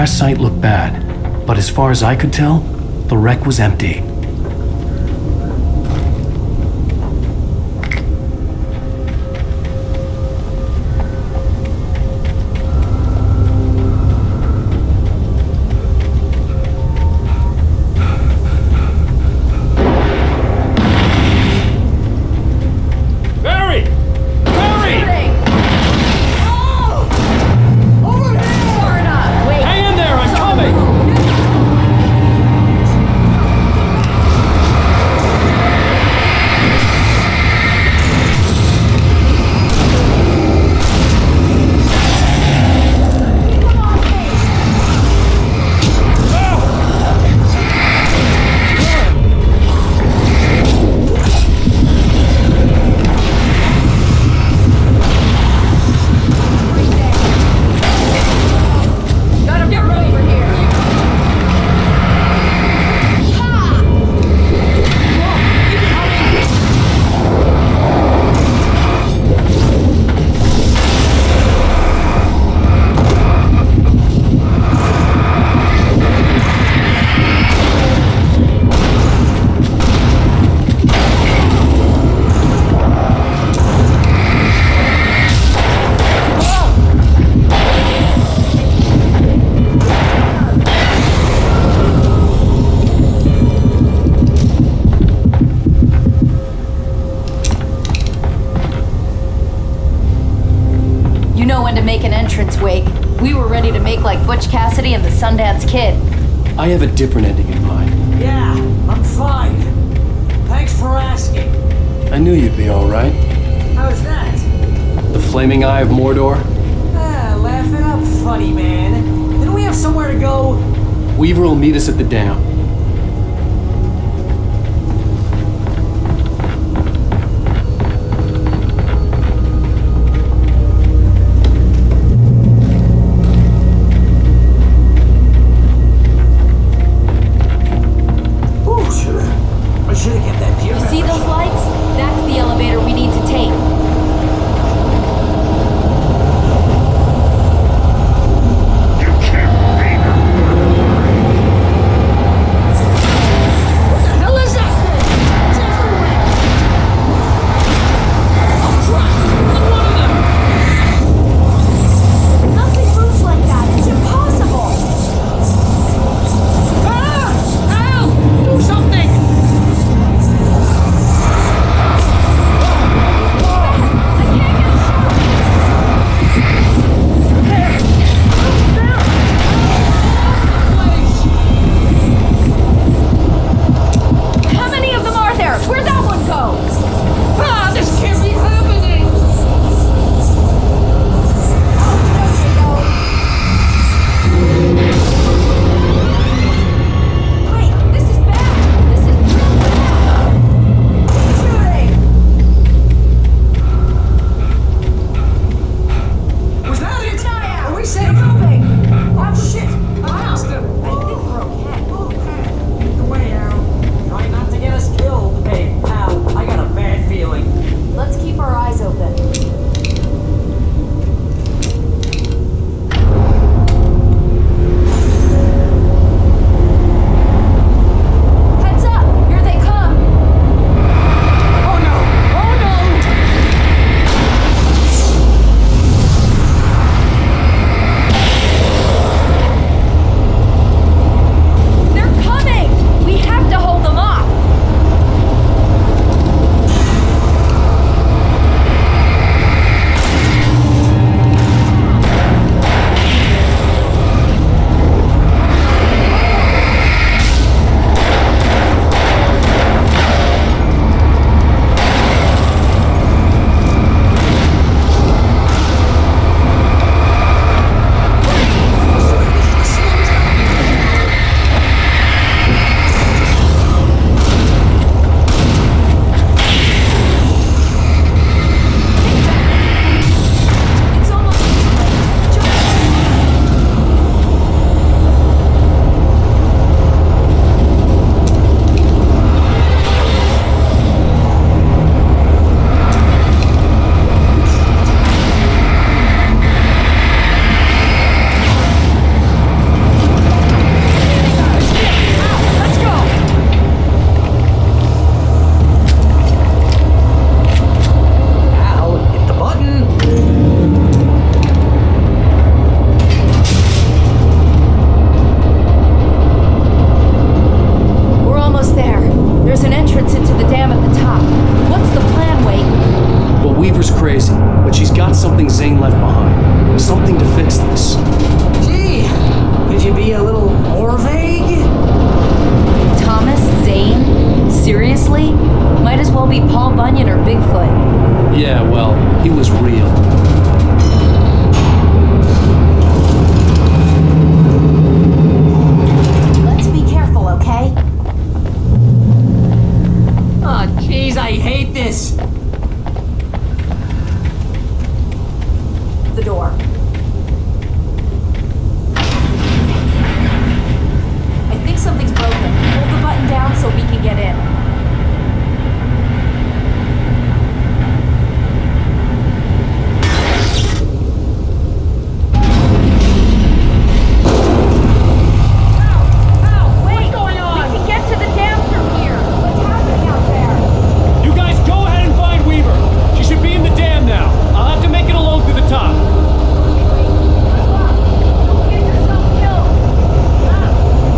Site looked bad, but as far as I could tell, the wreck was empty. Cassidy and the Sundance Kid. I have a different ending in mind. Yeah, I'm fine. Thanks for asking. I knew you'd be all right. How's that? The flaming eye of Mordor? Laugh it up, funny man. Didn't we have somewhere to go? Weaver will meet us at the dam. dam at the top. What's the plan, Wake? Well, Weaver's crazy, but she's got something Zane left behind. Something to fix this. Gee, could you be a little more vague? Thomas Zane? Seriously? Might as well be Paul Bunyan or Bigfoot. Yeah, well, he was real. Let's be careful, okay? Aw, jeez, I hate this. The door. I think something's broken. Hold the button down so we can get in. What's going on? We can get to the dam through here. What's happening out there? You guys go ahead and find Weaver. She should be in the dam now. I'll have to make it alone to the top. Don't get yourself killed.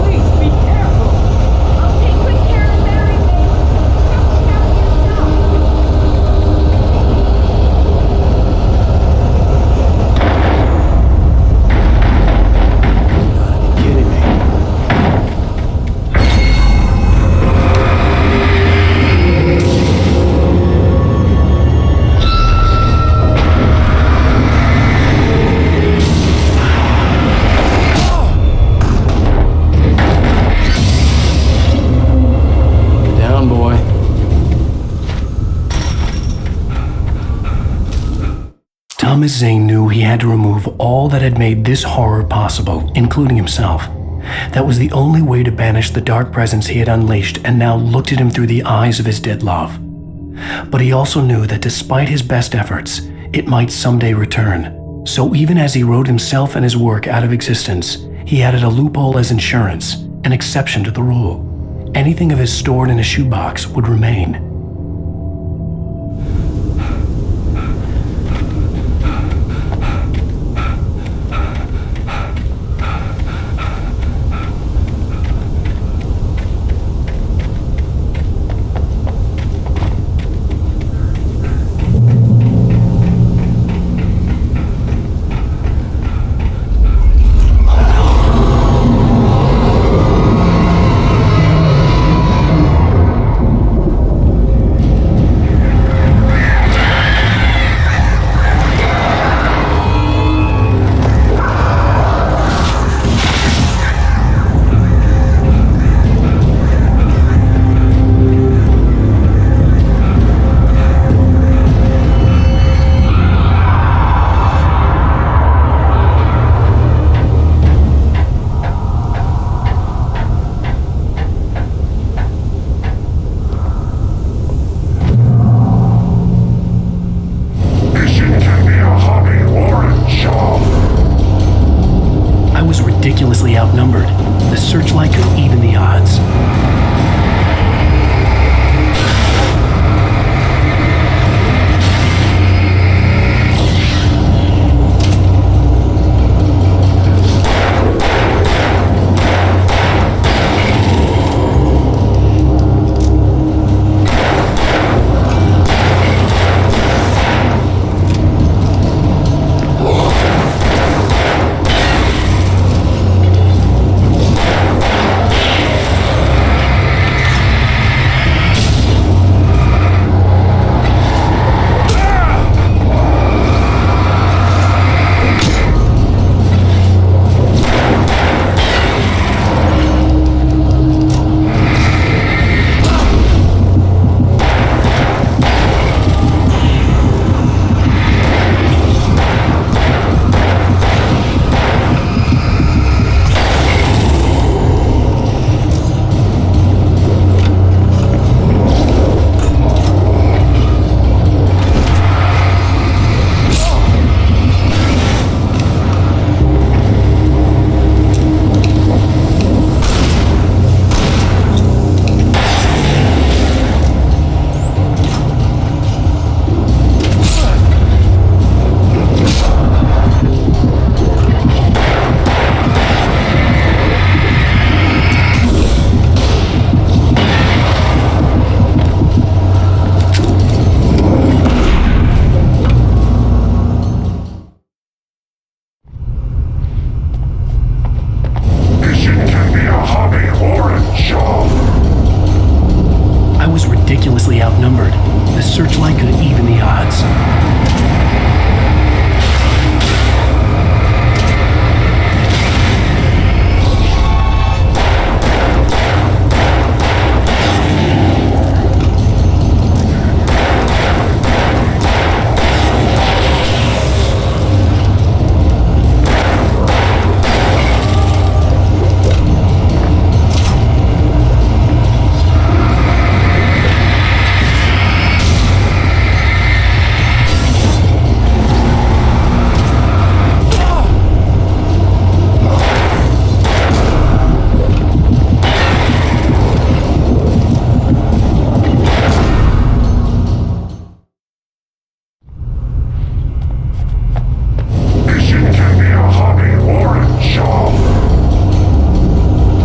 Please be careful. I'll take good care of Mary, baby. Just count yourself. Kidding me. Down, boy. Thomas Zane knew he had to remove all that had made this horror possible, including himself. That was the only way to banish the dark presence he had unleashed and now looked at him through the eyes of his dead love. But he also knew that despite his best efforts, it might someday return. So even as he wrote himself and his work out of existence, he added a loophole as insurance, an exception to the rule. Anything of his stored in a shoebox would remain. ridiculously outnumbered. The searchlight could even the odds.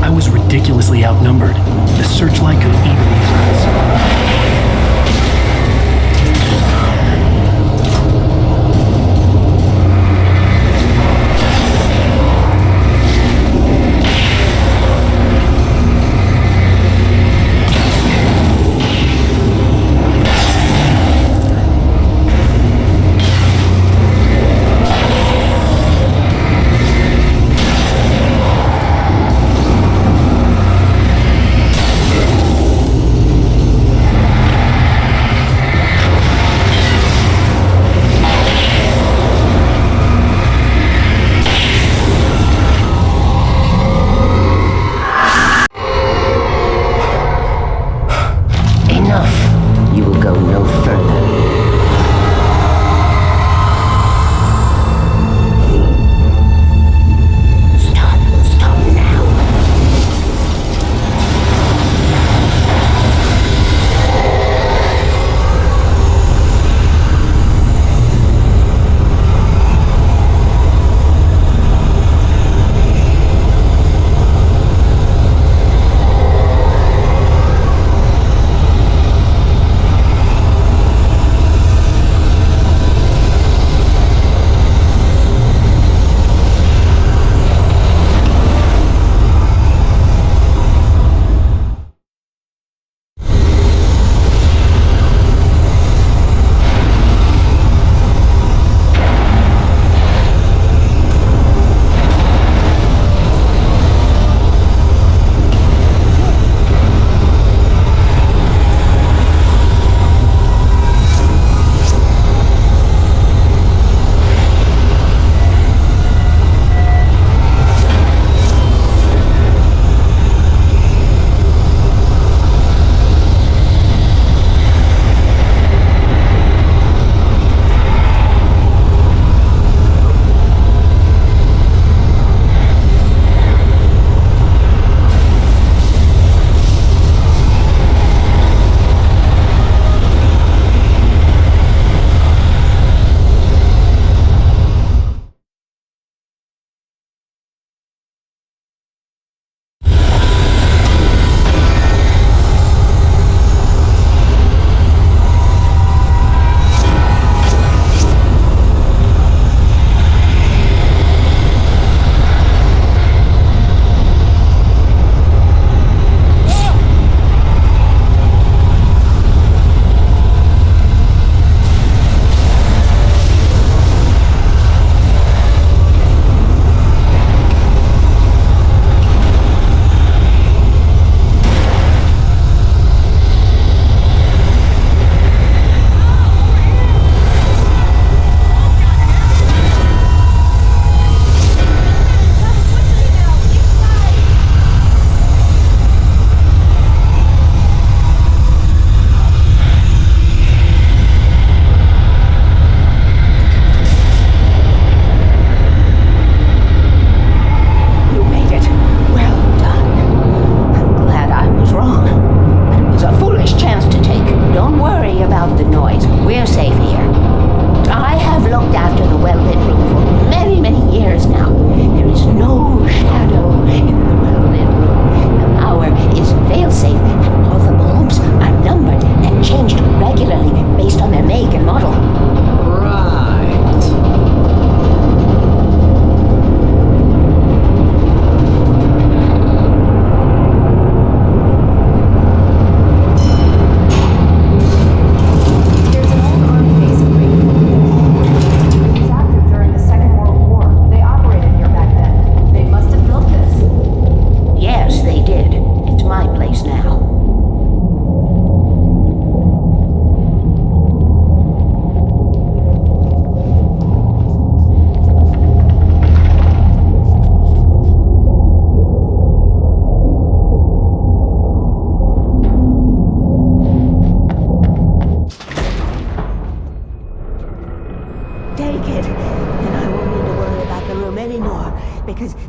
I was ridiculously outnumbered. The searchlight could even the odds. Enough. You will go no further. Stop now.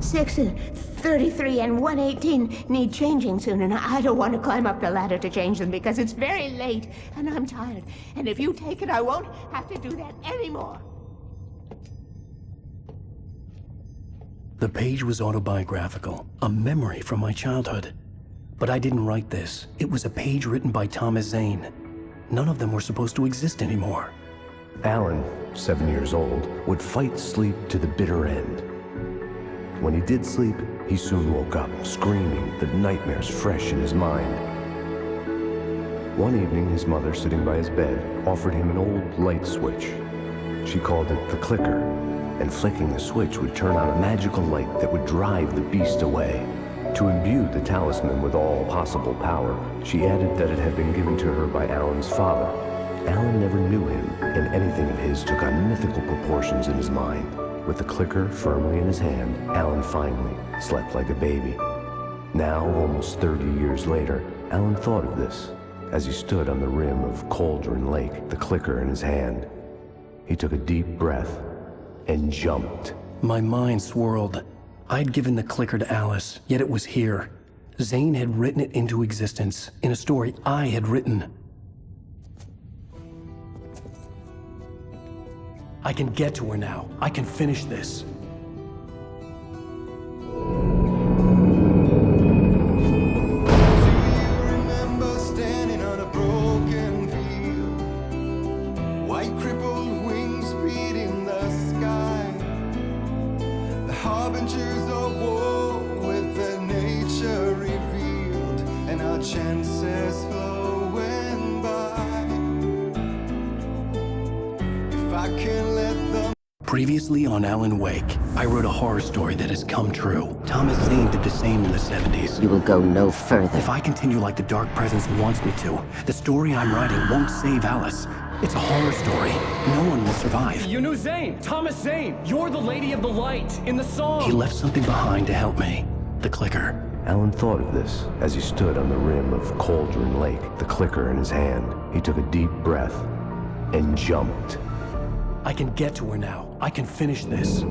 6 and 33 and 118 need changing soon, and I don't want to climb up the ladder to change them because it's very late and I'm tired. And if you take it, I won't have to do that anymore. The page was autobiographical, a memory from my childhood. But I didn't write this. It was a page written by Thomas Zane. None of them were supposed to exist anymore. Alan, 7 years old, would fight sleep to the bitter end. When he did sleep, he soon woke up, screaming, the nightmares fresh in his mind. One evening, his mother, sitting by his bed, offered him an old light switch. She called it the clicker, and flicking the switch would turn on a magical light that would drive the beast away. To imbue the talisman with all possible power, she added that it had been given to her by Alan's father. Alan never knew him, and anything of his took on mythical proportions in his mind. With the clicker firmly in his hand, Alan finally slept like a baby. Now, almost 30 years later, Alan thought of this as he stood on the rim of Cauldron Lake, the clicker in his hand. He took a deep breath and jumped. My mind swirled. I'd given the clicker to Alice, yet it was here. Zane had written it into existence, in a story I had written. I can get to her now. I can finish this. Chances flowing by. If I can let them. Previously on Alan Wake, I wrote a horror story that has come true. Thomas Zane did the same in the 70s. You will go no further. If I continue like the Dark Presence wants me to, the story I'm writing won't save Alice. It's a horror story. No one will survive. You knew Zane! Thomas Zane! You're the Lady of the Light in the song! He left something behind to help me. The clicker. Alan thought of this as he stood on the rim of Cauldron Lake, the clicker in his hand. He took a deep breath and jumped. I can get to her now. I can finish this.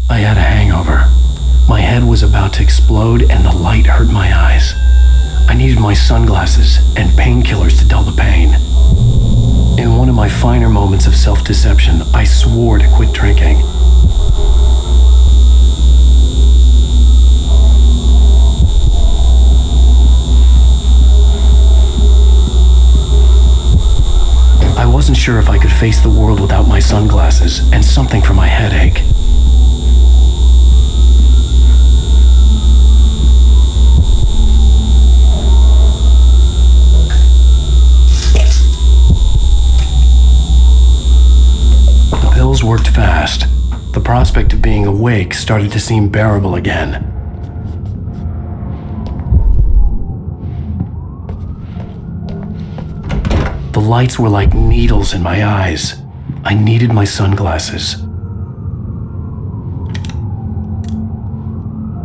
I had a hangover. My head was about to explode and the light hurt my eyes. I needed my sunglasses and painkillers to dull the pain. In one of my finer moments of self-deception, I swore to quit drinking. I wasn't sure if I could face the world without my sunglasses and something for my headache. Worked fast. The prospect of being awake started to seem bearable again. The lights were like needles in my eyes. I needed my sunglasses.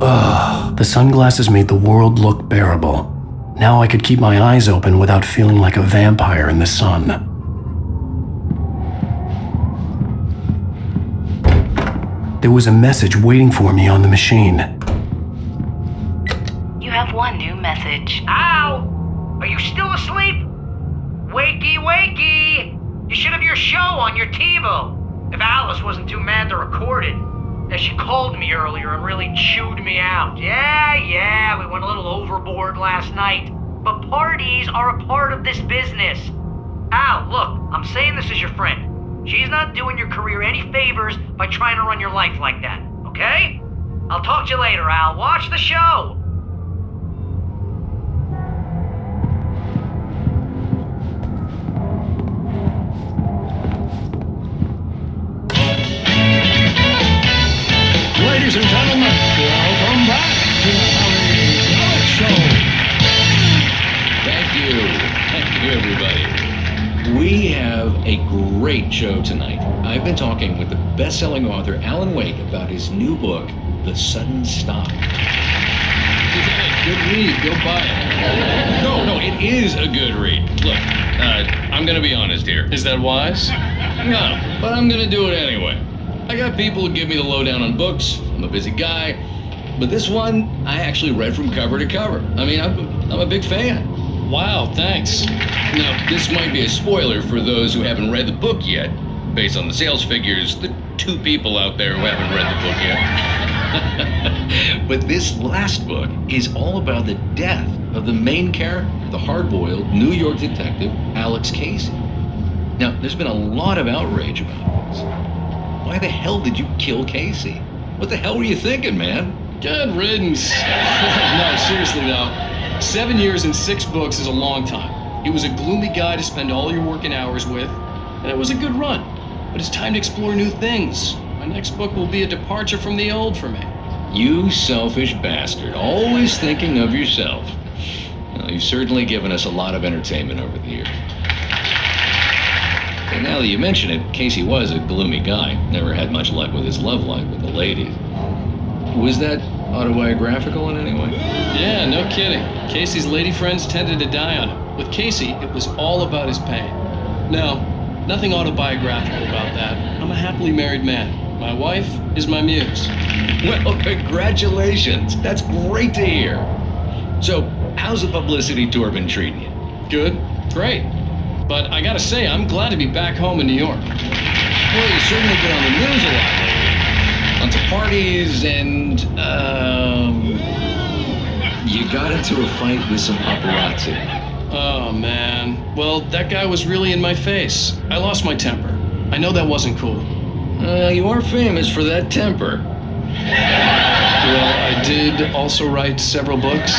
Ugh, the sunglasses made the world look bearable. Now I could keep my eyes open without feeling like a vampire in the sun. There was a message waiting for me on the machine. You have one new message. Ow! Are you still asleep? Wakey, wakey! You should have your show on your TiVo. If Alice wasn't too mad to record it. And she called me earlier and really chewed me out. Yeah, we went a little overboard last night. But parties are a part of this business. Al, look, I'm saying this as your friend. She's not doing your career any favors by trying to run your life like that, okay? I'll talk to you later, Al. Watch the show! Ladies and gentlemen, welcome back to the Harry Show. Thank you. you, everybody. We have a great show tonight. I've been talking with the best-selling author Alan Wake about his new book, The Sudden Stop. Good read. Go buy it. No, it is a good read. Look, I'm gonna be honest here. Is that wise? No, but I'm gonna do it anyway. I got people who give me the lowdown on books. I'm a busy guy. But this one, I actually read from cover to cover. I mean, I'm a big fan. Wow, thanks. Now, this might be a spoiler for those who haven't read the book yet. Based on the sales figures, the 2 people out there who haven't read the book yet. But this last book is all about the death of the main character, the hard-boiled New York detective, Alex Casey. Now, there's been a lot of outrage about this. Why the hell did you kill Casey? What the hell were you thinking, man? Good riddance. No, seriously though. 7 years and 6 books is a long time. He was a gloomy guy to spend all your working hours with, and it was a good run. But it's time to explore new things. My next book will be a departure from the old for me. You selfish bastard, always thinking of yourself. Well, you've certainly given us a lot of entertainment over the years. And now that you mention it, Casey was a gloomy guy. Never had much luck with his love life with the ladies. Was that autobiographical in any way? Yeah, no kidding. Casey's lady friends tended to die on him. With Casey, it was all about his pain. No, nothing autobiographical about that. I'm a happily married man. My wife is my muse. Well, congratulations. That's great to hear. So, how's the publicity tour been treating you? Good, great. But I gotta say, I'm glad to be back home in New York. Well, you've certainly been on the news a lot lately. Lots of parties and, you got into a fight with some paparazzi. Oh, man. Well, that guy was really in my face. I lost my temper. I know that wasn't cool. You are famous for that temper. Well, I did also write several books.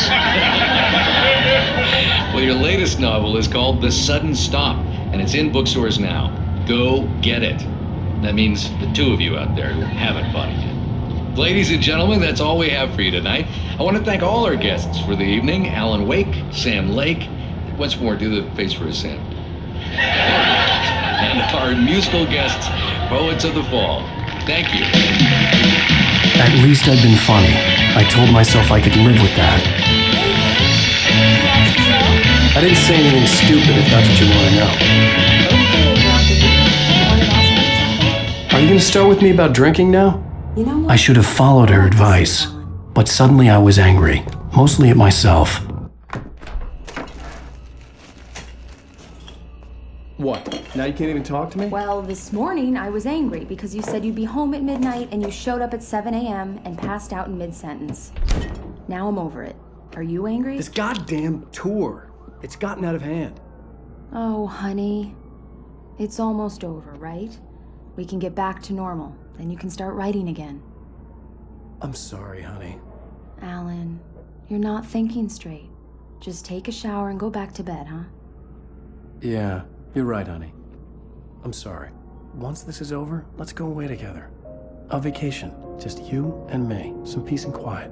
Well, your latest novel is called The Sudden Stop, and it's in bookstores now. Go get it. That means the 2 of you out there who haven't bought it yet. Ladies and gentlemen, that's all we have for you tonight. I want to thank all our guests for the evening. Alan Wake, Sam Lake. Once more, do the face for a Sam. And our musical guests, Poets of the Fall. Thank you. At least I'd been funny. I told myself I could live with that. I didn't say anything stupid if that's what you want to know. Are you going to start with me about drinking now? You know what? I should have followed her advice, but suddenly I was angry, mostly at myself. What? Now you can't even talk to me? Well, this morning I was angry because you said you'd be home at midnight and you showed up at 7 a.m. and passed out in mid-sentence. Now I'm over it. Are you angry? This goddamn tour. It's gotten out of hand. Oh, honey. It's almost over, right? We can get back to normal. Then you can start writing again. I'm sorry, honey. Alan, you're not thinking straight. Just take a shower and go back to bed, huh? Yeah, you're right, honey. I'm sorry. Once this is over, let's go away together. A vacation. Just you and me. Some peace and quiet.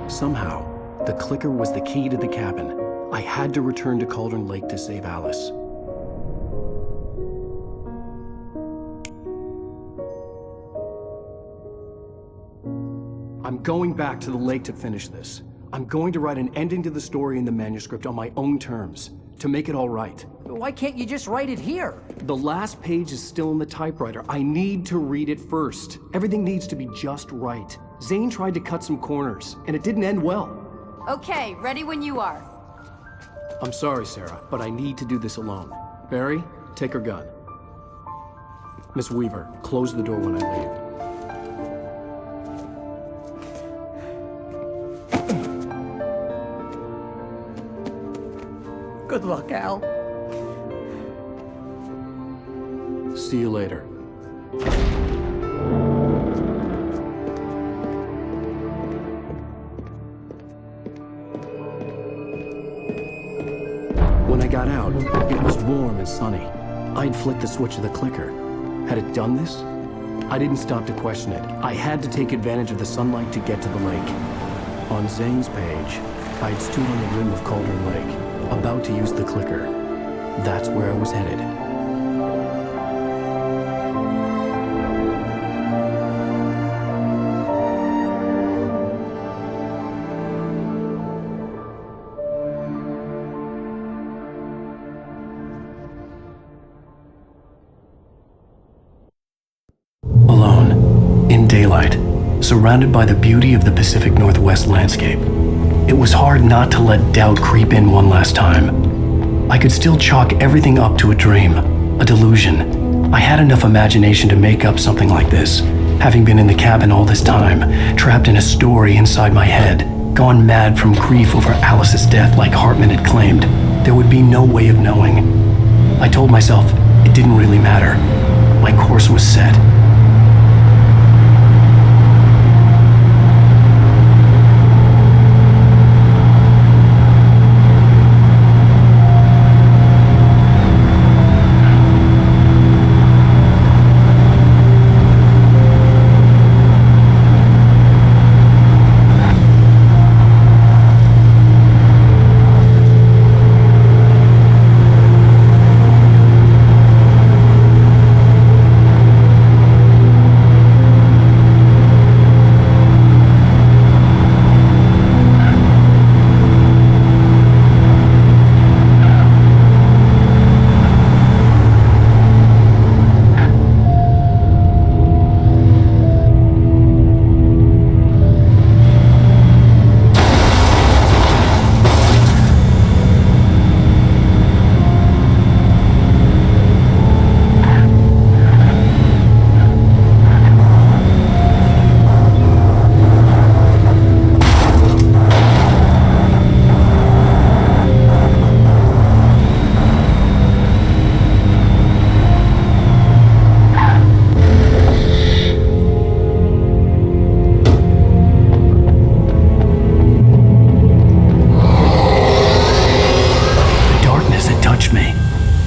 Somehow, the clicker was the key to the cabin. I had to return to Cauldron Lake to save Alice. I'm going back to the lake to finish this. I'm going to write an ending to the story in the manuscript on my own terms, to make it all right. Why can't you just write it here? The last page is still in the typewriter. I need to read it first. Everything needs to be just right. Zane tried to cut some corners, and it didn't end well. Okay, ready when you are. I'm sorry, Sarah, but I need to do this alone. Barry, take her gun. Miss Weaver, close the door when I leave. Good luck, Al. See you later. When I got out, it was warm and sunny. I'd flicked the switch of the clicker. Had it done this? I didn't stop to question it. I had to take advantage of the sunlight to get to the lake. On Zhang's page, I'd stood on the rim of Cauldron Lake, about to use the clicker. That's where I was headed. Alone, in daylight, surrounded by the beauty of the Pacific Northwest landscape, it was hard not to let doubt creep in one last time. I could still chalk everything up to a dream, a delusion. I had enough imagination to make up something like this, having been in the cabin all this time, trapped in a story inside my head, gone mad from grief over Alice's death like Hartman had claimed. There would be no way of knowing. I told myself it didn't really matter. My course was set.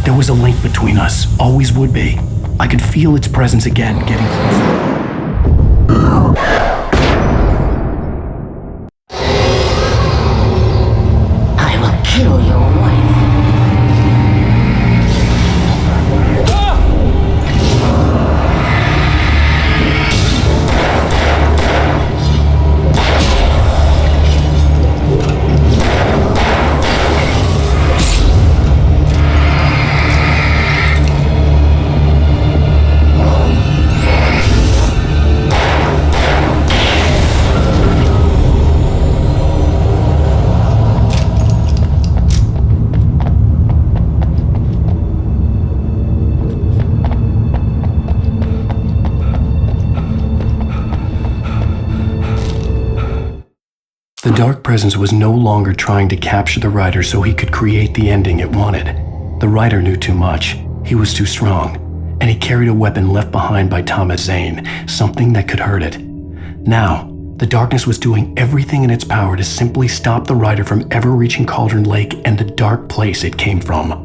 There was a link between us, always would be. I could feel its presence again, getting closer. I will kill your wife. The Dark Presence was no longer trying to capture the writer so he could create the ending it wanted. The writer knew too much. He was too strong. And he carried a weapon left behind by Thomas Zane, something that could hurt it. Now, the darkness was doing everything in its power to simply stop the writer from ever reaching Cauldron Lake and the dark place it came from.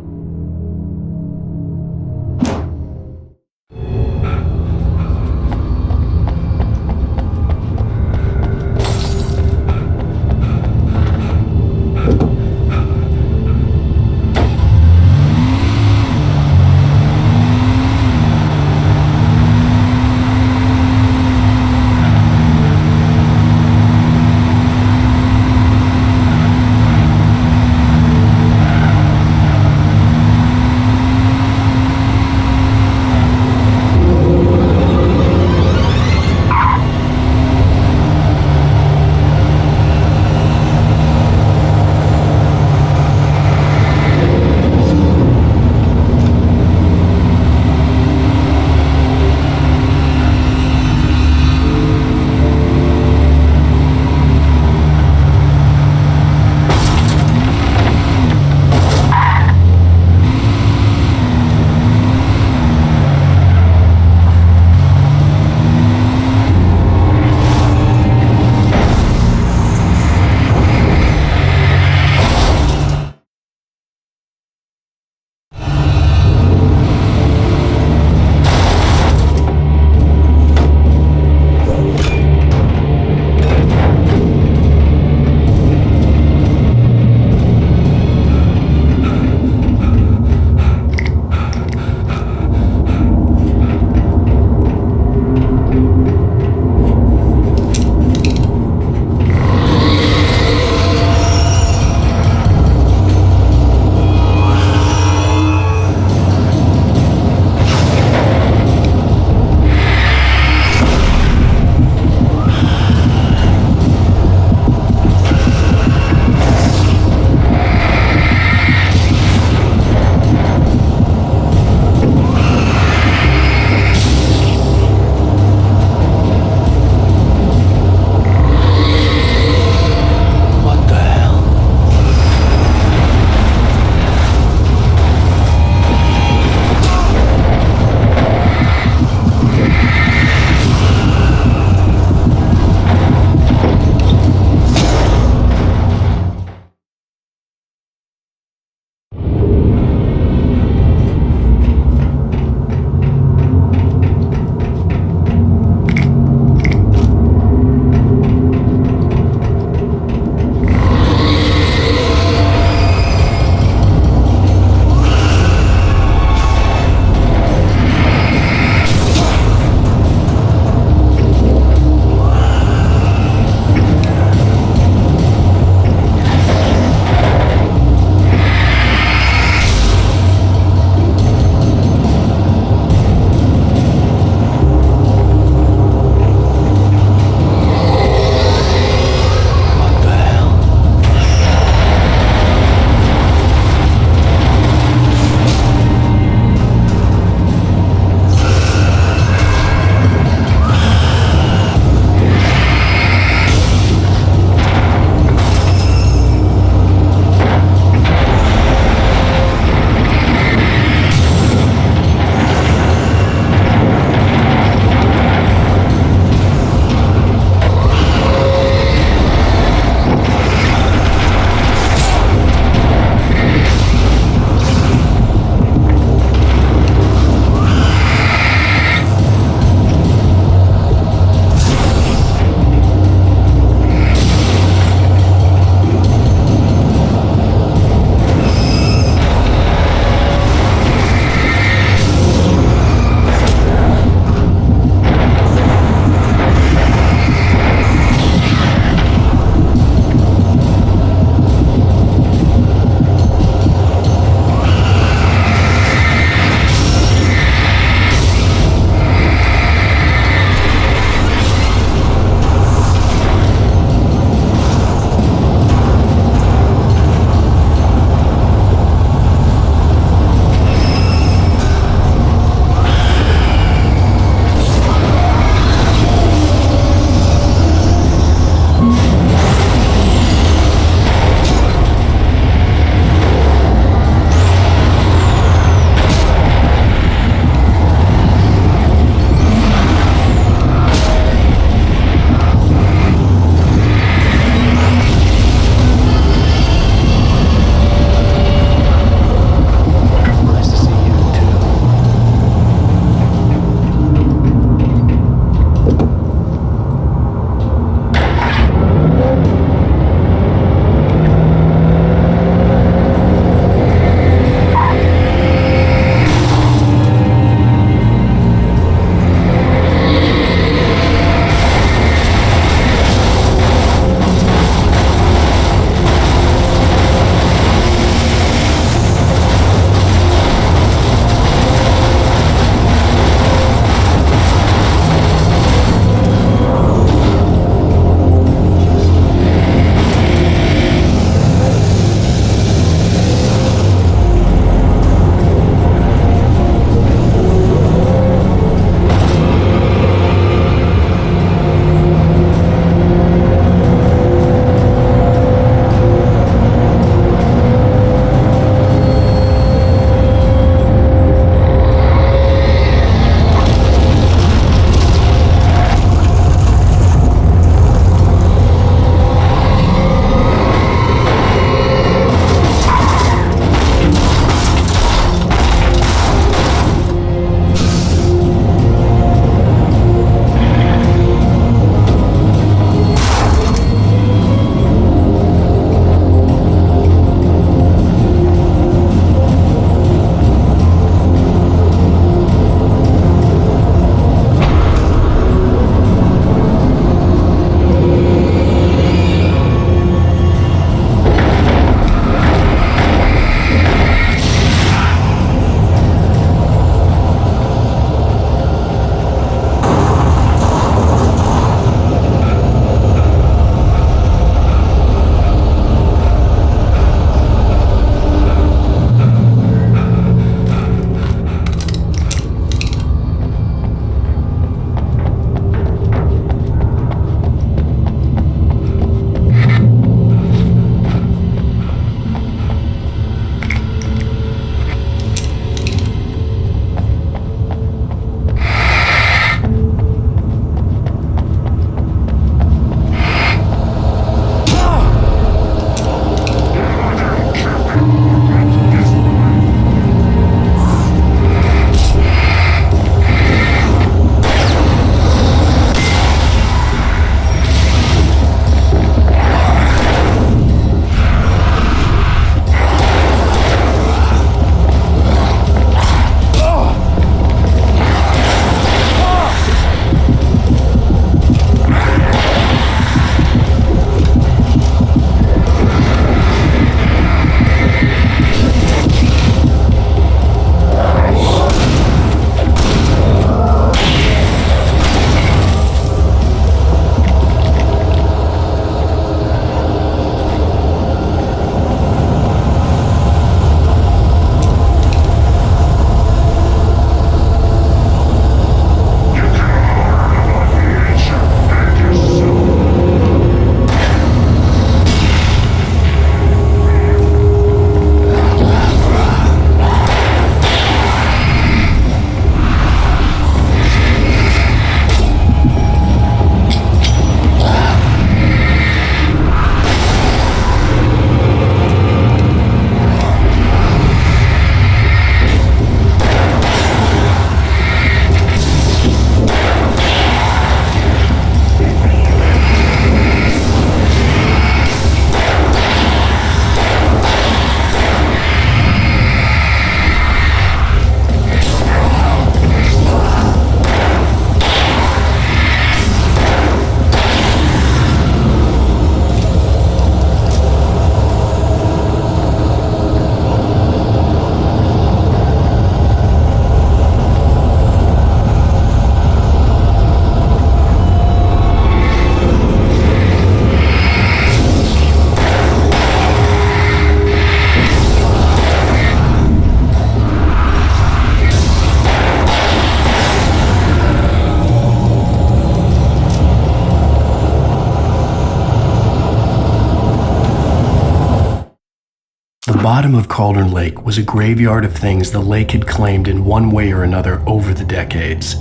bottom of Cauldron Lake was a graveyard of things the lake had claimed in one way or another over the decades.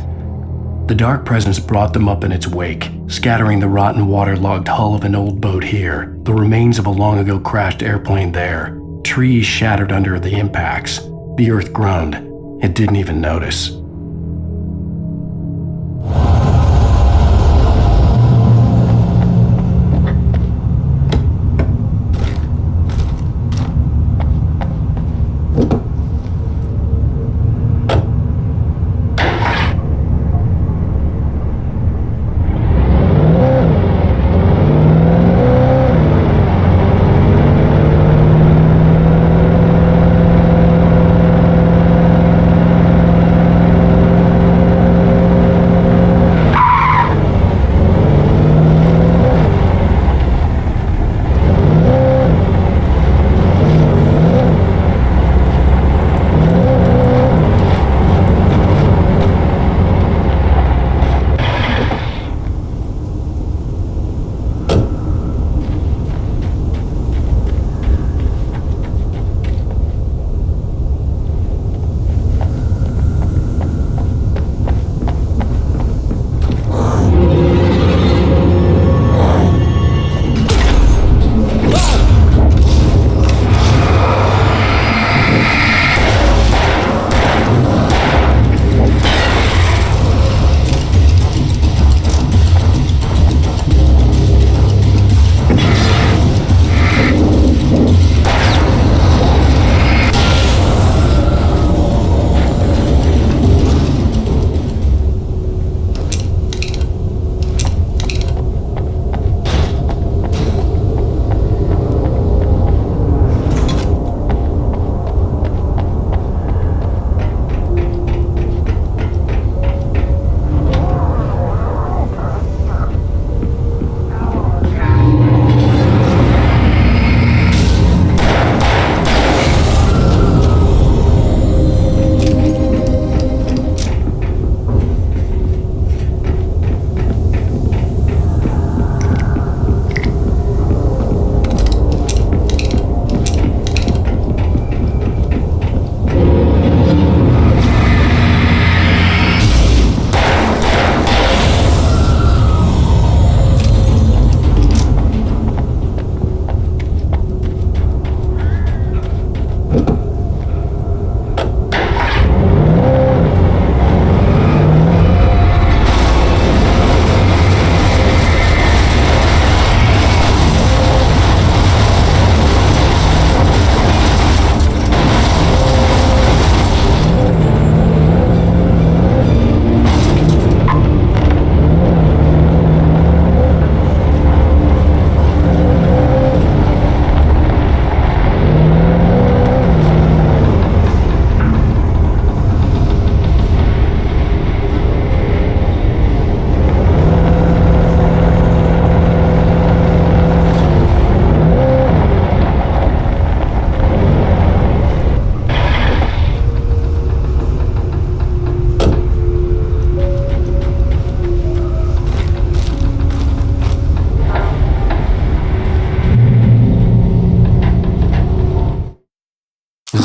The dark presence brought them up in its wake, scattering the rotten waterlogged hull of an old boat here, the remains of a long ago crashed airplane there, trees shattered under the impacts. The earth groaned. It didn't even notice.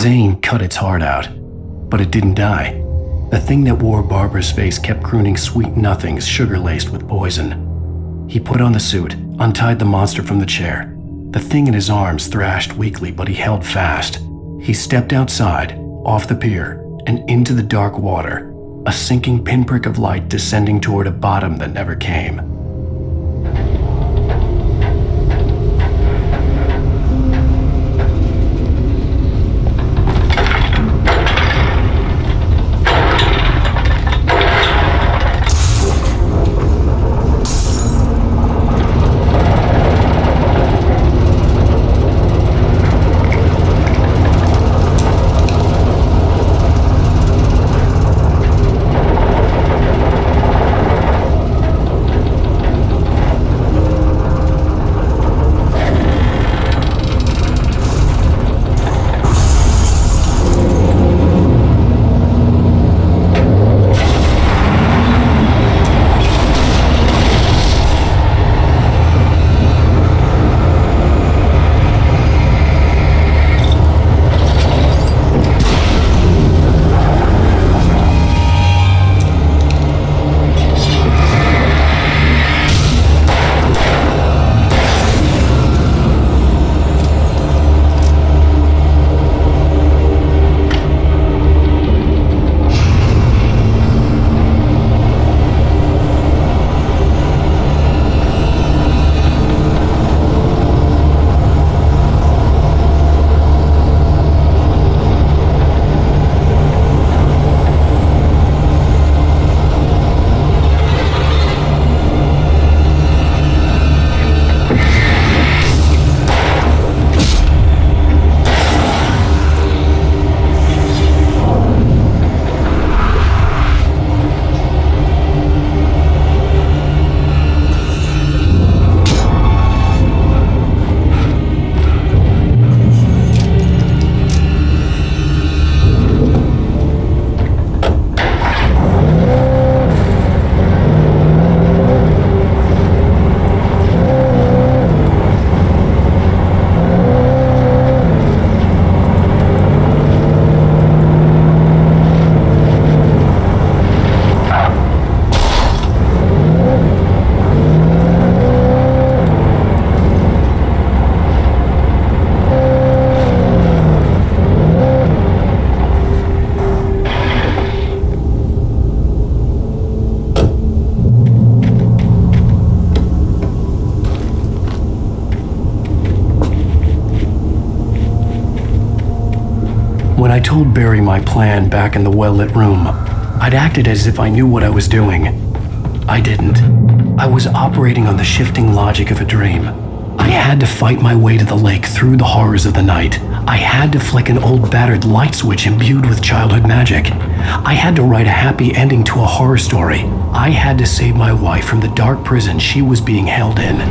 Zane cut its heart out, but it didn't die. The thing that wore Barbara's face kept crooning sweet nothings sugar-laced with poison. He put on the suit, untied the monster from the chair. The thing in his arms thrashed weakly, but he held fast. He stepped outside, off the pier, and into the dark water, a sinking pinprick of light descending toward a bottom that never came. I told Barry my plan back in the well-lit room, I'd acted as if I knew what I was doing. I didn't. I was operating on the shifting logic of a dream. I had to fight my way to the lake through the horrors of the night. I had to flick an old battered light switch imbued with childhood magic. I had to write a happy ending to a horror story. I had to save my wife from the dark prison she was being held in.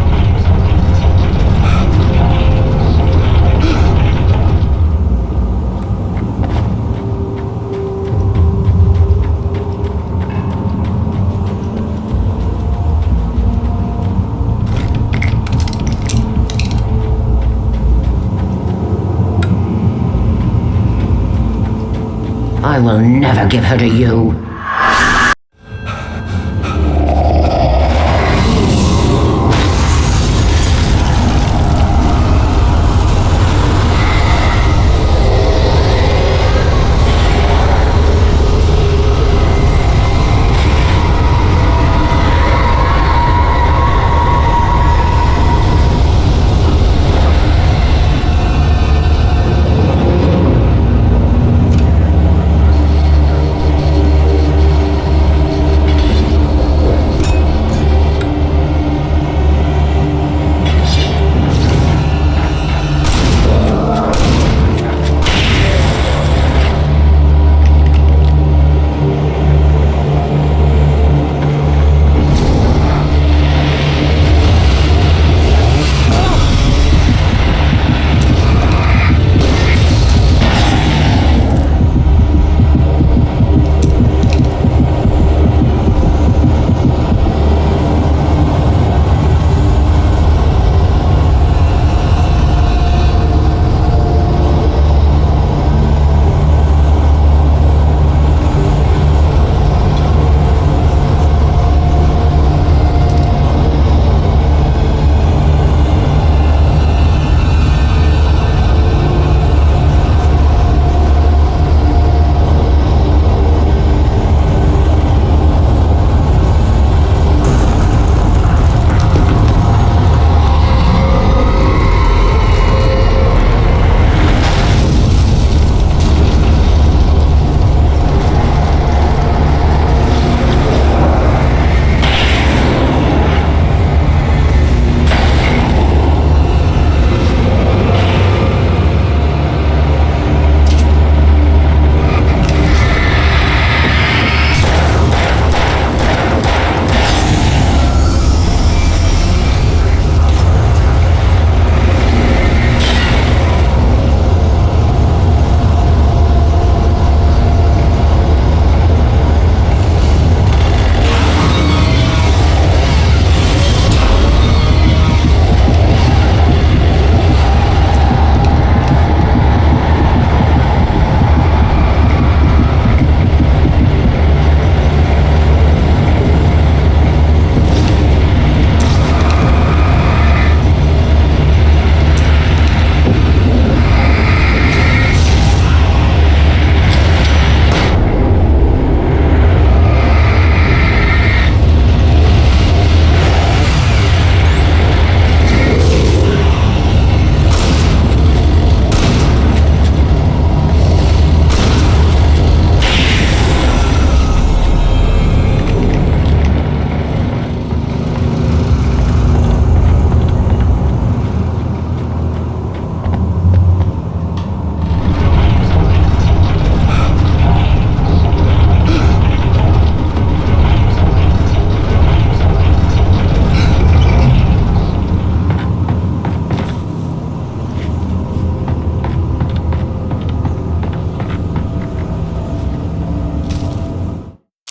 I will never give her to you.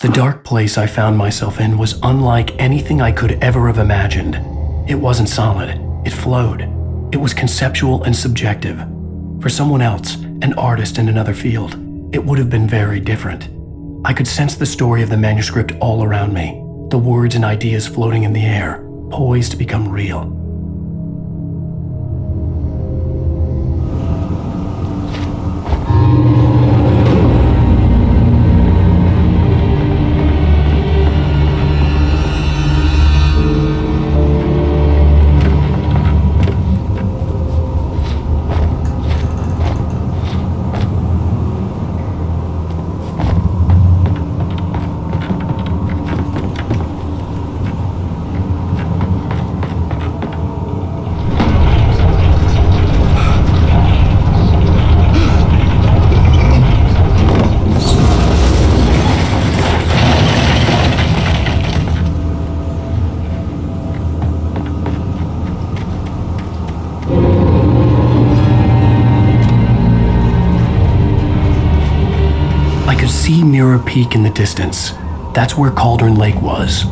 The dark place I found myself in was unlike anything I could ever have imagined. It wasn't solid, it flowed. It was conceptual and subjective. For someone else, an artist in another field, it would have been very different. I could sense the story of the manuscript all around me, the words and ideas floating in the air, poised to become real. see Mirror Peak in the distance. That's where Cauldron Lake was.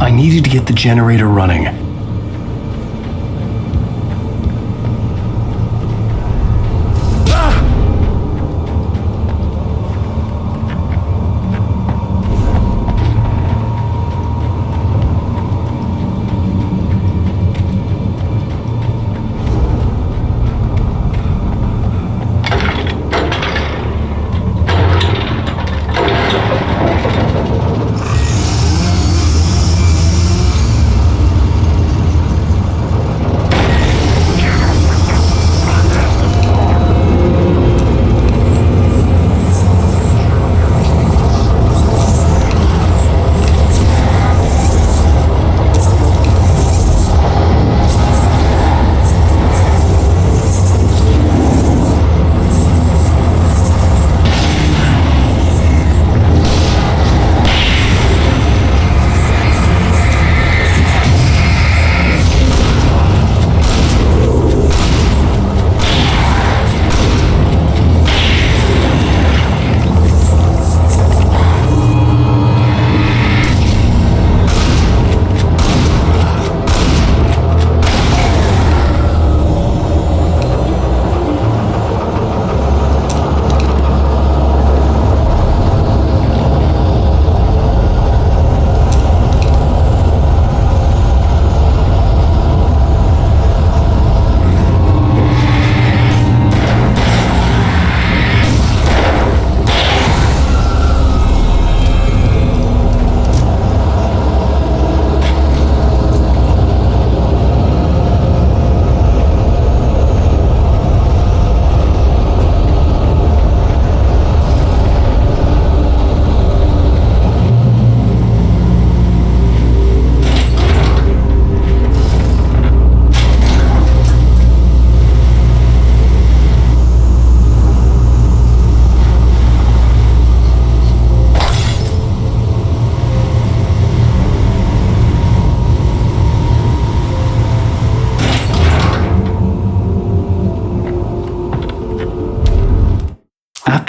I needed to get the generator running.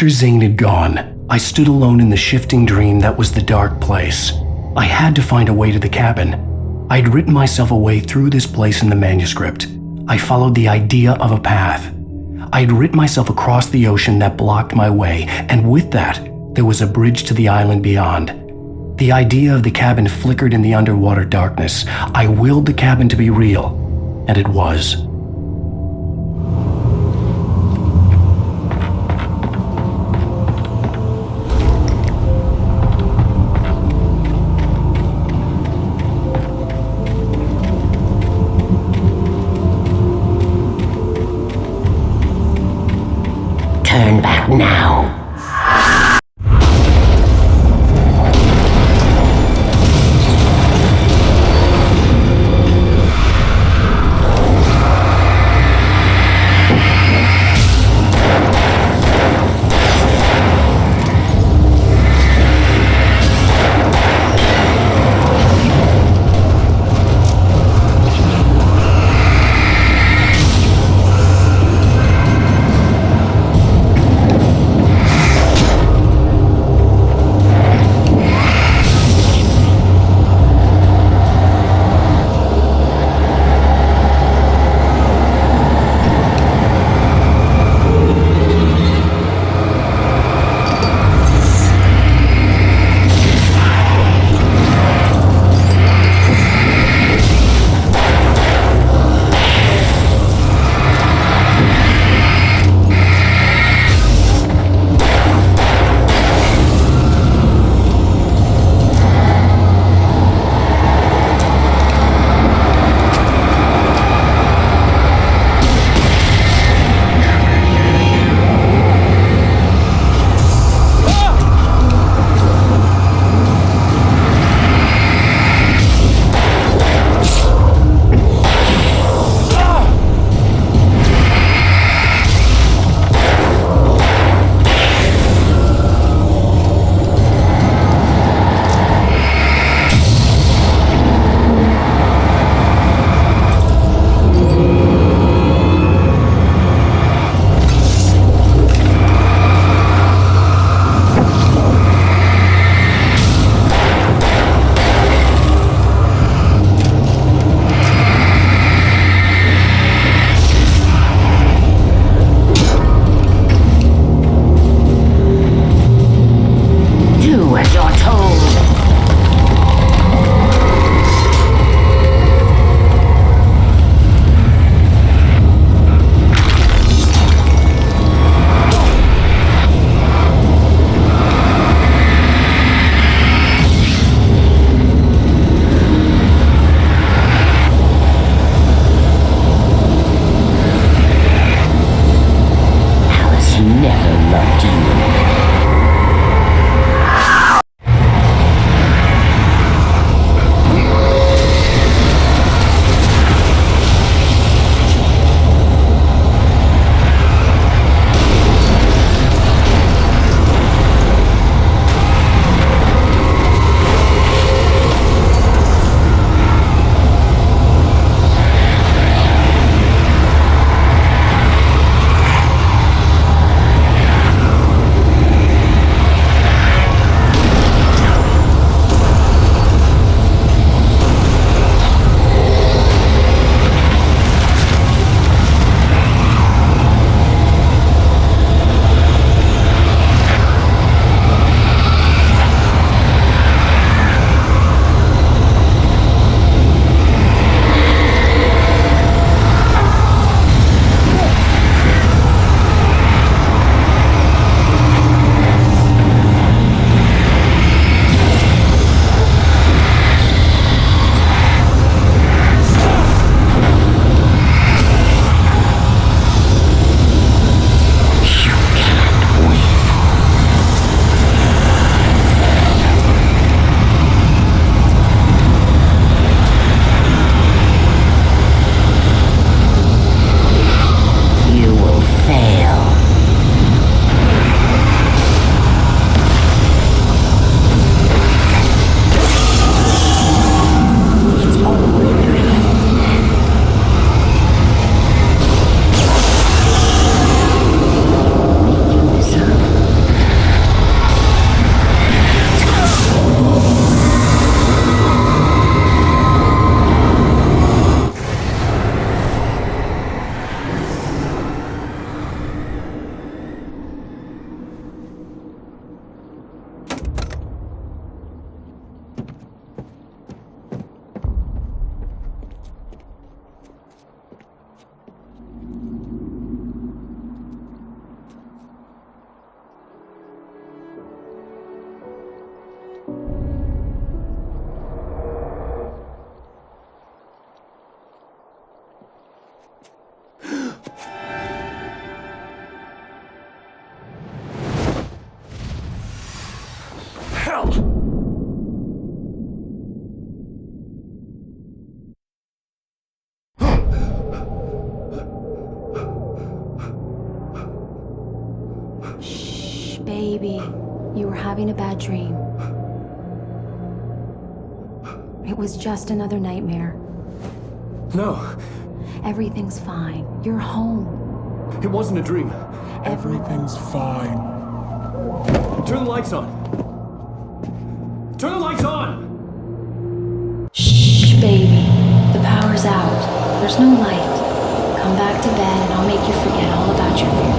After Zane had gone, I stood alone in the shifting dream that was the dark place. I had to find a way to the cabin. I'd written myself a way through this place in the manuscript. I followed the idea of a path. I'd written myself across the ocean that blocked my way, and with that, there was a bridge to the island beyond. The idea of the cabin flickered in the underwater darkness. I willed the cabin to be real, and it was. Turn back now. Baby, you were having a bad dream. It was just another nightmare. No, Everything's fine. You're home. it wasn't a dream. Everything's fine. Turn the lights on. Turn the lights on! Shh, baby. The power's out. There's no light. Come back to bed and I'll make you forget all about your fear.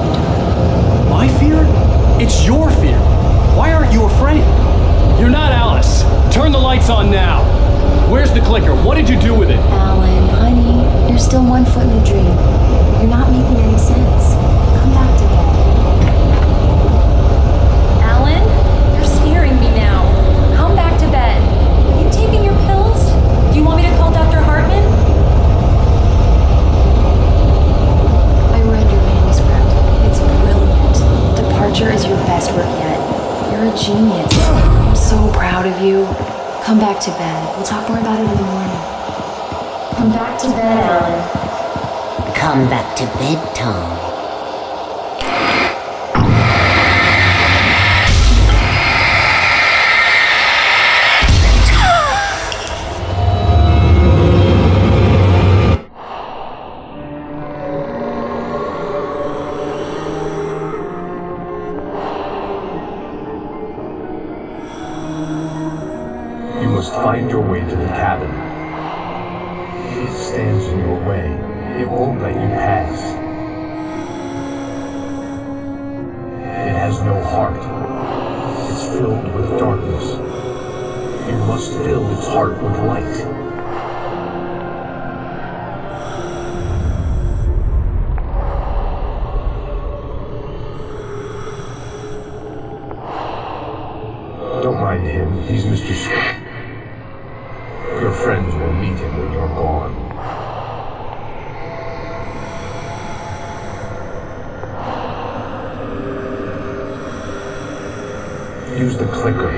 My fear? It's your fear. Why aren't you afraid? You're not Alice. Turn the lights on now. Where's the clicker? What did you do with it? Alan, honey, you're still 1 foot in a dream. You're not making any sense. Come back to bed. Alan, you're scaring me now. Come back to bed. Have you taken your pills? Do you want me to call Dr. Hartman? I read your manuscript. It's brilliant. Departure is your best work yet. You're a genius. I'm so proud of you. Come back to bed. We'll talk more about it in the morning. Come back to bed, Alan. Come back to bed, Tom. You must find your way to the cabin. It stands in your way. It won't let you pass. It has no heart. It's filled with darkness. You must fill its heart with light. Don't mind him. He's Mr. Scott. Your friends will meet him when you're gone. Use the clicker.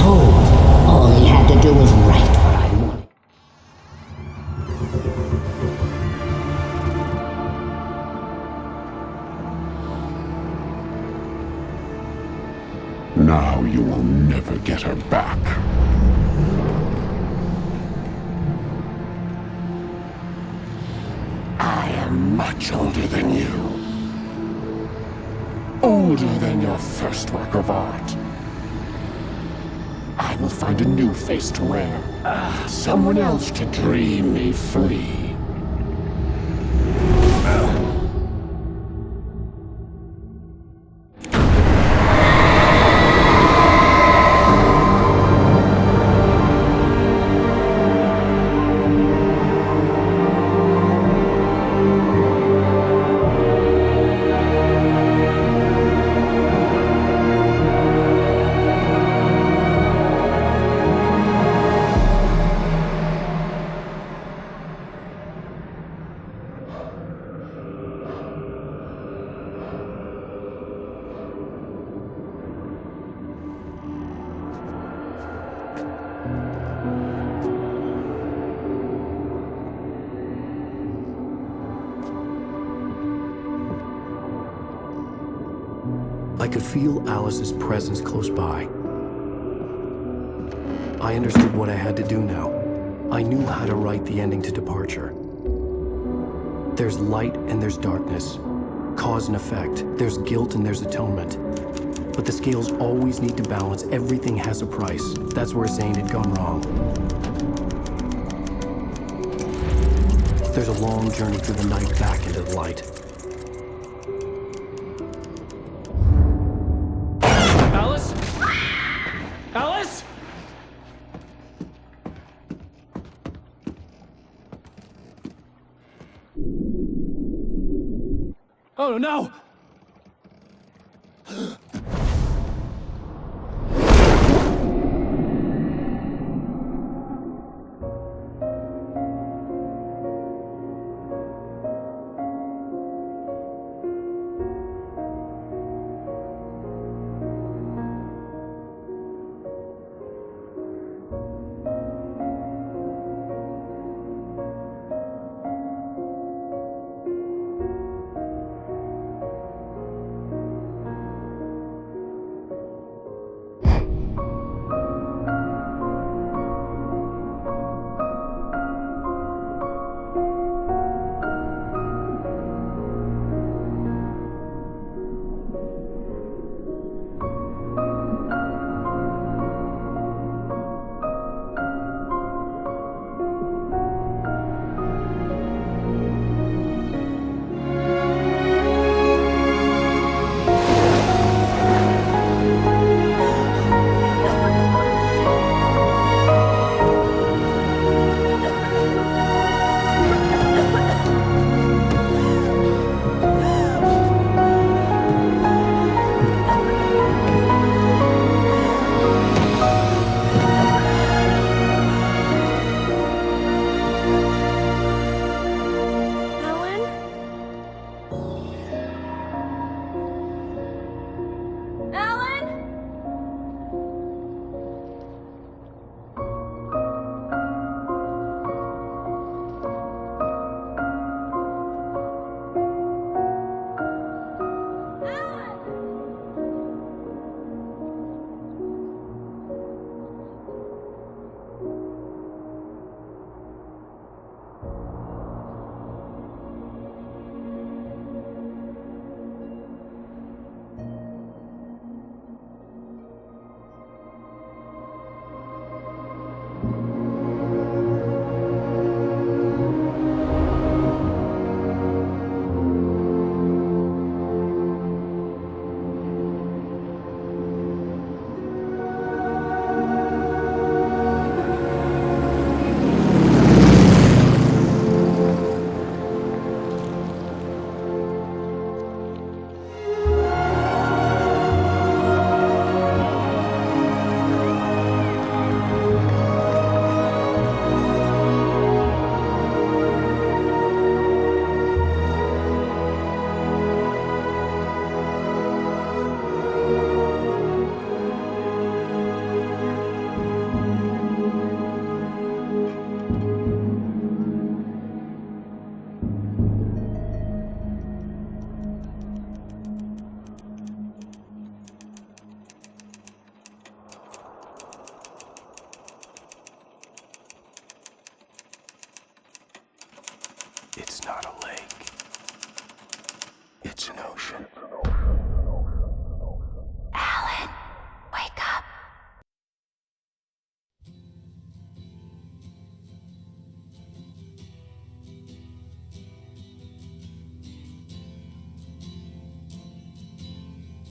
told. All he had to do was write what I wanted. Now you will never get her back. I am much older than you. Older than your first work of art. I will find a new face to wear. Someone else to dream me free. I could feel Alice's presence close by. I understood what I had to do now. I knew how to write the ending to Departure. There's light and there's darkness. Cause and effect. There's guilt and there's atonement. But the scales always need to balance. Everything has a price. That's where Zane had gone wrong. There's a long journey through the night back into the light. Alice? Alice? Oh no!